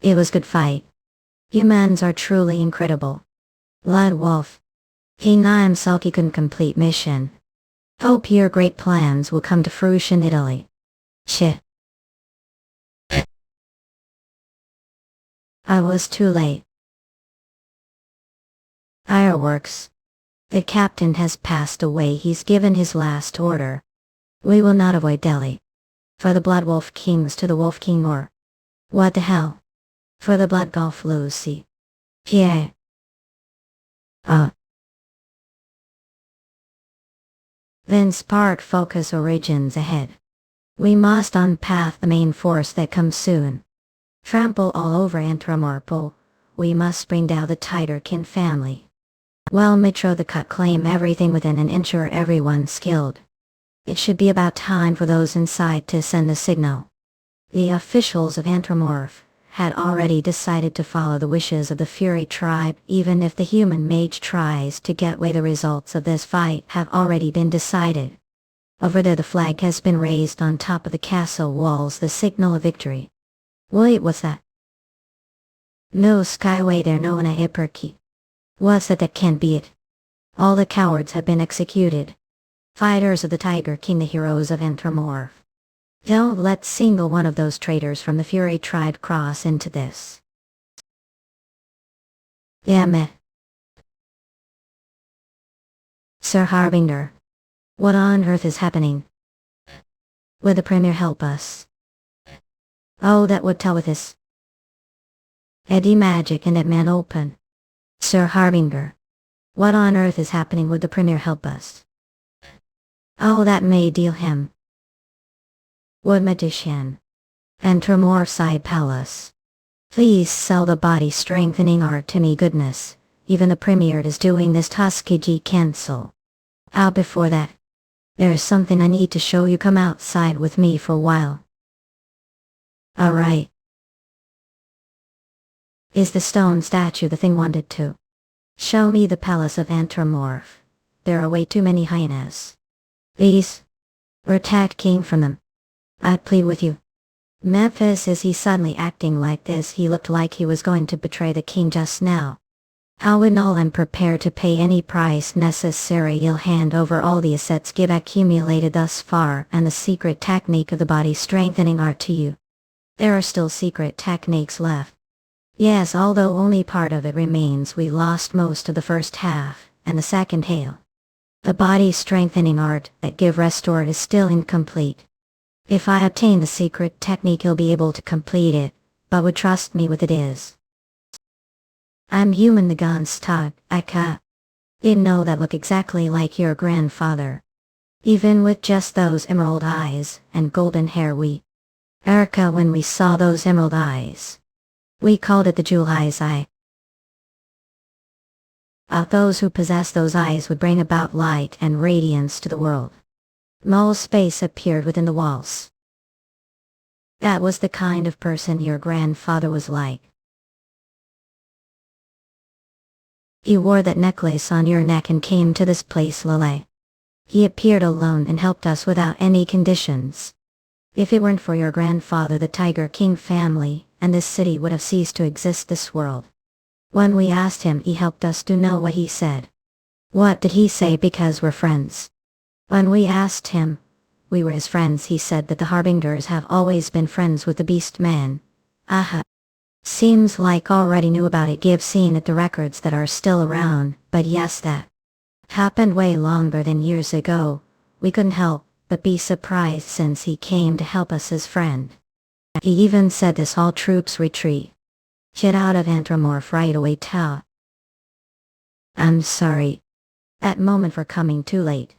It was good fight. Humans are truly incredible. Blood Wolf. King I am sulky couldn't complete mission. Hope your great plans will come to fruition Italy. Shit. I was too late. Fireworks. The captain has passed away. He's given his last order. We will not avoid Delhi. For the Blood Wolf Kings to the Wolf King, or what the hell? For the Blood Golf Lucy. Yeah. Then spark focus origins ahead. We must unpath the main force that comes soon. Trample all over Anthropomorpho. We must bring down the Tigerkin family. Well, Mitro the cut claim everything within an inch or everyone skilled. It should be about time for those inside to send the signal. The officials of Anthropomorph had already decided to follow the wishes of the Fury tribe. Even if the human mage tries to get away, the results of this fight have already been decided. Over there the flag has been raised on top of the castle walls, the signal of victory. Wait, what's that? No skyway there, no one a hipperkey. What's that? That can't be it. All the cowards have been executed. Fighters of the Tiger King, the heroes of Anthropomorph. Don't let single one of those traitors from the Fury tribe cross into this. Damn it. Sir Harbinger. What on earth is happening? Would the Premier help us? Oh, that would tell with this. Eddie Magic and that man open. Sir Harbinger. What on earth is happening? Would the Premier help us? Oh, that may deal him. Would magician. Enter more side palace. Please sell the body strengthening art to me goodness. Even the Premier is doing this Tuskegee cancel. Before that. There's something I need to show you. Come outside with me for a while. Alright. Is the stone statue the thing wanted to? Show me the palace of Anthropomorph. There are way too many hyenas. These were attacked came from them. I plead with you. Memphis, is he suddenly acting like this? He looked like he was going to betray the king just now. How would all am prepared to pay any price necessary. He'll hand over all the assets give accumulated thus far and the secret technique of the body strengthening art to you. There are still secret techniques left. Yes, although only part of it remains. We lost most of the first half, and the second half. The body strengthening art that give restored is still incomplete. If I obtain the secret technique he'll be able to complete it, but would trust me with it is. I'm human the guns taught, didn't know that look exactly like your grandfather. Even with just those emerald eyes and golden hair Erica, when we saw those emerald eyes. We called it the jewel eyes eye. Those who possess those eyes would bring about light and radiance to the world. More space appeared within the walls. That was the kind of person your grandfather was like. You wore that necklace on your neck and came to this place, Lele. He appeared alone and helped us without any conditions. If it weren't for your grandfather, the Tiger King family and this city would have ceased to exist this world. When we asked him, he helped us. Do know what he said? What did he say? Because we're friends. When we asked him, we were his friends. He said that the Harbingers have always been friends with the Beast Man. Seems like already knew about it. Give seen at the records that are still around, but yes, that happened way longer than years ago. We couldn't help but be surprised since he came to help us as friend. He even said this all troops retreat. Get out of Anthropomorph right away. Tell. I'm sorry. That moment for coming too late.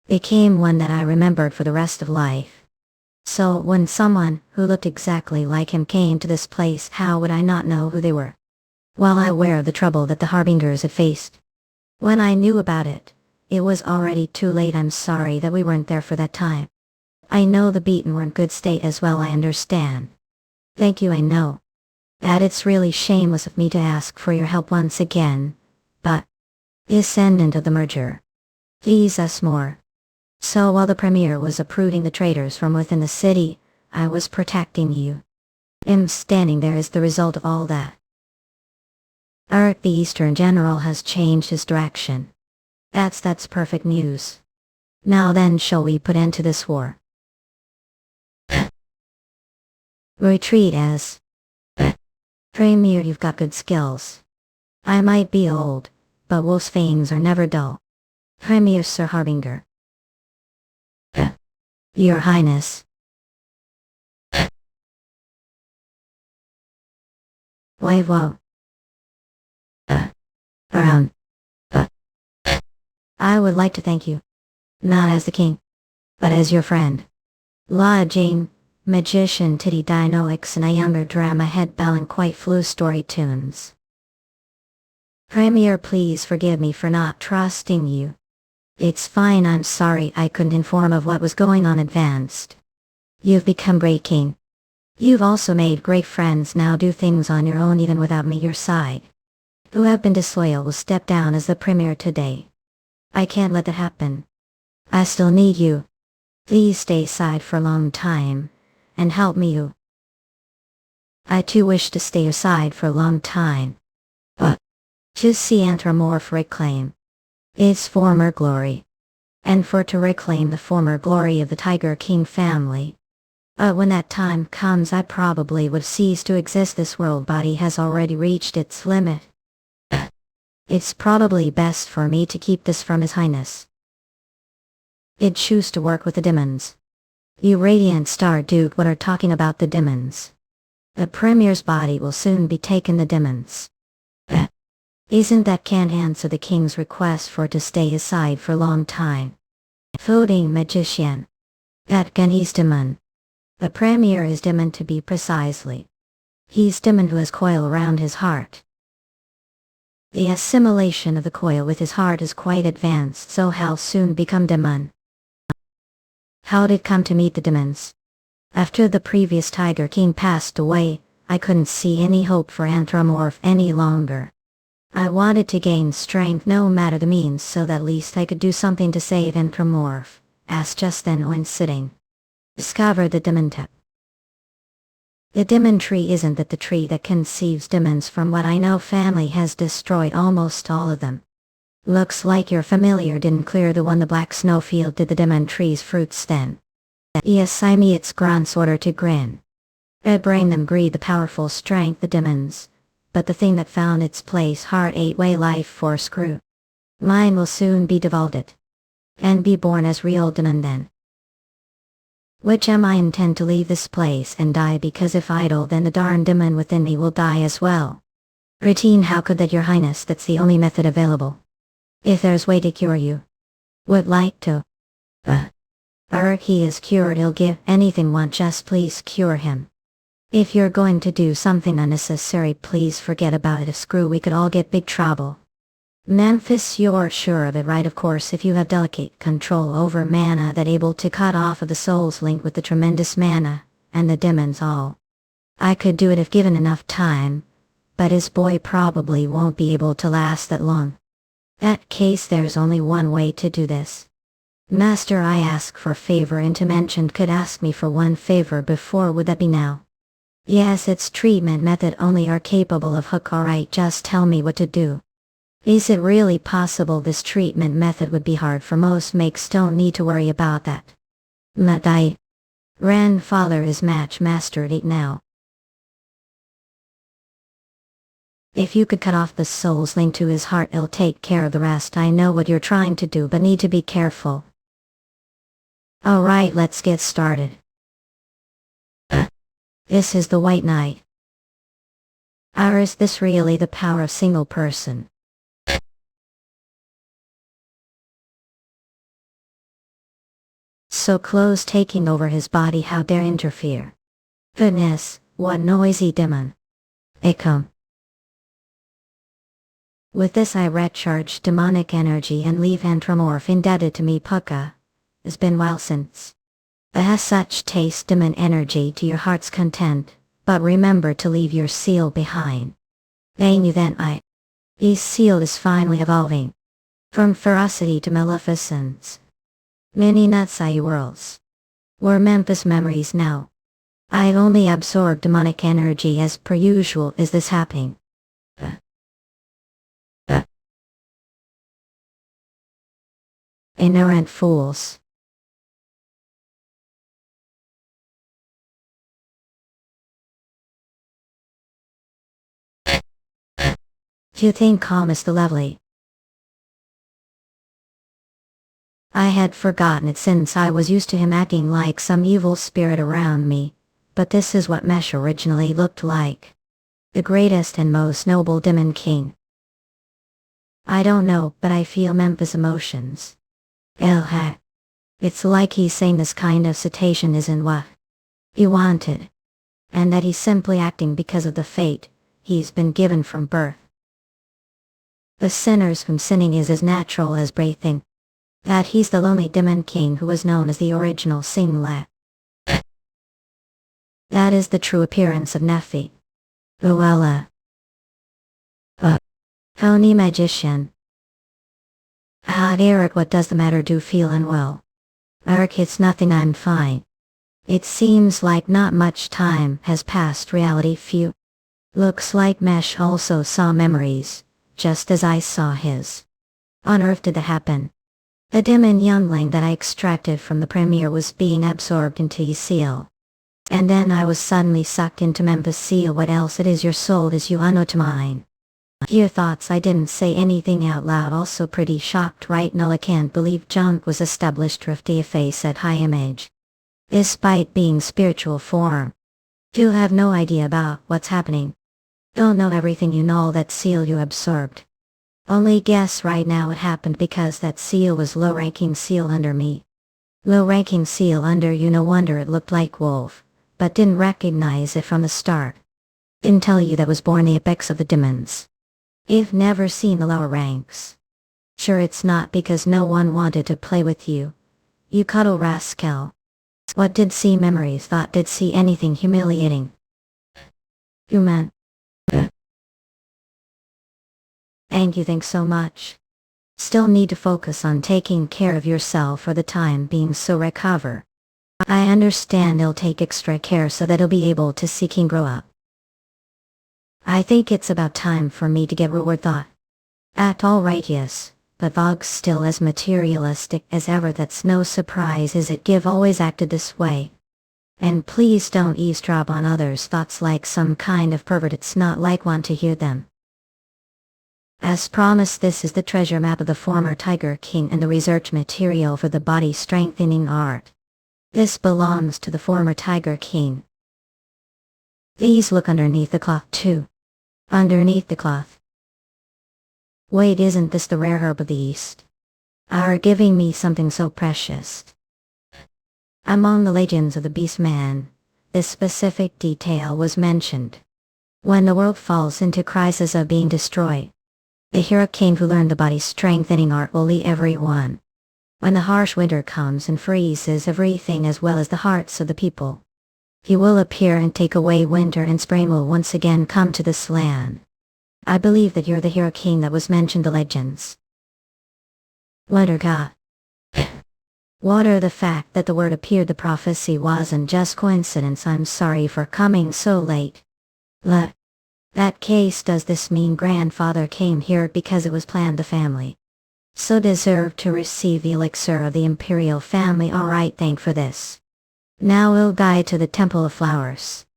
It came one that I remembered for the rest of life. So when someone who looked exactly like him came to this place, how would I not know who they were? Well, I aware of the trouble that the Harbingers had faced. When I knew about it, it was already too late. I'm sorry that we weren't there for that time. I know the beaten were in good state as well. I understand. Thank you. I know that it's really shameless of me to ask for your help once again, but descendant of the merger. Please us more. So while the Premier was uprooting the traitors from within the city, I was protecting you. Him standing there is the result of all that. The Eastern General has changed his direction. That's perfect news. Now then, shall we put end to this war? Retreat as Premier. You've got good skills. I might be old, but wolf's fangs are never dull. Premier Sir Harbinger. Your Highness. Whoa. Around. I would like to thank you. Not as the king, but as your friend. Lodging, magician Titty Dinoix and a younger drama head bell and quite flu story tunes. Premier, please forgive me for not trusting you. It's fine. I'm sorry I couldn't inform of what was going on advanced. You've become great king. You've also made great friends. Now do things on your own even without me your side. Who have been disloyal will step down as the Premier today. I can't let that happen. I still need you. Please stay aside for a long time, and help me you. I too wish to stay aside for a long time. But just see Anthropomorph reclaim its former glory. And for to reclaim the former glory of the Tiger King family. When that time comes I probably would cease to exist. This world body has already reached its limit. It's probably best for me to keep this from His Highness. I'd choose to work with the demons. You Radiant Star Duke, what are talking about the demons? The Premier's body will soon be taken the demons. Isn't that can't answer the King's request for it to stay his side for a long time. Voting magician. That can he's demon. The Premier is demon to be precisely. He's demon who has coil around his heart. The assimilation of the coil with his heart is quite advanced, so he'll soon become demon. How'd it come to meet the demons? After the previous Tiger King passed away, I couldn't see any hope for Anthropomorph any longer. I wanted to gain strength no matter the means, so that at least I could do something to save Anthropomorph, as just then when sitting. Discovered the demon tip. The demon tree isn't that the tree that conceives demons. From what I know, family has destroyed almost all of them. Looks like your familiar didn't clear the one the black snowfield did the demon tree's fruits then. Yes, I me its grants order to grin. I'd bring them greed the powerful strength the demons, but the thing that found its place heart 8-way life for screw. Mine will soon be devolved. And be born as real demon then. Which am I intend to leave this place and die, because if idle then the darn demon within me will die as well. Routine, how could that, your highness? That's the only method available. If there's way to cure you. Would like to. He is cured, he'll give anything want, just please cure him. If you're going to do something unnecessary, please forget about it. If screw, we could all get big trouble. Memphis, you're sure of it, right? Of course, if you have delicate control over mana that able to cut off of the soul's link with the tremendous mana, and the demons all. I could do it if given enough time, but his boy probably won't be able to last that long. That case, there's only one way to do this. Master, I ask for favor into mentioned could ask me for one favor before, would that be now? Yes, it's treatment method only are capable of hook, alright, just tell me what to do. Is it really possible this treatment method would be hard for most makes, don't need to worry about that. Madai. Grandfather is match mastered it now. If you could cut off the soul's link to his heart, it'll take care of the rest. I know what you're trying to do, but need to be careful. Alright, let's get started. This is the White Knight. Or is this really the power of single person? So close, taking over his body, how dare interfere? Goodness, what noisy demon. Come. With this I recharge demonic energy and leave Anthropomorph indebted to me. Pucka. It's been while since. As such, taste demon energy to your heart's content, but remember to leave your seal behind. Then you then His seal is finally evolving. From ferocity to maleficence. Many nutsy worlds. We're Memphis memories now. I've only absorbed demonic energy as per usual. Is this happening? Ignorant fools. You think calm is the lovely. I had forgotten it since I was used to him acting like some evil spirit around me, but this is what Mesh originally looked like. The greatest and most noble demon king. I don't know, but I feel Memphis emotions. Elhack. It's like he's saying this kind of citation isn't what he wanted, and that he's simply acting because of the fate he's been given from birth. The sinners whom sinning is as natural as breathing. That he's the lonely demon king who was known as the original Singlet. That is the true appearance of Nephi. Luella. Pony magician. Elric, what does the matter? Do feel unwell? Elric, it's nothing, I'm fine. It seems like not much time has passed. Reality few. Looks like Mesh also saw memories, just as I saw his. On earth did that happen? The demon youngling that I extracted from the Premier was being absorbed into his seal. And then I was suddenly sucked into Memphis seal. What else? It is your soul is you unknown to mine. Your thoughts. I didn't say anything out loud. Also pretty shocked right now. I can't believe junk was established. Thrifty face at high image. Despite being spiritual form. You have no idea about what's happening. Don't know everything. You know that seal you absorbed. Only guess right now it happened because that seal was low-ranking seal under me. Low-ranking seal under you. No wonder it looked like wolf, but didn't recognize it from the start. Didn't tell you that was born the apex of the demons. You've never seen the lower ranks. Sure, it's not because no one wanted to play with you. You cuddle rascal. What did see memories? Thought did see anything humiliating. You meant. And you think so much. Still need to focus on taking care of yourself for the time being, so recover. I understand it'll take extra care so that he'll be able to see King grow up. I think it's about time for me to get reward. Thought. At all right, yes, but Vogue's still as materialistic as ever. That's no surprise, is it? Give always acted this way. And please don't eavesdrop on others' thoughts like some kind of pervert. It's not like one to hear them. As promised, this is the treasure map of the former Tiger King and the research material for the body strengthening art. This belongs to the former Tiger King. These look underneath the cloth too. Underneath the cloth. Wait, isn't this the rare herb of the East? Are giving me something so precious. Among the legends of the Beast Man, this specific detail was mentioned. When the world falls into crisis of being destroyed, the hero king who learned the body strengthening art will lead everyone. When the harsh winter comes and freezes everything as well as the hearts of the people, he will appear and take away winter, and spring will once again come to this land. I believe that you're the hero king that was mentioned in the legends. Winter god. What are the fact that the word appeared? The prophecy wasn't just coincidence. I'm sorry for coming so late. That case, does this mean grandfather came here because it was planned the family so deserved to receive the elixir of the imperial family? Alright, thank for this. Now we'll guide to the Temple of Flowers.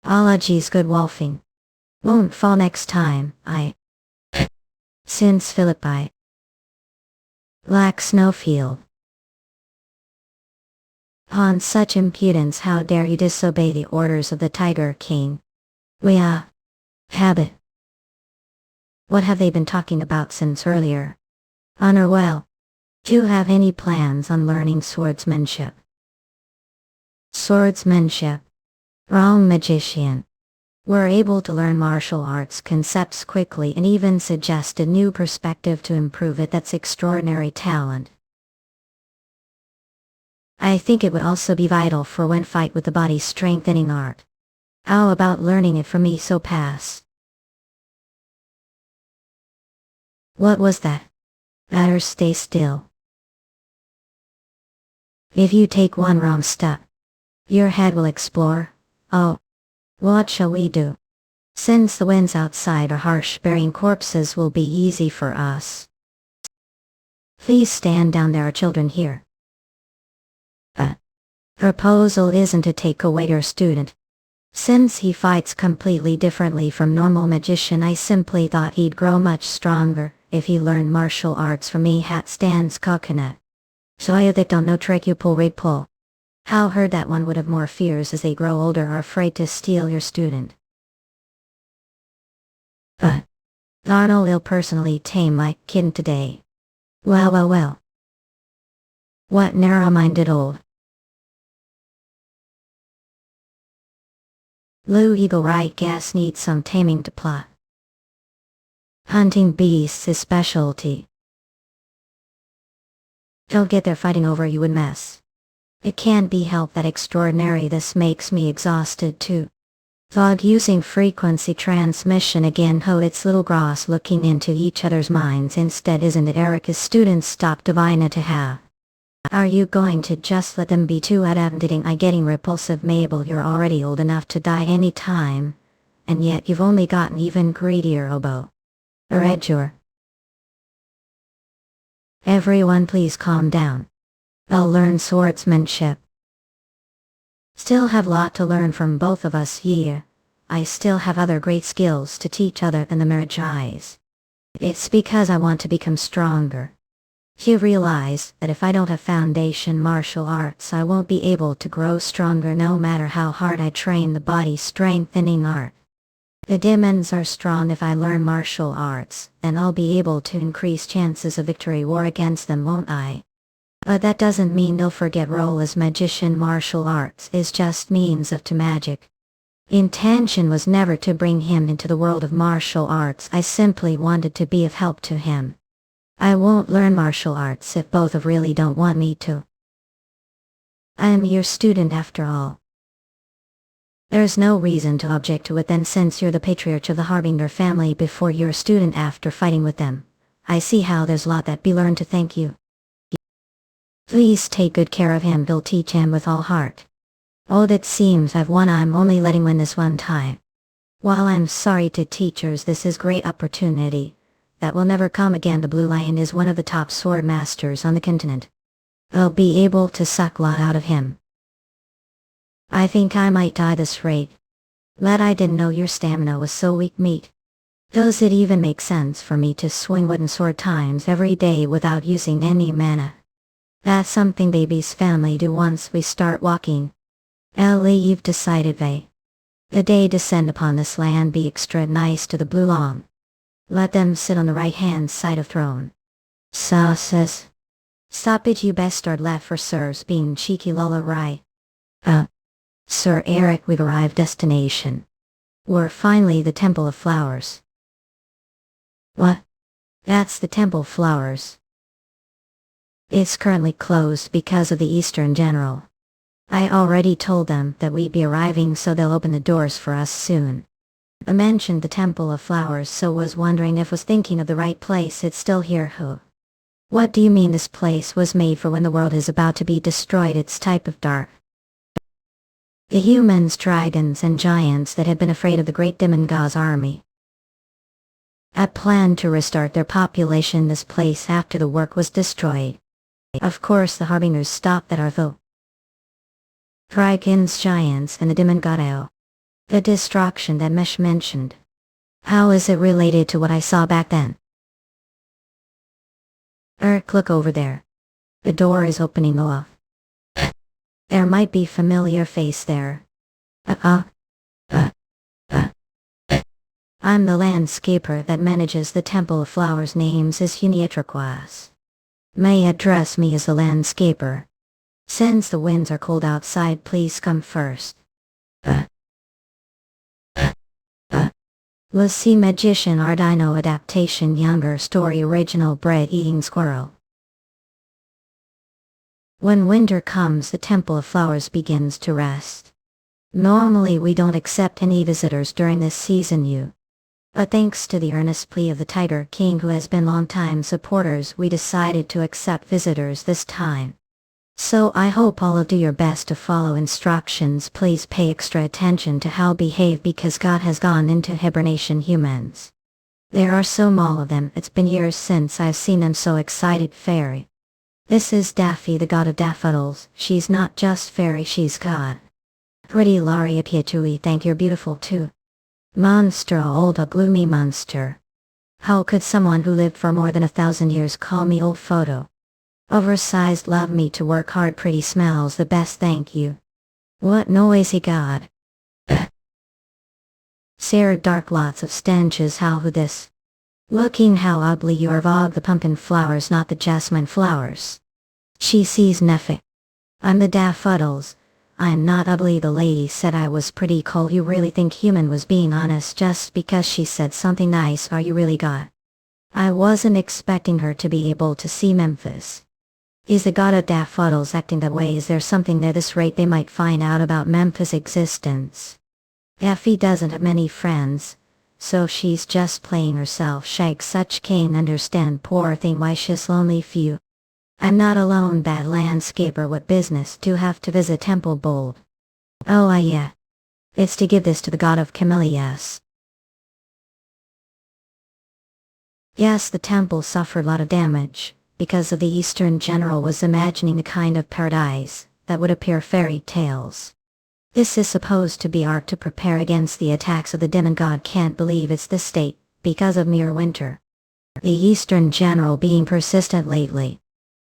Ologies, good wolfing. Won't fall next time. Since Philippi. Black Snowfield. On such impudence, how dare you disobey the orders of the Tiger King? We habit. What have they been talking about since earlier? Honor well. Do you have any plans on learning swordsmanship? Swordsmanship. Wrong, magician. We're able to learn martial arts concepts quickly and even suggest a new perspective to improve it. That's extraordinary talent. I think it would also be vital for when fight with the body strengthening art. How about learning it from me? So pass. What was that? Better stay still. If you take one wrong step, your head will explode. Oh. What shall we do? Since the winds outside are harsh, burying corpses will be easy for us. Please stand down, there are children here. Proposal isn't to take away your student. Since he fights completely differently from normal magician, I simply thought he'd grow much stronger if he learned martial arts from me. Hat stands coconut. So you that don't know trick, you pull rig pull. How heard that one would have more fears as they grow older, are afraid to steal your student. Arnold will personally tame my kid today. Well. What narrow-minded old. Blue Eagle, right? Guess needs some taming to plot. Hunting beasts is specialty. Don't get there fighting over you and mess. It can't be helped that extraordinary. This makes me exhausted too. Thought using frequency transmission again. Ho, it's little gross looking into each other's minds instead, isn't it? Erica's students stop divina to have. Are you going to just let them be too adapting? I getting repulsive. Mabel, you're already old enough to die any time, and yet you've only gotten even greedier. Oboe. Eredure. Everyone please calm down. I'll learn swordsmanship. Still have lot to learn from both of us. Yeah. I still have other great skills to teach other than the Mage. It's because I want to become stronger. You realize that if I don't have foundation martial arts, I won't be able to grow stronger no matter how hard I train the body strengthening art. The demons are strong if I learn martial arts, and I'll be able to increase chances of victory war against them, won't I? But that doesn't mean they'll forget role as magician. Martial arts is just means of to magic. Intention was never to bring him into the world of martial arts, I simply wanted to be of help to him. I won't learn martial arts if both of really don't want me to. I am your student after all. There's no reason to object to it then, since you're the patriarch of the Harbinger family before you're a student after fighting with them. I see how there's a lot that be learned to thank you. Please take good care of him, Bill. Teach him with all heart. Oh, that seems I've won. I'm only letting win this one time. While I'm sorry to teachers, this is great opportunity that will never come again. The Blue Lion is one of the top sword masters on the continent. I'll be able to suck a lot out of him. I think I might die this rate. Lad, I didn't know your stamina was so weak. Meat. Does it even make sense for me to swing wooden sword times every day without using any mana? That's something baby's family do once we start walking. Ellie, you've decided the day descend upon this land be extra nice to the Blue Long. Let them sit on the right-hand side of throne. Sauces. Stop it, you best start left for sirs being cheeky lulla right. Sir Eric, we've arrived destination. We're finally the Temple of Flowers. What? That's the Temple of Flowers. It's currently closed because of the Eastern General. I already told them that we'd be arriving, so they'll open the doors for us soon. I mentioned the Temple of Flowers, so was wondering if was thinking of the right place. It's still here. Who? What do you mean this place was made for when the world is about to be destroyed? It's type of dark. The humans, dragons, and giants that had been afraid of the great demon god's army. I planned to restart their population in this place after the work was destroyed. Of course the Harbingers stopped that Artho. Dragons, giants, and the demon god. The destruction that Mesh mentioned. How is it related to what I saw back then? Eric, look over there. The door is opening off. There might be familiar face there. I'm the landscaper that manages the Temple of Flowers. Names is Uniatriquas. May address me as the landscaper. Since the winds are cold outside, please come first. Let's see, magician art. Dino adaptation, younger story, original bread eating squirrel. When winter comes, the Temple of Flowers begins to rest. Normally we don't accept any visitors during this season, but thanks to the earnest plea of the Tiger King, who has been long-time supporters, we decided to accept visitors this time. So I hope all of you do your best to follow instructions. Please pay extra attention to how behave, because God has gone into hibernation. Humans. There are so many of them. It's been years since I've seen them so excited. Fairy. This is Daffy, the god of daffodils. She's not just fairy, she's God. Pretty Laria Pietui, thank you're beautiful too. Monster, old a gloomy monster. How could someone who lived for more than 1,000 years call me old? Photo. Oversized, love me to work hard, pretty, smells the best, thank you. What noisy god. Sarah, dark, lots of stenches. How who this? Looking how ugly you are. Vog, the pumpkin flowers, not the jasmine flowers. She sees Nephi. I'm the daffodils. I'm not ugly. The lady said I was pretty cool. You really think human was being honest just because she said something nice? Are you really God? I wasn't expecting her to be able to see Memphis. Is the god of daffodils acting that way? Is there something there? This rate they might find out about Memphis' existence. Effie doesn't have many friends, so she's just playing herself. Shag, such can't understand, poor thing, why she's lonely few. I'm not alone, bad landscaper. What business do have to visit Temple Bold? Oh yeah. It's to give this to the god of Camellias. Yes, the temple suffered a lot of damage, because of the Eastern General was imagining the kind of paradise that would appear fairy tales. This is supposed to be art to prepare against the attacks of the demigod. Can't believe it's this state, because of mere winter. The Eastern general being persistent lately.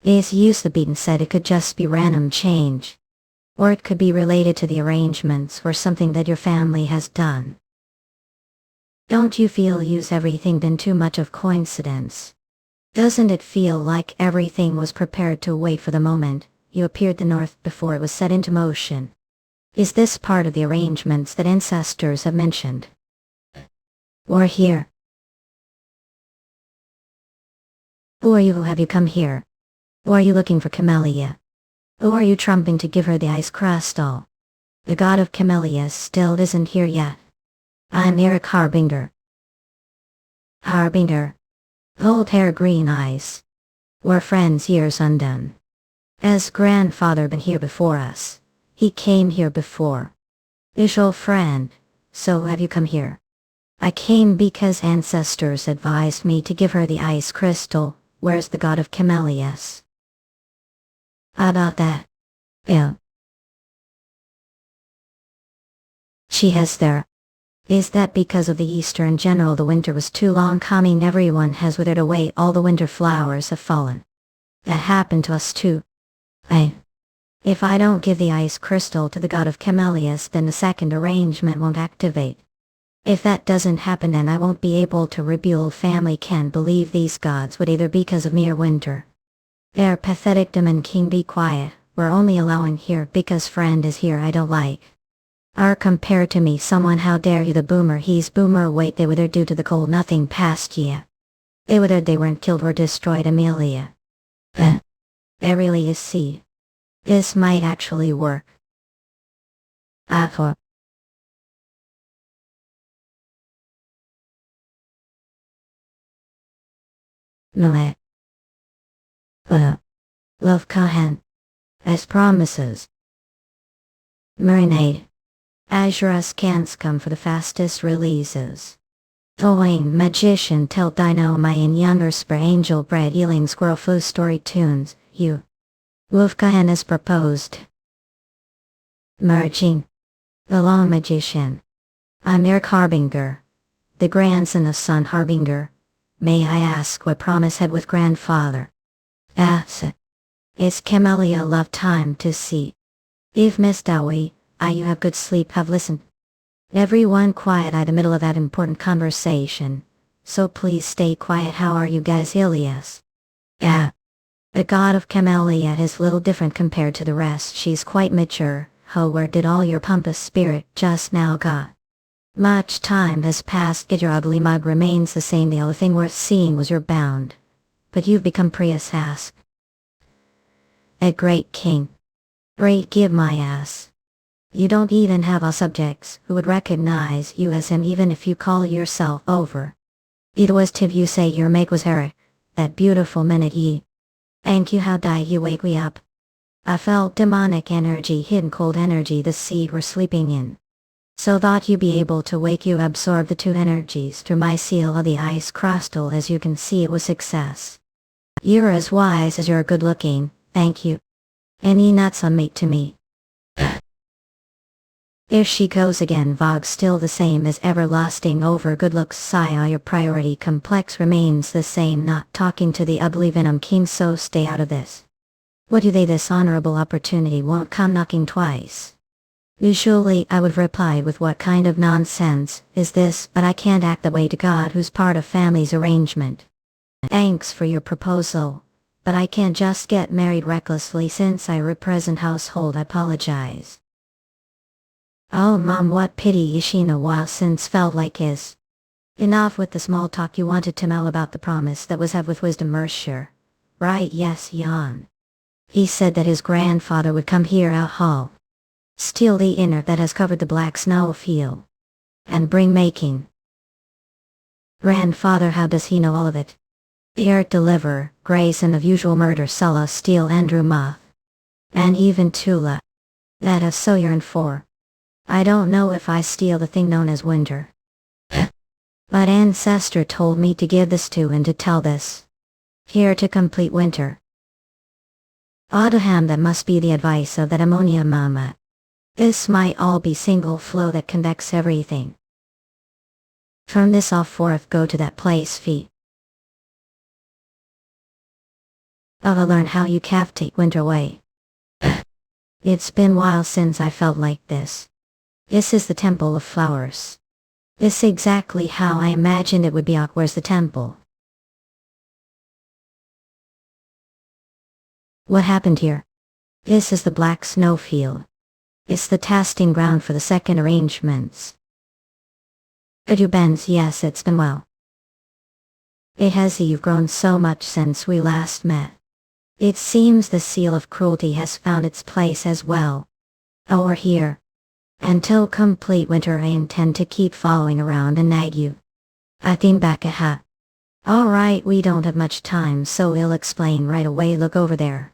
It's used to being said it could just be random change. Or it could be related to the arrangements or something that your family has done. Don't you feel you've everything been too much of coincidence? Doesn't it feel like everything was prepared to wait for the moment you appeared the north before it was set into motion? Is this part of the arrangements that ancestors have mentioned? Or here? Who are you? Who have you come here? Or are you looking for Camellia? Or are you trumping to give her the ice crystal? The god of Camellia still isn't here yet. I'm Elric Harbinger. Harbinger. Gold hair, green eyes. We're friends years undone. As grandfather been here before us. He came here before. Ish old friend, so have you come here? I came because ancestors advised me to give her the ice crystal. Where's the god of Camellias? How about that? Yeah. She has there. Is that because of the Eastern general the winter was too long coming? Everyone has withered away, all the winter flowers have fallen. That happened to us too. If I don't give the ice crystal to the god of Camellias, then the second arrangement won't activate. If that doesn't happen, then I won't be able to rebuild. Family can't believe these gods would either because of mere winter. They're pathetic. Demon king, be quiet. We're only allowing here because friend is here I don't like. Are compared to me someone, how dare you? The boomer, he's boomer. Wait, they withered due to the cold, nothing passed yet. They withered, they weren't killed or destroyed. Amelia. There really is. See. This might actually work. For no. Love Kahan. As promises. Marinade. Azure scans come for the fastest releases. Toing magician tell Dino Mayan younger spray angel bread healing squirrel flu story tunes. You. Wolfkahan has proposed. Merging. The long magician. I'm Elric Harbinger. The grandson of son Harbinger. May I ask what promise had with grandfather? It's Camellia love time to see. If Miss Dowie, you have good sleep, have listened. Everyone quiet at the middle of that important conversation. So please stay quiet. How are you guys? Ilias. The god of Camellia is little different compared to the rest. She's quite mature. Where did all your pompous spirit just now got? Much time has passed, yet your ugly mug remains the same. The only thing worth seeing was your bound. But you've become Prius ass. A great king. Great give my ass. You don't even have a subjects who would recognize you as him even if you call yourself over. It was Tiv you say your make was Eric. That beautiful minute ye. Thank you, how die you wake me up. I felt demonic energy, hidden cold energy the seed were sleeping in. So thought you be able to wake you absorb the two energies through my seal of the ice crystal. As you can see, it was success. You're as wise as you're good looking, thank you. Any nuts on mate to me. Here she goes again. Vogue still the same as ever, lusting over good looks. Saya, your priority complex remains the same, not talking to the ugly venom king, so stay out of this. What do they? This honorable opportunity won't come knocking twice. Usually I would reply with what kind of nonsense is this, but I can't act that way to God who's part of family's arrangement. Thanks for your proposal, but I can't just get married recklessly since I represent household. I apologize. Oh mom, what pity, Ishina, a while since felt like his. Enough with the small talk. You wanted to tell about the promise that was had with Wisdom Mercier. Right, yes, Jan. He said that his grandfather would come here out hall. Steal the inner that has covered the black snow field. And bring making. Grandfather, how does he know all of it? The art deliver, Grayson of usual murder, Sulla, steal Andrew Moth. And even Tula. That I so yearn for. I don't know if I steal the thing known as winter. But ancestor told me to give this to and to tell this. Here to complete winter. Audaham, that must be the advice of that ammonia mama. This might all be single flow that convects everything. From this off forth go to that place feet. I'll learn how you captate winter away. It's been while since I felt like this. This is the Temple of Flowers. This exactly how I imagined it would be. Where's the temple? What happened here? This is the Black Snowfield. It's the testing ground for the second arrangements. Bens, yes, it's been well. It has. You've grown so much since we last met. It seems the seal of cruelty has found its place as well. Oh, we're here. Until complete winter I intend to keep following around and nag you. I think back a hat. Alright, we don't have much time, so we'll explain right away. Look over there.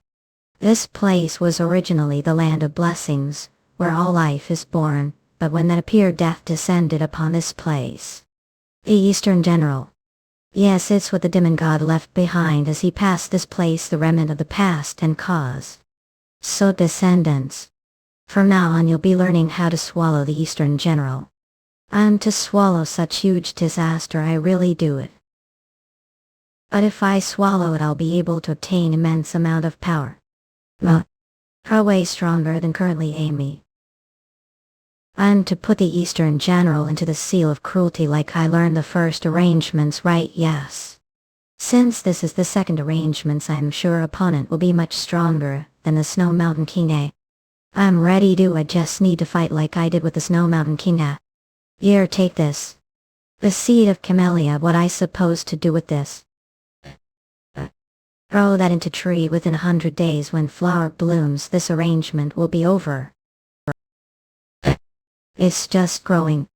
This place was originally the land of blessings, where all life is born, but when that appeared, death descended upon this place. The Eastern General. Yes, it's what the demon god left behind as he passed this place, the remnant of the past and cause. So descendants. From now on you'll be learning how to swallow the Eastern General. I'm to swallow such huge disaster, I really do it. But if I swallow it I'll be able to obtain immense amount of power. Well, way stronger than currently Amy. I'm to put the Eastern General into the seal of cruelty like I learned the first arrangements, right? Yes. Since this is the second arrangements, I'm sure opponent will be much stronger than the Snow Mountain King. I'm ready to. I just need to fight like I did with the Snow Mountain King. Here, take this. The seed of camellia. What I supposed to do with this? Throw that into tree within 100 days. When flower blooms, this arrangement will be over. It's just growing.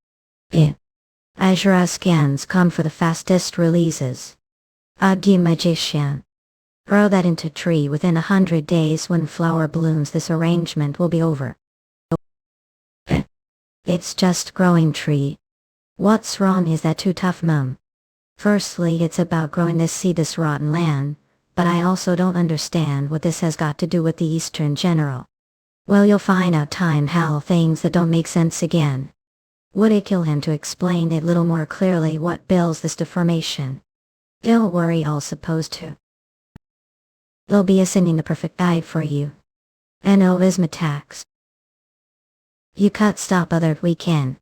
Azure scans come for the fastest releases. Adi magician. Throw that into tree within 100 days. When flower blooms, this arrangement will be over. It's just growing tree. What's wrong? Is that too tough, Mum? Firstly, it's about growing this seed, this rotten land, but I also don't understand what this has got to do with the Eastern General. Well, you'll find out time how things that don't make sense again. Would it kill him to explain it a little more clearly what builds this deformation? Don't worry, I'll supposed to. They'll be ascending the perfect guide for you. And attacks. You cut stop other we can.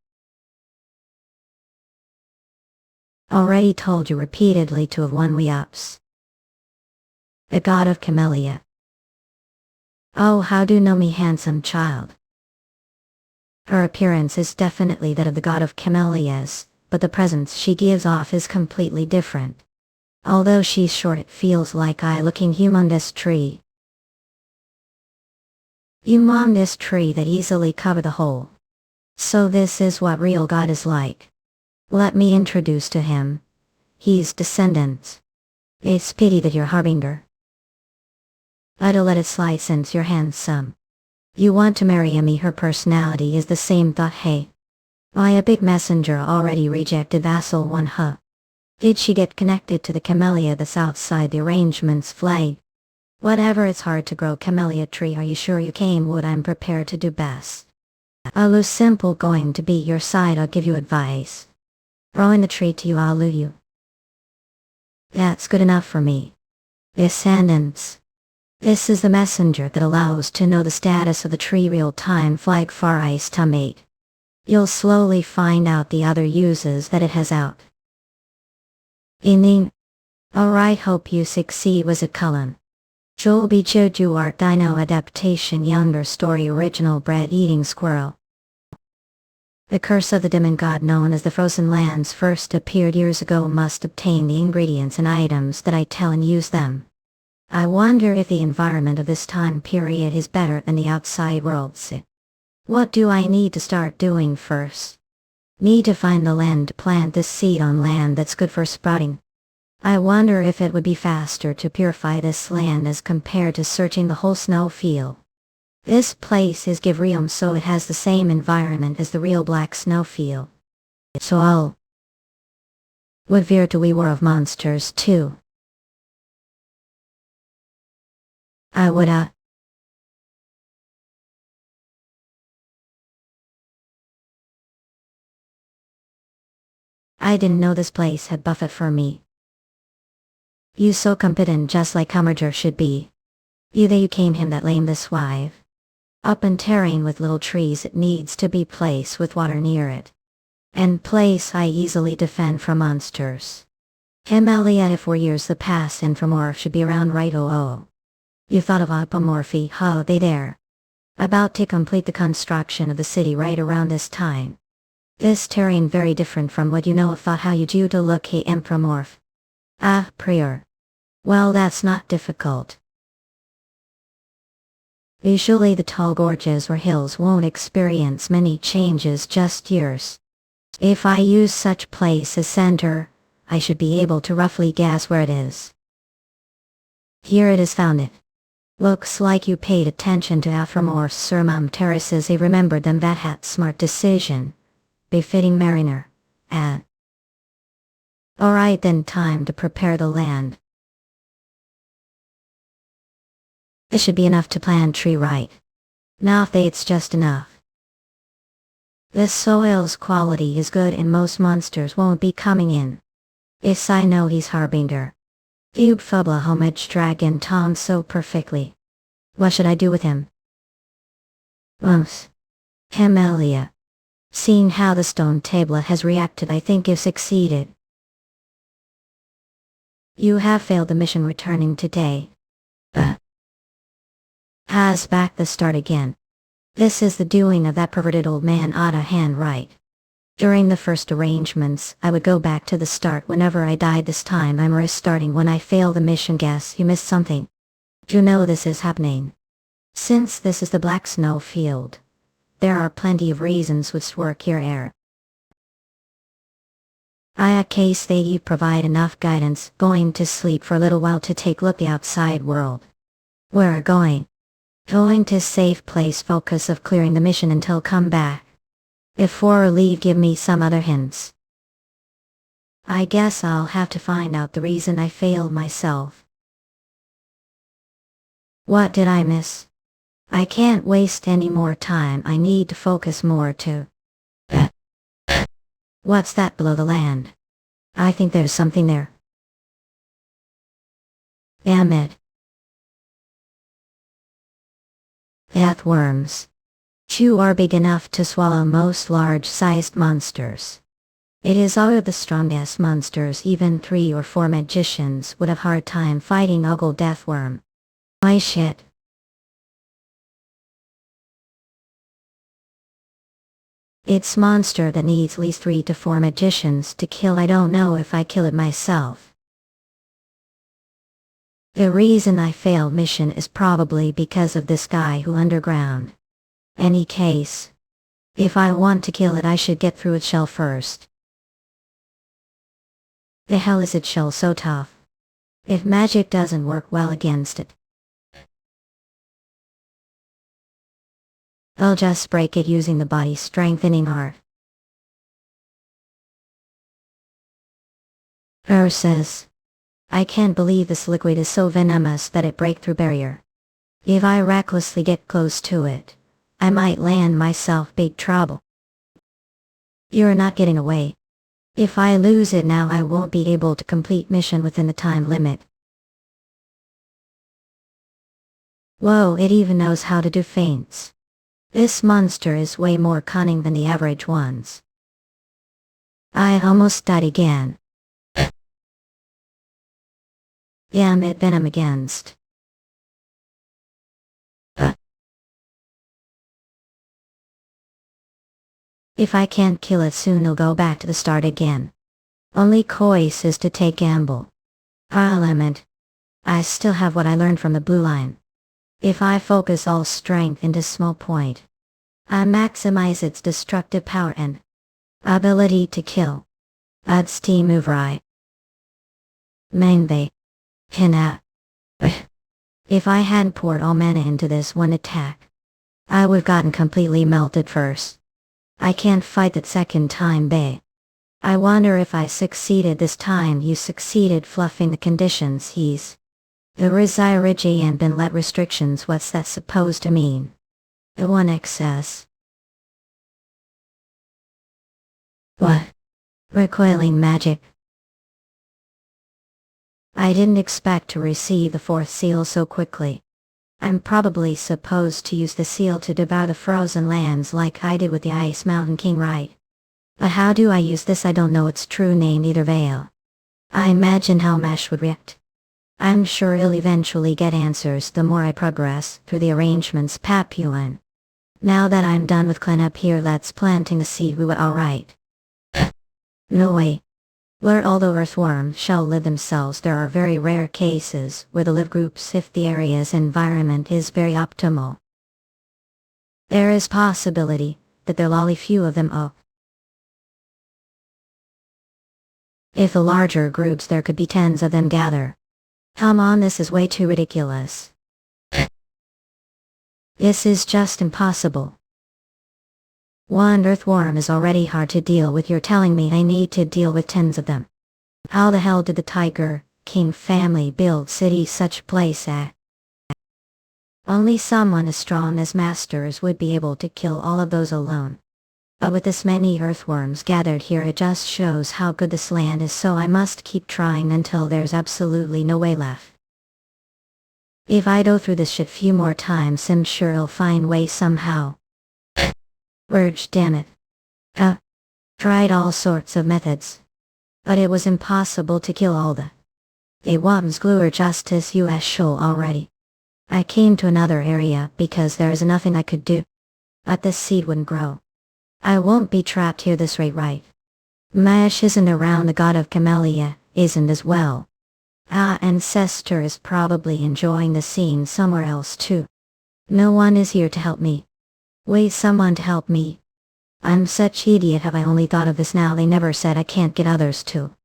Already told you repeatedly to have one we ups. The god of camellia. Oh, how do you know me, handsome child? Her appearance is definitely that of the god of camellias, but the presence she gives off is completely different. Although she's short, it feels like looking humongous tree. Humongous tree that easily cover the whole. So this is what real god is like. Let me introduce to him. He's descendant. It's pity that you're harbinger. I'd let it slide since you're handsome. You want to marry me. Her personality is the same. Thought, hey. Why, a big messenger already rejected vassal one. Did she get connected to the camellia that's outside the arrangement's flag? Whatever, it's hard to grow camellia tree. Are you sure you came? What I'm prepared to do best. I'll lose simple going to be your side. I'll give you advice. Growing the tree to you, I'll lose you. That's good enough for me. Descendants. This is the messenger that allows to know the status of the tree real-time flag far ice to mate. You'll slowly find out the other uses that it has out. Alright, hope you succeed. Was it Cullen? Jolby Joju Art Dino Adaptation Younger Story Original Bread Eating Squirrel. The curse of the demon god known as the Frozen Lands first appeared years ago. Must obtain the ingredients and items that I tell and use them. I wonder if the environment of this time period is better than the outside world. What do I need to start doing first? Need to find the land to plant this seed on, land that's good for sprouting. I wonder if it would be faster to purify this land as compared to searching the whole snow field. This place is Givrium, so it has the same environment as the real black snow field. So I'll would veer to we war of monsters too. I would I didn't know this place had buffet for me. You so competent just like Hummerger should be. You came him that lame this wife. Up and terrain with little trees it needs to be place with water near it. And place I easily defend from monsters. Himalaya if 4 years the pass and from Orf should be around right oh. You thought of apomorphy, how they there. About to complete the construction of the city right around this time. This terrain very different from what you know of thought how you do to look he empromorph. Ah, prior. Well that's not difficult. Usually the tall gorges or hills won't experience many changes just years. If I use such place as center, I should be able to roughly guess where it is. Here it is found it. Looks like you paid attention to Aframorph's Surmum terraces. He remembered them that had smart decision. Befitting mariner. Alright then time to prepare the land. This should be enough to plant tree right. Now if it's just enough. This soil's quality is good and most monsters won't be coming in. Yes I know he's Harbinger. Cube Fubla homage dragon Tom so perfectly. What should I do with him? Himalaya. Seeing how the stone tablet has reacted I think you've succeeded. You have failed the mission returning today. Has back the start again. This is the doing of that perverted old man Otta Handwright. During the first arrangements, I would go back to the start whenever I died. This time I'm restarting when I fail the mission. Guess you missed something. You know this is happening. Since this is the Black Snow Field, there are plenty of reasons which work here. I case they provide enough guidance going to sleep for a little while to take look the outside world. Where are going? Going to safe place focus of clearing the mission until come back. Before leave give me some other hints. I guess I'll have to find out the reason I failed myself. What did I miss? I can't waste any more time. I need to focus more to... What's that below the land? I think there's something there. Damn it. Deathworms. Two are big enough to swallow most large-sized monsters. It is all of the strongest monsters. Even 3 or 4 magicians would have hard time fighting Uggle Deathworm. My shit. It's monster that needs at least 3 to 4 magicians to kill. I don't know if I kill it myself. The reason I failed mission is probably because of this guy who underground. Any case. If I want to kill it I should get through its shell first. The hell is its shell so tough? If magic doesn't work well against it, I'll just break it using the body strengthening art. Says. I can't believe this liquid is so venomous that it break through barrier. If I recklessly get close to it, I might land myself big trouble. You're not getting away. If I lose it now I won't be able to complete mission within the time limit. Whoa, it even knows how to do feints. This monster is way more cunning than the average ones. I almost died again. Damn it, venom against. If I can't kill it soon it'll go back to the start again. Only choice is to take gamble. Element. I still have what I learned from the blue line. If I focus all strength into small point, I maximize its destructive power and ability to kill. Adds team move right. Mainbay. Hina. If I hadn't poured all mana into this one attack, I would've gotten completely melted first. I can't fight that second time, bae. I wonder if I succeeded this time. You succeeded fluffing the conditions. He's the Rizirigi and been let restrictions. What's that supposed to mean? The one excess. What? Recoiling magic. I didn't expect to receive the fourth seal so quickly. I'm probably supposed to use the seal to devour the frozen lands like I did with the Ice Mountain King, right? But how do I use this? I don't know its true name either. Vale. I imagine how Mesh would react. I'm sure he'll eventually get answers the more I progress through the arrangements. Papuan. Now that I'm done with cleanup here, let's planting the seed. We were alright. No way. Where all the earthworms shall live themselves, there are very rare cases where they live groups if the area's environment is very optimal. There is possibility that there'll only few of them up. If the larger groups, there could be tens of them gather. Come on, this is way too ridiculous. This is just impossible. One earthworm is already hard to deal with. You're telling me I need to deal with tens of them. How the hell did the Tiger King family build city such place at? Only someone as strong as Masters would be able to kill all of those alone. But with this many earthworms gathered here, it just shows how good this land is, so I must keep trying until there's absolutely no way left. If I go through this shit few more times, I'm sure I'll find way somehow. Urge, damn it. Tried all sorts of methods. But it was impossible to kill all the worms. Gluer justice US show already. I came to another area because there is nothing I could do. But this seed wouldn't grow. I won't be trapped here this rate, right? Mash isn't around. The god of Camellia isn't as well. Our ancestor is probably enjoying the scene somewhere else too. No one is here to help me. Wait, someone to help me. I'm such idiot. Have I only thought of this now? They never said I can't get others to.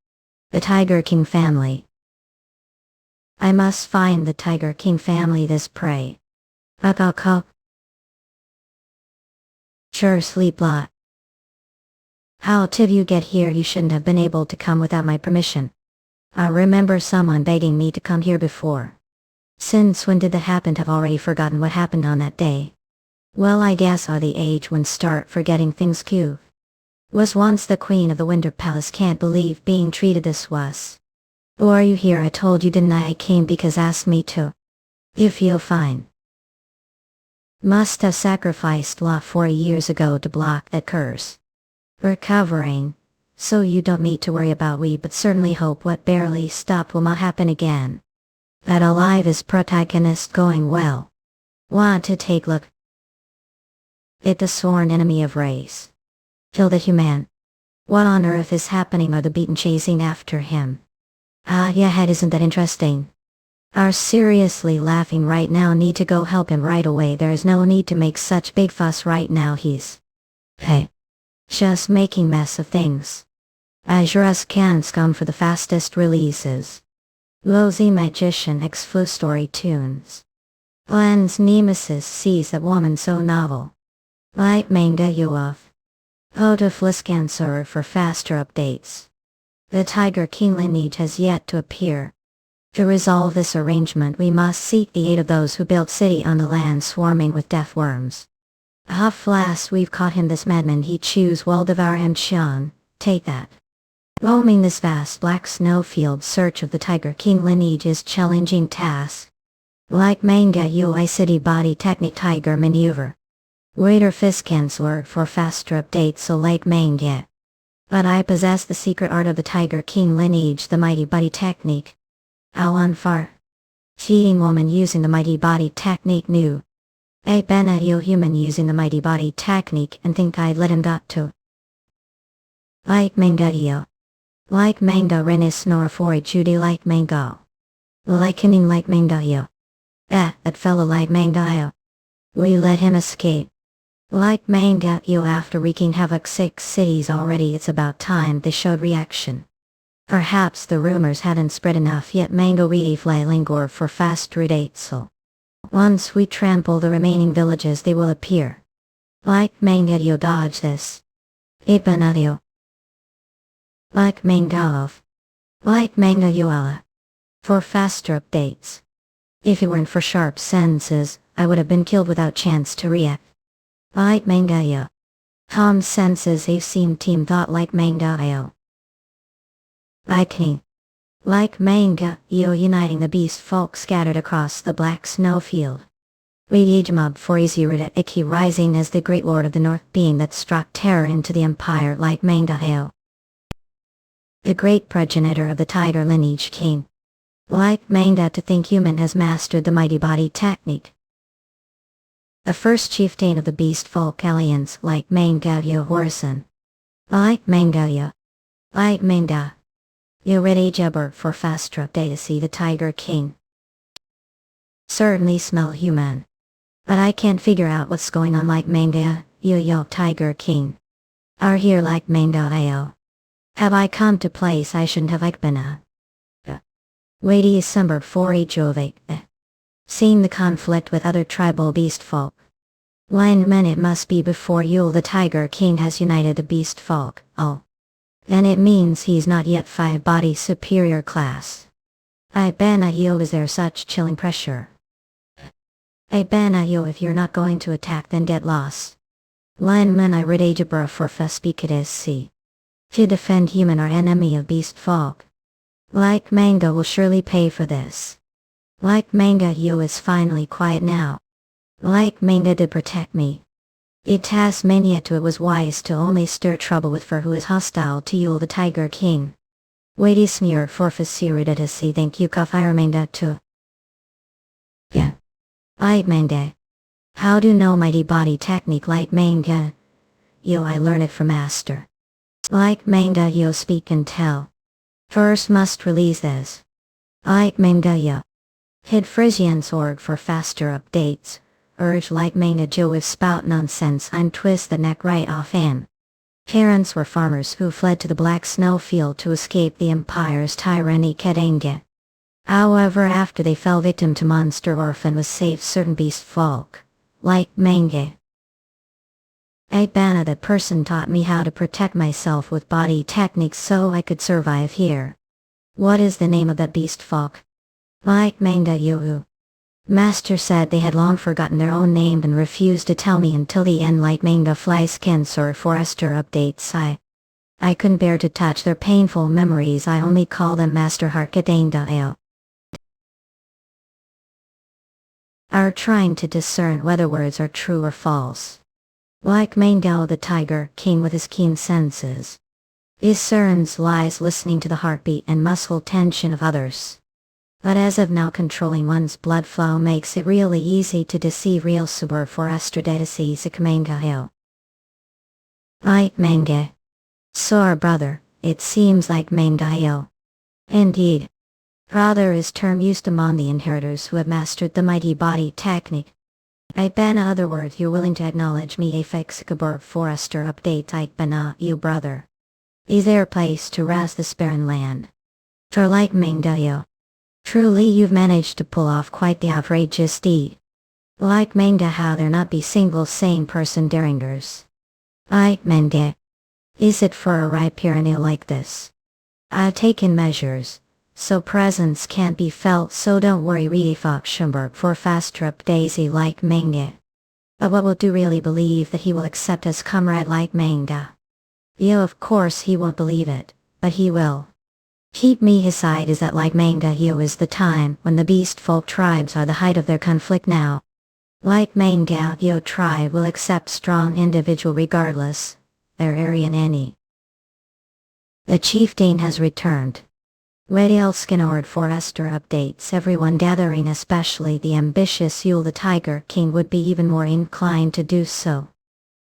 The Tiger King family. I must find the Tiger King family this prey. Up. Sure, sleep lot. How did you get here? You shouldn't have been able to come without my permission. I remember someone begging me to come here before. Since when did that happen? I've already forgotten what happened on that day. Well, I guess are the age when start forgetting things. Q. Was once the queen of the Winter Palace. Can't believe being treated this was. Or are you here? I told you, didn't I? I came because asked me to. You feel fine. Must have sacrificed law 40 years ago to block that curse. Recovering. So you don't need to worry about we, but certainly hope what barely stopped will not happen again. That alive is protagonist going well. Want to take look? It the sworn enemy of race. Kill the human. What on earth is happening? Are the beaten chasing after him? Yeah, head, isn't that interesting? Are seriously laughing right now. Need to go help him right away. There's no need to make such big fuss right now. He's just making mess of things. Azure us can scum for the fastest releases. Lozy Magician X Flu Story Tunes. Glenn's Nemesis sees that woman so novel. Light manga you of. Potiflis Cancer for faster updates. The Tiger King lineage has yet to appear. To resolve this arrangement, we must seek the aid of those who built city on the land swarming with death worms. Last we've caught him, this madman. He chews will devour him. Sean, take that. Roaming this vast black snowfield, search of the Tiger King lineage is challenging task. Like manga UI city body technique tiger maneuver. Waiter Fist Canceller for faster updates, so like manga. But I possess the secret art of the Tiger King lineage, the mighty body technique. Alan far. Cheating woman using the mighty body technique new. A Benahil human using the mighty body technique and think I'd let him got to. Like manga io. Like manga renis nor for Judy like mango. Likening like manga io. That fellow like manga io. We let him escape. Like manga io after wreaking havoc 6 cities already. It's about time they showed reaction. Perhaps the rumors hadn't spread enough yet. Mango we fly linger for fast dates, so. Once we trample the remaining villages they will appear. Like manga io dodge this. Ipanadio. Like manga of. Like manga io for faster updates. If it weren't for sharp senses, I would have been killed without chance to react. Like manga io. Calm senses. I've seen team thought like manga io. Lightning. Like manga, io uniting the beast folk scattered across the black snowfield. Reijamab for Izirida Iki rising as the great lord of the north being that struck terror into the empire like manga hail. The great progenitor of the tiger lineage king. Like manga to think human has mastered the mighty body technique. The first chieftain of the beast folk aliens like Mangalia Horison. Like Mangalia. Like Manga. You ready Jabber for fast truck day to see the tiger king. Certainly smell human. But I can't figure out what's going on like Manga, yo tiger king. Are here like Manga. Have I come to place I shouldn't have been at? Weighty December 4 Jove. Seen the conflict with other tribal beast folk. Lineman it must be before Yule the tiger king has united the beast folk, oh. Then it means he's not yet 5-body superior class. I ban you is there such chilling pressure? I ban you if you're not going to attack then get lost. Lineman I rid Ajabra for Fespicades see. To defend human our enemy of beast folk. Like Manga will surely pay for this. Like Manga you is finally quiet now. Like Manga did protect me. It Tasmania to it was wise to only stir trouble with for who is hostile to Yule the tiger king. Weighty smear for Fasirida to see thank you ka fire Manga to. Yeah. I Manga. How do know mighty body technique like Manga? Yo I learn it from master. Like Manga yo speak and tell. First must release this. Like Manga yo. Hid Frisians org for faster updates. Urge like Manga Joe if spout nonsense and twist the neck right off him. Parents were farmers who fled to the black snowfield to escape the empire's tyranny Kedenge. However after they fell victim to monster orphan was saved certain beast folk. Like Manga. Bana that person taught me how to protect myself with body techniques so I could survive here. What is the name of that beast folk? Like Manga Yuhu. Master said they had long forgotten their own name and refused to tell me until the end like Manga flies cancer forester updates I couldn't bear to touch their painful memories I only call them Master Harkadanga. Are trying to discern whether words are true or false. Like Mangao the tiger king with his keen senses. Discerns lies listening to the heartbeat and muscle tension of others. But as of now controlling one's blood flow makes it really easy to deceive real super for Astrodetici Sikmanga. Like Manga. So our brother, it seems like Manga. Indeed. Brother is term used among the inheritors who have mastered the mighty body technique. I ban other words you're willing to acknowledge me a Fexicabur forester update I bana you brother. Is there a place to rest this barren land? For like Manga. Truly you've managed to pull off quite the outrageous deed. Like Manga how there not be single sane person daringers. Like Manga. Is it for a ripe perennial like this? I've taken measures, so presence can't be felt so don't worry really Schumberg for fast trip daisy like Manga. But what will do really believe that he will accept as comrade like Manga? Of course he won't believe it, but he will. Keep me his side is that like Manga is the time when the beast folk tribes are the height of their conflict now. Like Manga tribe will accept strong individual regardless, their Aryan any. The chieftain has returned. Radial Skinord Forester updates everyone gathering especially the ambitious Yule the Tiger King would be even more inclined to do so.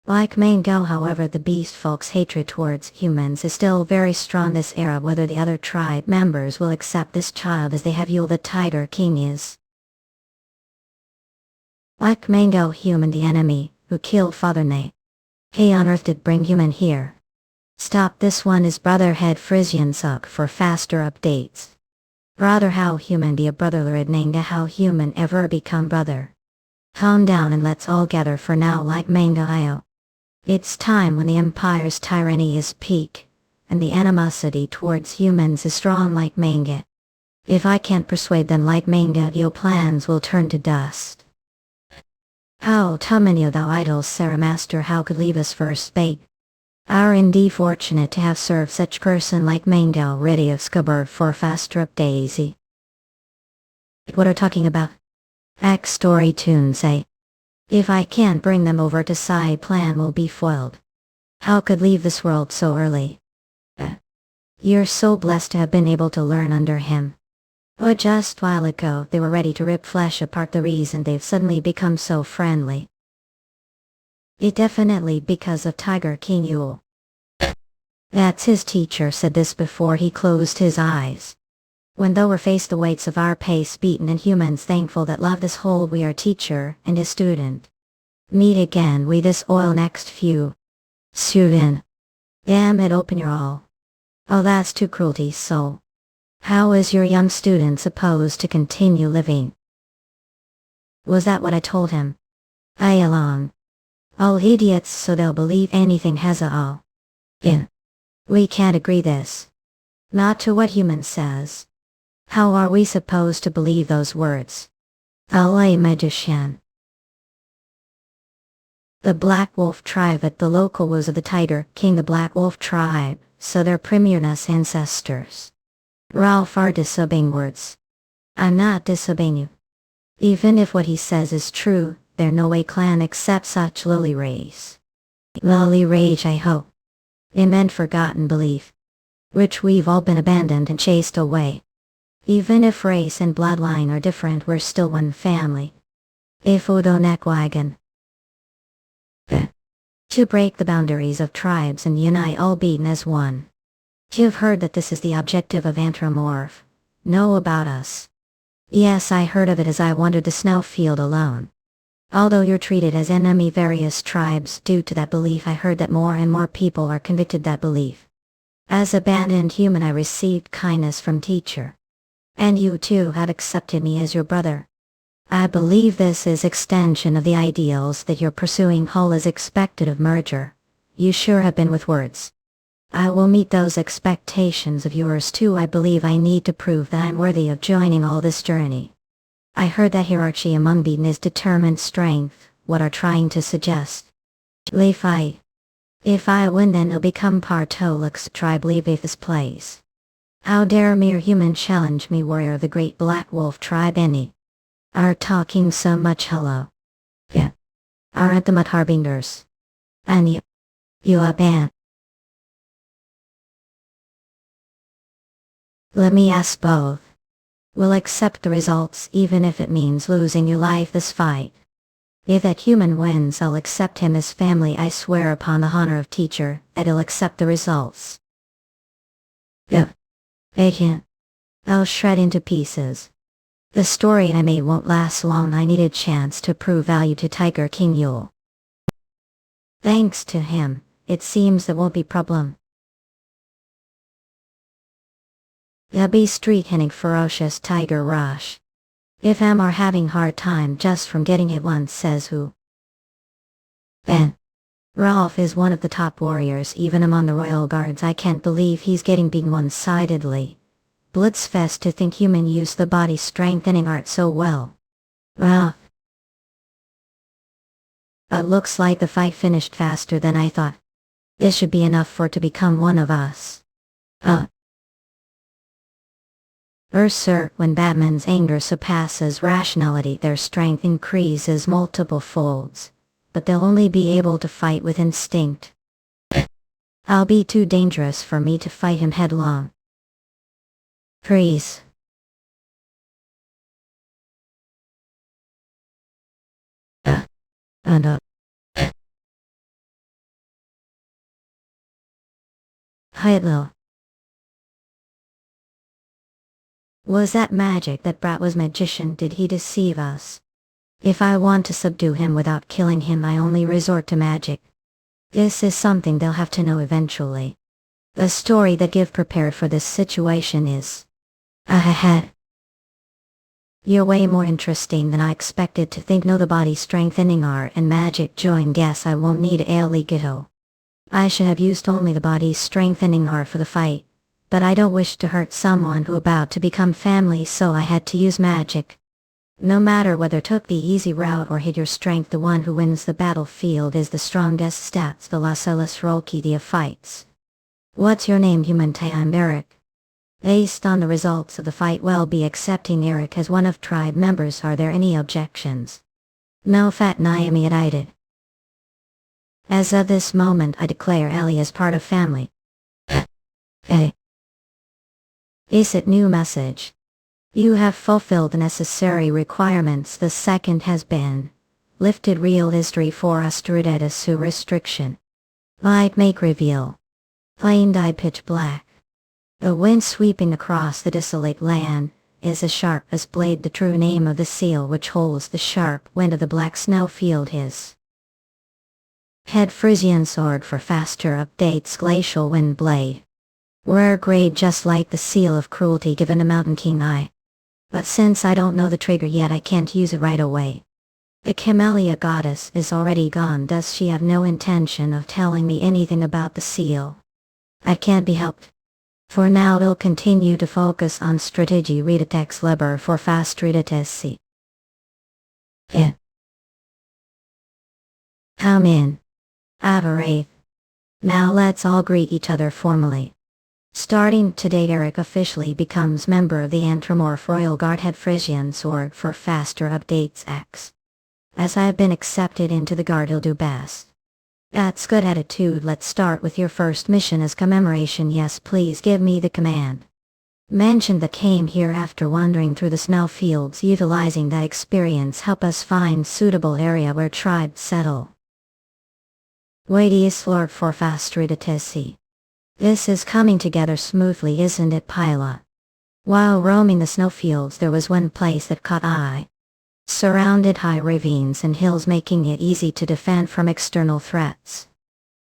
Like Mango however the beast folk's hatred towards humans is still very strong this era whether the other tribe members will accept this child as they have Yule the Tiger King is. Like Mango human the enemy, who killed Father Ne. He on earth did bring human here. Stop this one is brother head Frisian suck for faster updates. Brother how human be a brotherhood Nanga how human ever become brother. Calm down and let's all gather for now like Mango. It's time when the Empire's tyranny is peak, and the animosity towards humans is strong like Manga. If I can't persuade them like Manga your plans will turn to dust. How Tamanio thou idol Sarah Master how could leave us first bait? Are indeed fortunate to have served such person like Mangel ready of Skubber for faster up daisy. What are talking about? Act story tune say. If I can't bring them over to side plan will be foiled. How could leave this world so early? You're so blessed to have been able to learn under him. But just while ago they were ready to rip flesh apart the reason they've suddenly become so friendly. It definitely because of Tiger King Yule. That's his teacher said this before he closed his eyes. When though we're faced the weights of our pace beaten and humans thankful that love this hold we are teacher and his student. Meet again we this oil next few. Student. Damn it open your all. Oh that's too cruelty so. How is your young student supposed to continue living? Was that what I told him? I along. All idiots so they'll believe anything has a all. Yeah. We can't agree this. Not to what human says. How are we supposed to believe those words? Allah magician. The Black Wolf tribe at the local was of the Tiger King the Black Wolf tribe, so their premierless ancestors. Ralph are disobeying words. I'm not disobeying you. Even if what he says is true, there no way clan accepts such lowly race. Lowly rage I hope. It meant forgotten belief. Which we've all been abandoned and chased away. Even if race and bloodline are different we're still one family. If Odonek wagon. To break the boundaries of tribes and unite all beaten as one. You've heard that this is the objective of Anthropomorph. Know about us. Yes I heard of it as I wandered the snowfield alone. Although you're treated as enemy various tribes due to that belief I heard that more and more people are convicted that belief. As abandoned human I received kindness from teacher. And you too have accepted me as your brother. I believe this is extension of the ideals that you're pursuing whole as expected of merger. You sure have been with words. I will meet those expectations of yours too. I believe I need to prove that I'm worthy of joining all this journey. I heard that hierarchy among beaten is determined strength, what are trying to suggest. Leave I. If I win then I'll become part Olix tribe leave this place. How dare mere human challenge me warrior of the great Black Wolf tribe any. Are talking so much hello. Yeah. Aren't the mud harbingers. And you are banned. Let me ask both. Will accept the results even if it means losing your life this fight. If that human wins I'll accept him as family I swear upon the honor of teacher that I'll accept the results. Yeah. I can't. I'll shred into pieces. The story I made won't last long I need a chance to prove value to Tiger King Yule. Thanks to him, it seems there won't be problem. There'll be street hunting ferocious tiger rush. If am are having hard time just from getting it once says who. Ben. Ralph is one of the top warriors even among the royal guards I can't believe he's getting beaten one-sidedly. Blitzfest to think human use the body strengthening art so well. Ralph. It looks like the fight finished faster than I thought. This should be enough for it to become one of us. Sir, when Batman's anger surpasses rationality their strength increases multiple folds. But they'll only be able to fight with instinct. I'll be too dangerous for me to fight him headlong. Freeze. Hitler. Was that magic that brat was magician? Did he deceive us? If I want to subdue him without killing him I only resort to magic. This is something they'll have to know eventually. The story that give prepared for this situation is... ahead. You're way more interesting than I expected to think. No, the body strengthening art and magic join. Guess I won't need Elric. I should have used only the body strengthening art for the fight. But I don't wish to hurt someone who about to become family so I had to use magic. No matter whether took the easy route or hid your strength, the one who wins the battlefield is the strongest. Stats Velocelis Rolkidia fights. What's your name, human? I'm Eric. Based on the results of the fight, we'll be accepting Eric as one of tribe members. Are there any objections? No, Fat Naomi did. As of this moment, I declare Ellie as part of family. Hey. Is it new message? You have fulfilled the necessary requirements. The second has been lifted. Real history for Asteroidetus restriction. Light make reveal. Plain dyed pitch black. The wind sweeping across the desolate land is as sharp as blade. The true name of the seal which holds the sharp wind of the black snowfield is Head Frisian sword for faster updates. Glacial wind blade. Rare grade, just like the seal of cruelty given to Mountain King Eye. But since I don't know the trigger yet, I can't use it right away. The Camellia goddess is already gone. Does she have no intention of telling me anything about the seal? I can't be helped. For now, we'll continue to focus on strategy. Read a text lever for fast readitesi. Yeah. Come in. Aberrath. Now let's all greet each other formally. Starting today, Eric officially becomes member of the Anthromorph Royal Guard. Head Frisian sword for faster updates X. As I have been accepted into the guard, he'll do best. That's good attitude. Let's start with your first mission as commemoration. Yes, please give me the command. Mention that came here after wandering through the snowfields. Utilizing that experience, help us find suitable area where tribes settle. Weightiest Lord for fast readitesi. This is coming together smoothly, isn't it, Pila? While roaming the snowfields, there was one place that caught eye. Surrounded high ravines and hills, making it easy to defend from external threats.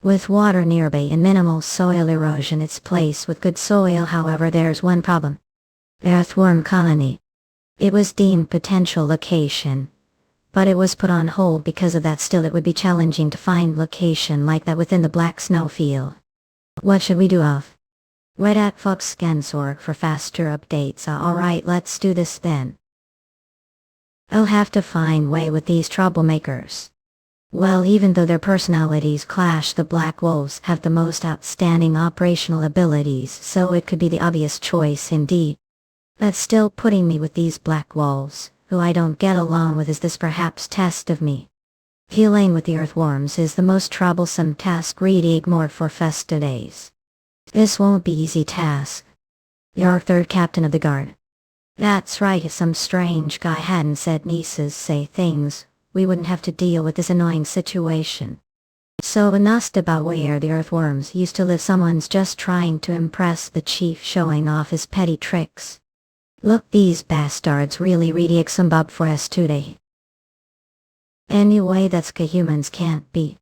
With water nearby and minimal soil erosion, it's placed with good soil. However, there's one problem. Earthworm colony. It was deemed potential location, but it was put on hold because of that. Still, it would be challenging to find location like that within the black snowfield. What should we do of? Red at Fox Scansor for faster updates. Alright, let's do this then. I'll have to find way with these troublemakers. Well, even though their personalities clash, the Black Wolves have the most outstanding operational abilities, so it could be the obvious choice indeed. But still, putting me with these Black Wolves, who I don't get along with, is this perhaps test of me? Healing with the earthworms is the most troublesome task. Read Igmore for Festa days. This won't be easy task. You're third captain of the guard. That's right, if some strange guy hadn't said nieces say things, we wouldn't have to deal with this annoying situation. So enough about where the earthworms used to live. Someone's just trying to impress the chief, showing off his petty tricks. Look, these bastards really some bub for us today. Anyway, that's ka humans can't be.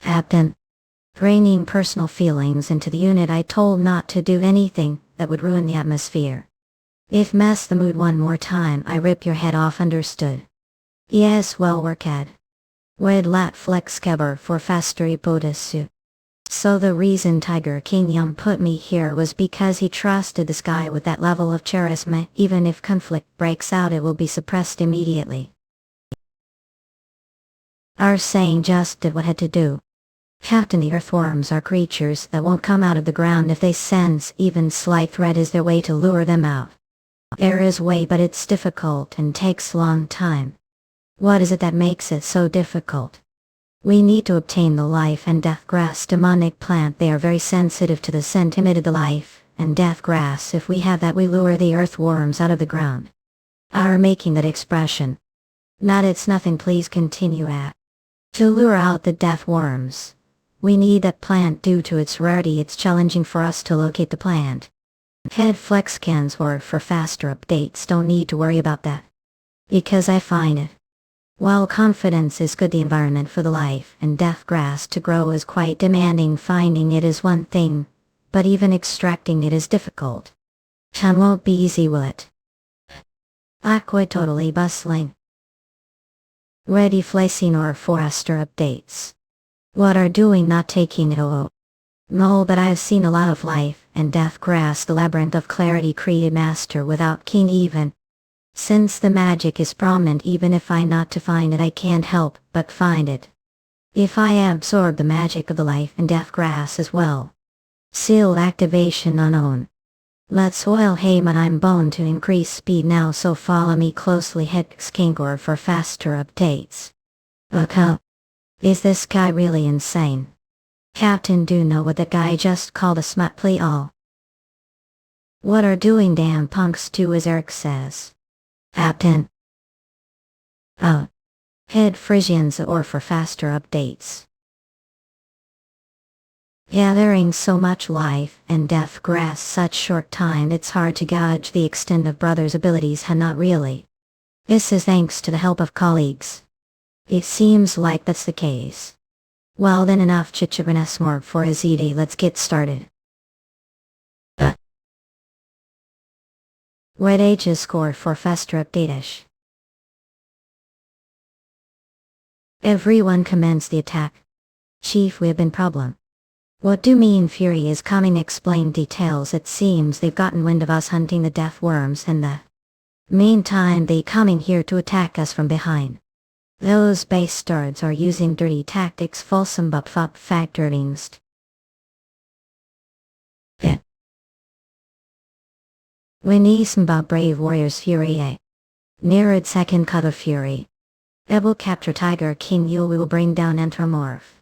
Captain. Bringing personal feelings into the unit, I told not to do anything that would ruin the atmosphere. If mess the mood one more time, I rip your head off. Understood? Yes, well work ad. Wed lat flex keber for faster ipodesu. So the reason Tiger King Yum put me here was because he trusted this guy with that level of charisma. Even if conflict breaks out, it will be suppressed immediately. Our saying just did what had to do. Captain, the earthworms are creatures that won't come out of the ground if they sense even slight threat is their way to lure them out. There is way, but it's difficult and takes long time. What is it that makes it so difficult? We need to obtain the life and death grass demonic plant. They are very sensitive to the sentiment of the life and death grass. If we have that, we lure the earthworms out of the ground. Are making that expression. Not it's nothing, please continue at. To lure out the death worms, we need that plant. Due to its rarity, it's challenging for us to locate the plant. Head flex scans for faster updates. Don't need to worry about that. Because I find it. While confidence is good, the environment for the life and death grass to grow is quite demanding. Finding it is one thing, but even extracting it is difficult. Won't be easy, will it? Aqua totally bustling. Ready flacing or forester updates. What are doing not taking it? Oh. No, but I have seen a lot of life and death grasp the labyrinth of clarity created master without king even. Since the magic is prominent, even if I not to find it, I can't help but find it. If I absorb the magic of the life and death grass as well. Seal activation unknown. Let's oil Heyman I'm bone to increase speed now, so follow me closely. Hit Skinkor for faster updates. Okay. Is this guy really insane? Captain, do know what that guy just called a smut plea all? What are doing damn punks too, as Eric says. Captain. Oh. Head Frisians or for faster updates. Gathering so much life and death grass such short time, it's hard to gauge the extent of brother's abilities, and not really. This is thanks to the help of colleagues. It seems like that's the case. Well then, enough chitchabanas more for his ED, let's get started. What ages score for faster update-ish? Everyone commence the attack. Chief, we've been problem. What do mean Fury is coming? Explain details. It seems they've gotten wind of us hunting the death worms, and the meantime they coming here to attack us from behind. Those bastards are using dirty tactics, fulsome but fop factorings. Yeah. We need some brave warriors Fury A. Neared second cut of Fury. They will capture Tiger King Yule, we will bring down Entomorph.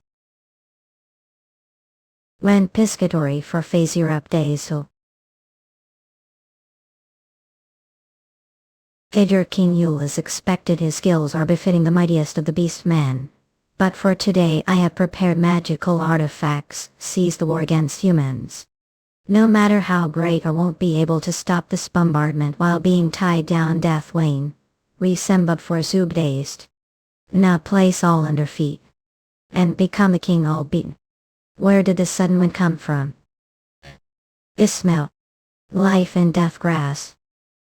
When Piscatory for phasier updates so. Tiger King Yule is expected, his skills are befitting the mightiest of the beast men. But for today I have prepared magical artifacts, seize the war against humans. No matter how great, I won't be able to stop this bombardment while being tied down. Death Wayne. Resembub for Zubdazed. Now place all under feet. And become the king all beaten. Where did this sudden wind come from? Ismail. Life and death grass.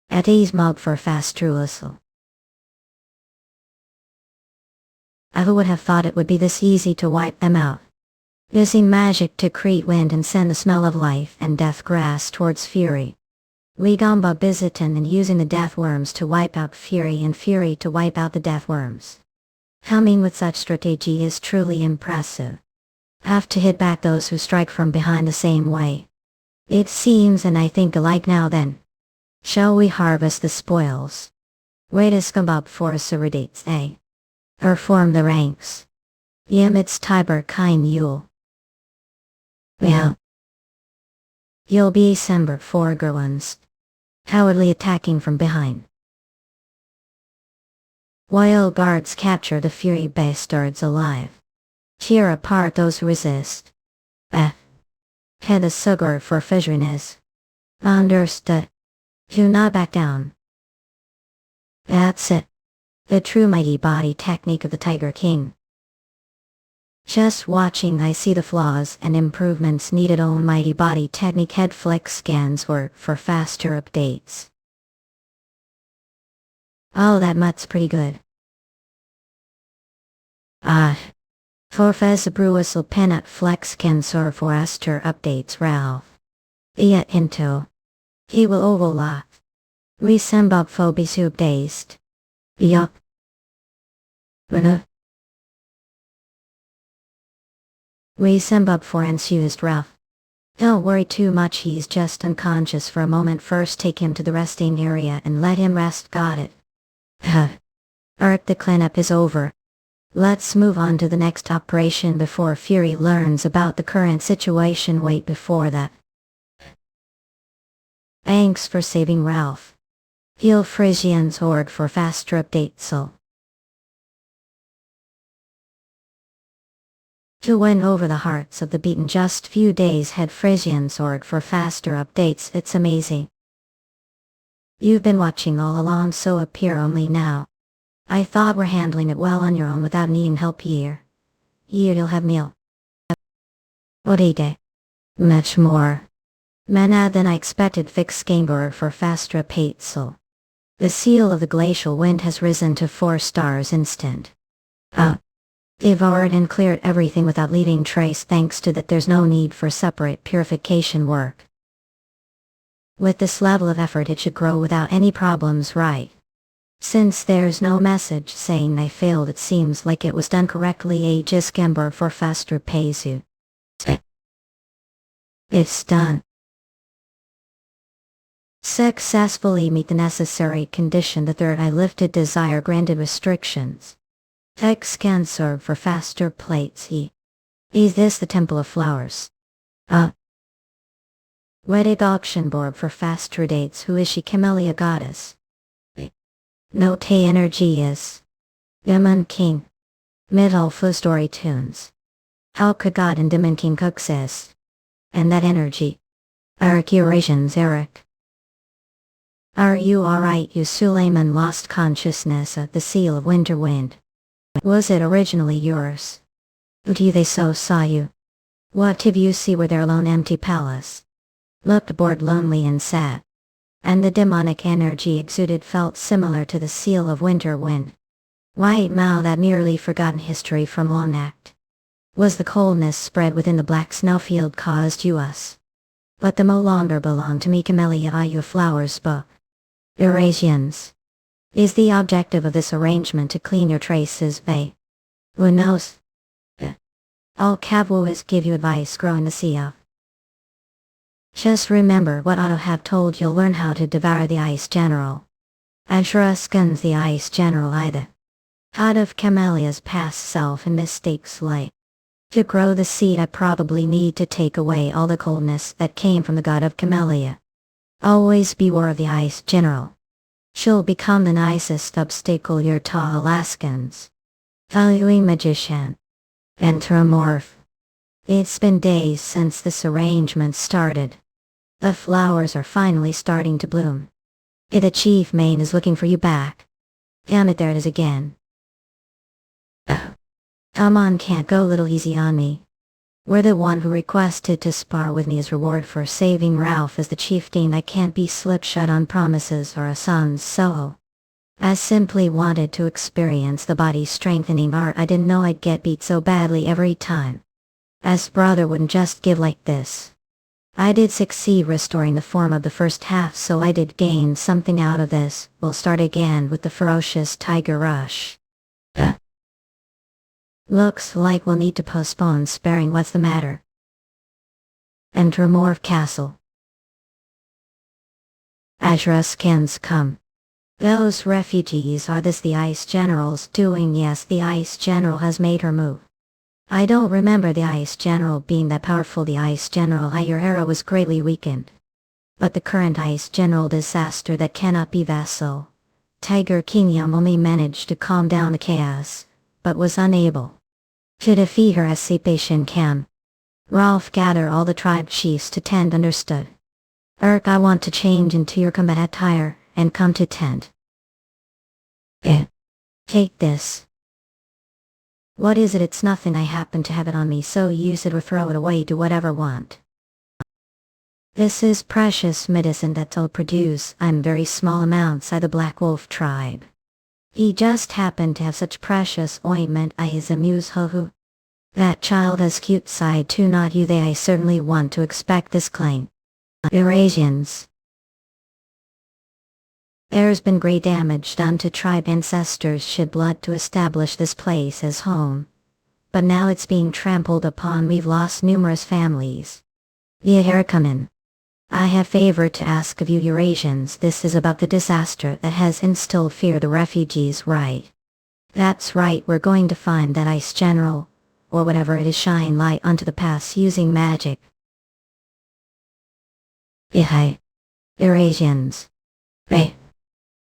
At ease mob for fast truisal. I would have thought it would be this easy to wipe them out. Using magic to create wind and send the smell of life and death grass towards Fury. We gamba Biziton and using the death worms to wipe out Fury and Fury to wipe out the death worms. Coming with such strategy is truly impressive. Have to hit back those who strike from behind the same way. It seems and I think alike now then. Shall we harvest the spoils? Wait a scumbub for Suridates, eh? Or form the ranks. Yim it's Tiber Kine Yule. Well. You'll be Sember for Gerwans. Cowardly attacking from behind. While guards capture the Fury bastards alive. Tear apart those who resist. Head a sugar for fissureness. Understood. Do not back down. That's it. The true mighty body technique of the Tiger King. Just watching I see the flaws and improvements needed. Own mighty body technique. Head flex scans work for faster updates. Oh, that mutt's pretty good. For Fezabruisal Penat Flex can serve for faster updates. Ralph. Iat into. He will overlap. Resembub phobisub dazed. Yup. Resembub for ensued Ralph. Don't worry too much, he's just unconscious for a moment. First take him to the resting area and let him rest. Got it. The cleanup is over. Let's move on to the next operation before Fury learns about the current situation. Wait, before that. Thanks for saving Ralph. Heal Frisians org for faster updates. So. To win over the hearts of the beaten, just few days had Frisians org for faster updates. It's amazing. You've been watching all along, so appear only now. I thought we're handling it well on your own without needing help here. Here you'll have meal. What a day. Much more. Mana than I expected. Fix Gamer for faster updates. So. The seal of the glacial wind has risen to 4 stars instant. Devoured and cleared everything without leaving trace. Thanks to that there's no need for separate purification work. With this level of effort it should grow without any problems, right? Since there's no message saying they failed, it seems like it was done correctly. A Gisgember for faster pays you. It's done. Successfully meet the necessary condition. The third eye lifted, desire granted, restrictions. X can serve for faster plates. Is this the temple of flowers? Wedded auction board for faster dates. Who is she? Camellia goddess. Note energy is Demon King. Mid-alpha story tunes. How could God and Demon King coexist? And that energy. Eric Eurasians. Eric. Are you alright? You Suleiman lost consciousness at the seal of winter wind. Was it originally yours? Do they so saw you? What did you see? Were their lone empty palace? Looked bored, lonely and sad. And the demonic energy exuded felt similar to the seal of winter wind. White Mao, that nearly forgotten history from long act. Was the coldness spread within the black snowfield caused you us? But the no longer belong to me. Camellia Ayu Flowers book. Eurasians. Is the objective of this arrangement to clean your traces? Who knows? All Cavwoes give you advice growing the sea of. Just remember what Otto have told. You'll learn how to devour the Ice General. Ashraskans the Ice General either. Out of Camellia's past self and mistakes light. To grow the seed I probably need to take away all the coldness that came from the god of Camellia. Always beware of the Ice General. She'll become the nicest obstacle your tall Alaskans. Valuing magician. Enteromorph. It's been days since this arrangement started. The flowers are finally starting to bloom. The chief main is looking for you back. Damn it, there it is again. Come on, can't go a little easy on me. We're the one who requested to spar with me as reward for saving Ralph as the chieftain. I can't be slipshod on promises or a son's soul. I simply wanted to experience the body strengthening art. I didn't know I'd get beat so badly every time. As brother wouldn't just give like this. I did succeed restoring the form of the first half, so I did gain something out of this. We'll start again with the ferocious tiger rush. Looks like we'll need to postpone sparing. What's the matter? Enter Morph Castle. Ashraskans come. Those refugees, are this the Ice General's doing? Yes, the Ice General has made her move. I don't remember the Ice General being that powerful. The Ice General your era was greatly weakened. But the current Ice General disaster that cannot be vassal. Tiger King Yum only managed to calm down the chaos, but was unable to defeat her as patient can. Rolf, gather all the tribe chiefs to tent. Understood. Urk, I want to change into your combat attire and come to tent. Take this. What is it? It's nothing. I happen to have it on me, so use it or throw it away. Do whatever want. This is precious medicine that'll produce very small amounts. The Black Wolf tribe. He just happened to have such precious ointment. I is amuse ho. That child has cute side too, not you. I certainly want to expect this claim. Eurasians. There's been great damage done to tribe. Ancestors shed blood to establish this place as home. But now it's being trampled upon. We've lost numerous families. Yeharakaman. I have favor to ask of you Eurasians. This is about the disaster that has instilled fear. The refugees, right? That's right. We're going to find that Ice General, or whatever it is, shine light onto the past using magic. Eurasians.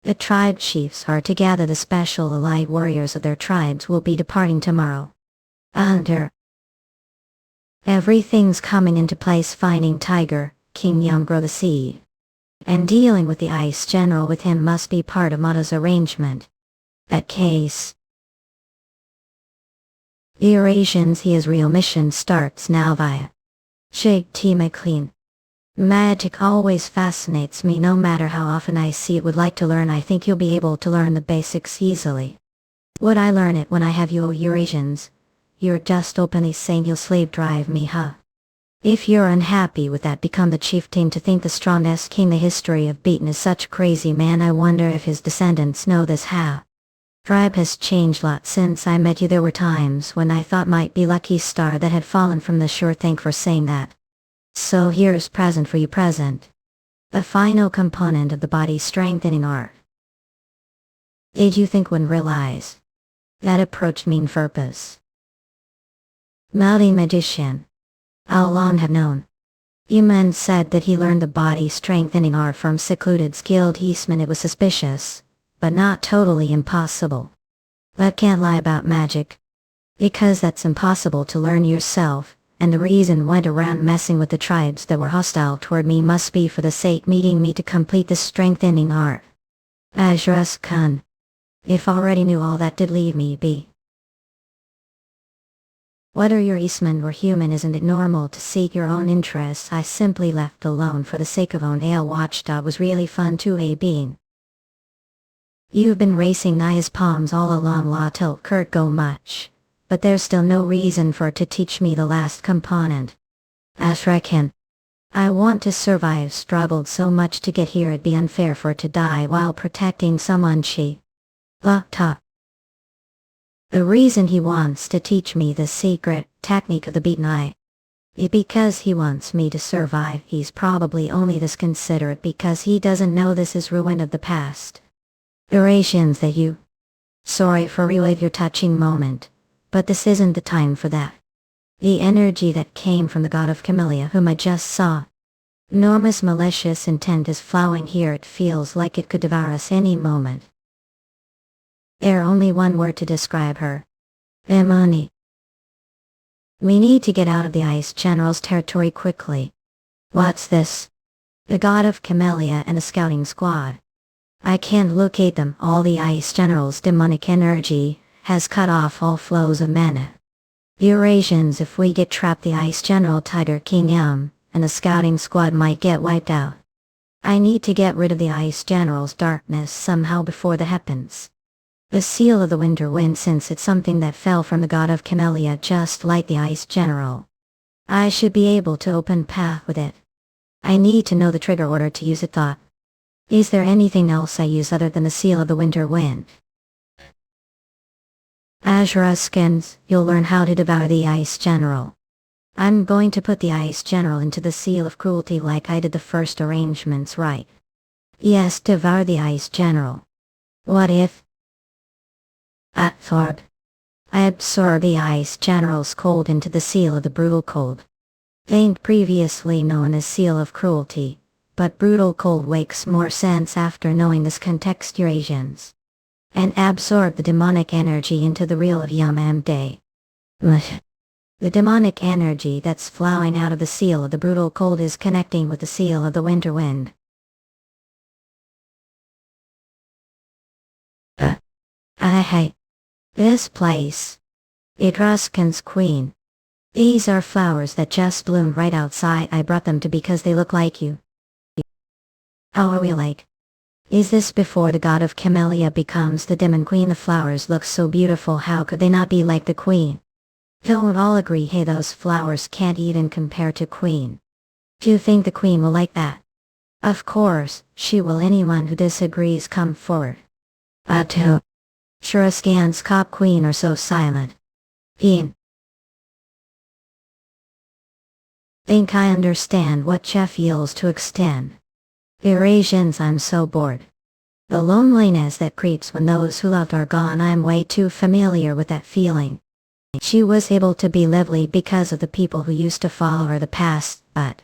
The tribe chiefs are to gather. The special elite warriors of their tribes will be departing tomorrow. Everything's coming into place. Finding Tiger King Young grow the seed. And dealing with the Ice General with him must be part of Mata's arrangement. That case. The Eurasians, his real mission starts now via Shake T. McLean. Magic always fascinates me, no matter how often I see it. Would like to learn. I think you'll be able to learn the basics easily. Would I learn it when I have you Eurasians? You're just openly saying you'll slave drive me, huh? If you're unhappy with that, become the chieftain. To think the strongest king the history of beaten is such a crazy man. I wonder if his descendants know this. How tribe has changed a lot since I met you. There were times when I thought might be lucky star that had fallen from the shore. Thank for saying that. So here's present for you. Present. A final component of the body strengthening art. Did you think when realize that approach mean purpose? Mounting magician. How long have known? Human said that he learned the body strengthening art from secluded skilled Eastman. It was suspicious, but not totally impossible. But can't lie about magic. Because that's impossible to learn yourself, and the reason went around messing with the tribes that were hostile toward me must be for the sake meeting me to complete this strengthening art. Ajras Khan. If already knew all that, did leave me be. Whether you're Eastman or human, isn't it normal to seek your own interests? I simply left alone for the sake of own ale. Watchdog was really fun to a being. You've been racing Naya's palms all along. La till Kurt go much. But there's still no reason for it to teach me the last component. Ashrakan. I want to survive. Struggled so much to get here, it'd be unfair for it to die while protecting someone she locked up. The reason he wants to teach me the secret technique of the beaten eye is because he wants me to survive. He's probably only this considerate because he doesn't know this is ruin of the past. Durations that you. Sorry for relive your touching moment, but this isn't the time for that. The energy that came from the god of Camellia whom I just saw. Enormous malicious intent is flowing here. It feels like it could devour us any moment. Only one word to describe her. Emani. We need to get out of the Ice General's territory quickly. What's this? The god of Camellia and a scouting squad. I can't locate them. All the Ice General's demonic energy has cut off all flows of mana. Eurasians, if we get trapped, the Ice General Tiger King and the scouting squad might get wiped out. I need to get rid of the Ice General's darkness somehow before that happens. The seal of the winter wind, since it's something that fell from the god of Camellia just like the Ice General. I should be able to open path with it. I need to know the trigger order to use it. Thought. Is there anything else I use other than the seal of the winter wind? Azura skins, you'll learn how to devour the Ice General. I'm going to put the Ice General into the seal of cruelty like I did the first arrangements, right? Yes, devour the Ice General. What if? Thought. I absorb the Ice General's cold into the seal of the brutal cold. Ain't previously known as seal of cruelty, but brutal cold makes more sense after knowing this context. Eurasians. And absorb the demonic energy into the reel of Yamam Day. The demonic energy that's flowing out of the seal of the brutal cold is connecting with the seal of the winter wind. This place. Etruscan's queen. These are flowers that just bloomed right outside. I brought them to because they look like you. How are we like? Is this before the god of Camellia becomes the demon queen? The flowers look so beautiful, how could they not be like the queen? Don't all agree, hey, those flowers can't even compare to queen. Do you think the queen will like that? Of course, she will. Anyone who disagrees come forward. Shuraskan's cop queen are so silent. Think I understand what Chef yells to extend. Eurasians, I'm so bored. The loneliness that creeps when those who loved are gone, I'm way too familiar with that feeling. She was able to be lively because of the people who used to follow her the past, but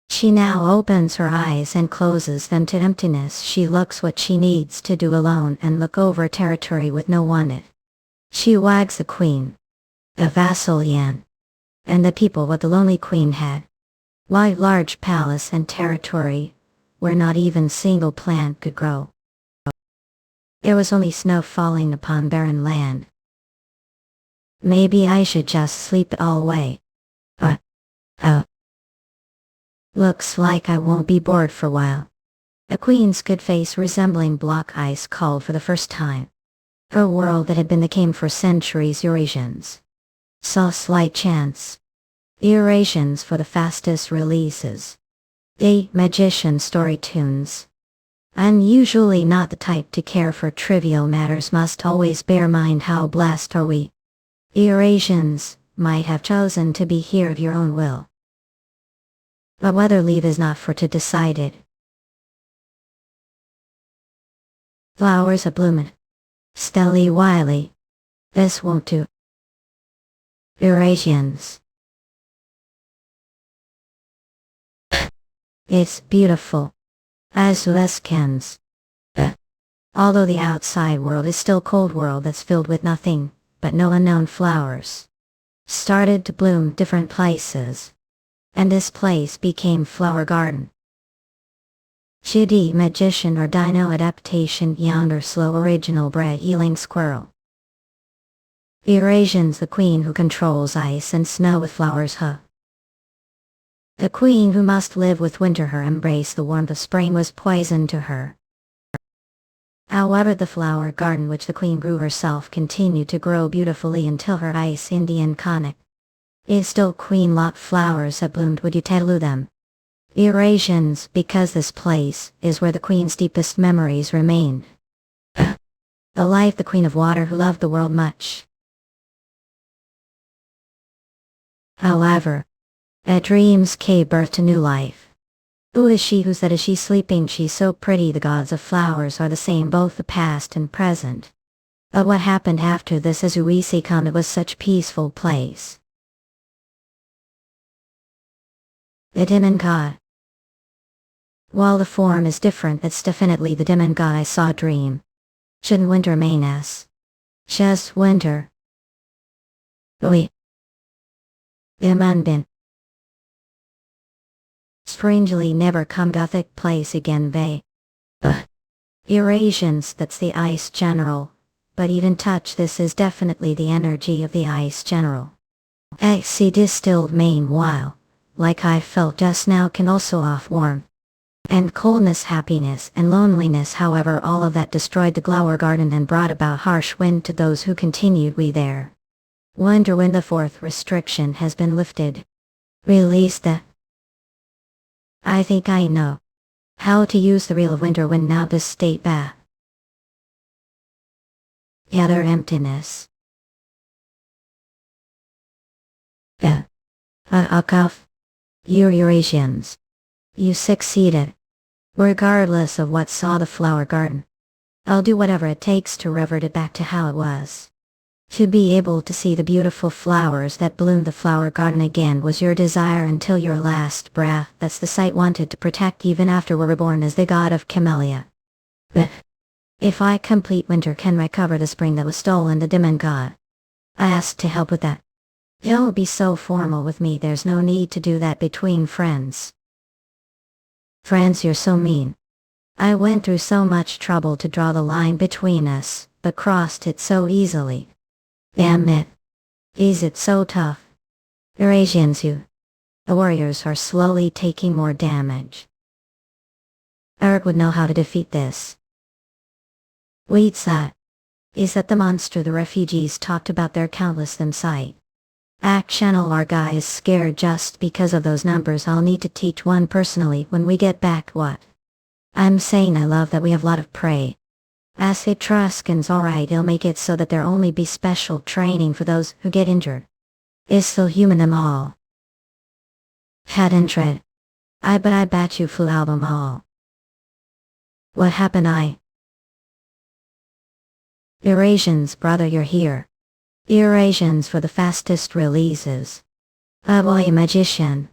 she now opens her eyes and closes them to emptiness. She looks what she needs to do alone and look over territory with no one in it. She wags the queen, the vassal Yan, and the people what the lonely queen had. Why large palace and territory, where not even single plant could grow. There was only snow falling upon barren land. Maybe I should just sleep it all away. Looks like I won't be bored for a while. The queen's good face resembling block ice called for the first time. A world that had been the game for centuries. Eurasians saw slight chance. Iterations for the fastest releases. A magician story tunes. I'm usually not the type to care for trivial matters, must always bear mind how blessed are we. Iterations might have chosen to be here of your own will. But whether leave is not for to decide it. Flowers a bloomin'. Stelly wily. This won't do. Eurasians. It's beautiful. As Leskens. Although the outside world is still cold world that's filled with nothing, but no unknown flowers. Started to bloom different places. And this place became flower garden. Chitty magician or dino adaptation yonder slow original bred healing squirrel. Eurasians the queen who controls ice and snow with flowers The queen who must live with winter her embrace the warmth of spring was poison to her. However the flower garden which the queen grew herself continued to grow beautifully until her ice Indian conic. Is still queen lot flowers that bloomed, would you tell them? Eurasians, because this place is where the queen's deepest memories remain. The life the queen of water who loved the world much. However, at dreams gave birth to new life. Who is she who said is she sleeping? She's so pretty. The gods of flowers are the same, both the past and present. But what happened after this is who we see come. It was such peaceful place. The demon god. While the form is different, it's definitely the demon god I saw dream. Shouldn't winter mean us? Just winter. Oui. Demon bin. Strangely never come gothic place again they. Eurasians, that's the ice general. But even touch this is definitely the energy of the ice general. XC distilled meanwhile, like I felt just now, can also off warm. And coldness, happiness, and loneliness. However, all of that destroyed the flower garden and brought about harsh wind to those who continued we there. Wonder when the fourth restriction has been lifted. Release the... I think I know how to use the real of winter wind now. This state bath. Gather emptiness. Cuff. You're Eurasians. You succeeded. Regardless of what saw the flower garden. I'll do whatever it takes to revert it back to how it was. To be able to see the beautiful flowers that bloomed the flower garden again was your desire until your last breath. That's the sight wanted to protect even after we're reborn as the god of camellia. If I complete winter can recover the spring that was stolen, the demon god. I asked to help with that. Don't be so formal with me, there's no need to do that between friends. Friends, you're so mean. I went through so much trouble to draw the line between us, but crossed it so easily. Damn it. Is it so tough? Eurasians, you. The warriors are slowly taking more damage. Eric would know how to defeat this. What's that? Is that the monster the refugees talked about? Their countless them sight. Channel, our guy is scared just because of those numbers. I'll need to teach one personally when we get back. What? I'm saying I love that we have a lot of prey. As Etruscans, alright, he'll make it so that there only be special training for those who get injured. Is still human them all. Hadn't tread. I bet you flew out them all. What happened? Eurasians, brother, you're here. Eurasians for the fastest releases. Boy, magician.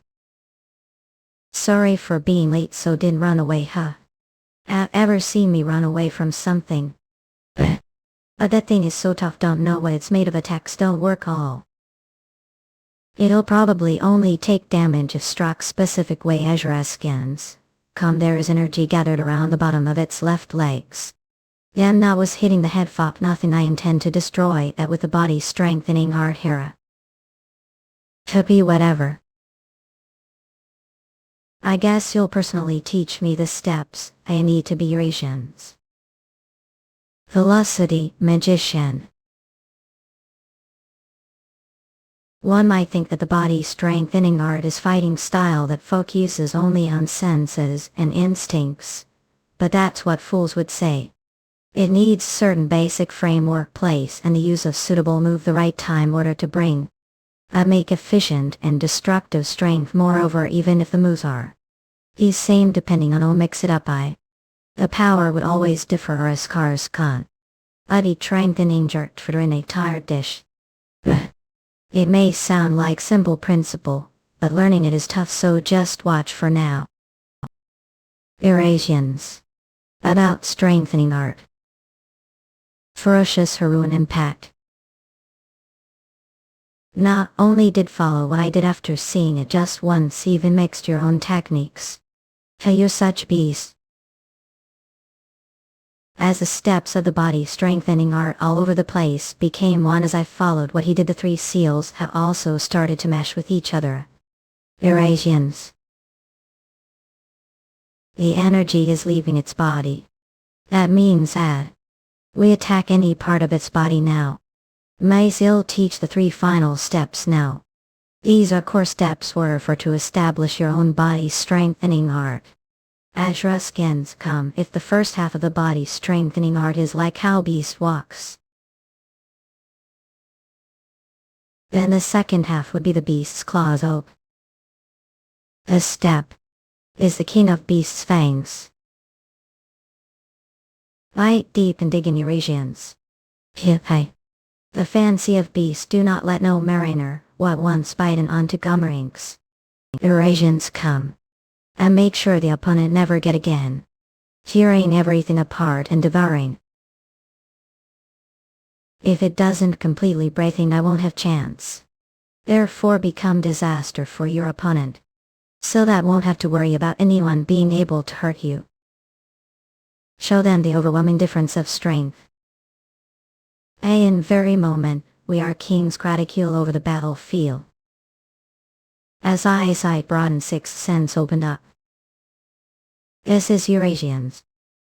Sorry for being late, so didn't run away, huh? Ever seen me run away from something? That thing is so tough, don't know what it's made of. Attacks don't work all. It'll probably only take damage if struck specific way. Ezra skins. There is energy gathered around the bottom of its left legs. Yamna was hitting the head fop. Nothing I intend to destroy that with the body strengthening art Hera. To be whatever. I guess you'll personally teach me the steps I need to be Eurasians. Velocity magician. One might think that the body strengthening art is fighting style that focuses only on senses and instincts. But that's what fools would say. It needs certain basic framework place and the use of suitable move the right time order to bring make efficient and destructive strength. Moreover, even if the moves are the same depending on mix it up the power would always differ as cars can. Adi strengthening jerked for in a tired dish. It may sound like simple principle, but learning it is tough, so just watch for now. Eurasians. About strengthening art. Ferocious Haruan impact. Not only did follow what I did after seeing it just once, even mixed your own techniques. Hey, you're such beast. As the steps of the body strengthening art all over the place became one as I followed what he did, the three seals have also started to mesh with each other. Eurasians. The energy is leaving its body. That means that we attack any part of its body now. I'll teach the three final steps now. These are core steps were for to establish your own body strengthening art. Ashra skins come if the first half of the body strengthening art is like how beast walks. Then the second half would be the beast's claws ope. The step is the king of beast's fangs. Bite deep and dig in Eurasians. Hey. The fancy of beasts do not let no mariner what once biten onto gummerings. Eurasians come. And make sure the opponent never get again. Tearing everything apart and devouring. If it doesn't completely breaking, I won't have chance. Therefore become disaster for your opponent. So that won't have to worry about anyone being able to hurt you. Show them the overwhelming difference of strength. In very moment, we are kings gratitude over the battlefield. As eyesight broadened, sixth sense opened up. This is Eurasians.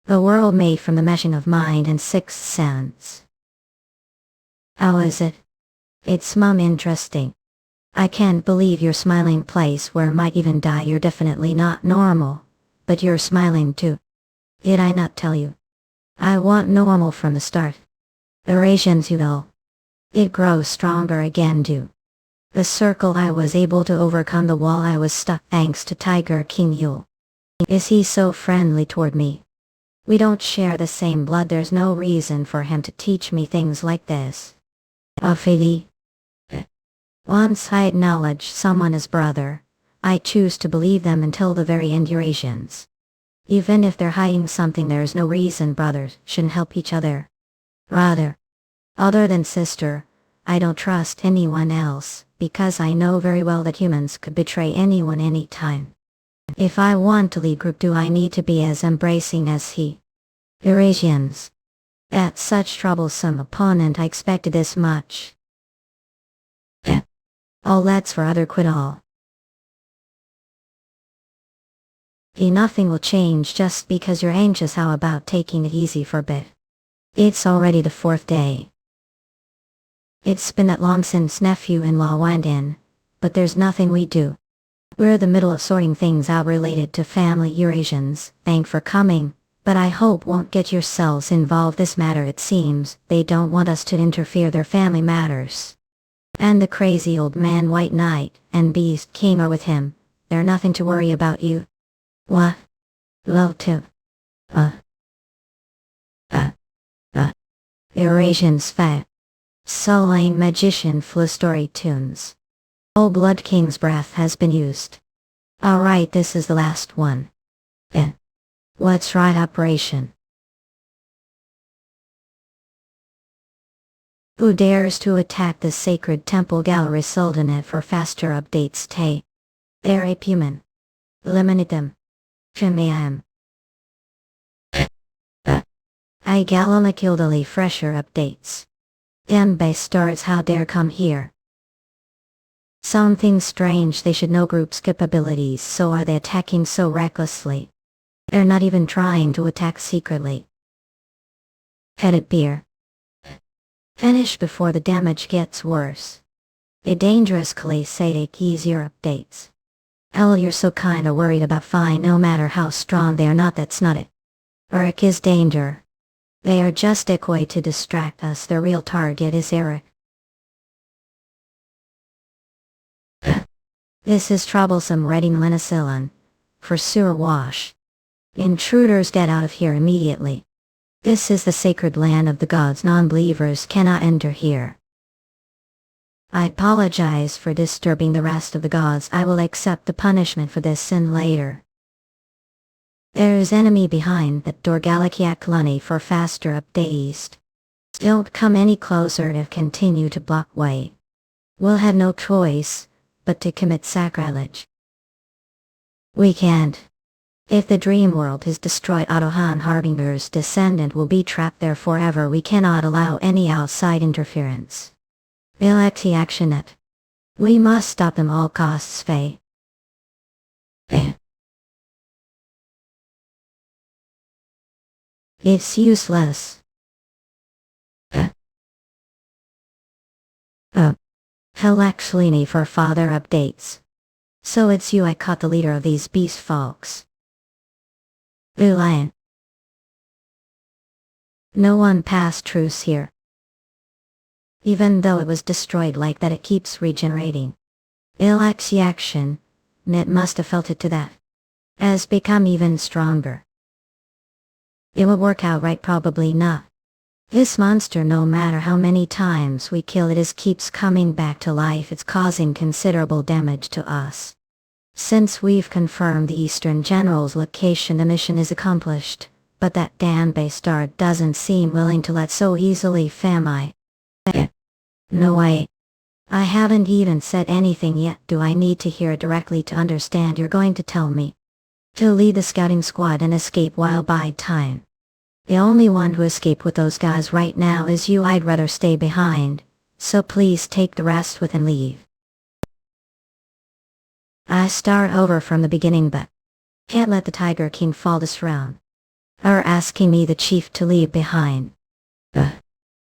The world made from the meshing of mind and sixth sense. How is it? It's interesting. I can't believe you're smiling, place where might even die. You're definitely not normal. But you're smiling too. Did I not tell you? I want normal from the start. Eurasians, you know. It grows stronger again too. The circle I was able to overcome the wall I was stuck thanks to Tiger King Yule. Is he so friendly toward me? We don't share the same blood, there's no reason for him to teach me things like this. Afili. Once I acknowledge someone as brother, I choose to believe them until the very end. Eurasians. Even if they're hiding something, there's no reason brothers shouldn't help each other. Rather, other than sister, I don't trust anyone else, because I know very well that humans could betray anyone anytime. If I want to lead group, do I need to be as embracing as he? Eurasians. At such troublesome opponent I expected this much. All that's for other quit all. Nothing will change just because you're anxious. How about taking it easy for a bit? It's already the 4th day. It's been that long since nephew-in-law went in, but there's nothing we do. We're in the middle of sorting things out related to family. Eurasians, thank for coming, but I hope won't get yourselves involved this matter. It seems they don't want us to interfere their family matters. And the crazy old man White Knight and Beast King are with him. They're nothing to worry about you. What? Love to. Eurasians fat. Sullying magician flu story tunes. Old Blood King's breath has been used. Alright, this is the last one. What's right, operation? Who dares to attack the sacred temple gallery Sultanate for faster updates? They're a human. Eliminate them. Trimayam. I Galana Kildali fresher updates. Dembe starts how dare come here. Something strange, they should know group's capabilities, so are they attacking so recklessly? They're not even trying to attack secretly. Headed beer. Finish before the damage gets worse. A dangerous calisadic easier updates. You're so kinda worried about fine no matter how strong they are, not that's not it. Elric is danger. They are just a decoy to distract us, the real target is Elric. This is troublesome reading Lenicillin. For sewer wash. Intruders get out of here immediately. This is the sacred land of the gods, non-believers cannot enter here. I apologize for disturbing the rest of the gods, I will accept the punishment for this sin later. There is enemy behind that door, Galakiak Lunny for faster updates. Don't come any closer if continue to block way. We'll have no choice but to commit sacrilege. We can't. If the dream world is destroyed, Ottohan Harbinger's descendant will be trapped there forever. We cannot allow any outside interference. Electi actionet. We must stop them all costs, Faye. It's useless. Hell actually need for father updates. So it's you I caught the leader of these beast folks. Lion. No one passed truce here. Even though it was destroyed like that, it keeps regenerating. Ilexi action, Net must have felt it to that. Has become even stronger. It will work out right, probably not. This monster, no matter how many times we kill it, keeps coming back to life. It's causing considerable damage to us. Since we've confirmed the Eastern General's location, the mission is accomplished, but that damn bastard doesn't seem willing to let so easily, fam. No way. I haven't even said anything yet. Do I need to hear it directly to understand you're going to tell me? To lead the scouting squad and escape while bide time. The only one who escaped with those guys right now is you. I'd rather stay behind, so please take the rest with and leave. I start over from the beginning, but can't let the Tiger King fall this round. Or asking me, the chief, to leave behind.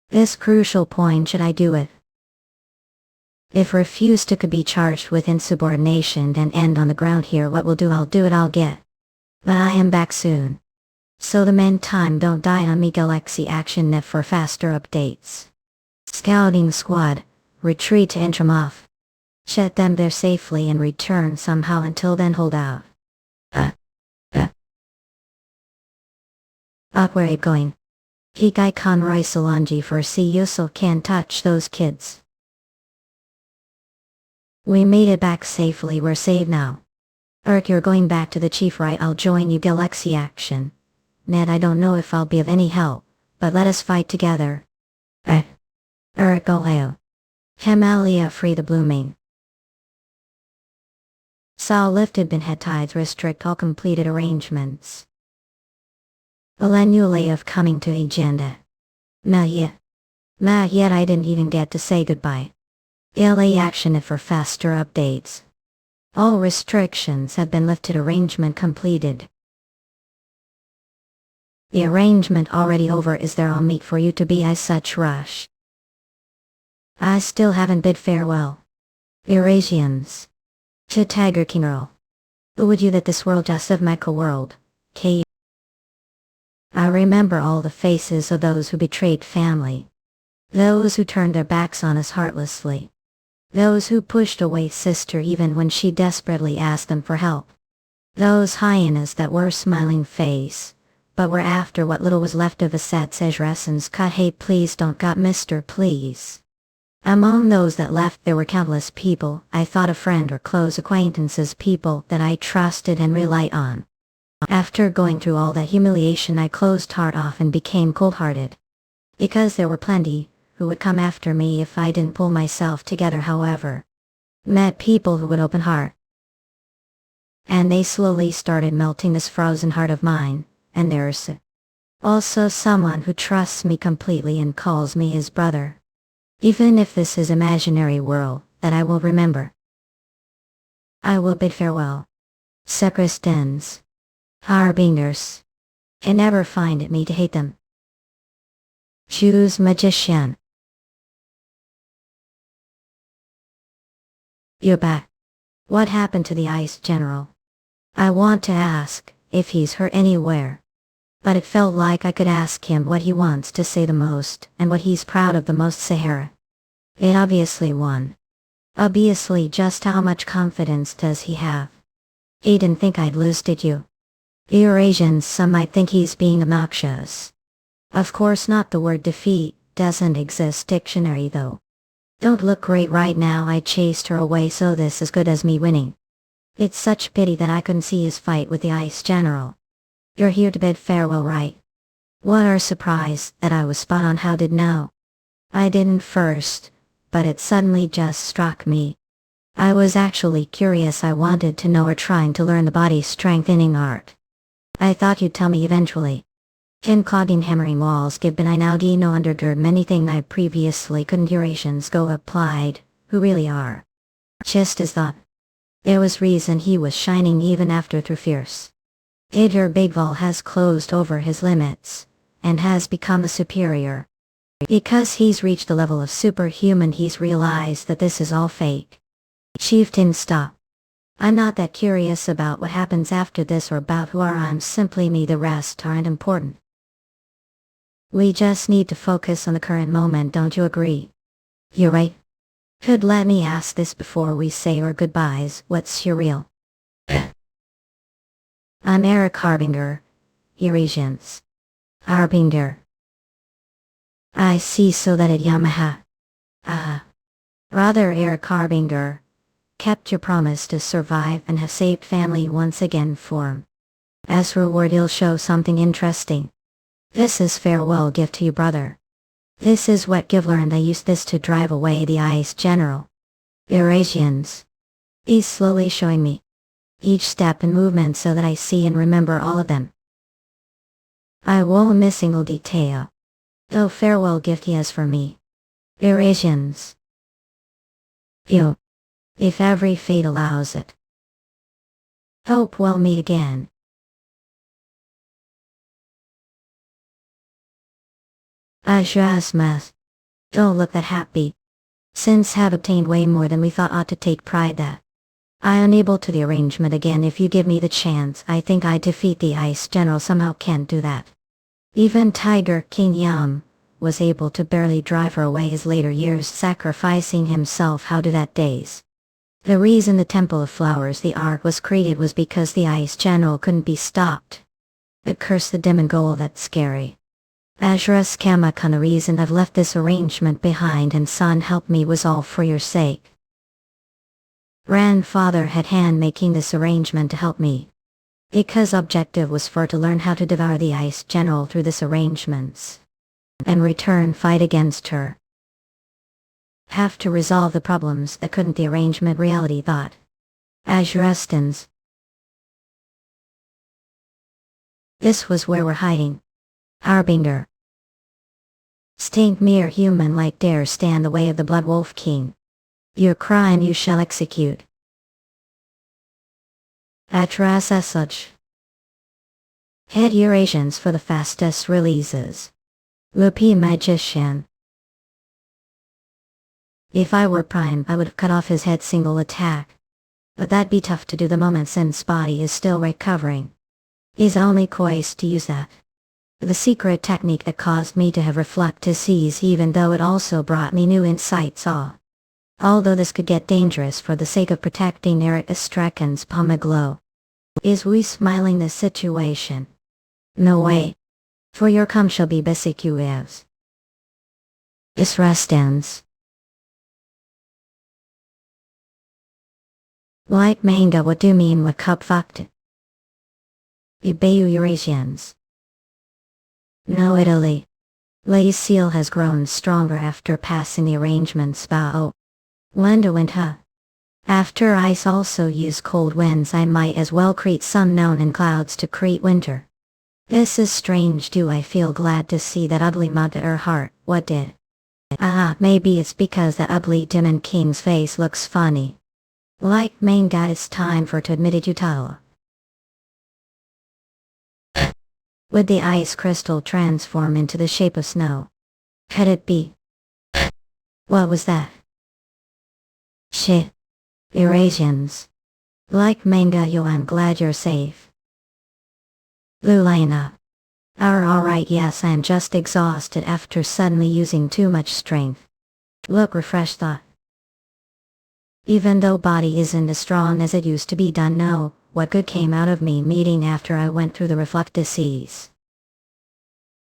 This crucial point, should I do it? If refused to, could be charged with insubordination and end on the ground here. What we'll do, I'll do it, I'll get. But I am back soon. So the meantime, don't die on me. Galaxy Action Net for faster updates. Scouting squad, retreat to Intramov. Shed them there safely and return somehow. Until then, hold out. Up where you going? Hikai Conroy Solanji for see you, so can't touch those kids. We made it back safely, we're safe now. Elric, you're going back to the chief, right? I'll join you. Galaxy Action. Ned, I don't know if I'll be of any help, but let us fight together. Elric Oleo. Hemalia free the blooming. Saul lifted bin head tides restrict all completed arrangements. Elenule of coming to agenda. Not yet I didn't even get to say goodbye. LA action for faster updates. All restrictions have been lifted. Arrangement completed. The arrangement already over. Is there all meet for you to be as such rush? I still haven't bid farewell. Eurasians. To Tiger King Earl. Who would you that this world just of Mecha world, K. I remember all the faces of those who betrayed family. Those who turned their backs on us heartlessly. Those who pushed away sister even when she desperately asked them for help. Those hyenas that were smiling face, but were after what little was left of us at Sejressen's cut. Hey, please don't got Mr. Please. Among those that left there were countless people I thought a friend or close acquaintances, people that I trusted and relied on. After going through all that humiliation, I closed heart off and became cold-hearted. Because there were plenty who would come after me if I didn't pull myself together. However, met people who would open heart. And they slowly started melting this frozen heart of mine, and there's also someone who trusts me completely and calls me his brother. Even if this is imaginary world, that I will remember. I will bid farewell. Sacristans. Harbingers. And never find it me to hate them. Choose magician. You're back. What happened to the ice general? I want to ask if he's hurt anywhere. But it felt like I could ask him what he wants to say the most and what he's proud of the most. Sahara. It obviously won. Obviously, just how much confidence does he have? He didn't think I'd lose, did you? Eurasians, some might think he's being obnoxious. Of course not. The word defeat doesn't exist dictionary though. Don't look great right now. I chased her away, so this is good as me winning. It's such pity that I couldn't see his fight with the ice general. You're here to bid farewell, right? What a surprise that I was spot on. How did know? I didn't first, but it suddenly just struck me. I was actually curious. I wanted to know her trying to learn the body strengthening art. I thought you'd tell me eventually. In clogging hammering walls given I now do know undergird many thing I previously couldn't. Durations go applied, who really are. Just as thought. There was reason he was shining even after through fierce. Idr Bigval has closed over his limits, and has become a superior. Because he's reached the level of superhuman, he's realized that this is all fake. Chieftain, stop. I'm not that curious about what happens after this or about who I'm simply me. The rest aren't important. We just need to focus on the current moment, don't you agree? You're right. Could let me ask this before we say our goodbyes. What's your real? I'm Elric Harbinger. Eurasians. Harbinger. I see, so that at Yamaha. Rather, Elric Harbinger. Kept your promise to survive and have saved family once again for him. As reward, he'll show something interesting. This is farewell gift to your brother. This is what Give learned. I used this to drive away the ice general. Eurasians. He's slowly showing me each step and movement so that I see and remember all of them. I won't miss a single detail. Oh, farewell gift he has for me. Eurasians. You. If every fate allows it. Hope we'll meet again. Ajasmas. Don't look that happy. Since have obtained way more than we thought. Ought to take pride that. I unable to the arrangement again. If you give me the chance, I think I defeat the ice general. Somehow can't do that. Even Tiger King Yam was able to barely drive her away. His later years sacrificing himself. How do that days? The reason the Temple of Flowers, the Ark, was created was because the ice general couldn't be stopped. It cursed the dim and gold. That's scary. Azra's Kamakon. The reason I've left this arrangement behind and son help me was all for your sake. Grandfather had hand making this arrangement to help me. Because objective was for to learn how to devour the ice general through this arrangements. And return fight against her. Have to resolve the problems that couldn't the arrangement reality thought. Azurestans. This was where we're hiding. Harbinger. Stink mere human like dare stand the way of the Blood Wolf King. Your crime you shall execute. Atras as such. Head Eurasians for the fastest releases. Lupi Magician. If I were Prime, I would have cut off his head single attack. But that'd be tough to do the moment since body is still recovering. He's only poised to use that. The secret technique that caused me to have reflect disease, even though it also brought me new insights. Although this could get dangerous for the sake of protecting Eric Estrekan's Pomeglow. Is we smiling the situation? No way. For your come shall be besicues. Isrestans. Like manga, what do you mean with cup fucked? Ibeyu Eurasians. No, Italy. Lay Seal has grown stronger after passing the arrangements. Bao. Wenda went After ice also use cold winds, I might as well create sun known in clouds to create winter. This is strange. Do I feel glad to see that ugly mud to her heart? What did? Maybe it's because that ugly demon king's face looks funny. Like main guy, it's time for to admit it, Utah. Would the ice crystal transform into the shape of snow? Could it be? What was that? Shit. Eurasians. Like manga yo, I'm glad you're safe. Lulina. Alright, yes, I'm just exhausted after suddenly using too much strength. Look refreshed thought. Even though body isn't as strong as it used to be, don't know what good came out of me meeting after I went through the reflux disease.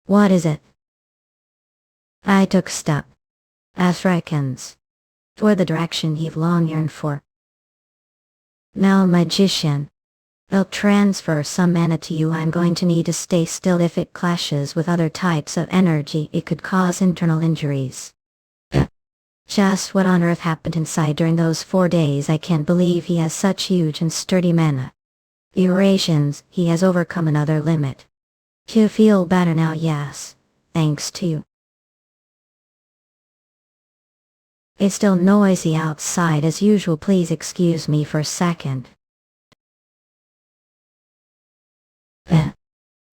What is it? I took step. Africans. For the direction you've long yearned for. Now magician. I'll transfer some mana to you. I'm going to need to stay still. If it clashes with other types of energy, it could cause internal injuries. Just what on earth happened inside during those 4 days? I can't believe he has such huge and sturdy mana. Eurasians, he has overcome another limit. You feel better now? Yes. Thanks to you. It's still noisy outside as usual. Please excuse me for a second.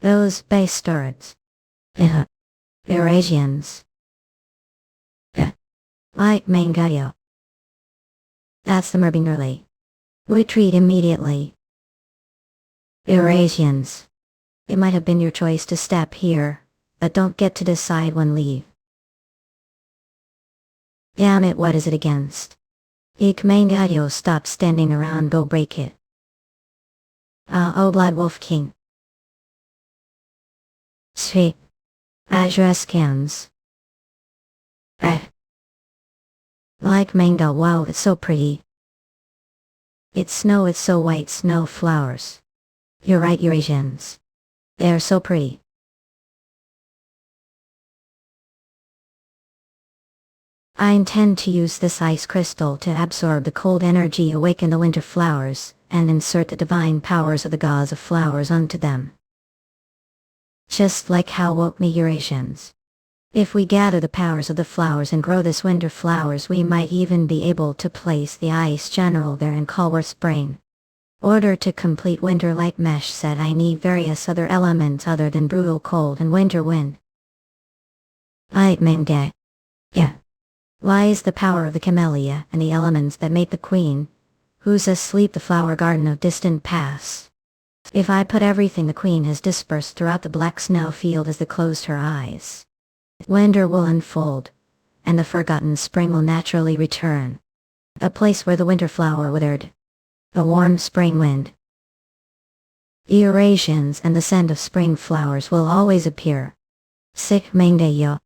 Those bastards. Eurasians. Like Mangayo. That's the Mervinger. Retreat immediately. Eurasians. It might have been your choice to step here, but don't get to decide when leave. Damn it, what is it against? Ik Mangayo, stop standing around, go break it. Oh Blood Wolf King. Sweet. Address scans. Like manga, wow, it's so pretty. It's snow, it's so white, snow flowers. You're right, Eurasians. They're so pretty. I intend to use this ice crystal to absorb the cold energy, awaken the winter flowers, and insert the divine powers of the gods of flowers onto them. Just like how woke me, Eurasians. If we gather the powers of the flowers and grow this winter flowers, we might even be able to place the ice general there and call Worth Brain. Order to complete winter, like Mesh said, I need various other elements other than brutal cold and winter wind. Manga. Yeah. Lies the power of the camellia and the elements that make the queen, who's asleep, the flower garden of distant past. If I put everything the queen has dispersed throughout the black snow field as they closed her eyes, winter will unfold, and the forgotten spring will naturally return. A place where the winter flower withered. A warm spring wind. Eurasians and the scent of spring flowers will always appear. Sick Mangdayo.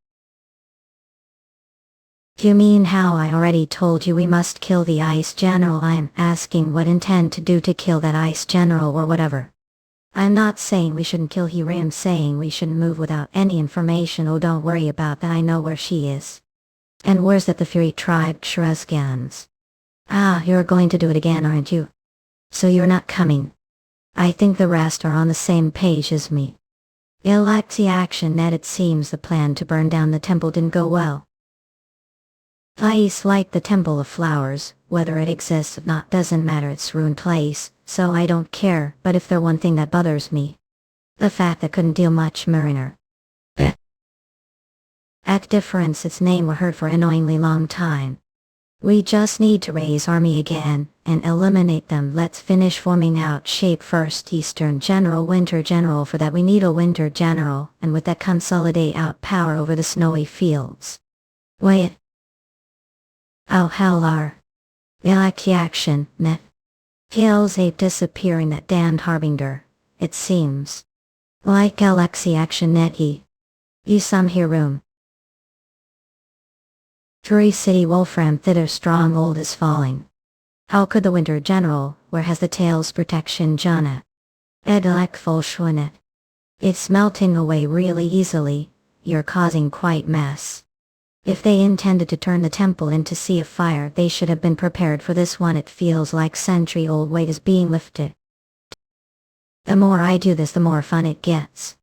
You mean how I already told you we must kill the ice general? I'm asking what intend to do to kill that ice general or whatever. I'm not saying we shouldn't kill her, I'm saying we shouldn't move without any information. Oh, don't worry about that, I know where she is. And where's that the Fury tribe, Shrezgans? Ah, you're going to do it again, aren't you? So you're not coming. I think the rest are on the same page as me. Elixi action net, it seems the plan to burn down the temple didn't go well. Ice, like the temple of flowers, whether it exists or not doesn't matter, it's ruined place, so I don't care. But if there's one thing that bothers me, the fact that couldn't deal much Mariner. At difference, its name were heard for annoyingly long time. We just need to raise army again, and eliminate them. Let's finish forming out shape first. Eastern General, Winter General. For that we need a Winter General, and with that consolidate out power over the snowy fields. Wait. Oh hell are. Galaxy action, net. Hell's ape disappearing, that damned harbinger, it seems. Like Galaxy action net he. You some here room. Fury City Wolfram thither stronghold is falling. How could the Winter General, where has the tail's protection Jana? Edlek Volshwanet. It's melting away really easily, you're causing quite mess. If they intended to turn the temple into sea of fire, they should have been prepared for this one. It feels like century-old weight is being lifted. The more I do this, the more fun it gets.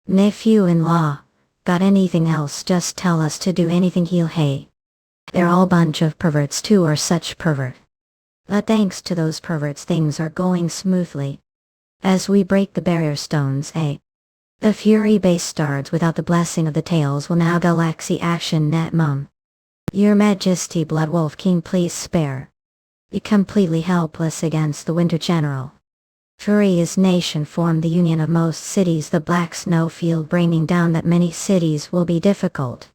Nephew-in-law, got anything else? Just tell us to do anything he'll hey. They're all bunch of perverts too, or such pervert. But thanks to those perverts things are going smoothly. As we break the barrier stones, the Fury base starts without the blessing of the tails will now Galaxy action net mum. Your Majesty, Blood Wolf King, please spare. You're completely helpless against the Winter General. Fury's nation formed the union of most cities. The black snowfield bringing down that many cities will be difficult.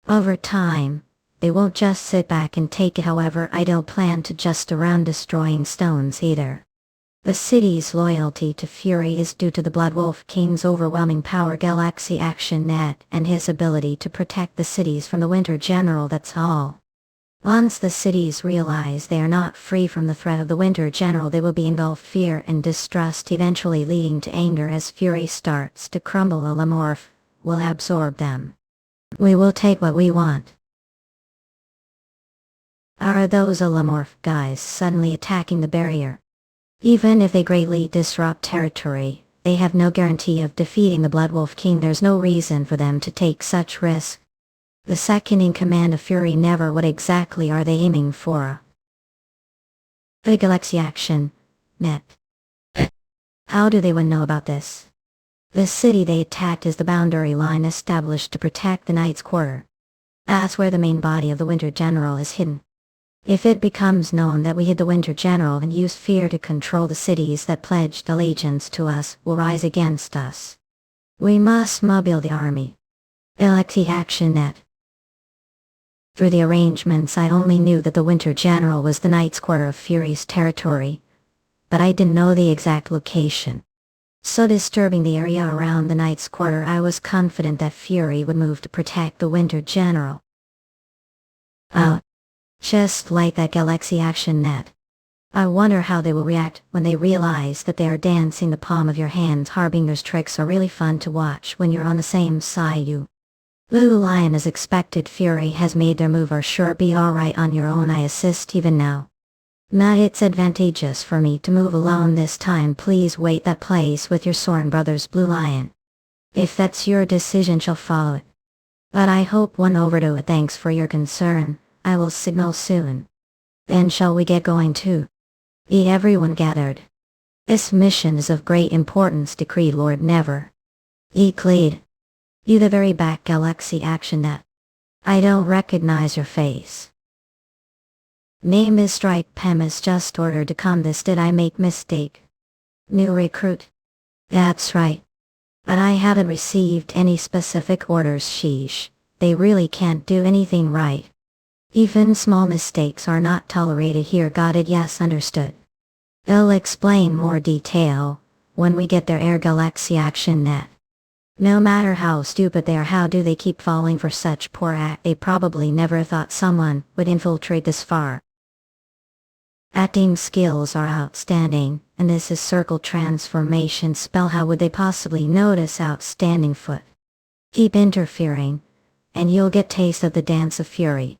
Over time, they won't just sit back and take it. However, I don't plan to just around destroying stones either. The city's loyalty to Fury is due to the Blood Wolf King's overwhelming power, Galaxy Action Net, and his ability to protect the cities from the Winter General. That's all. Once the cities realize they are not free from the threat of the Winter General, they will be engulfed fear and distrust, eventually leading to anger as Fury starts to crumble. A Lemorph will absorb them. We will take what we want. Are those Lemorph guys suddenly attacking the barrier? Even if they greatly disrupt territory, they have no guarantee of defeating the Blood Wolf King. There's no reason for them to take such risk. The second in command of Fury never. What exactly are they aiming for? The Galaxy Action Net. How do they know about this? The city they attacked is the boundary line established to protect the Knight's Quarter. That's where the main body of the Winter General is hidden. If it becomes known that we hid the Winter General and used fear to control the cities that pledged allegiance to us, will rise against us. We must mobilize the army. Galaxy Action Net. Through the arrangements, I only knew that the Winter General was the Knight's Quarter of Fury's territory, but I didn't know the exact location. So disturbing the area around the Knight's Quarter, I was confident that Fury would move to protect the Winter General. Just like that Galaxy Action Net. I wonder how they will react when they realize that they are dancing the palm of your hand. Harbinger's tricks are really fun to watch when you're on the same side. Blue Lion as expected. Fury has made their move. Are sure be alright on your own. I assist even now. It's advantageous for me to move alone this time. Please wait that place with your Soren brothers. Blue Lion. If that's your decision, shall follow it. But I hope one overdo it. Thanks for your concern. I will signal soon. Then shall we get going too? Everyone gathered. This mission is of great importance, decreed Lord Never. Cleed. You the very back. Galaxy Action Net. I don't recognize your face. Name is Strike. Pem is just ordered to come. This did I make mistake? New recruit. That's right. But I haven't received any specific orders. Sheesh. They really can't do anything right. Even small mistakes are not tolerated here. Got it? Yes, understood. I'll explain more detail when we get there. Air Galaxy Action Net. No matter how stupid they are, how do they keep falling for such poor act? They probably never thought someone would infiltrate this far. Acting skills are outstanding, and this is circle transformation spell. How would they possibly notice? Outstanding foot. Keep interfering, and you'll get taste of the dance of fury.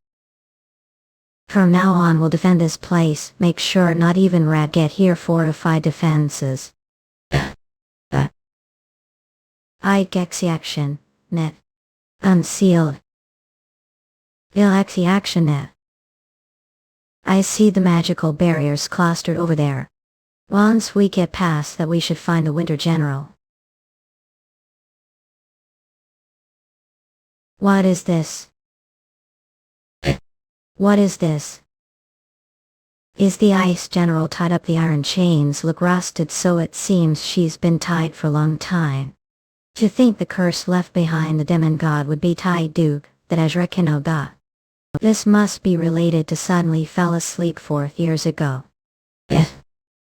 From now on we'll defend this place. Make sure not even rat get here. Fortify defenses. Galaxy Action Net. Unsealed. Galaxy Action Net. I see the magical barriers clustered over there. Once we get past that, we should find the Winter General. What is this? What is this? Is the Ice General tied up? The iron chains look rusted, so it seems she's been tied for a long time. To think the curse left behind the demon god would be tied, Duke, that Ezra got. This must be related to suddenly fell asleep 4 years ago.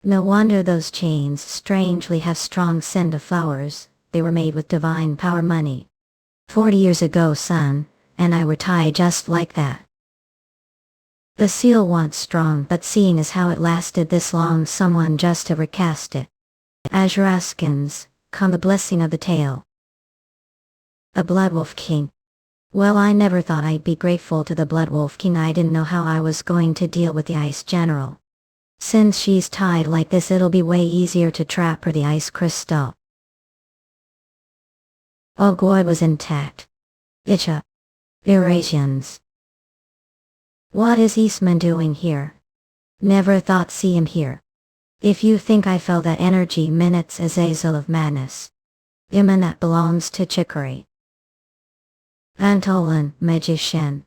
No wonder those chains strangely have strong scent of flowers. They were made with divine power money. 40 years ago, son, and I were tied just like that. The seal once strong, but seeing as how it lasted this long, someone just have recast it. Azraskins, come the blessing of the tale. A Blood Wolf King. Well, I never thought I'd be grateful to the Blood Wolf King. I didn't know how I was going to deal with the Ice General. Since she's tied like this, it'll be way easier to trap her. The ice crystal. Ogoi was intact. Itcha. Eurasians. What is Eastman doing here? Never thought see him here. If you think I felt that energy minutes, Azazel of Madness. Iman that belongs to Chicory. Antolin, magician.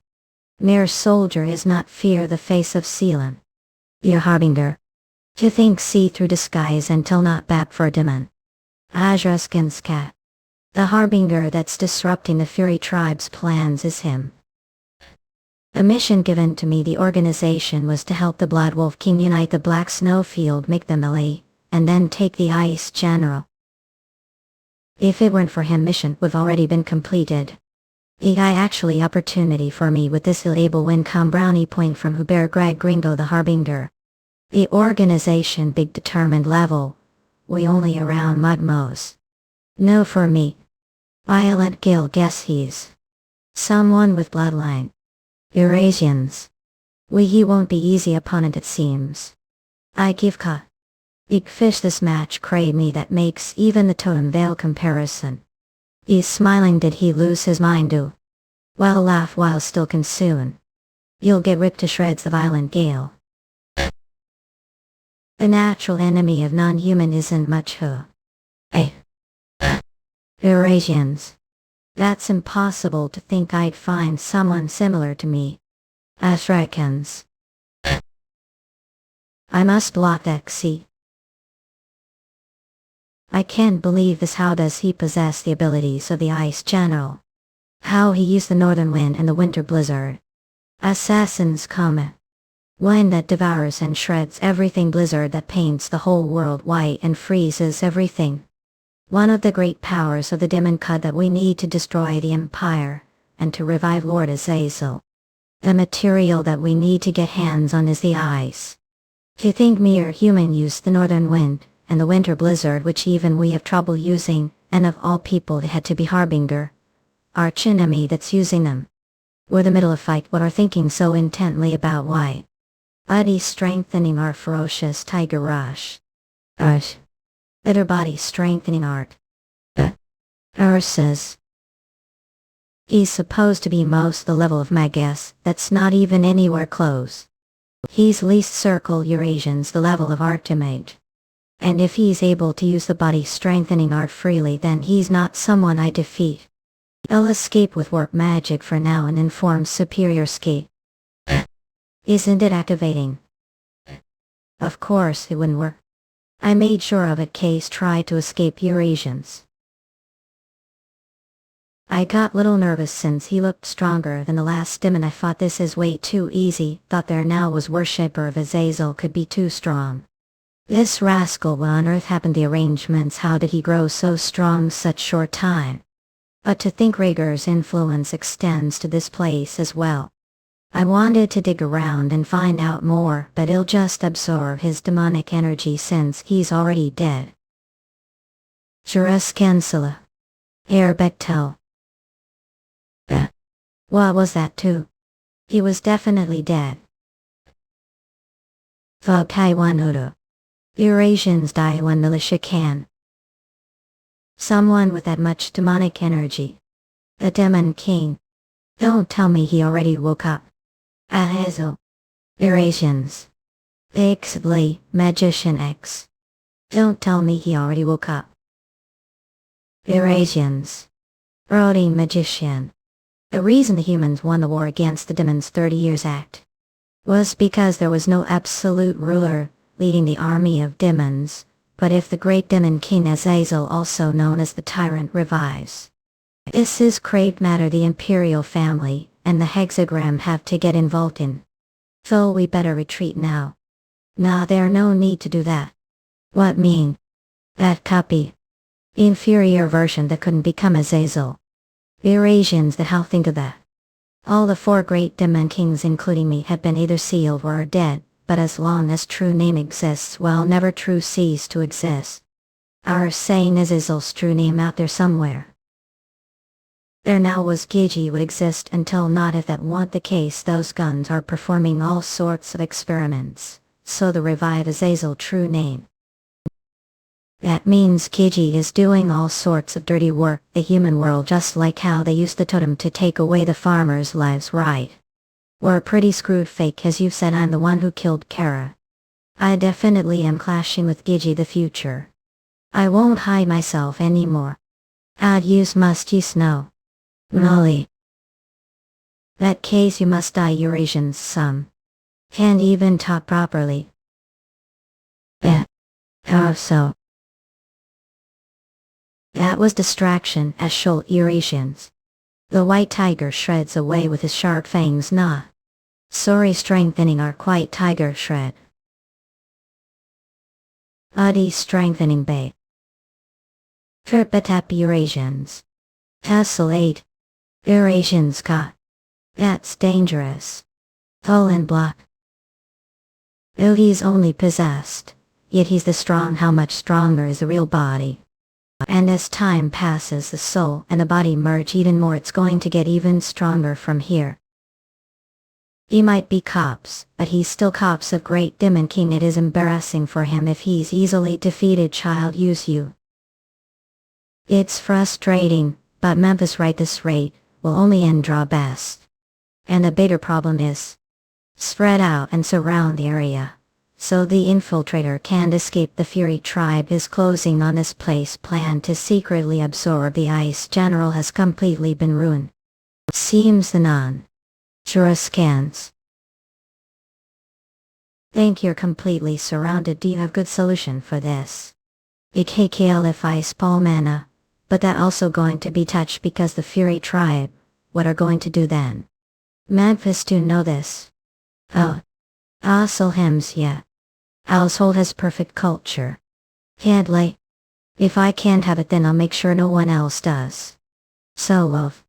Mere soldier is not fear the face of Seelan. Your harbinger. To think see through disguise until not back for a demon. Ajraskinska. The harbinger that's disrupting the Fury tribe's plans is him. The mission given to me the organization was to help the Blood Wolf King unite the Black Snowfield, make them melee, and then take the Ice General. If it weren't for him, mission would have already been completed. The guy actually opportunity for me with this label win come brownie point from Hubert Greg Gringo the harbinger. The organization big determined level. We only around Mudmos. No for me. Violent Gil guess he's someone with bloodline. Eurasians. He won't be easy opponent it seems. I give ka. Ik fish this match crave me that makes even the totem veil comparison. He's smiling, did he lose his mind do? Well, laugh while still consume. You'll get ripped to shreds the violent gale. The natural enemy of non-human isn't much who. Eurasians. That's impossible to think I'd find someone similar to me. Africans. I must block that, see. I can't believe this. How does he possess the abilities of the Ice General? How he used the northern wind and the winter blizzard. Assassins come. Wind that devours and shreds everything, blizzard that paints the whole world white and freezes everything. One of the great powers of the demon cut that we need to destroy the Empire, and to revive Lord Azazel. The material that we need to get hands on is the ice. To think mere human used the northern wind, and the winter blizzard which even we have trouble using, and of all people it had to be harbinger. Arch enemy that's using them. We're the middle of fight, what are thinking so intently about why. Body strengthening our ferocious tiger rush. Better body strengthening art. Says. He's supposed to be most the level of Mage, that's not even anywhere close. He's least circle Eurasians the level of Artimage. And if he's able to use the body strengthening art freely, then he's not someone I defeat. I'll escape with warp magic for now and inform superior ski. Isn't it activating? Of course it wouldn't work. I made sure of it. Case tried to escape Eurasians. I got little nervous since he looked stronger than the last demon I fought. This is way too easy. Thought there now was worshipper of Azazel could be too strong. This rascal, what on earth happened the arrangements? How did he grow so strong such short time? But to think Rhaegar's influence extends to this place as well. I wanted to dig around and find out more, but he'll just absorb his demonic energy since he's already dead. Juras Cancela. Herr Bechtel. What was that too? He was definitely dead. Vokaiwanudo. Eurasians die when militia can. Someone with that much demonic energy. The Demon King. Don't tell me he already woke up. Ahazel. Eurasians. Ixbly, Magician X. Don't tell me he already woke up. Eurasians. Brody Magician. The reason the humans won the war against the demons 30 Years Act was because there was no absolute ruler leading the army of demons, but if the great demon King Azazel, also known as the Tyrant, revives, this is great matter. The imperial family and the hexagram have to get involved in. So we better retreat now. Nah, there no need to do that. What mean? That copy. Inferior version that couldn't become Azazel. Eurasians that how think of that. All the 4 great demon kings including me have been either sealed or are dead, but as long as true name exists, well, never true cease to exist. Our saying is Azazel's true name out there somewhere. There now was Gigi would exist until not. If that want the case, those guns are performing all sorts of experiments, so the revive Azazel true name. That means Gigi is doing all sorts of dirty work, the human world, just like how they used the totem to take away the farmers' lives, right? We're pretty screwed. Fake as you said, I'm the one who killed Kara. I definitely am clashing with Gigi the future. I won't hide myself anymore. I'd use must you know. Molly. That case you must die. Eurasians some can't even talk properly. Oh, so. That was distraction, as shoal Eurasians. The white tiger shreds away with his sharp fangs. Nah. Sorry, strengthening our quiet tiger shred. Adi strengthening bay. Kirpatap Eurasians. Hassle 8. Eurasians ka. That's dangerous. Hull and block. Though he's only possessed, yet he's the strong. How much stronger is the real body? And as time passes, the soul and the body merge even more. It's going to get even stronger from here. He might be cops, but he's still cops of Great Demon King. It is embarrassing for him if he's easily defeated. Child, use you. It's frustrating, but Memphis right this rate will only end draw best. And the bigger problem is spread out and surround the area, so the infiltrator can't escape. The Fury tribe is closing on this place. Plan to secretly absorb the ice general has completely been ruined. Seems the non-Jura scans. Think you're completely surrounded. Do you have good solution for this? IKKL if I spall mana, but that also going to be touched because the Fury tribe, what are going to do then? Mephisto know this. Oh. Also hems yeah. Household has perfect culture. Can't if I can't have it then I'll make sure no one else does. So of.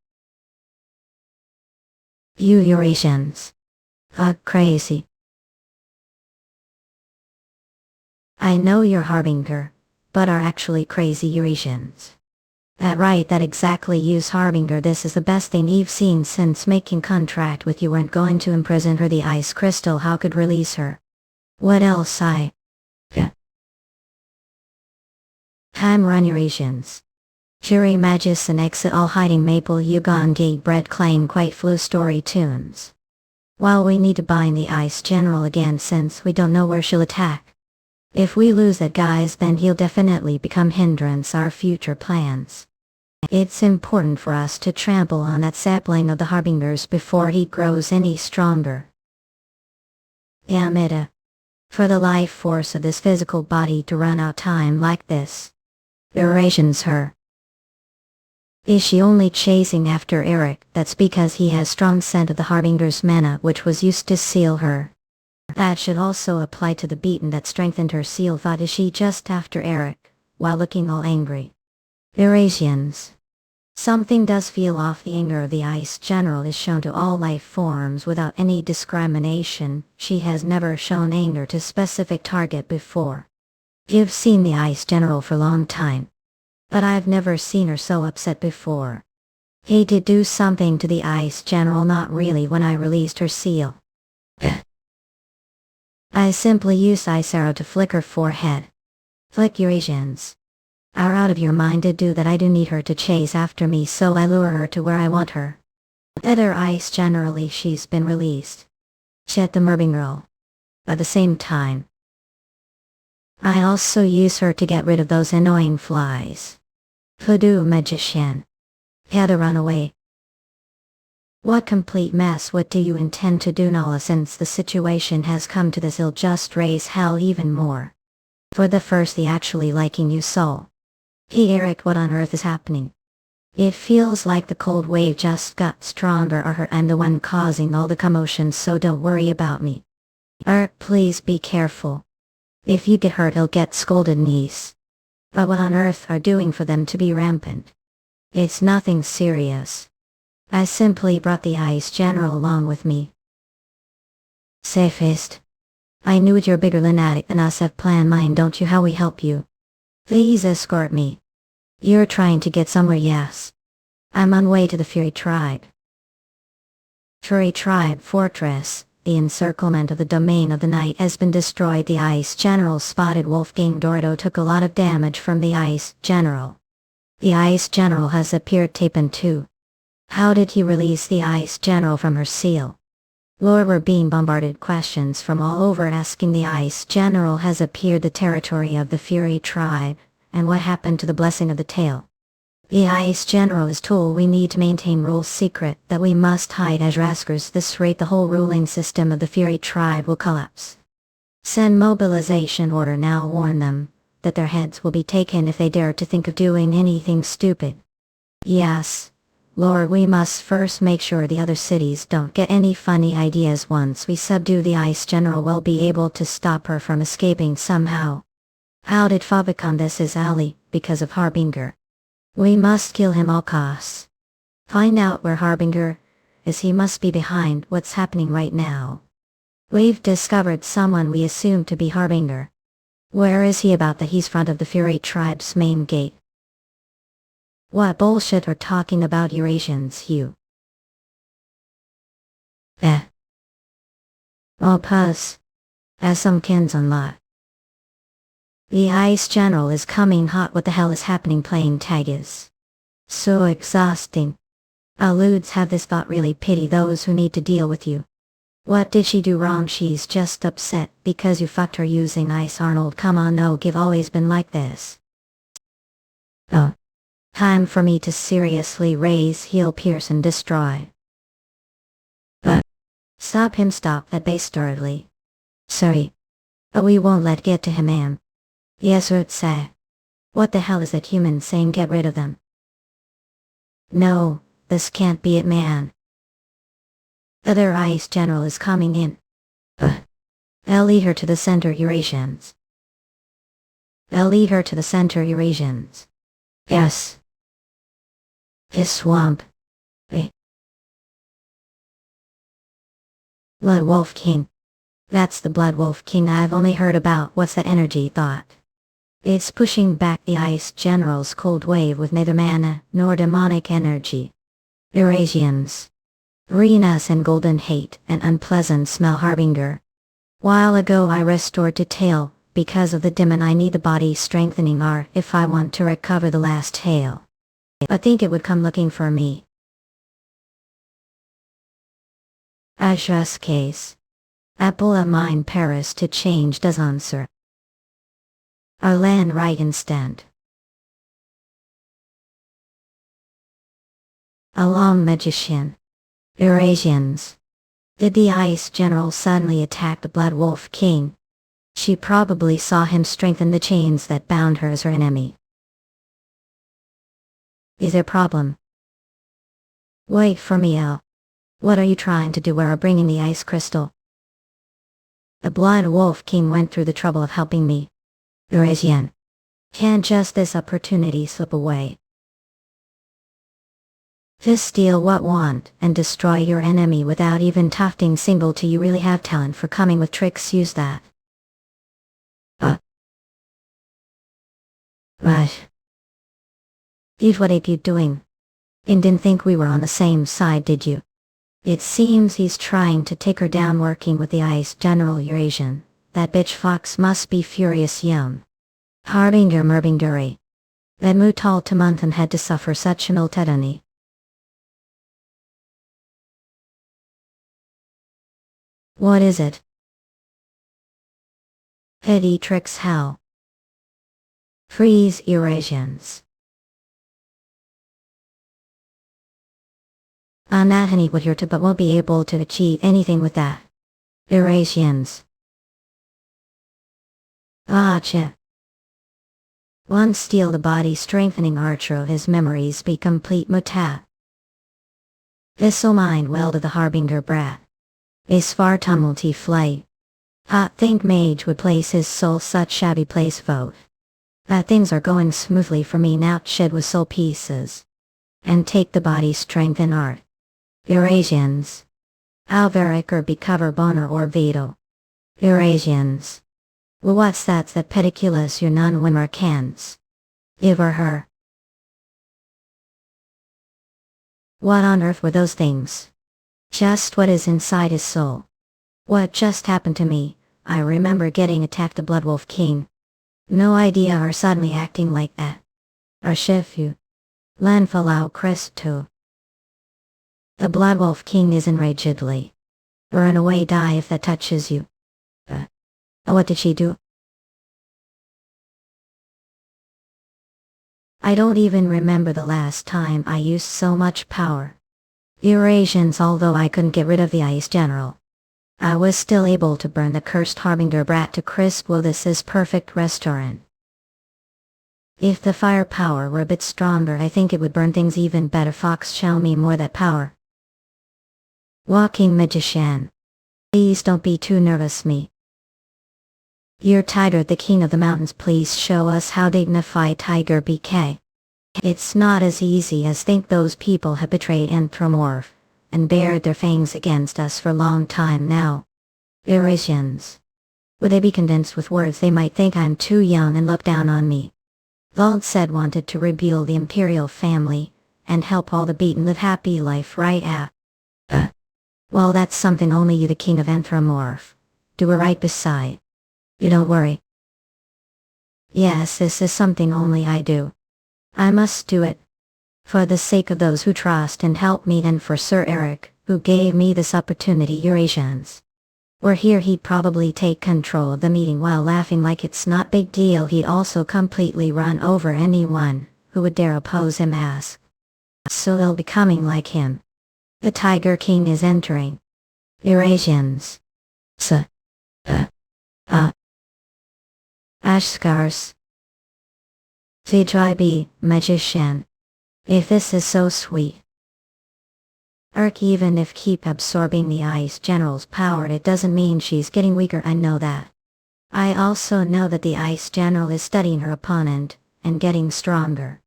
You Eurasians. Crazy. I know you're Harbinger, but are actually crazy Eurasians. That right, that exactly. Use Harbinger. This is the best thing you've seen since making contract with you. Weren't going to imprison her. The ice crystal, how could release her? What else yeah. Time run Eurasians. Jury Magus and exit all hiding Maple Yugon Gate Bread claim quite flu story tunes. While we need to bind the ice general again since we don't know where she'll attack. If we lose that guys then he'll definitely become hindrance our future plans. It's important for us to trample on that sapling of the Harbingers before he grows any stronger. Yamida. For the life force of this physical body to run out time like this. Eurasians her. Is she only chasing after Elric? That's because he has strong scent of the Harbinger's mana which was used to seal her. That should also apply to the beaten that strengthened her seal. Thought is she just after Elric, while looking all angry? Eurasians. Something does feel off. The anger of the ice general is shown to all life forms without any discrimination. She has never shown anger to specific target before. You've seen the ice general for a long time, but I've never seen her so upset before. He did do something to the ice general. Not really. When I released her seal, I simply used ice arrow to flick her forehead. Flick Eurasians. Are out of your mind to do that. I do need her to chase after me, so I lure her to where I want her. Other ice generally she's been released. Chet the Mervinger. At the same time, I also use her to get rid of those annoying flies. Hoodoo magician. Had to run away. What complete mess. What do you intend to do, Nala? Since the situation has come to this, he'll just raise hell even more. For the first, the actually liking you soul. Hey Elric, what on earth is happening? It feels like the cold wave just got stronger. I'm the one causing all the commotion, so don't worry about me. Please be careful. If you get hurt he'll get scolded niece. But what on earth are doing for them to be rampant? It's nothing serious. I simply brought the ice general along with me. Safest. I knew you're bigger lunatic than us. Have plan mine, don't you? How we help you? Please escort me. You're trying to get somewhere, yes. I'm on way to the Fury tribe. Fury tribe fortress. The encirclement of the domain of the night has been destroyed. The ice general spotted Wolfgang Dorado took a lot of damage from the ice general. The ice general has appeared taken too. How did he release the ice general from her seal? Lord, we're being bombarded questions from all over asking. The ice general has appeared the territory of the Fury tribe, and what happened to the blessing of the tail? The ice general is told we need to maintain rules secret, that we must hide as rascals. This rate the whole ruling system of the Fury tribe will collapse. Send mobilization order now. Warn them, that their heads will be taken if they dare to think of doing anything stupid. Yes, Lord, we must first make sure the other cities don't get any funny ideas. Once we subdue the Ice General, we'll be able to stop her from escaping somehow. How did Fa become this is ally? Because of Harbinger. We must kill him all costs. Find out where Harbinger is. He must be behind what's happening right now. We've discovered someone we assume to be Harbinger. Where is he? About that he's front of the Fury tribe's main gate. What bullshit are talking about Eurasians, you? Oh puss. As some kins on lot. The Ice General is coming hot. What the hell is happening? Playing tag is so exhausting. Alludes have this thought. Really pity those who need to deal with you. What did she do wrong? She's just upset because you fucked her using ice. Arnold, come on, no, give always been like this. Oh. Time for me to seriously raise, heal, pierce and destroy. Stop him, stop that bastardly. Sorry. We won't let get to him, ma'am. Yes, say. What the hell is that human saying? Get rid of them. No, this can't be it, man. Other Ice General is coming in. I'll lead her to the center, Eurasians. I'll lead her to the center, Eurasians. Yes. His swamp. Blood Wolf King. That's the Blood Wolf King I've only heard about. What's that energy thought? It's pushing back the Ice General's cold wave with neither mana nor demonic energy. Eurasians. Renas and golden hate and unpleasant smell. Harbinger. While ago I restored to tail. Because of the demon I need the body strengthening art if I want to recover the last tail. I think it would come looking for me. Ashra's case. Apple a mine Paris to change does answer. Our land right instant. A long magician. Eurasians. Did the Ice General suddenly attack the Blood Wolf King? She probably saw him strengthen the chains that bound her as her enemy. Is there a problem? Wait for me, El. What are you trying to do? Where are bringing the ice crystal? The Blood Wolf King went through the trouble of helping me. Eurasian. Can't just this opportunity slip away. To steal what want and destroy your enemy without even tufting single to you really have talent for coming with tricks. Use that. Right. Eve, what ape you doing? And didn't think we were on the same side, did you? It seems he's trying to take her down working with the Ice General Eurasian. That bitch fox must be furious young. Harbinger Mervinger. That Mutal Tamunthan had to suffer such an ultedony. What is it? Petty tricks how? Freeze Eurasians. Anahani would hear to but won't be able to achieve anything with that. Eurasians. Gotcha. One steal the body strengthening archer of his memories be complete mutat. This'll mind well to the Harbinger brat. Is far tumulty flight. Hot think Mage would place his soul such shabby place vote. That things are going smoothly for me now. Shed with soul pieces. And take the body strength and art. Eurasians. Alveric or be cover boner or veto. Eurasians. Well, what's that's that pediculus your non-wimmer cans? Give her. What on earth were those things? Just what is inside his soul. What just happened to me? I remember getting attacked the Blood Wolf King. No idea are suddenly acting like that. Our chef you. Lanfalau Cresto. The Blood Wolf King is enragedly. Run away, die if that touches you. What did she do? I don't even remember the last time I used so much power. Eurasians, although I couldn't get rid of the Ice General. I was still able to burn the cursed Harbinger brat to crisp. Well, this is perfect restaurant. If the firepower were a bit stronger, I think it would burn things even better. Fox, show me more that power. Walking magician. Please don't be too nervous, me. You're Tiger, the king of the mountains. Please show us how dignified Tiger BK. It's not as easy as think. Those people have betrayed Anthropomorph and bared their fangs against us for a long time now. Irasians. Would they be convinced with words? They might think I'm too young and look down on me. Vald said wanted to rebuild the imperial family and help all the beaten live happy life, right? Well, that's something only you, the king of Anthropomorph, do it right beside. You don't worry. Yes, this is something only I do. I must do it. For the sake of those who trust and help me, and for Sir Eric, who gave me this opportunity. Eurasians. Were here, he'd probably take control of the meeting while laughing like it's not big deal. He'd also completely run over anyone who would dare oppose him. So they'll be coming like him. The Tiger King is entering. Eurasians. Ashkars. VJB, magician. If this is so sweet. Even if keep absorbing the Ice General's power, it doesn't mean she's getting weaker. I know that. I also know that the Ice General is studying her opponent and getting stronger.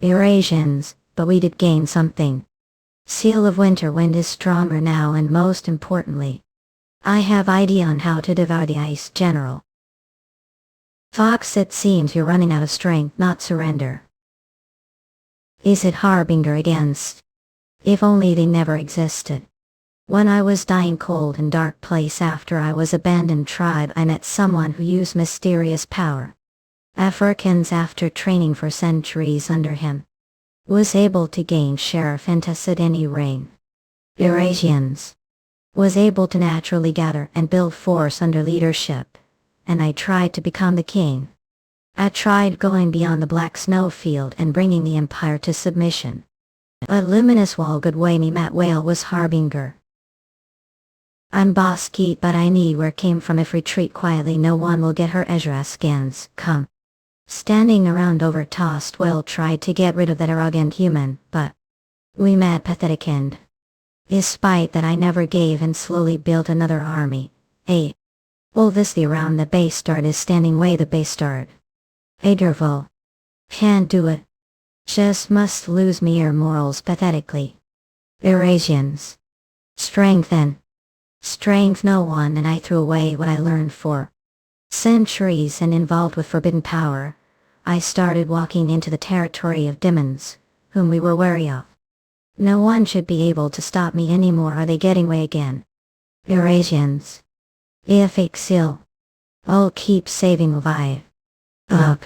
Eurasians, but we did gain something. Seal of Winter Wind is stronger now, and most importantly, I have idea on how to devour the Ice General. Fox, it seems you're running out of strength. Not surrender. Is it Harbinger against? If only they never existed. When I was dying cold in dark place after I was abandoned tribe, I met someone who used mysterious power. Africans, after training for centuries under him, was able to gain sheriff antecedent reign. Eurasians. Was able to naturally gather and build force under leadership. And I tried to become the king. I tried going beyond the black snowfield and bringing the empire to submission. But luminous wall good way me Matt Whale was Harbinger. I'm boss Keat, but I need where came from. If retreat quietly, no one will get her. Ezra scans, come. Standing around over tossed Whale tried to get rid of that arrogant human, but we mad pathetic end. Despite that I never gave and slowly built another army. Well, this the around the bastard is standing way the bastard. Derval. Can't do it. Just must lose me your morals pathetically. Eurasians. Strengthen. Strength no one, and I threw away what I learned for centuries and involved with forbidden power. I started walking into the territory of demons, whom we were wary of. No one should be able to stop me anymore. Are they getting away again? Eurasians. If Ixil. I'll keep saving Levi. Up.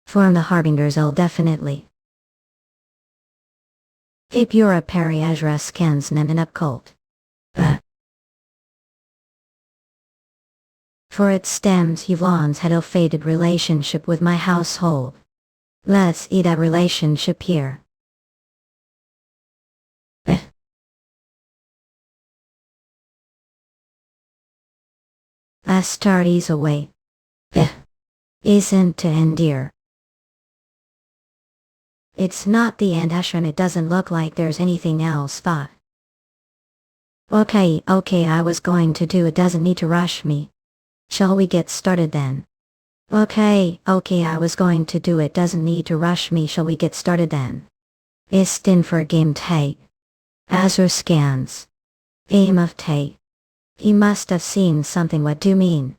Form the Harbingers, I'll definitely. Keep your peri Ezra scans and an occult. For its stems Yvonne's had a faded relationship with my household. Let's eat that relationship here. Astartes away. Isn't to end dear. It's not the end, Asher, and it doesn't look like there's anything else. Thought. Okay, I was going to do it. Doesn't need to rush me. Shall we get started then? Okay, I was going to do it. Doesn't need to rush me. Shall we get started then? Ist in for game take. Azure scans. Aim of take. He must have seen something. What do you mean?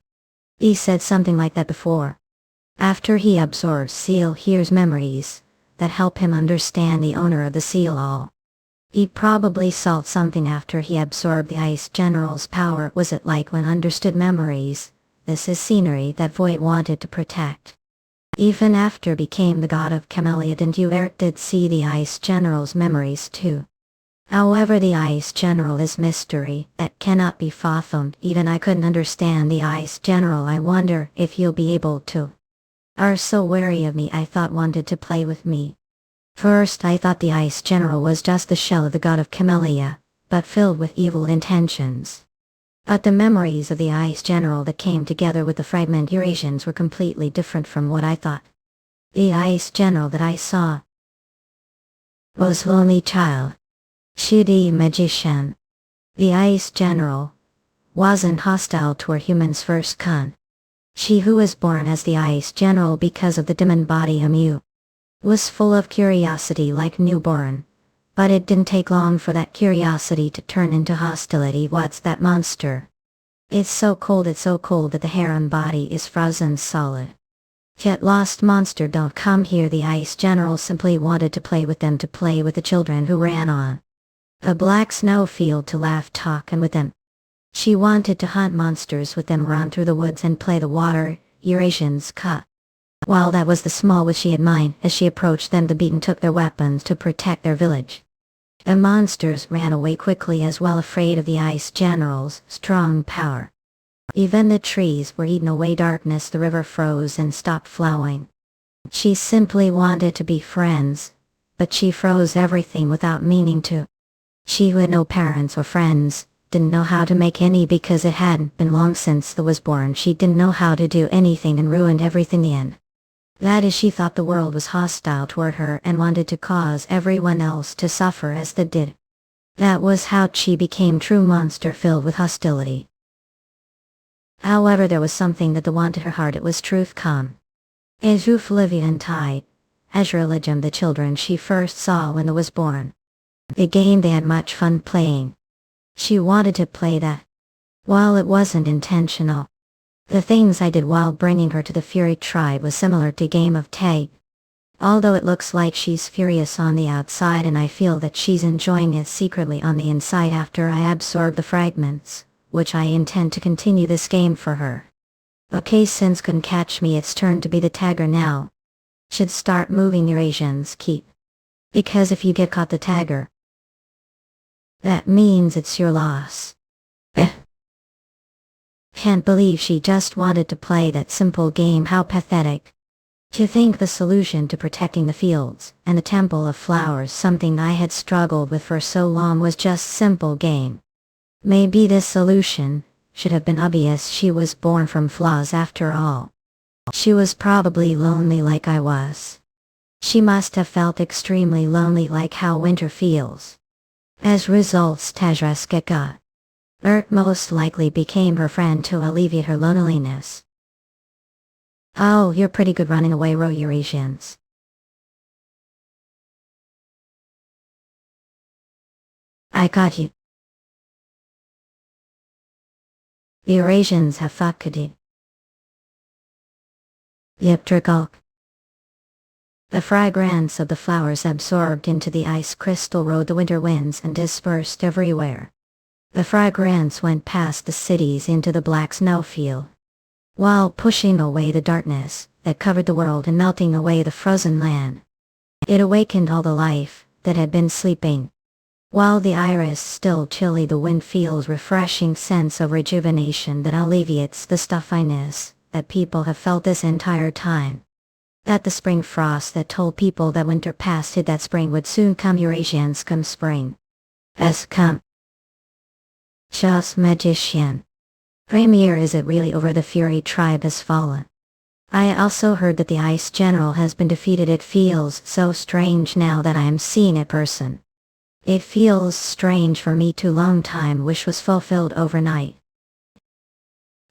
He said something like that before. After he absorbs seal, hears memories that help him understand the owner of the seal all. He probably saw something after he absorbed the Ice General's power. Was it like when understood memories? This is scenery that Voight wanted to protect. Even after became the god of Camellia, didn't you? Eric did see the Ice General's memories too. However, the Ice General is mystery that cannot be fathomed. Even I couldn't understand the Ice General. I wonder if you'll be able to. Are so wary of me, I thought wanted to play with me. First I thought the Ice General was just the shell of the god of Camellia, but filled with evil intentions. But the memories of the Ice General that came together with the fragment Eurasians were completely different from what I thought. The ice general that I saw was only child. She the magician. The ice general wasn't hostile toward humans first con. She who was born as the ice general because of the demon body Amu was full of curiosity like newborn. But it didn't take long for that curiosity to turn into hostility. What's that monster? It's so cold that the hair on body is frozen solid. Yet lost monster don't come here. The ice general simply wanted to play with them, to play with the children who ran on a black snowfield, to laugh, talk and with them. She wanted to hunt monsters with them, run through the woods and play the water, Eurasians cut. While that was the small wish she had mind, as she approached them the beaten took their weapons to protect their village. The monsters ran away quickly as well, afraid of the ice general's strong power. Even the trees were eaten away, darkness, the river froze and stopped flowing. She simply wanted to be friends, but she froze everything without meaning to. She who had no parents or friends, didn't know how to make any because it hadn't been long since the was born. She didn't know how to do anything and ruined everything in the end. That is, she thought the world was hostile toward her and wanted to cause everyone else to suffer as they did. That was how she became true monster filled with hostility. However, there was something that wanted her heart. It was truth come. As Livia and Tide, as religion, the children she first saw when they was born. The game they had much fun playing. She wanted to play that. While it wasn't intentional. The things I did while bringing her to the Fury tribe was similar to game of tag. Although it looks like she's furious on the outside and I feel that she's enjoying it secretly on the inside after I absorb the fragments, which I intend to continue this game for her. Okay, since couldn't catch me, it's turn to be the tagger now. Should start moving Eurasians keep. Because if you get caught the tagger, that means it's your loss. Can't believe she just wanted to play that simple game. How pathetic. To think the solution to protecting the fields and the temple of flowers, something I had struggled with for so long, was just simple game. Maybe this solution should have been obvious. She was born from flaws after all. She was probably lonely like I was. She must have felt extremely lonely, like how winter feels. As results, Tajraskeka most likely became her friend to alleviate her loneliness. Oh, you're pretty good running away, Eurasians. I got you. The Eurasians have fucked it. Yep, Turkok. The fragrance of the flowers absorbed into the ice crystal rode the winter winds and dispersed everywhere. The fragrance went past the cities into the black snowfield, while pushing away the darkness that covered the world and melting away the frozen land. It awakened all the life that had been sleeping. While the iris still chilly, the wind feels refreshing sense of rejuvenation that alleviates the stuffiness that people have felt this entire time. That the spring frost that told people that winter passed hid that spring would soon come. Eurasians come spring. Has come. Just magician. Premier, is it really over? The Fury tribe has fallen. I also heard that the ice general has been defeated. It feels so strange now that I am seeing it person. It feels strange for me too. Long time wish was fulfilled overnight.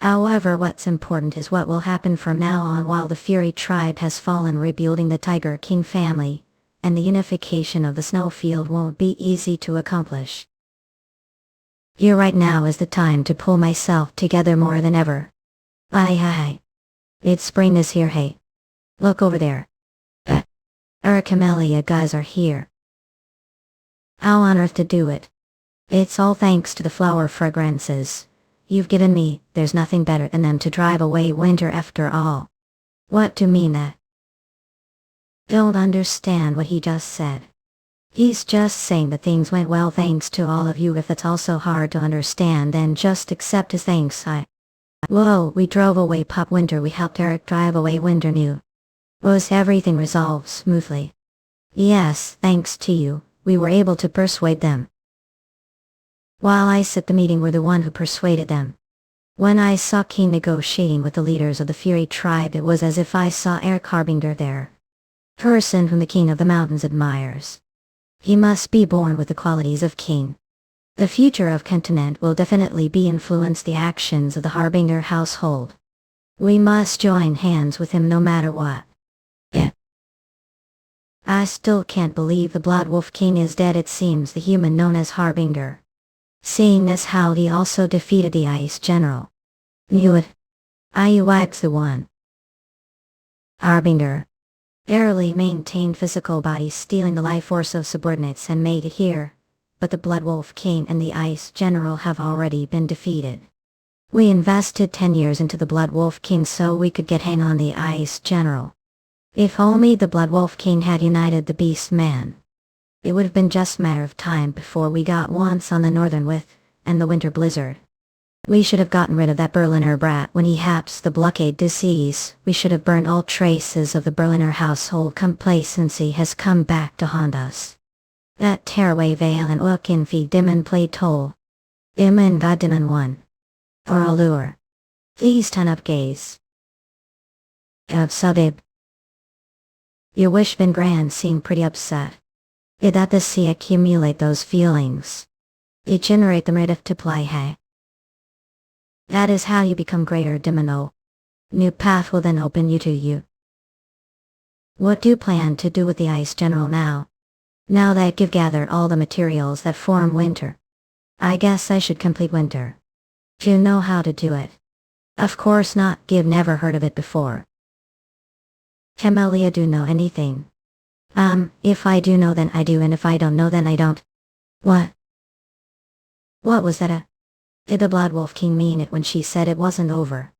However, what's important is what will happen from now on. While the Fury tribe has fallen, rebuilding the Tiger King family and the unification of the snowfield won't be easy to accomplish. Here right now is the time to pull myself together more than ever. Aye. It's spring is here, hey. Look over there. Our camellia guys are here. How on earth to do it? It's all thanks to the flower fragrances you've given me. There's nothing better than them to drive away winter after all. What do you mean that? Don't understand what he just said. He's just saying that things went well thanks to all of you. If it's also hard to understand, then just accept his thanks. Whoa, we drove away Pup Winter. We helped Eric drive away Winter New. Was everything resolved smoothly? Yes, thanks to you, we were able to persuade them. While I at the meeting were the one who persuaded them. When I saw King negotiating with the leaders of the Fury tribe, it was as if I saw Eric Harbinger there. person whom the king of the mountains admires. He must be born with the qualities of king. The future of continent will definitely be influence the actions of the Harbinger household. We must join hands with him no matter what. Yeah. I still can't believe the Blood Wolf King is dead. It seems the human known as Harbinger. Seeing as how he also defeated the Ice General. Knew it. I wiped the one. Harbinger. Barely maintained physical body, stealing the life force of subordinates and made it here. But the Blood Wolf King and the Ice General have already been defeated. We invested 10 years into the Blood Wolf King so we could get hang on the Ice General. If only the Blood Wolf King had united the Beast Man. It would have been just a matter of time before we got once on the northern with, and the winter blizzard. We should have gotten rid of that Berliner brat when he haps the blockade disease. We should have burned all traces of the Berliner household. Complacency has come back to haunt us. That tearaway veil and look in feed dimmen play toll. Dimmen got dimmen one. For allure. Please turn up gaze. Subib. Your wish been grand seem pretty upset. It that the sea accumulate those feelings. It generate them ready to play hey. That is how you become greater Dimino. New path will then open you to you. What do you plan to do with the Ice General now? Now that you've gathered all the materials that form winter. I guess I should complete winter. Do you know how to do it? Of course not, you've never heard of it before. Camelia do know anything? If I do know then I do, and if I don't know then I don't. What? What was that? Did the Blood Wolf King mean it when she said it wasn't over?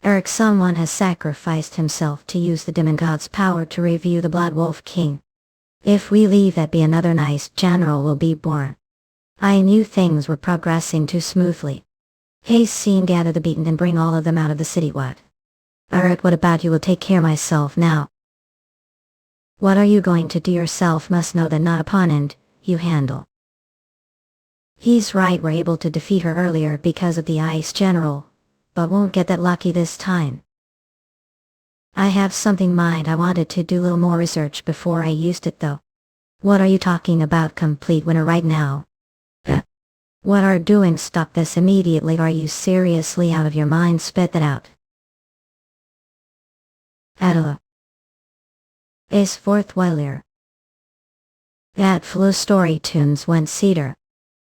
Eric, someone has sacrificed himself to use the Demon God's power to review the Blood Wolf King. If we leave that be, another nice general will be born. I knew things were progressing too smoothly. Haste scene, gather the beaten and bring all of them out of the city. What? Eric, what about you? Will take care of myself now. What are you going to do yourself? Must know that not opponent, you handle. He's right, we're able to defeat her earlier because of the Ice General, but won't get that lucky this time. I have something in mind. I wanted to do a little more research before I used it though. What are you talking about? Complete winter right now. What are doing? Stop this immediately. Are you seriously out of your mind? Spit that out. Adela. Is forthweiler. That flu story tunes went cedar.